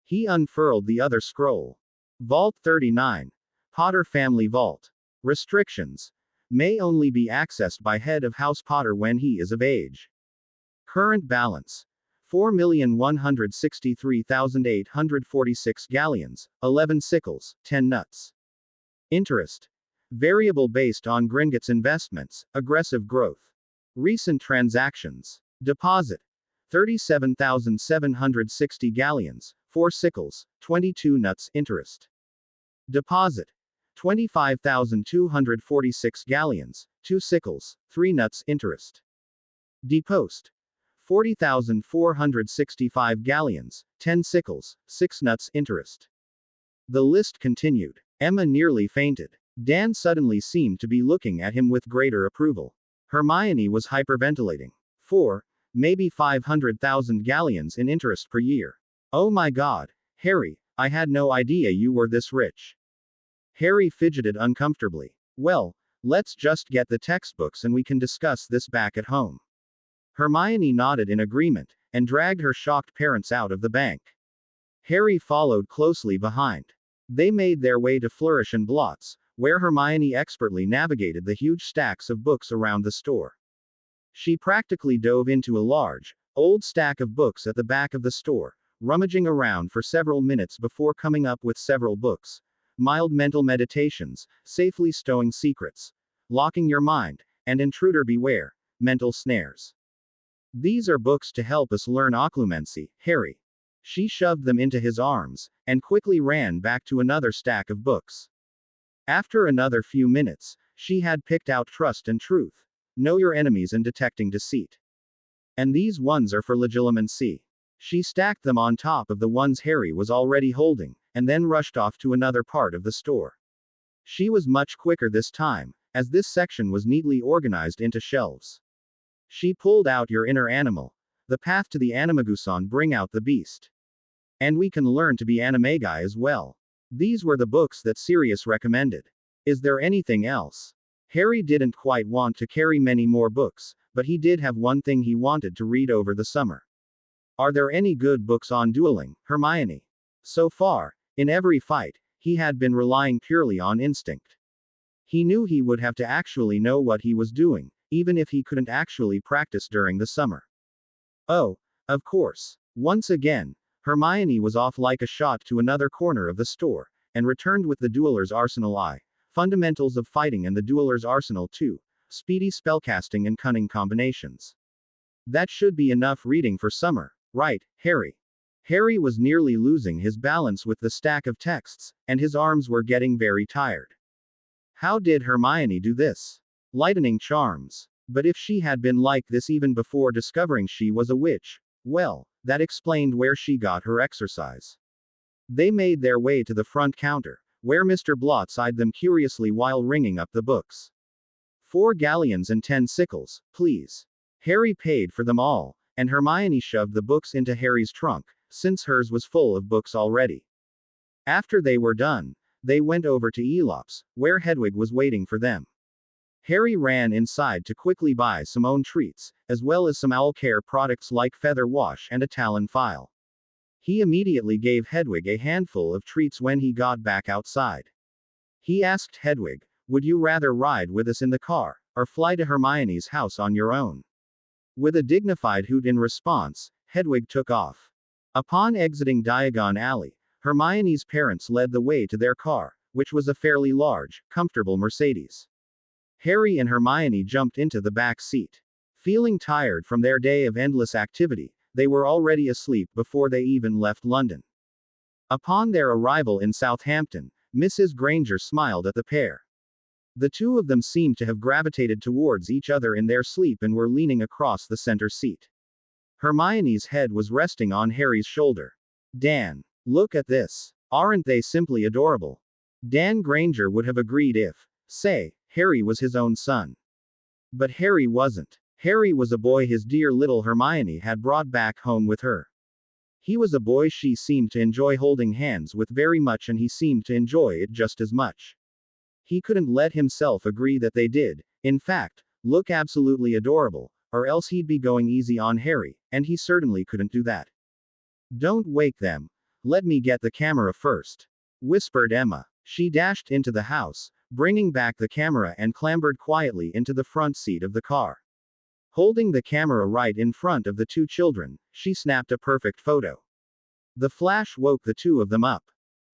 He unfurled the other scroll. Vault 39. Potter Family Vault. Restrictions. May only be accessed by head of House Potter when he is of age. Current balance. 4,163,846 galleons, 11 sickles, 10 nuts. Interest. Variable based on Gringotts investments, aggressive growth. Recent transactions. Deposit. 37,760 galleons, 4 sickles, 22 nuts. Interest. Deposit. 25,246 galleons, 2 sickles, 3 nuts. Interest. Depost. 40,465 galleons, 10 sickles, 6 nuts. Interest. The list continued. Emma nearly fainted. Dan suddenly seemed to be looking at him with greater approval. Hermione was hyperventilating. 4, maybe 500,000 galleons in interest per year. Oh my God, Harry, I had no idea you were this rich. Harry fidgeted uncomfortably. Well, let's just get the textbooks and we can discuss this back at home. Hermione nodded in agreement, and dragged her shocked parents out of the bank. Harry followed closely behind. They made their way to Flourish and Blots, where Hermione expertly navigated the huge stacks of books around the store. She practically dove into a large, old stack of books at the back of the store, rummaging around for several minutes before coming up with several books. Mild Mental Meditations, Safely Stowing Secrets, Locking Your Mind, and Intruder Beware, Mental Snares. These are books to help us learn occlumency, Harry. She shoved them into his arms, and quickly ran back to another stack of books. After another few minutes, she had picked out Trust and Truth, Know Your Enemies and Detecting Deceit. And these ones are for legilimency. She stacked them on top of the ones Harry was already holding, and then rushed off to another part of the store. She was much quicker this time, as this section was neatly organized into shelves. She pulled out Your Inner Animal, The Path to the Animagusan, Bring Out the Beast. And We Can Learn to Be Animagi as well. These were the books that Sirius recommended. Is there anything else? Harry didn't quite want to carry many more books, but he did have one thing he wanted to read over the summer. Are there any good books on dueling, Hermione? So far, in every fight, he had been relying purely on instinct. He knew he would have to actually know what he was doing, even if he couldn't actually practice during the summer. Oh, of course. Once again, Hermione was off like a shot to another corner of the store, and returned with the Dueler's Arsenal I, Fundamentals of Fighting, and the Dueler's Arsenal II, Speedy Spellcasting and Cunning Combinations. That should be enough reading for summer, right, Harry? Harry was nearly losing his balance with the stack of texts, and his arms were getting very tired. How did Hermione do this? Lightning charms. But if she had been like this even before discovering she was a witch, well, that explained where she got her exercise. They made their way to the front counter, where Mr. Blotz eyed them curiously while ringing up the books. 4 galleons and 10 sickles, please. Harry paid for them all, and Hermione shoved the books into Harry's trunk, since hers was full of books already. After they were done, they went over to Elop's, where Hedwig was waiting for them. Harry ran inside to quickly buy some own treats, as well as some owl care products like feather wash and a talon file. He immediately gave Hedwig a handful of treats when he got back outside. He asked Hedwig, would you rather ride with us in the car, or fly to Hermione's house on your own? With a dignified hoot in response, Hedwig took off. Upon exiting Diagon Alley, Hermione's parents led the way to their car, which was a fairly large, comfortable Mercedes. Harry and Hermione jumped into the back seat. Feeling tired from their day of endless activity, they were already asleep before they even left London. Upon their arrival in Southampton, Mrs. Granger smiled at the pair. The two of them seemed to have gravitated towards each other in their sleep and were leaning across the center seat. Hermione's head was resting on Harry's shoulder. Dan, look at this. Aren't they simply adorable? Dan Granger would have agreed if, say, Harry was his own son. But Harry wasn't. Harry was a boy his dear little Hermione had brought back home with her. He was a boy she seemed to enjoy holding hands with very much, and he seemed to enjoy it just as much. He couldn't let himself agree that they did, in fact, look absolutely adorable, or else he'd be going easy on Harry, and he certainly couldn't do that. Don't wake them. Let me get the camera first, whispered Emma. She dashed into the house, bringing back the camera, and clambered quietly into the front seat of the car. Holding the camera right in front of the two children, she snapped a perfect photo. The flash woke the two of them up.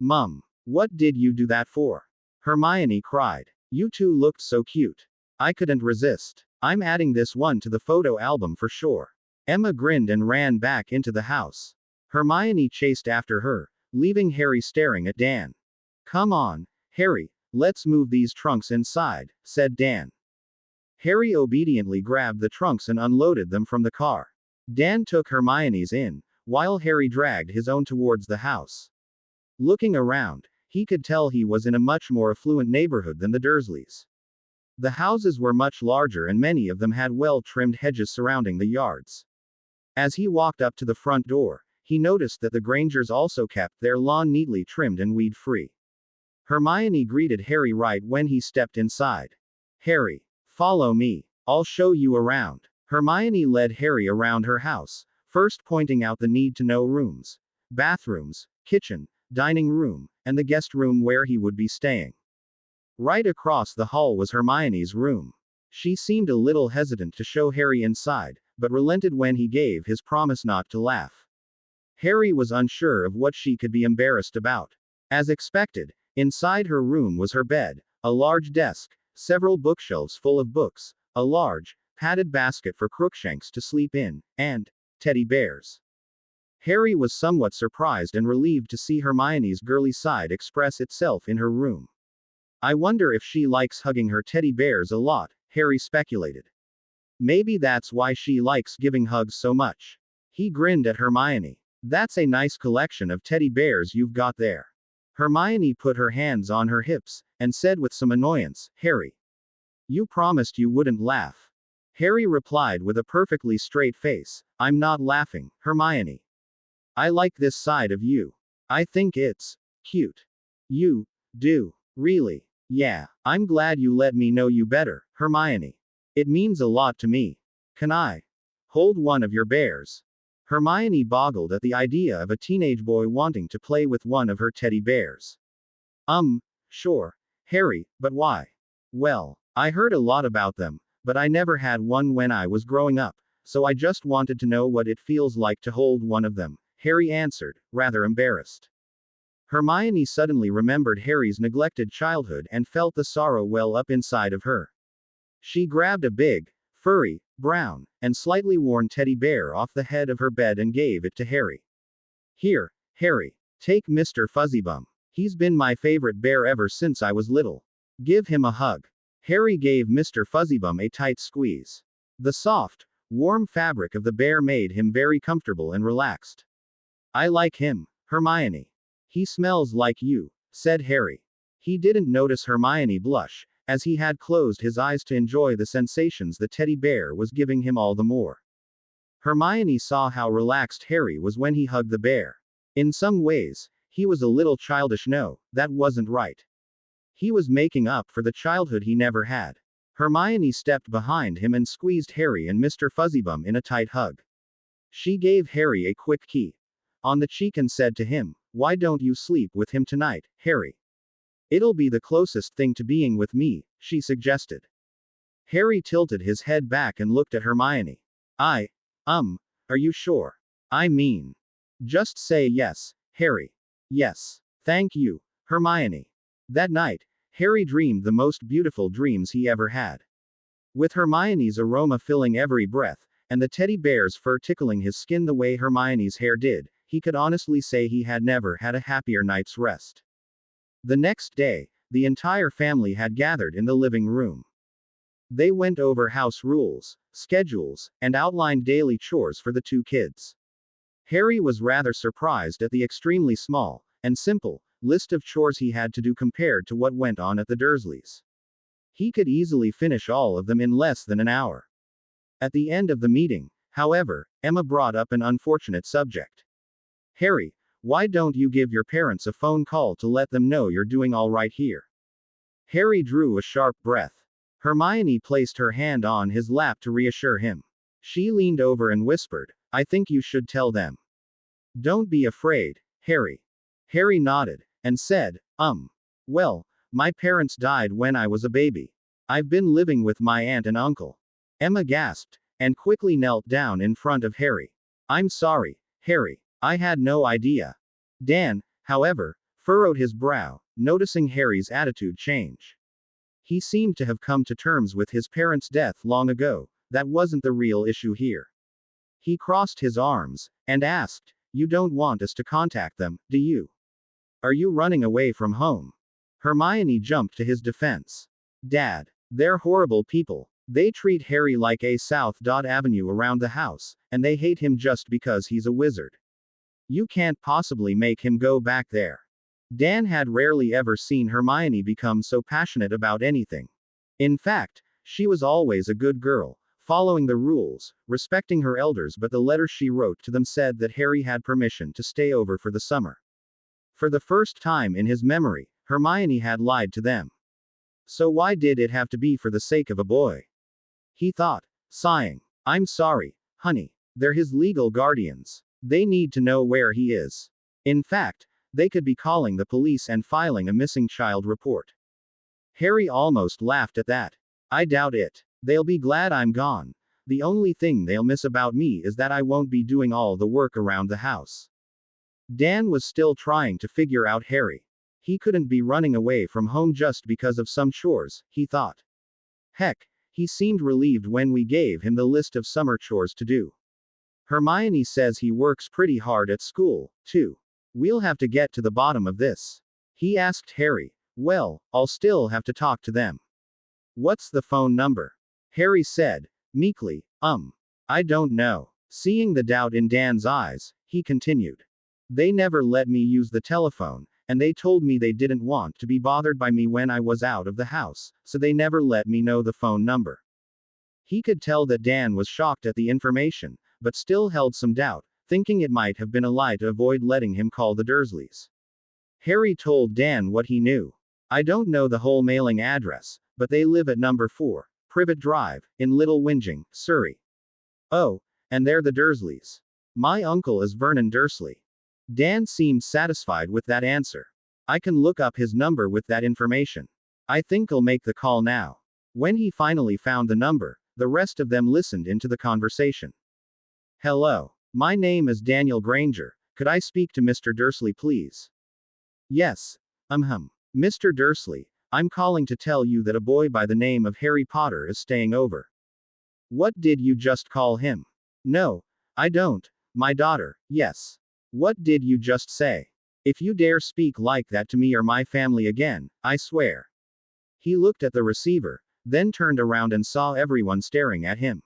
Mum, what did you do that for? Hermione cried. You two looked so cute. I couldn't resist. I'm adding this one to the photo album for sure. Emma grinned and ran back into the house. Hermione chased after her, leaving Harry staring at Dan. Come on, Harry, let's move these trunks inside, said Dan. Harry obediently grabbed the trunks and unloaded them from the car. Dan took Hermione's in, while Harry dragged his own towards the house. Looking around, he could tell he was in a much more affluent neighborhood than the Dursleys. The houses were much larger and many of them had well-trimmed hedges surrounding the yards. As he walked up to the front door, he noticed that the Grangers also kept their lawn neatly trimmed and weed-free. Hermione greeted Harry right when he stepped inside. Harry, follow me. I'll show you around. Hermione led Harry around her house, first pointing out the need-to-know rooms, bathrooms, kitchen, dining room, and the guest room where he would be staying. Right across the hall was Hermione's room. She seemed a little hesitant to show Harry inside, but relented when he gave his promise not to laugh. Harry was unsure of what she could be embarrassed about. As expected, inside her room was her bed, a large desk, several bookshelves full of books, a large, padded basket for Crookshanks to sleep in, and teddy bears. Harry was somewhat surprised and relieved to see Hermione's girly side express itself in her room. I wonder if she likes hugging her teddy bears a lot, Harry speculated. Maybe that's why she likes giving hugs so much. He grinned at Hermione. That's a nice collection of teddy bears you've got there. Hermione put her hands on her hips, and said with some annoyance, Harry, you promised you wouldn't laugh. Harry replied with a perfectly straight face, I'm not laughing, Hermione. I like this side of you. I think it's cute. You do. Really? Yeah, I'm glad you let me know you better, Hermione. It means a lot to me. Can I hold one of your bears? Hermione boggled at the idea of a teenage boy wanting to play with one of her teddy bears. Sure, Harry, but why? Well, I heard a lot about them, but I never had one when I was growing up, so I just wanted to know what it feels like to hold one of them, Harry answered, rather embarrassed. Hermione suddenly remembered Harry's neglected childhood and felt the sorrow well up inside of her. She grabbed a big, furry, brown, and slightly worn teddy bear off the head of her bed and gave it to Harry. Here, Harry, take Mr. Fuzzybum. He's been my favorite bear ever since I was little. Give him a hug. Harry gave Mr. Fuzzybum a tight squeeze. The soft, warm fabric of the bear made him very comfortable and relaxed. I like him, Hermione. He smells like you, said Harry. He didn't notice Hermione blush, as he had closed his eyes to enjoy the sensations the teddy bear was giving him all the more. Hermione saw how relaxed Harry was when he hugged the bear. In some ways, he was a little childish. No, that wasn't right. He was making up for the childhood he never had. Hermione stepped behind him and squeezed Harry and Mr. Fuzzybum in a tight hug. She gave Harry a quick kiss on the cheek and said to him, why don't you sleep with him tonight, Harry? It'll be the closest thing to being with me, she suggested. Harry tilted his head back and looked at Hermione. Are you sure? I mean, just say yes, Harry. Yes. Thank you, Hermione. That night, Harry dreamed the most beautiful dreams he ever had. With Hermione's aroma filling every breath, and the teddy bear's fur tickling his skin the way Hermione's hair did, he could honestly say he had never had a happier night's rest. The next day, the entire family had gathered in the living room. They went over house rules, schedules, and outlined daily chores for the two kids. Harry was rather surprised at the extremely small and simple list of chores he had to do compared to what went on at the Dursleys. He could easily finish all of them in less than an hour. At the end of the meeting, however, Emma brought up an unfortunate subject. Harry, why don't you give your parents a phone call to let them know you're doing all right here? Harry drew a sharp breath. Hermione placed her hand on his lap to reassure him. She leaned over and whispered, I think you should tell them. Don't be afraid, Harry. Harry nodded, and said, Well, my parents died when I was a baby. I've been living with my aunt and uncle. Emma gasped, and quickly knelt down in front of Harry. I'm sorry, Harry. I had no idea. Dan, however, furrowed his brow, noticing Harry's attitude change. He seemed to have come to terms with his parents' death long ago. That wasn't the real issue here. He crossed his arms, and asked, You don't want us to contact them, do you? Are you running away from home? Hermione jumped to his defense. Dad, they're horrible people. They treat Harry like a South Avenue around the house, and they hate him just because he's a wizard. You can't possibly make him go back there. Dan had rarely ever seen Hermione become so passionate about anything. In fact, she was always a good girl, following the rules, respecting her elders, but the letter she wrote to them said that Harry had permission to stay over for the summer. For the first time in his memory, Hermione had lied to them. So why did it have to be for the sake of a boy? He thought, sighing. I'm sorry, honey. They're his legal guardians. They need to know where he is. In fact, they could be calling the police and filing a missing child report. Harry almost laughed at that. I doubt it. They'll be glad I'm gone. The only thing they'll miss about me is that I won't be doing all the work around the house. Dan was still trying to figure out Harry. He couldn't be running away from home just because of some chores, he thought. Heck, he seemed relieved when we gave him the list of summer chores to do. Hermione says he works pretty hard at school, too. We'll have to get to the bottom of this. He asked Harry. Well, I'll still have to talk to them. What's the phone number? Harry said, meekly, I don't know. Seeing the doubt in Dan's eyes, he continued. They never let me use the telephone, and they told me they didn't want to be bothered by me when I was out of the house, so they never let me know the phone number. He could tell that Dan was shocked at the information, but still held some doubt, thinking it might have been a lie to avoid letting him call the Dursleys. Harry told Dan what he knew. I don't know the whole mailing address, but they live at number 4, Privet Drive, in Little Whinging, Surrey. Oh, and they're the Dursleys. My uncle is Vernon Dursley. Dan seemed satisfied with that answer. I can look up his number with that information. I think I'll make the call now. When he finally found the number, the rest of them listened into the conversation. Hello. My name is Daniel Granger. Could I speak to Mr. Dursley, please? Yes. Mr. Dursley, I'm calling to tell you that a boy by the name of Harry Potter is staying over. What did you just call him? No, I don't. My daughter, yes. What did you just say? If you dare speak like that to me or my family again, I swear. He looked at the receiver, then turned around and saw everyone staring at him.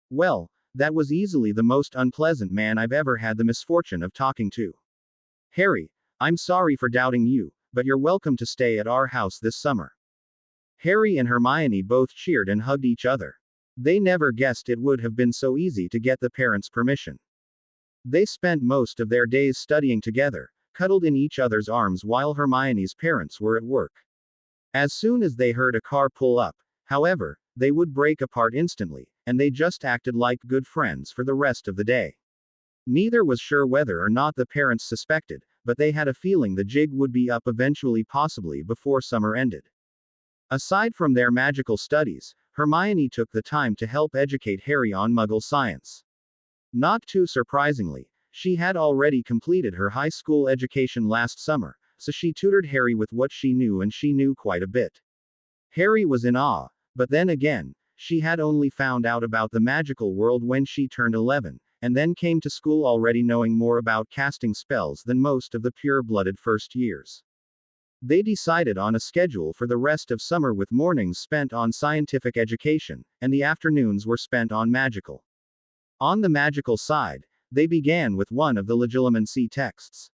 Well, that was easily the most unpleasant man I've ever had the misfortune of talking to. Harry, I'm sorry for doubting you, but you're welcome to stay at our house this summer. Harry and Hermione both cheered and hugged each other. They never guessed it would have been so easy to get the parents' permission. They spent most of their days studying together, cuddled in each other's arms while Hermione's parents were at work. As soon as they heard a car pull up, however, they would break apart instantly, and they just acted like good friends for the rest of the day. Neither was sure whether or not the parents suspected, but they had a feeling the jig would be up eventually, possibly before summer ended. Aside from their magical studies, Hermione took the time to help educate Harry on Muggle science. Not too surprisingly, she had already completed her high school education last summer, so she tutored Harry with what she knew, and she knew quite a bit. Harry was in awe, but then again, she had only found out about the magical world when she turned 11, and then came to school already knowing more about casting spells than most of the pure-blooded first years. They decided on a schedule for the rest of summer with mornings spent on scientific education, and the afternoons were spent on magical. On the magical side, they began with one of the legilimency texts.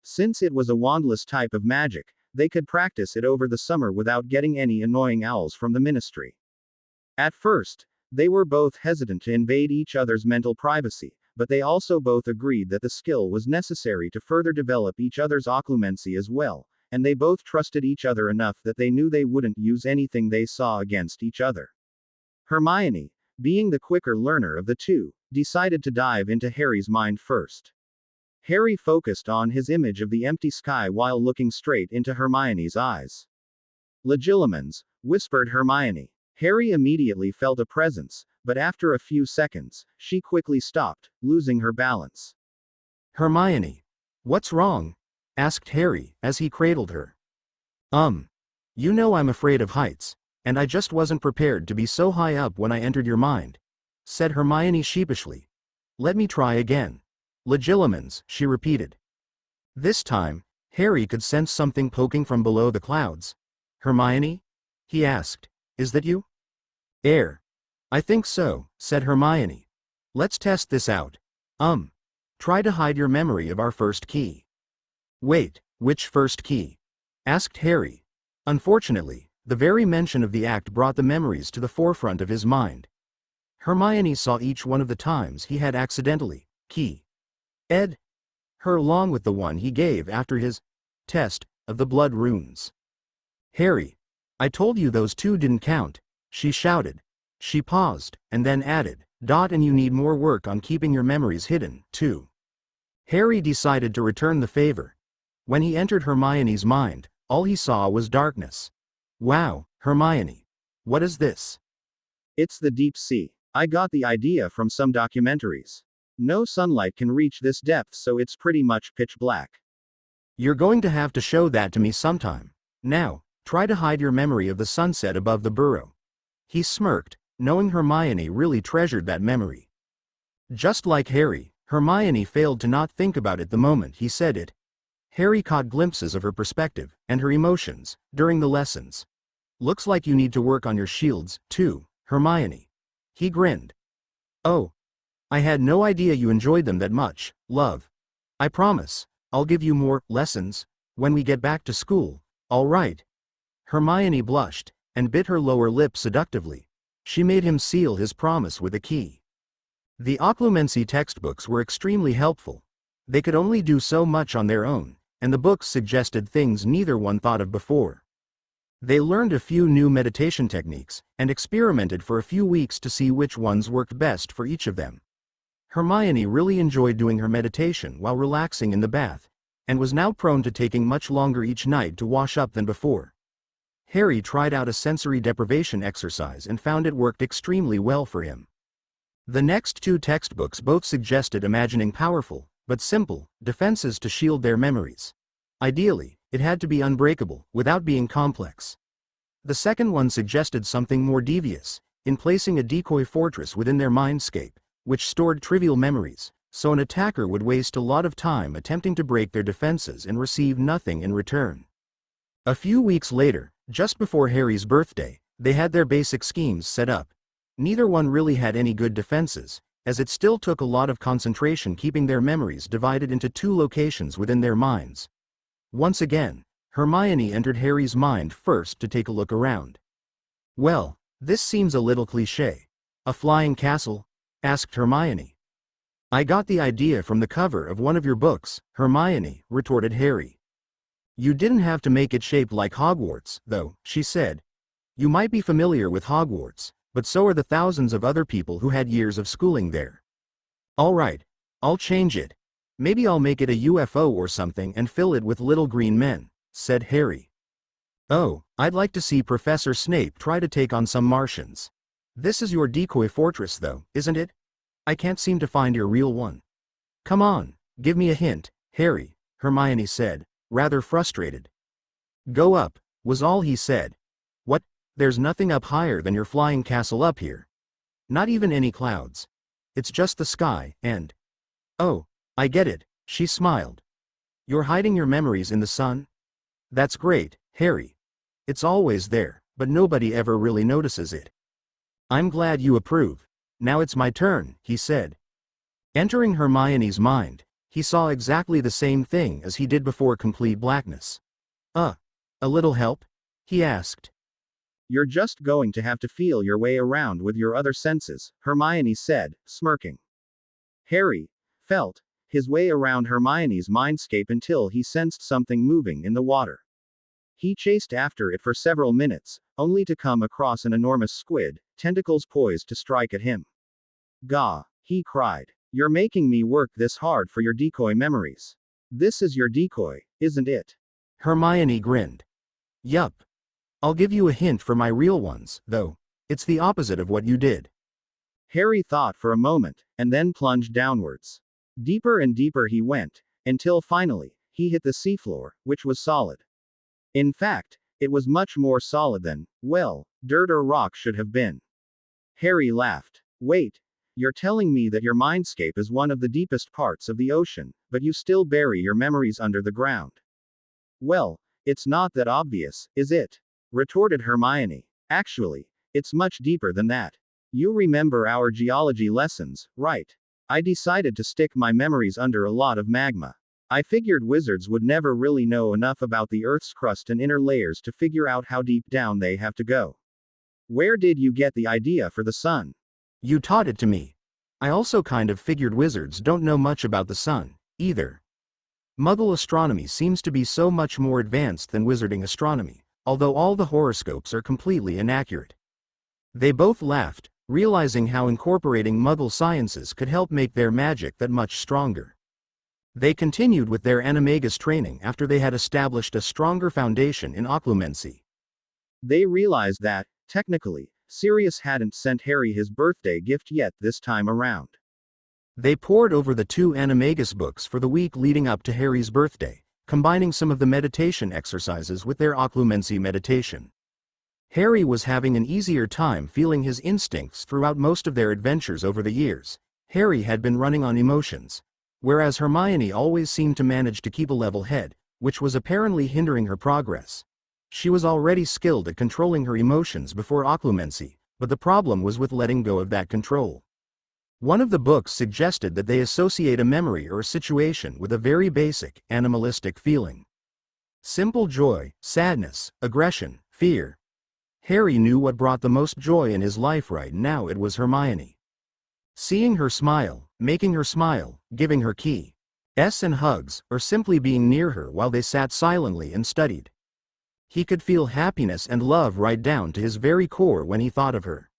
Since it was a wandless type of magic, they could practice it over the summer without getting any annoying owls from the ministry. At first, they were both hesitant to invade each other's mental privacy, but they also both agreed that the skill was necessary to further develop each other's occlumency as well, and they both trusted each other enough that they knew they wouldn't use anything they saw against each other. Hermione, being the quicker learner of the two, decided to dive into Harry's mind first. Harry focused on his image of the empty sky while looking straight into Hermione's eyes. Legilimens, whispered Hermione. Harry immediately felt a presence, but after a few seconds, she quickly stopped, losing her balance. Hermione. What's wrong? Asked Harry, as he cradled her. You know I'm afraid of heights, and I just wasn't prepared to be so high up when I entered your mind, said Hermione sheepishly. Let me try again. Legilimens, she repeated. This time, Harry could sense something poking from below the clouds. Hermione? He asked. Is that you? Air. I think so, said Hermione. Let's test this out. Try to hide your memory of our first key. Wait, which first key? Asked Harry. Unfortunately, the very mention of the act brought the memories to the forefront of his mind. Hermione saw each one of the times he had accidentally, key. Ed. Her along with the one he gave after his test of the blood runes. Harry. I told you those two didn't count, she shouted. She paused, and then added, and you need more work on keeping your memories hidden, too. Harry decided to return the favor. When he entered Hermione's mind, all he saw was darkness. Wow, Hermione. What is this? It's the deep sea. I got the idea from some documentaries. No sunlight can reach this depth, so it's pretty much pitch black. You're going to have to show that to me sometime. Now, try to hide your memory of the sunset above the burrow. He smirked, knowing Hermione really treasured that memory. Just like Harry, Hermione failed to not think about it the moment he said it. Harry caught glimpses of her perspective and her emotions during the lessons. Looks like you need to work on your shields, too, Hermione. He grinned. Oh. I had no idea you enjoyed them that much, love. I promise, I'll give you more lessons when we get back to school, all right? Hermione blushed and bit her lower lip seductively. She made him seal his promise with a key. The occlumency textbooks were extremely helpful. They could only do so much on their own, and the books suggested things neither one thought of before. They learned a few new meditation techniques, and experimented for a few weeks to see which ones worked best for each of them. Hermione really enjoyed doing her meditation while relaxing in the bath, and was now prone to taking much longer each night to wash up than before. Harry tried out a sensory deprivation exercise and found it worked extremely well for him. The next two textbooks both suggested imagining powerful, but simple, defenses to shield their memories. Ideally, it had to be unbreakable, without being complex. The second one suggested something more devious, in placing a decoy fortress within their mindscape, which stored trivial memories, so an attacker would waste a lot of time attempting to break their defenses and receive nothing in return. A few weeks later, just before Harry's birthday, they had their basic schemes set up. Neither one really had any good defenses, as it still took a lot of concentration keeping their memories divided into two locations within their minds. Once again, Hermione entered Harry's mind first to take a look around. Well, this seems a little cliché. A flying castle? Asked Hermione. I got the idea from the cover of one of your books, Hermione, retorted Harry. You didn't have to make it shaped like Hogwarts, though, she said. You might be familiar with Hogwarts, but so are the thousands of other people who had years of schooling there. All right, I'll change it. Maybe I'll make it a UFO or something and fill it with little green men, said Harry. Oh, I'd like to see Professor Snape try to take on some Martians. This is your decoy fortress though, isn't it? I can't seem to find your real one. Come on, give me a hint, Harry, Hermione said, rather frustrated. Go up, was all he said. What? There's nothing up higher than your flying castle up here. Not even any clouds. It's just the sky, and... Oh, I get it, she smiled. You're hiding your memories in the sun? That's great, Harry. It's always there, but nobody ever really notices it. I'm glad you approve. Now it's my turn, he said. Entering Hermione's mind, he saw exactly the same thing as he did before complete blackness. A little help? He asked. You're just going to have to feel your way around with your other senses, Hermione said, smirking. Harry felt his way around Hermione's mindscape until he sensed something moving in the water. He chased after it for several minutes, only to come across an enormous squid, tentacles poised to strike at him. Gah! He cried. You're making me work this hard for your decoy memories. This is your decoy, isn't it? Hermione grinned. Yup. I'll give you a hint for my real ones, though. It's the opposite of what you did. Harry thought for a moment, and then plunged downwards. Deeper and deeper he went, until finally, he hit the seafloor, which was solid. In fact, it was much more solid than, well, dirt or rock should have been. Harry laughed. Wait. You're telling me that your mindscape is one of the deepest parts of the ocean, but you still bury your memories under the ground. Well, it's not that obvious, is it? Retorted Hermione. Actually, it's much deeper than that. You remember our geology lessons, right? I decided to stick my memories under a lot of magma. I figured wizards would never really know enough about the Earth's crust and inner layers to figure out how deep down they have to go. Where did you get the idea for the sun? You taught it to me. I also kind of figured wizards don't know much about the sun, either. Muggle astronomy seems to be so much more advanced than wizarding astronomy, although all the horoscopes are completely inaccurate. They both laughed, realizing how incorporating Muggle sciences could help make their magic that much stronger. They continued with their animagus training after they had established a stronger foundation in occlumency. They realized that, technically, Sirius hadn't sent Harry his birthday gift yet this time around. They pored over the 2 animagus books for the week leading up to Harry's birthday, combining some of the meditation exercises with their occlumency meditation. Harry was having an easier time feeling his instincts throughout most of their adventures over the years. Harry had been running on emotions, whereas Hermione always seemed to manage to keep a level head, which was apparently hindering her progress. She was already skilled at controlling her emotions before occlumency, but the problem was with letting go of that control. One of the books suggested that they associate a memory or a situation with a very basic, animalistic feeling. Simple joy, sadness, aggression, fear. Harry knew what brought the most joy in his life right now. It was Hermione. Seeing her smile, making her smile, giving her keys and hugs, or simply being near her while they sat silently and studied. He could feel happiness and love right down to his very core when he thought of her.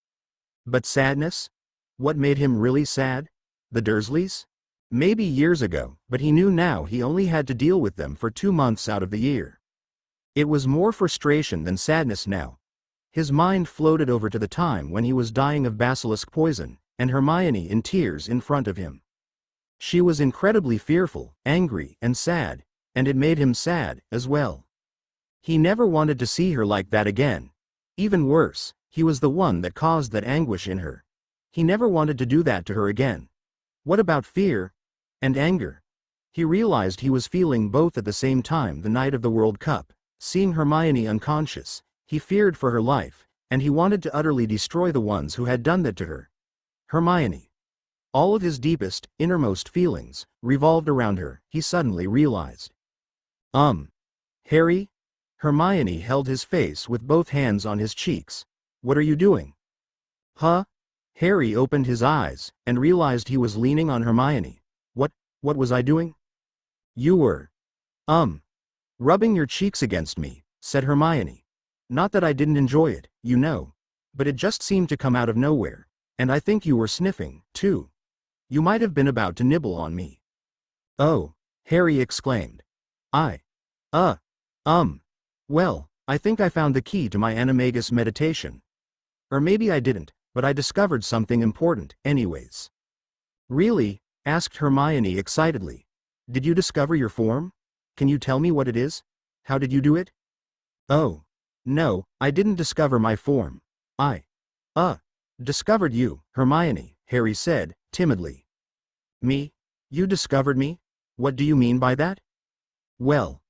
But sadness? What made him really sad? The Dursleys? Maybe years ago, but he knew now he only had to deal with them for 2 months out of the year. It was more frustration than sadness now. His mind floated over to the time when he was dying of basilisk poison, and Hermione in tears in front of him. She was incredibly fearful, angry, and sad, and it made him sad, as well. He never wanted to see her like that again. Even worse, he was the one that caused that anguish in her. He never wanted to do that to her again. What about fear? And anger? He realized he was feeling both at the same time the night of the World Cup. Seeing Hermione unconscious, he feared for her life, and he wanted to utterly destroy the ones who had done that to her. Hermione. All of his deepest, innermost feelings revolved around her, he suddenly realized. Harry? Hermione held his face with both hands on his cheeks. What are you doing? Huh? Harry opened his eyes, and realized he was leaning on Hermione. What was I doing? You were. Rubbing your cheeks against me, said Hermione. Not that I didn't enjoy it, you know. But it just seemed to come out of nowhere. And I think you were sniffing, too. You might have been about to nibble on me. Oh, Harry exclaimed. Well, I think I found the key to my animagus meditation. Or maybe I didn't, but I discovered something important, anyways. Really? Asked Hermione excitedly. Did you discover your form? Can you tell me what it is? How did you do it? Oh. No, I didn't discover my form. I discovered you, Hermione, Harry said, timidly. Me? You discovered me? What do you mean by that? Well,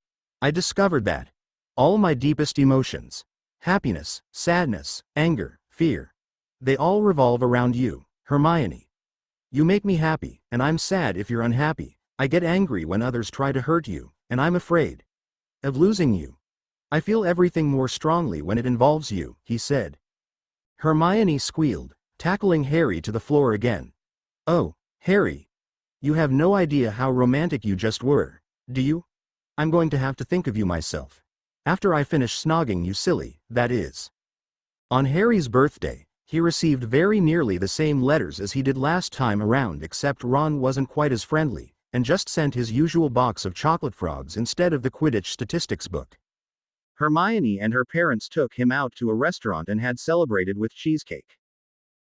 I discovered that all my deepest emotions, happiness, sadness, anger, fear, they all revolve around you, Hermione. You make me happy, and I'm sad if you're unhappy. I get angry when others try to hurt you, and I'm afraid of losing you. I feel everything more strongly when it involves you, he said. Hermione squealed, tackling Harry to the floor again. Oh, Harry. You have no idea how romantic you just were, do you? I'm going to have to think of you myself. After I finish snogging you silly, that is. On Harry's birthday, he received very nearly the same letters as he did last time around, except Ron wasn't quite as friendly, and just sent his usual box of chocolate frogs instead of the Quidditch statistics book. Hermione and her parents took him out to a restaurant and had celebrated with cheesecake.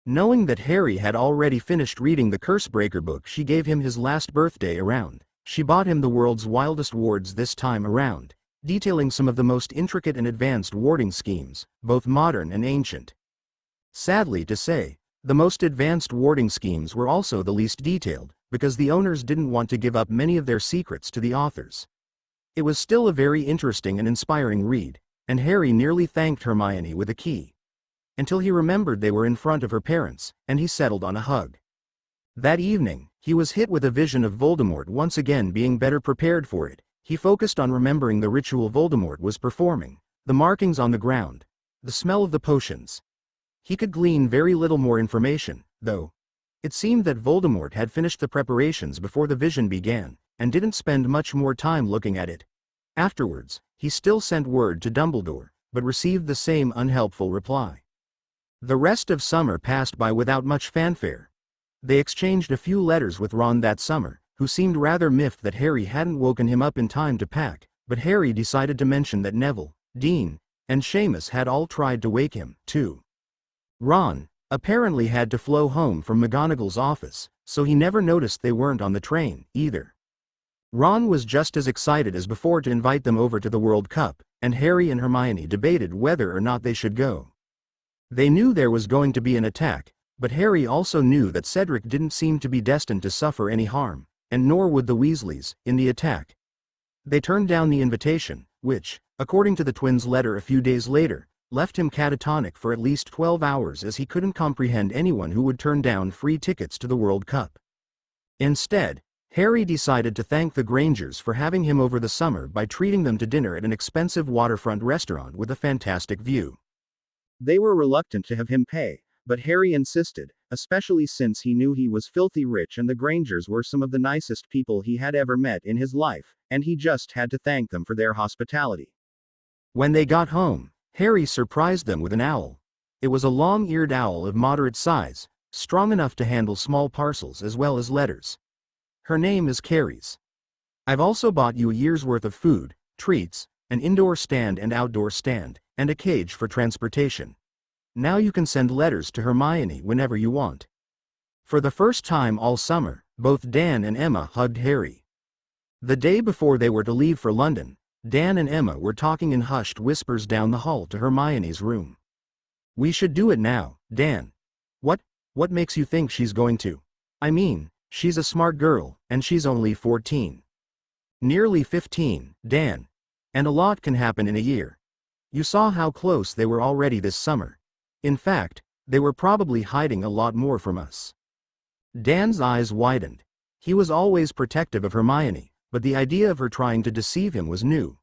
Knowing that Harry had already finished reading the Cursebreaker book she gave him his last birthday around, she bought him the world's wildest wards this time around, detailing some of the most intricate and advanced warding schemes, both modern and ancient. Sadly to say, the most advanced warding schemes were also the least detailed, because the owners didn't want to give up many of their secrets to the authors. It was still a very interesting and inspiring read, and Harry nearly thanked Hermione with a key. Until he remembered they were in front of her parents, and he settled on a hug. That evening, he was hit with a vision of Voldemort once again being better prepared for it. He focused on remembering the ritual Voldemort was performing, the markings on the ground, the smell of the potions. He could glean very little more information, though. It seemed that Voldemort had finished the preparations before the vision began, and didn't spend much more time looking at it. Afterwards, he still sent word to Dumbledore, but received the same unhelpful reply. The rest of summer passed by without much fanfare. They exchanged a few letters with Ron that summer, who seemed rather miffed that Harry hadn't woken him up in time to pack, but Harry decided to mention that Neville, Dean, and Seamus had all tried to wake him, too. Ron, apparently had to flow home from McGonagall's office, so he never noticed they weren't on the train, either. Ron was just as excited as before to invite them over to the World Cup, and Harry and Hermione debated whether or not they should go. They knew there was going to be an attack, but Harry also knew that Cedric didn't seem to be destined to suffer any harm, and nor would the Weasleys, in the attack. They turned down the invitation, which, according to the twins' letter a few days later, left him catatonic for at least 12 hours as he couldn't comprehend anyone who would turn down free tickets to the World Cup. Instead, Harry decided to thank the Grangers for having him over the summer by treating them to dinner at an expensive waterfront restaurant with a fantastic view. They were reluctant to have him pay, but Harry insisted, especially since he knew he was filthy rich and the Grangers were some of the nicest people he had ever met in his life, and he just had to thank them for their hospitality. When they got home, Harry surprised them with an owl. It was a long-eared owl of moderate size, strong enough to handle small parcels as well as letters. Her name is Carries. I've also bought you a year's worth of food, treats, an indoor stand and outdoor stand, and a cage for transportation. Now you can send letters to Hermione whenever you want. For the first time all summer, both Dan and Emma hugged Harry. The day before they were to leave for London, Dan and Emma were talking in hushed whispers down the hall to Hermione's room. We should do it now, Dan. What makes you think she's going to? I mean, she's a smart girl, and she's only 14. Nearly 15, Dan. And a lot can happen in a year. You saw how close they were already this summer. In fact, they were probably hiding a lot more from us. Dan's eyes widened. He was always protective of Hermione, but the idea of her trying to deceive him was new.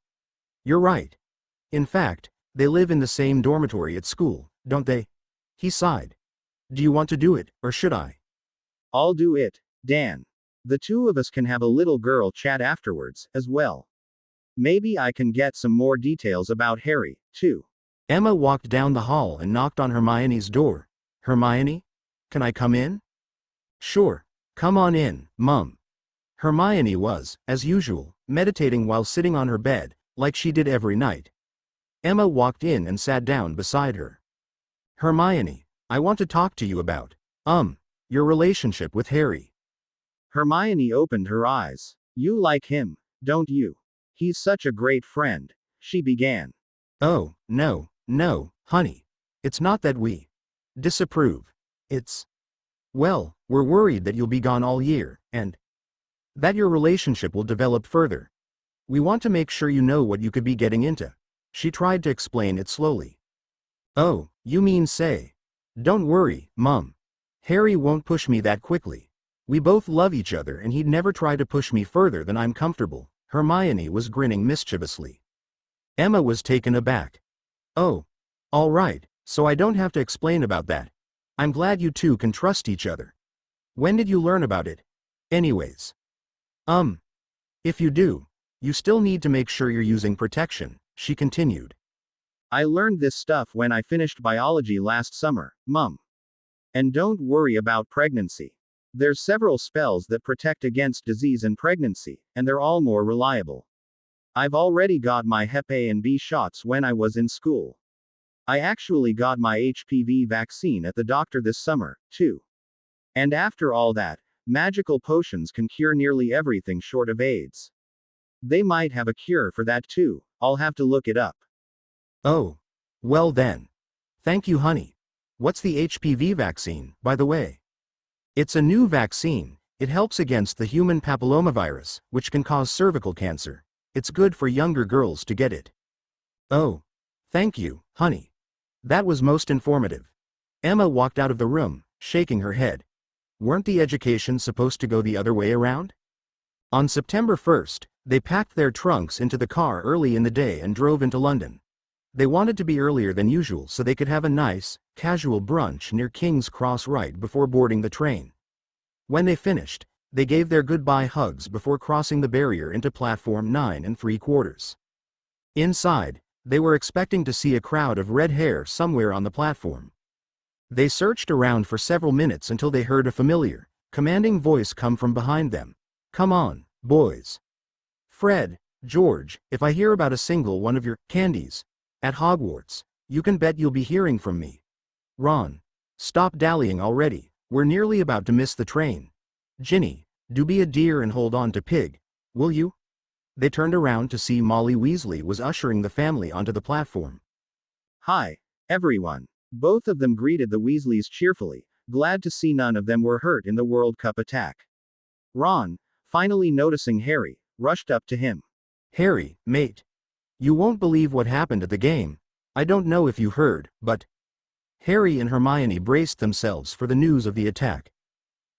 You're right. In fact, they live in the same dormitory at school, don't they? He sighed. Do you want to do it, or should I? I'll do it, Dan. The two of us can have a little girl chat afterwards, as well. Maybe I can get some more details about Harry, too. Emma walked down the hall and knocked on Hermione's door. Hermione? Can I come in? Sure. Come on in, Mum. Hermione was, as usual, meditating while sitting on her bed, like she did every night. Emma walked in and sat down beside her. Hermione, I want to talk to you about, your relationship with Harry. Hermione opened her eyes. You like him, don't you? He's such a great friend, she began. Oh, no, honey. It's not that we disapprove. It's Well, we're worried that you'll be gone all year, and that your relationship will develop further. We want to make sure you know what you could be getting into. She tried to explain it slowly. Oh, you mean say. Don't worry, Mum. Harry won't push me that quickly. We both love each other and he'd never try to push me further than I'm comfortable. Hermione was grinning mischievously. Emma was taken aback. Oh. All right, so I don't have to explain about that. I'm glad you two can trust each other. When did you learn about it? Anyways. If you do, you still need to make sure you're using protection, she continued. I learned this stuff when I finished biology last summer, Mum. And don't worry about pregnancy. There's several spells that protect against disease and pregnancy, and they're all more reliable. I've already got my Hep A and B shots when I was in school. I actually got my HPV vaccine at the doctor this summer, too. And after all that, magical potions can cure nearly everything short of AIDS. They might have a cure for that too, I'll have to look it up. Oh. Well then. Thank you, honey. What's the HPV vaccine, by the way? It's a new vaccine. It helps against the human papillomavirus, which can cause cervical cancer. It's good for younger girls to get it. Oh. Thank you, honey. That was most informative. Emma walked out of the room, shaking her head. Weren't the educations supposed to go the other way around? On September 1st, they packed their trunks into the car early in the day and drove into London. They wanted to be earlier than usual so they could have a nice, casual brunch near King's Cross right before boarding the train. When they finished, they gave their goodbye hugs before crossing the barrier into platform 9 3/4. Inside, they were expecting to see a crowd of red hair somewhere on the platform. They searched around for several minutes until they heard a familiar, commanding voice come from behind them. Come on, boys. Fred, George, if I hear about a single one of your candies at Hogwarts, you can bet you'll be hearing from me. Ron. Stop dallying already, we're nearly about to miss the train. Ginny, do be a dear and hold on to Pig, will you? They turned around to see Molly Weasley was ushering the family onto the platform. Hi, everyone. Both of them greeted the Weasleys cheerfully, glad to see none of them were hurt in the World Cup attack. Ron, finally noticing Harry, rushed up to him. Harry, mate. You won't believe what happened at the game. I don't know if you heard, but Harry and Hermione braced themselves for the news of the attack.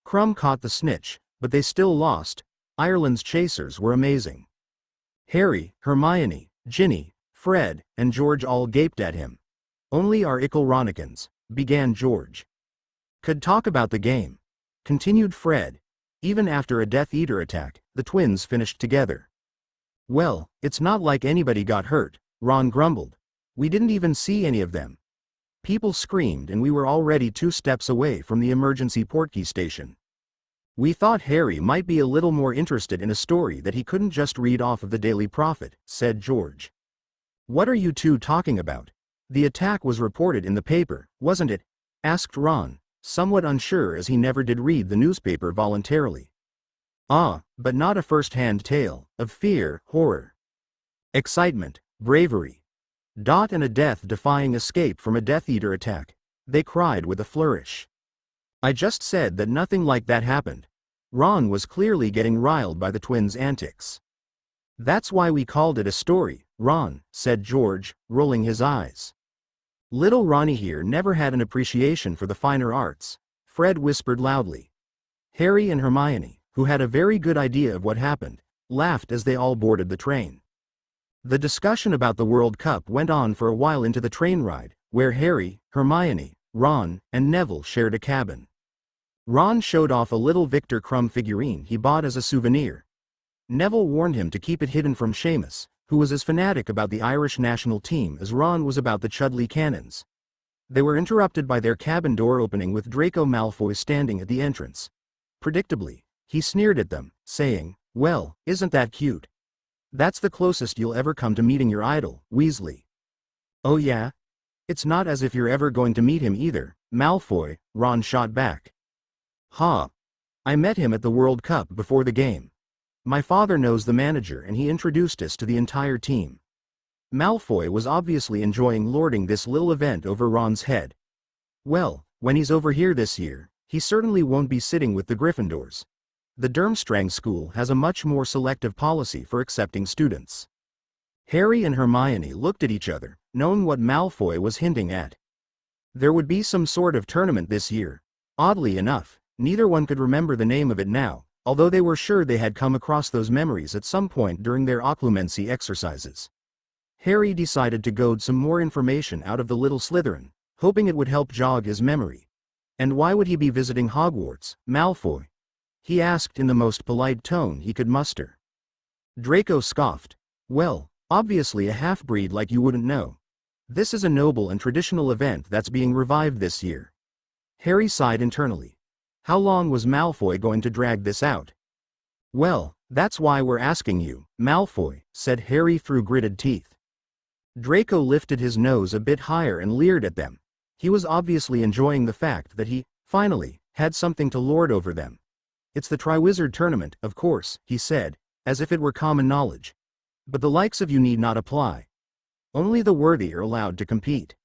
Crumb caught the snitch, but they still lost. Ireland's chasers were amazing. Harry, Hermione, Ginny, Fred, and George all gaped at him. Only our ickle Ronikins, began George. Could talk about the game, continued Fred. Even after a Death Eater attack, the twins finished together. Well, it's not like anybody got hurt, Ron grumbled. We didn't even see any of them. People screamed and we were already 2 steps away from the emergency portkey station. We thought Harry might be a little more interested in a story that he couldn't just read off of the Daily Prophet, said George. What are you two talking about? The attack was reported in the paper, wasn't it? Asked Ron, somewhat unsure as he never did read the newspaper voluntarily. Ah, but not a first-hand tale of fear, horror, excitement, bravery. And a death-defying escape from a Death Eater attack, they cried with a flourish. I just said that nothing like that happened. Ron was clearly getting riled by the twins' antics. That's why we called it a story, Ron, said George, rolling his eyes. Little Ronnie here never had an appreciation for the finer arts, Fred whispered loudly. Harry and Hermione, who had a very good idea of what happened, laughed as they all boarded the train. The discussion about the World Cup went on for a while into the train ride, where Harry, Hermione, Ron, and Neville shared a cabin. Ron showed off a little Victor Crumb figurine he bought as a souvenir. Neville warned him to keep it hidden from Seamus, who was as fanatic about the Irish national team as Ron was about the Chudley Cannons. They were interrupted by their cabin door opening with Draco Malfoy standing at the entrance. Predictably, he sneered at them, saying, "Well, isn't that cute? That's the closest you'll ever come to meeting your idol, Weasley." "Oh yeah? It's not as if you're ever going to meet him either, Malfoy," Ron shot back. "Ha! I met him at the World Cup before the game. My father knows the manager and he introduced us to the entire team." Malfoy was obviously enjoying lording this little event over Ron's head. "Well, when he's over here this year, He certainly won't be sitting with the Gryffindors. The Durmstrang School has a much more selective policy for accepting students. Harry and Hermione looked at each other, knowing what Malfoy was hinting at. There would be some sort of tournament this year. Oddly enough, neither one could remember the name of it now, although they were sure they had come across those memories at some point during their occlumency exercises. Harry decided to goad some more information out of the little Slytherin, hoping it would help jog his memory. And why would he be visiting Hogwarts, Malfoy? He asked in the most polite tone he could muster. Draco scoffed. Well, obviously a half-breed like you wouldn't know. This is a noble and traditional event that's being revived this year. Harry sighed internally. How long was Malfoy going to drag this out? Well, that's why we're asking you, Malfoy, said Harry through gritted teeth. Draco lifted his nose a bit higher and leered at them. He was obviously enjoying the fact that he, finally, had something to lord over them. It's the Triwizard Tournament, of course, he said, as if it were common knowledge. But the likes of you need not apply. Only the worthy are allowed to compete.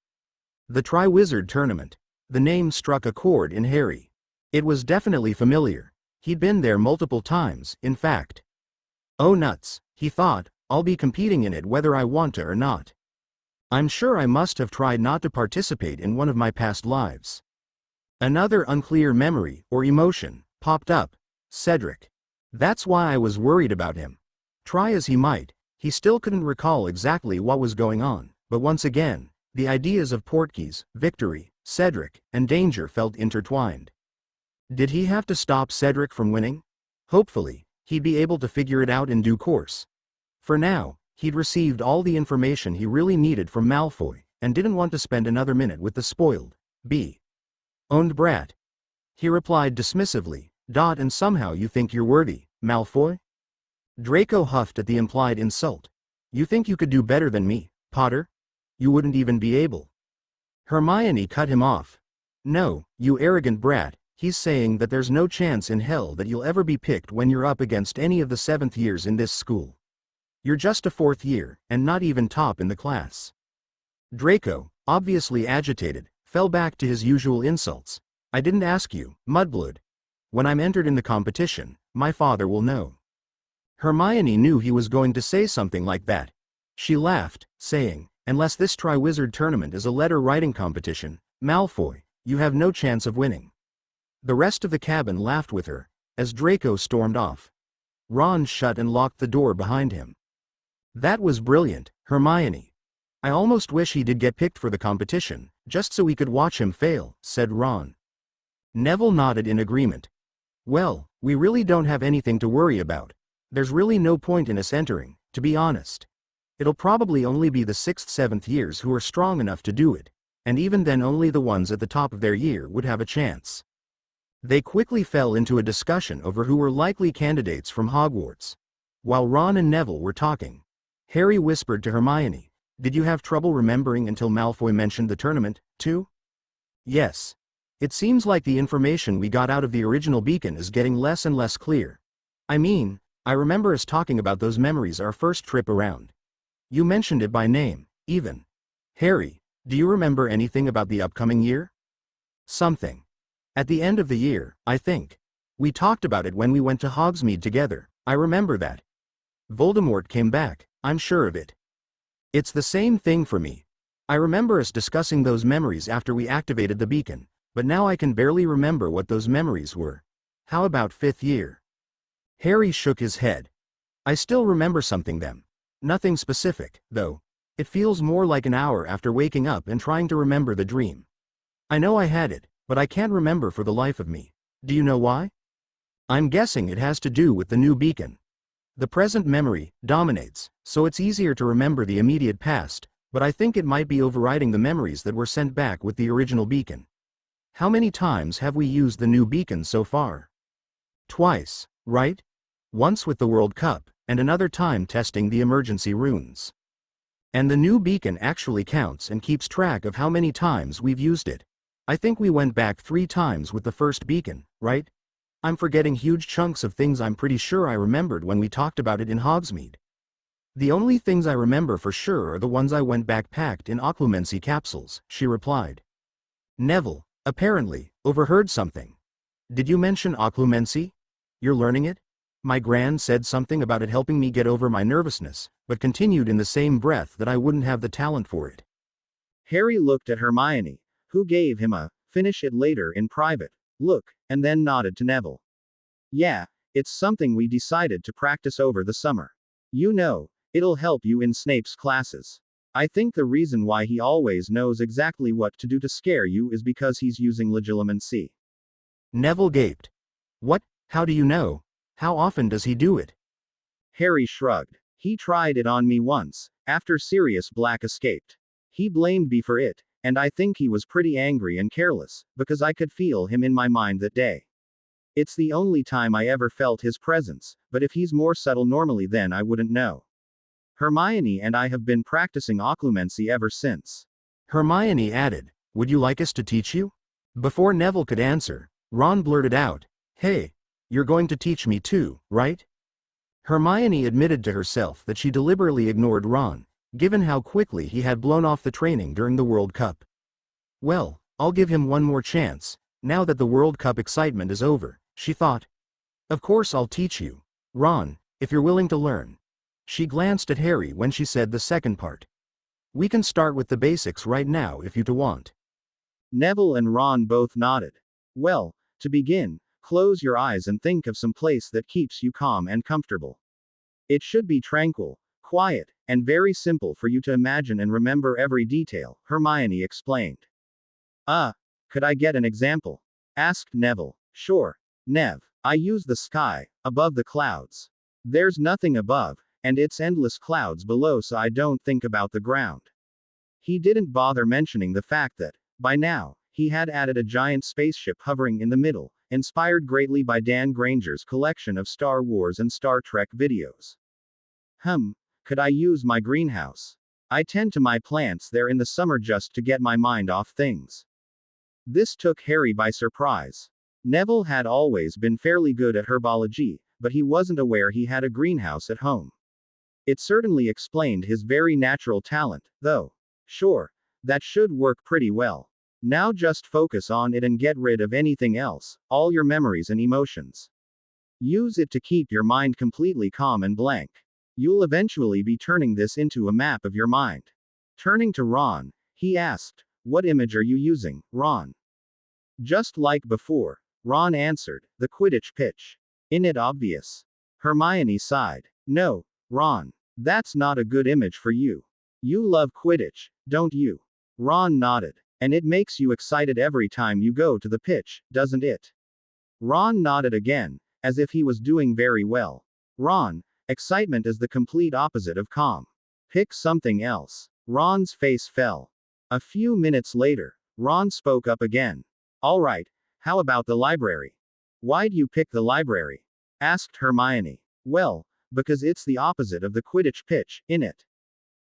The Triwizard Tournament. The name struck a chord in Harry. It was definitely familiar. He'd been there multiple times, in fact. Oh nuts, he thought, I'll be competing in it whether I want to or not. I'm sure I must have tried not to participate in one of my past lives. Another unclear memory, or emotion, popped up. Cedric. That's why I was worried about him. Try as he might, he still couldn't recall exactly what was going on, but once again, the ideas of Portkeys, victory, Cedric, and danger felt intertwined. Did he have to stop Cedric from winning? Hopefully, he'd be able to figure it out in due course. For now, he'd received all the information he really needed from Malfoy, and didn't want to spend another minute with the spoiled, owned brat. He replied dismissively, and somehow you think you're worthy, Malfoy? Draco huffed at the implied insult. You think you could do better than me, Potter? You wouldn't even be able. Hermione cut him off. No, you arrogant brat, he's saying that there's no chance in hell that you'll ever be picked when you're up against any of the 7th years in this school. You're just a 4th year, and not even top in the class. Draco, obviously agitated, fell back to his usual insults. I didn't ask you, mudblood. When I'm entered in the competition, my father will know. Hermione knew he was going to say something like that. She laughed, saying, unless this Triwizard Tournament is a letter-writing competition, Malfoy, you have no chance of winning. The rest of the cabin laughed with her, as Draco stormed off. Ron shut and locked the door behind him. That was brilliant, Hermione. I almost wish he did get picked for the competition, just so we could watch him fail, said Ron. Neville nodded in agreement. Well, we really don't have anything to worry about. There's really no point in us entering, to be honest. It'll probably only be the 6th, 7th years who are strong enough to do it, and even then only the ones at the top of their year would have a chance. They quickly fell into a discussion over who were likely candidates from Hogwarts. While Ron and Neville were talking, Harry whispered to Hermione, did you have trouble remembering until Malfoy mentioned the tournament, too? Yes. It seems like the information we got out of the original beacon is getting less and less clear. I mean, I remember us talking about those memories our first trip around. You mentioned it by name, even. Harry, do you remember anything about the upcoming year? Something. At the end of the year, I think. We talked about it when we went to Hogsmeade together, I remember that. Voldemort came back, I'm sure of it. It's the same thing for me. I remember us discussing those memories after we activated the beacon, but now I can barely remember what those memories were. How about 5th year? Harry shook his head. I still remember something then. Nothing specific, though. It feels more like an hour after waking up and trying to remember the dream. I know I had it, but I can't remember for the life of me. Do you know why? I'm guessing it has to do with the new beacon. The present memory dominates, so it's easier to remember the immediate past, but I think it might be overriding the memories that were sent back with the original beacon. How many times have we used the new beacon so far? Twice, right? Once with the World Cup, and another time testing the emergency runes. And the new beacon actually counts and keeps track of how many times we've used it. I think we went back 3 times with the first beacon, right? I'm forgetting huge chunks of things I'm pretty sure I remembered when we talked about it in Hogsmeade. The only things I remember for sure are the ones I went back packed in occlumency capsules, she replied. Neville, apparently, overheard something. Did you mention occlumency? You're learning it? My gran said something about it helping me get over my nervousness, but continued in the same breath that I wouldn't have the talent for it. Harry looked at Hermione, who gave him a finish it later in private look, and then nodded to Neville. Yeah, it's something we decided to practice over the summer. You know, it'll help you in Snape's classes. I think the reason why he always knows exactly what to do to scare you is because he's using legilimency. Neville gaped. What? How do you know? How often does he do it? Harry shrugged. He tried it on me once, after Sirius Black escaped. He blamed me for it, and I think he was pretty angry and careless, because I could feel him in my mind that day. It's the only time I ever felt his presence, but if he's more subtle normally then I wouldn't know. Hermione and I have been practicing occlumency ever since. Hermione added, Would you like us to teach you? Before Neville could answer, Ron blurted out, Hey, you're going to teach me too, right? Hermione admitted to herself that she deliberately ignored Ron, given how quickly he had blown off the training during the World Cup. Well, I'll give him one more chance, now that the World Cup excitement is over, she thought. Of course I'll teach you, Ron, if you're willing to learn. She glanced at Harry when she said the second part. We can start with the basics right now if you want. Neville and Ron both nodded. Well, to begin, close your eyes and think of some place that keeps you calm and comfortable. It should be tranquil, quiet, and very simple for you to imagine and remember every detail, Hermione explained. Could I get an example? Asked Neville. Sure, Nev. I use the sky, above the clouds. There's nothing above, and it's endless clouds below, so I don't think about the ground. He didn't bother mentioning the fact that, by now, he had added a giant spaceship hovering in the middle, inspired greatly by Dan Granger's collection of Star Wars and Star Trek videos. Could I use my greenhouse? I tend to my plants there in the summer just to get my mind off things. This took Harry by surprise. Neville had always been fairly good at herbology, but he wasn't aware he had a greenhouse at home. It certainly explained his very natural talent, though. Sure, that should work pretty well. Now just focus on it and get rid of anything else, all your memories and emotions. Use it to keep your mind completely calm and blank. You'll eventually be turning this into a map of your mind. Turning to Ron, he asked, What image are you using, Ron? Just like before, Ron answered, the Quidditch pitch. Isn't it obvious? Hermione sighed. No, Ron. That's not a good image for you. You love Quidditch, don't you? Ron nodded. And it makes you excited every time you go to the pitch, doesn't it? Ron nodded again, as if he was doing very well. Ron, excitement is the complete opposite of calm. Pick something else. Ron's face fell. A few minutes later, Ron spoke up again. All right, how about the library? Why'd you pick the library? Asked Hermione. Well, because it's the opposite of the Quidditch pitch, innit?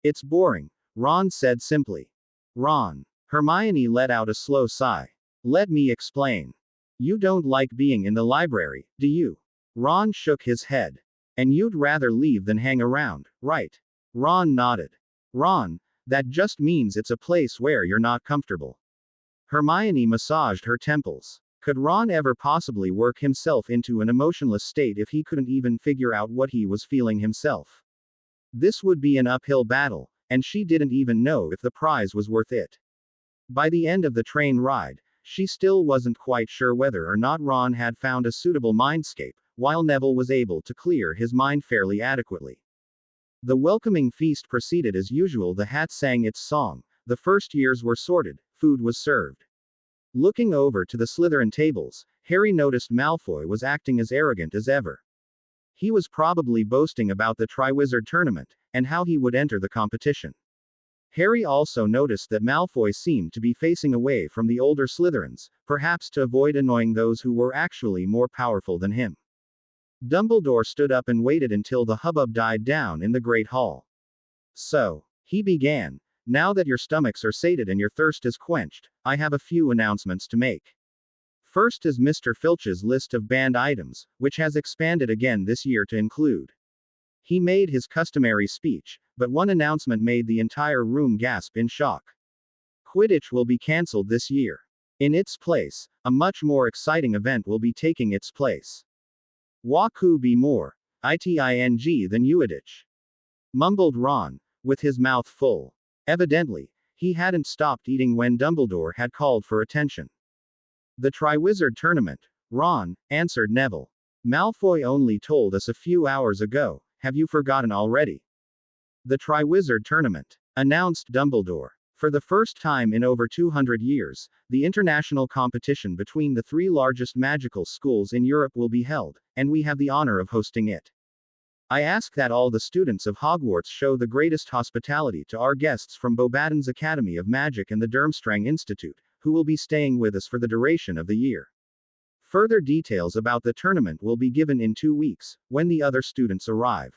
It's boring, Ron said simply. Ron. Hermione let out a slow sigh. Let me explain. You don't like being in the library, do you? Ron shook his head. And you'd rather leave than hang around, right? Ron nodded. Ron, that just means it's a place where you're not comfortable. Hermione massaged her temples. Could Ron ever possibly work himself into an emotionless state if he couldn't even figure out what he was feeling himself? This would be an uphill battle, and she didn't even know if the prize was worth it. By the end of the train ride, she still wasn't quite sure whether or not Ron had found a suitable mindscape, while Neville was able to clear his mind fairly adequately. The welcoming feast proceeded as usual. The hat sang its song, the first years were sorted, food was served. Looking over to the Slytherin tables, Harry noticed Malfoy was acting as arrogant as ever. He was probably boasting about the Triwizard Tournament, and how he would enter the competition. Harry also noticed that Malfoy seemed to be facing away from the older Slytherins, perhaps to avoid annoying those who were actually more powerful than him. Dumbledore stood up and waited until the hubbub died down in the Great Hall. So, he began, now that your stomachs are sated and your thirst is quenched, I have a few announcements to make. First is Mr. Filch's list of banned items, which has expanded again this year to include. He made his customary speech, but one announcement made the entire room gasp in shock. Quidditch will be cancelled this year. In its place, a much more exciting event will be taking its place. What could be more iting than Uidich? Mumbled Ron, with his mouth full. Evidently, he hadn't stopped eating when Dumbledore had called for attention. The Triwizard Tournament, Ron, answered Neville. Malfoy only told us a few hours ago, have you forgotten already? The Triwizard Tournament, announced Dumbledore. For the first time in over 200 years, the international competition between the three largest magical schools in Europe will be held, and we have the honor of hosting it. I ask that all the students of Hogwarts show the greatest hospitality to our guests from Bobaden's Academy of Magic and the Durmstrang Institute, who will be staying with us for the duration of the year. Further details about the tournament will be given in 2 weeks, when the other students arrive.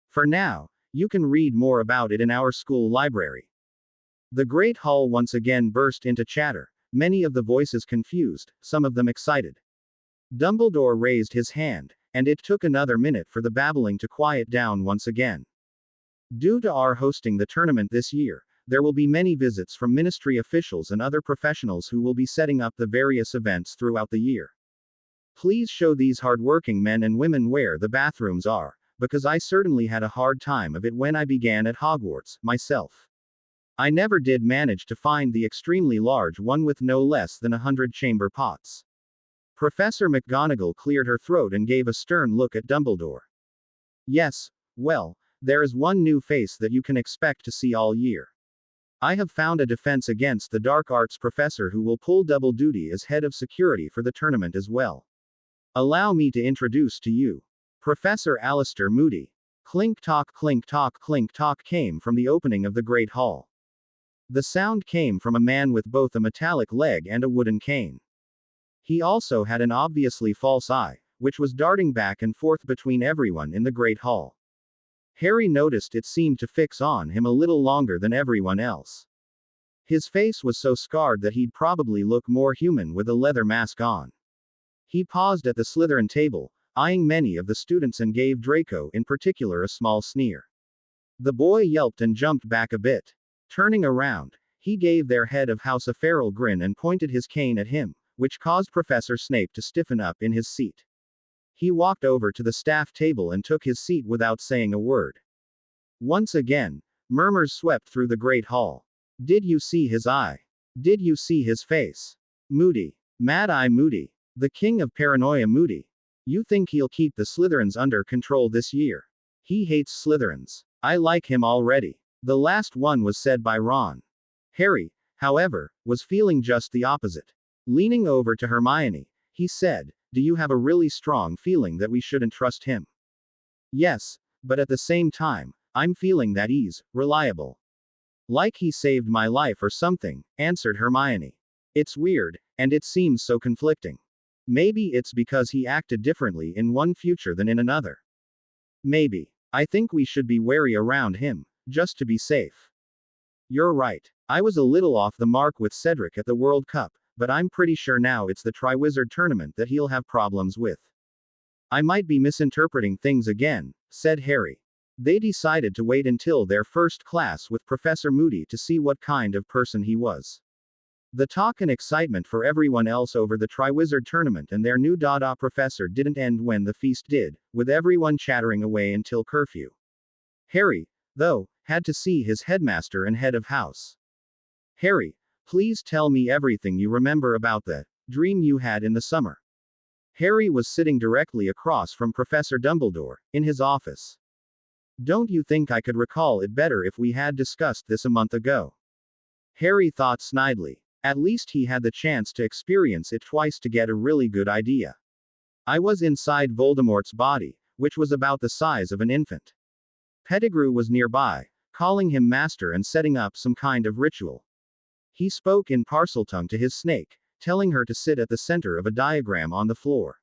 For now, you can read more about it in our school library. The Great Hall once again burst into chatter, many of the voices confused, some of them excited. Dumbledore raised his hand, and it took another minute for the babbling to quiet down once again. Due to our hosting the tournament this year, there will be many visits from ministry officials and other professionals who will be setting up the various events throughout the year. Please show these hardworking men and women where the bathrooms are, because I certainly had a hard time of it when I began at Hogwarts, myself. I never did manage to find the extremely large one with no less than 100 chamber pots. Professor McGonagall cleared her throat and gave a stern look at Dumbledore. Yes, well, there is one new face that you can expect to see all year. I have found a defense against the dark arts professor who will pull double duty as head of security for the tournament as well. Allow me to introduce to you Professor Alistair Moody. Clink tock came from the opening of the Great Hall. The sound came from a man with both a metallic leg and a wooden cane. He also had an obviously false eye, which was darting back and forth between everyone in the Great Hall. Harry noticed it seemed to fix on him a little longer than everyone else. His face was so scarred that he'd probably look more human with a leather mask on. He paused at the Slytherin table, eyeing many of the students, and gave Draco in particular a small sneer. The boy yelped and jumped back a bit. Turning around, he gave their head of House a feral grin and pointed his cane at him, which caused Professor Snape to stiffen up in his seat. He walked over to the staff table and took his seat without saying a word. Once again, murmurs swept through the Great Hall. Did you see his eye? Did you see his face? Moody. Mad Eye Moody. The king of paranoia Moody. You think he'll keep the Slytherins under control this year? He hates Slytherins. I like him already. The last one was said by Ron. Harry, however, was feeling just the opposite. Leaning over to Hermione, he said, do you have a really strong feeling that we shouldn't trust him? Yes, but at the same time, I'm feeling that he's reliable. Like he saved my life or something, answered Hermione. It's weird, and it seems so conflicting. Maybe it's because he acted differently in one future than in another. Maybe. I think we should be wary around him, just to be safe. You're right. I was a little off the mark with Cedric at the World Cup, but I'm pretty sure now it's the Triwizard Tournament that he'll have problems with. I might be misinterpreting things again, said Harry. They decided to wait until their first class with Professor Moody to see what kind of person he was. The talk and excitement for everyone else over the Triwizard Tournament and their new Dada professor didn't end when the feast did, with everyone chattering away until curfew. Harry, though, had to see his headmaster and head of house. Harry, please tell me everything you remember about the dream you had in the summer. Harry was sitting directly across from Professor Dumbledore, in his office. Don't you think I could recall it better if we had discussed this a month ago? Harry thought snidely. At least he had the chance to experience it twice to get a really good idea. I was inside Voldemort's body, which was about the size of an infant. Pettigrew was nearby, calling him master and setting up some kind of ritual. He spoke in Parseltongue to his snake, telling her to sit at the center of a diagram on the floor.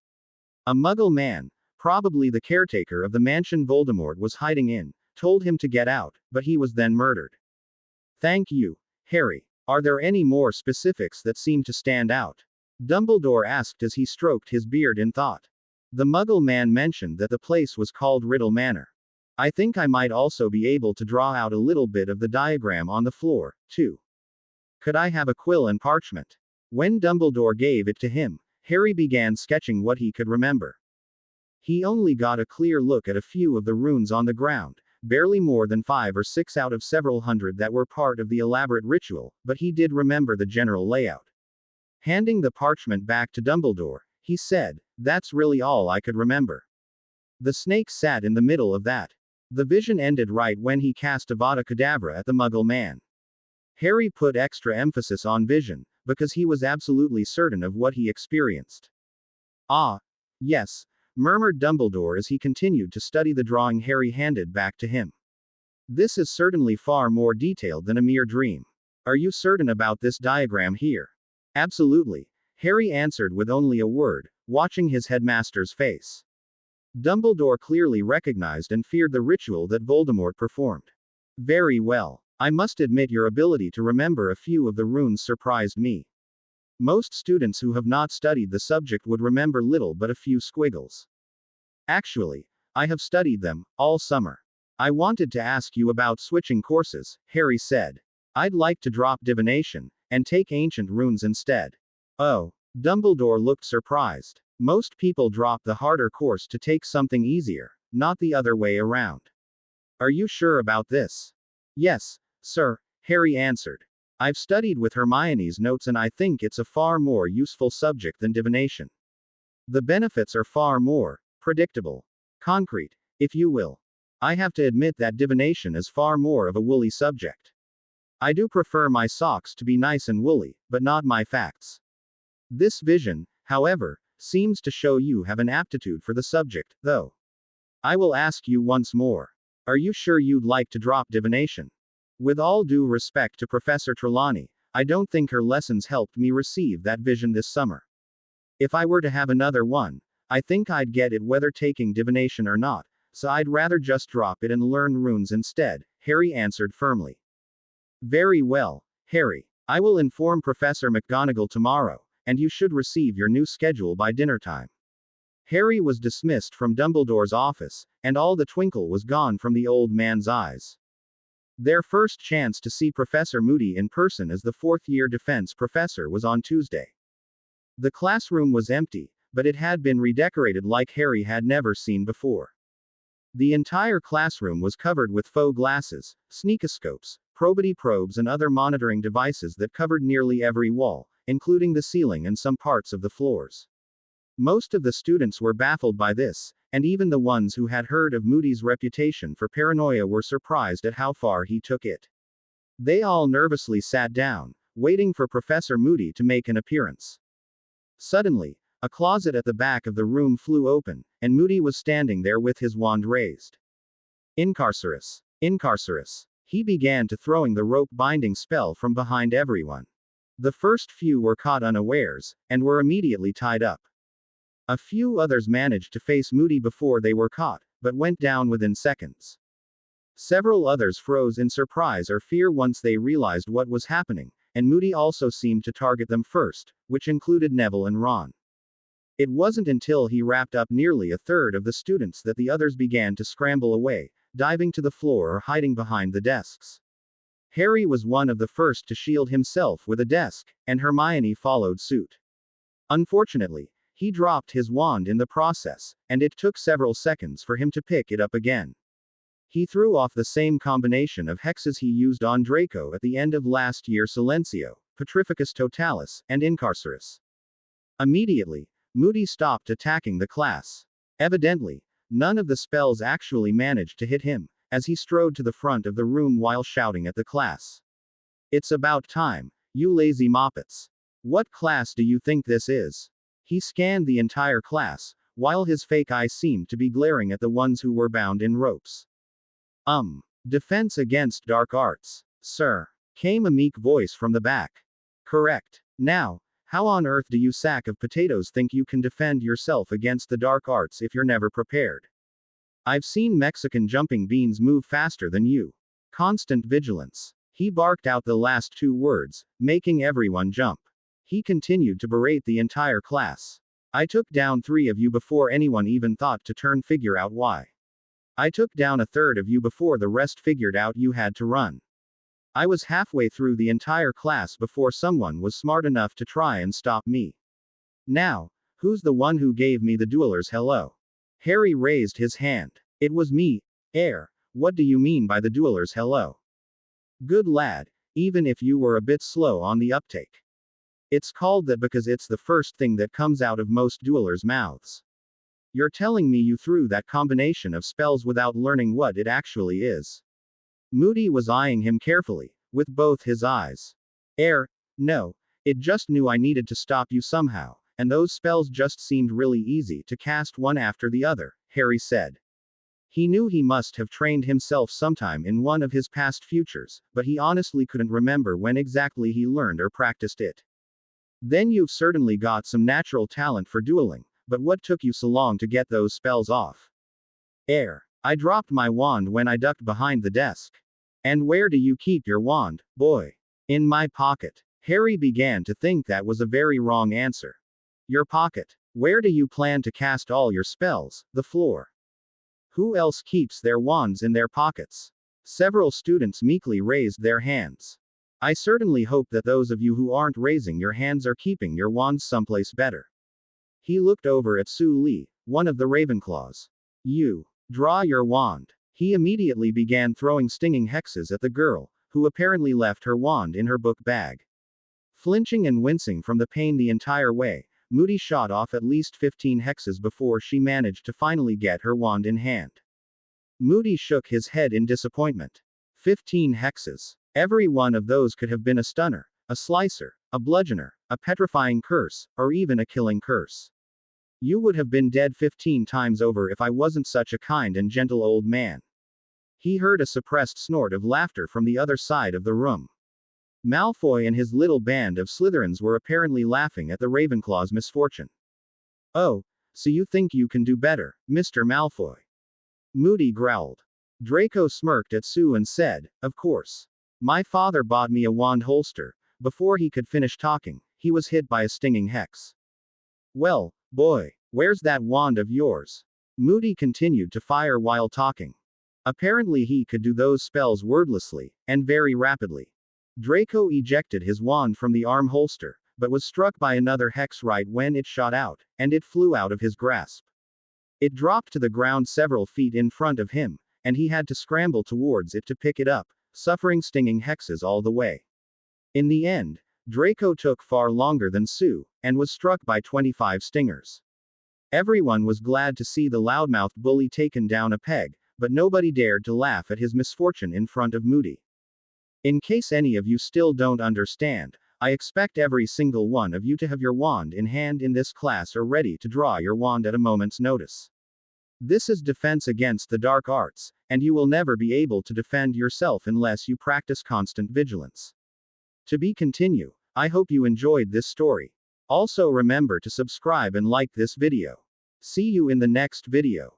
A Muggle man, probably the caretaker of the mansion Voldemort was hiding in, told him to get out, but he was then murdered. Thank you, Harry. Are there any more specifics that seem to stand out? Dumbledore asked as he stroked his beard in thought. The Muggle man mentioned that the place was called Riddle Manor. I think I might also be able to draw out a little bit of the diagram on the floor, too. Could I have a quill and parchment? When Dumbledore gave it to him, Harry began sketching what he could remember. He only got a clear look at a few of the runes on the ground, barely more than 5 or 6 out of several hundred that were part of the elaborate ritual, but he did remember the general layout. Handing the parchment back to Dumbledore, he said, "That's really all I could remember." The snake sat in the middle of that. The vision ended right when he cast Avada Kedavra at the Muggle man. Harry put extra emphasis on vision, because he was absolutely certain of what he experienced. "Ah, yes," murmured Dumbledore as he continued to study the drawing Harry handed back to him. "This is certainly far more detailed than a mere dream. Are you certain about this diagram here?" "Absolutely," Harry answered with only a word, watching his headmaster's face. Dumbledore clearly recognized and feared the ritual that Voldemort performed. "Very well. I must admit your ability to remember a few of the runes surprised me. Most students who have not studied the subject would remember little but a few squiggles. Actually, I have studied them, all summer. I wanted to ask you about switching courses," Harry said. "I'd like to drop divination, and take ancient runes instead." "Oh." Dumbledore looked surprised. "Most people drop the harder course to take something easier, not the other way around. Are you sure about this?" "Yes, sir," Harry answered. "I've studied with Hermione's notes and I think it's a far more useful subject than divination. The benefits are far more predictable. Concrete, if you will. I have to admit that divination is far more of a woolly subject. I do prefer my socks to be nice and woolly, but not my facts. This vision, however, seems to show you have an aptitude for the subject, though. I will ask you once more. Are you sure you'd like to drop divination? With all due respect to Professor Trelawney, I don't think her lessons helped me receive that vision this summer. If I were to have another one, I think I'd get it whether taking divination or not, so I'd rather just drop it and learn runes instead," Harry answered firmly. "Very well, Harry. I will inform Professor McGonagall tomorrow, and you should receive your new schedule by dinner time." Harry was dismissed from Dumbledore's office, and all the twinkle was gone from the old man's eyes. Their first chance to see Professor Moody in person as the fourth-year defense professor was on Tuesday. The classroom was empty, but it had been redecorated like Harry had never seen before. The entire classroom was covered with faux glasses, sneakoscopes, probity probes and other monitoring devices that covered nearly every wall, including the ceiling and some parts of the floors. Most of the students were baffled by this, and even the ones who had heard of Moody's reputation for paranoia were surprised at how far he took it. They all nervously sat down, waiting for Professor Moody to make an appearance. Suddenly, a closet at the back of the room flew open, and Moody was standing there with his wand raised. "Incarcerus! Incarcerus!" He began to throwing the rope binding spell from behind everyone. The first few were caught unawares, and were immediately tied up. A few others managed to face Moody before they were caught, but went down within seconds. Several others froze in surprise or fear once they realized what was happening, and Moody also seemed to target them first, which included Neville and Ron. It wasn't until he wrapped up nearly a third of the students that the others began to scramble away, diving to the floor or hiding behind the desks. Harry was one of the first to shield himself with a desk, and Hermione followed suit. Unfortunately, he dropped his wand in the process, and it took several seconds for him to pick it up again. He threw off the same combination of hexes he used on Draco at the end of last year: Silencio, Petrificus Totalis, and Incarcerus. Immediately, Moody stopped attacking the class. Evidently, none of the spells actually managed to hit him, as he strode to the front of the room while shouting at the class. "It's about time, you lazy moppets. What class do you think this is?" He scanned the entire class, while his fake eye seemed to be glaring at the ones who were bound in ropes. Defense against dark arts, sir," came a meek voice from the back. "Correct. Now, how on earth do you sack of potatoes think you can defend yourself against the dark arts if you're never prepared? I've seen Mexican jumping beans move faster than you. Constant vigilance." He barked out the last two words, making everyone jump. He continued to berate the entire class. "I took down 3 of you before anyone even thought to figure out why. I took down a third of you before the rest figured out you had to run. I was halfway through the entire class before someone was smart enough to try and stop me. Now, who's the one who gave me the dueler's hello? Harry raised his hand. It was me, Air. What do you mean by the dueler's hello? Good lad, even if you were a bit slow on the uptake. It's called that because it's the first thing that comes out of most duelers' mouths. You're telling me you threw that combination of spells without learning what it actually is. Moody was eyeing him carefully, with both his eyes. Air, no, it just knew I needed to stop you somehow, and those spells just seemed really easy to cast one after the other, Harry said. He knew he must have trained himself sometime in one of his past futures, but he honestly couldn't remember when exactly he learned or practiced it. Then you've certainly got some natural talent for dueling, but what took you so long to get those spells off? Air, I dropped my wand when I ducked behind the desk. And where do you keep your wand, boy? In my pocket. Harry began to think that was a very wrong answer. Your pocket. Where do you plan to cast all your spells? The floor. Who else keeps their wands in their pockets? Several students meekly raised their hands. I certainly hope that those of you who aren't raising your hands are keeping your wands someplace better. He looked over at Su Li, one of the Ravenclaws. You. Draw your wand. He immediately began throwing stinging hexes at the girl, who apparently left her wand in her book bag. Flinching and wincing from the pain the entire way, Moody shot off at least 15 hexes before she managed to finally get her wand in hand. Moody shook his head in disappointment. 15 hexes. Every one of those could have been a stunner, a slicer, a bludgeoner, a petrifying curse, or even a killing curse. You would have been dead 15 times over if I wasn't such a kind and gentle old man. He heard a suppressed snort of laughter from the other side of the room. Malfoy and his little band of Slytherins were apparently laughing at the Ravenclaw's misfortune. Oh, so you think you can do better, Mr. Malfoy? Moody growled. Draco smirked at Sue and said, of course. My father bought me a wand holster. Before he could finish talking, he was hit by a stinging hex. Well, boy, where's that wand of yours? Moody continued to fire while talking. Apparently he could do those spells wordlessly, and very rapidly. Draco ejected his wand from the arm holster, but was struck by another hex right when it shot out, and it flew out of his grasp. It dropped to the ground several feet in front of him, and he had to scramble towards it to pick it up, suffering stinging hexes all the way. In the end, Draco took far longer than Sue, and was struck by 25 stingers. Everyone was glad to see the loudmouthed bully taken down a peg, but nobody dared to laugh at his misfortune in front of Moody. In case any of you still don't understand, I expect every single one of you to have your wand in hand in this class or ready to draw your wand at a moment's notice. This is defense against the dark arts, and you will never be able to defend yourself unless you practice constant vigilance. To be continue, I hope you enjoyed this story. Also remember to subscribe and like this video. See you in the next video.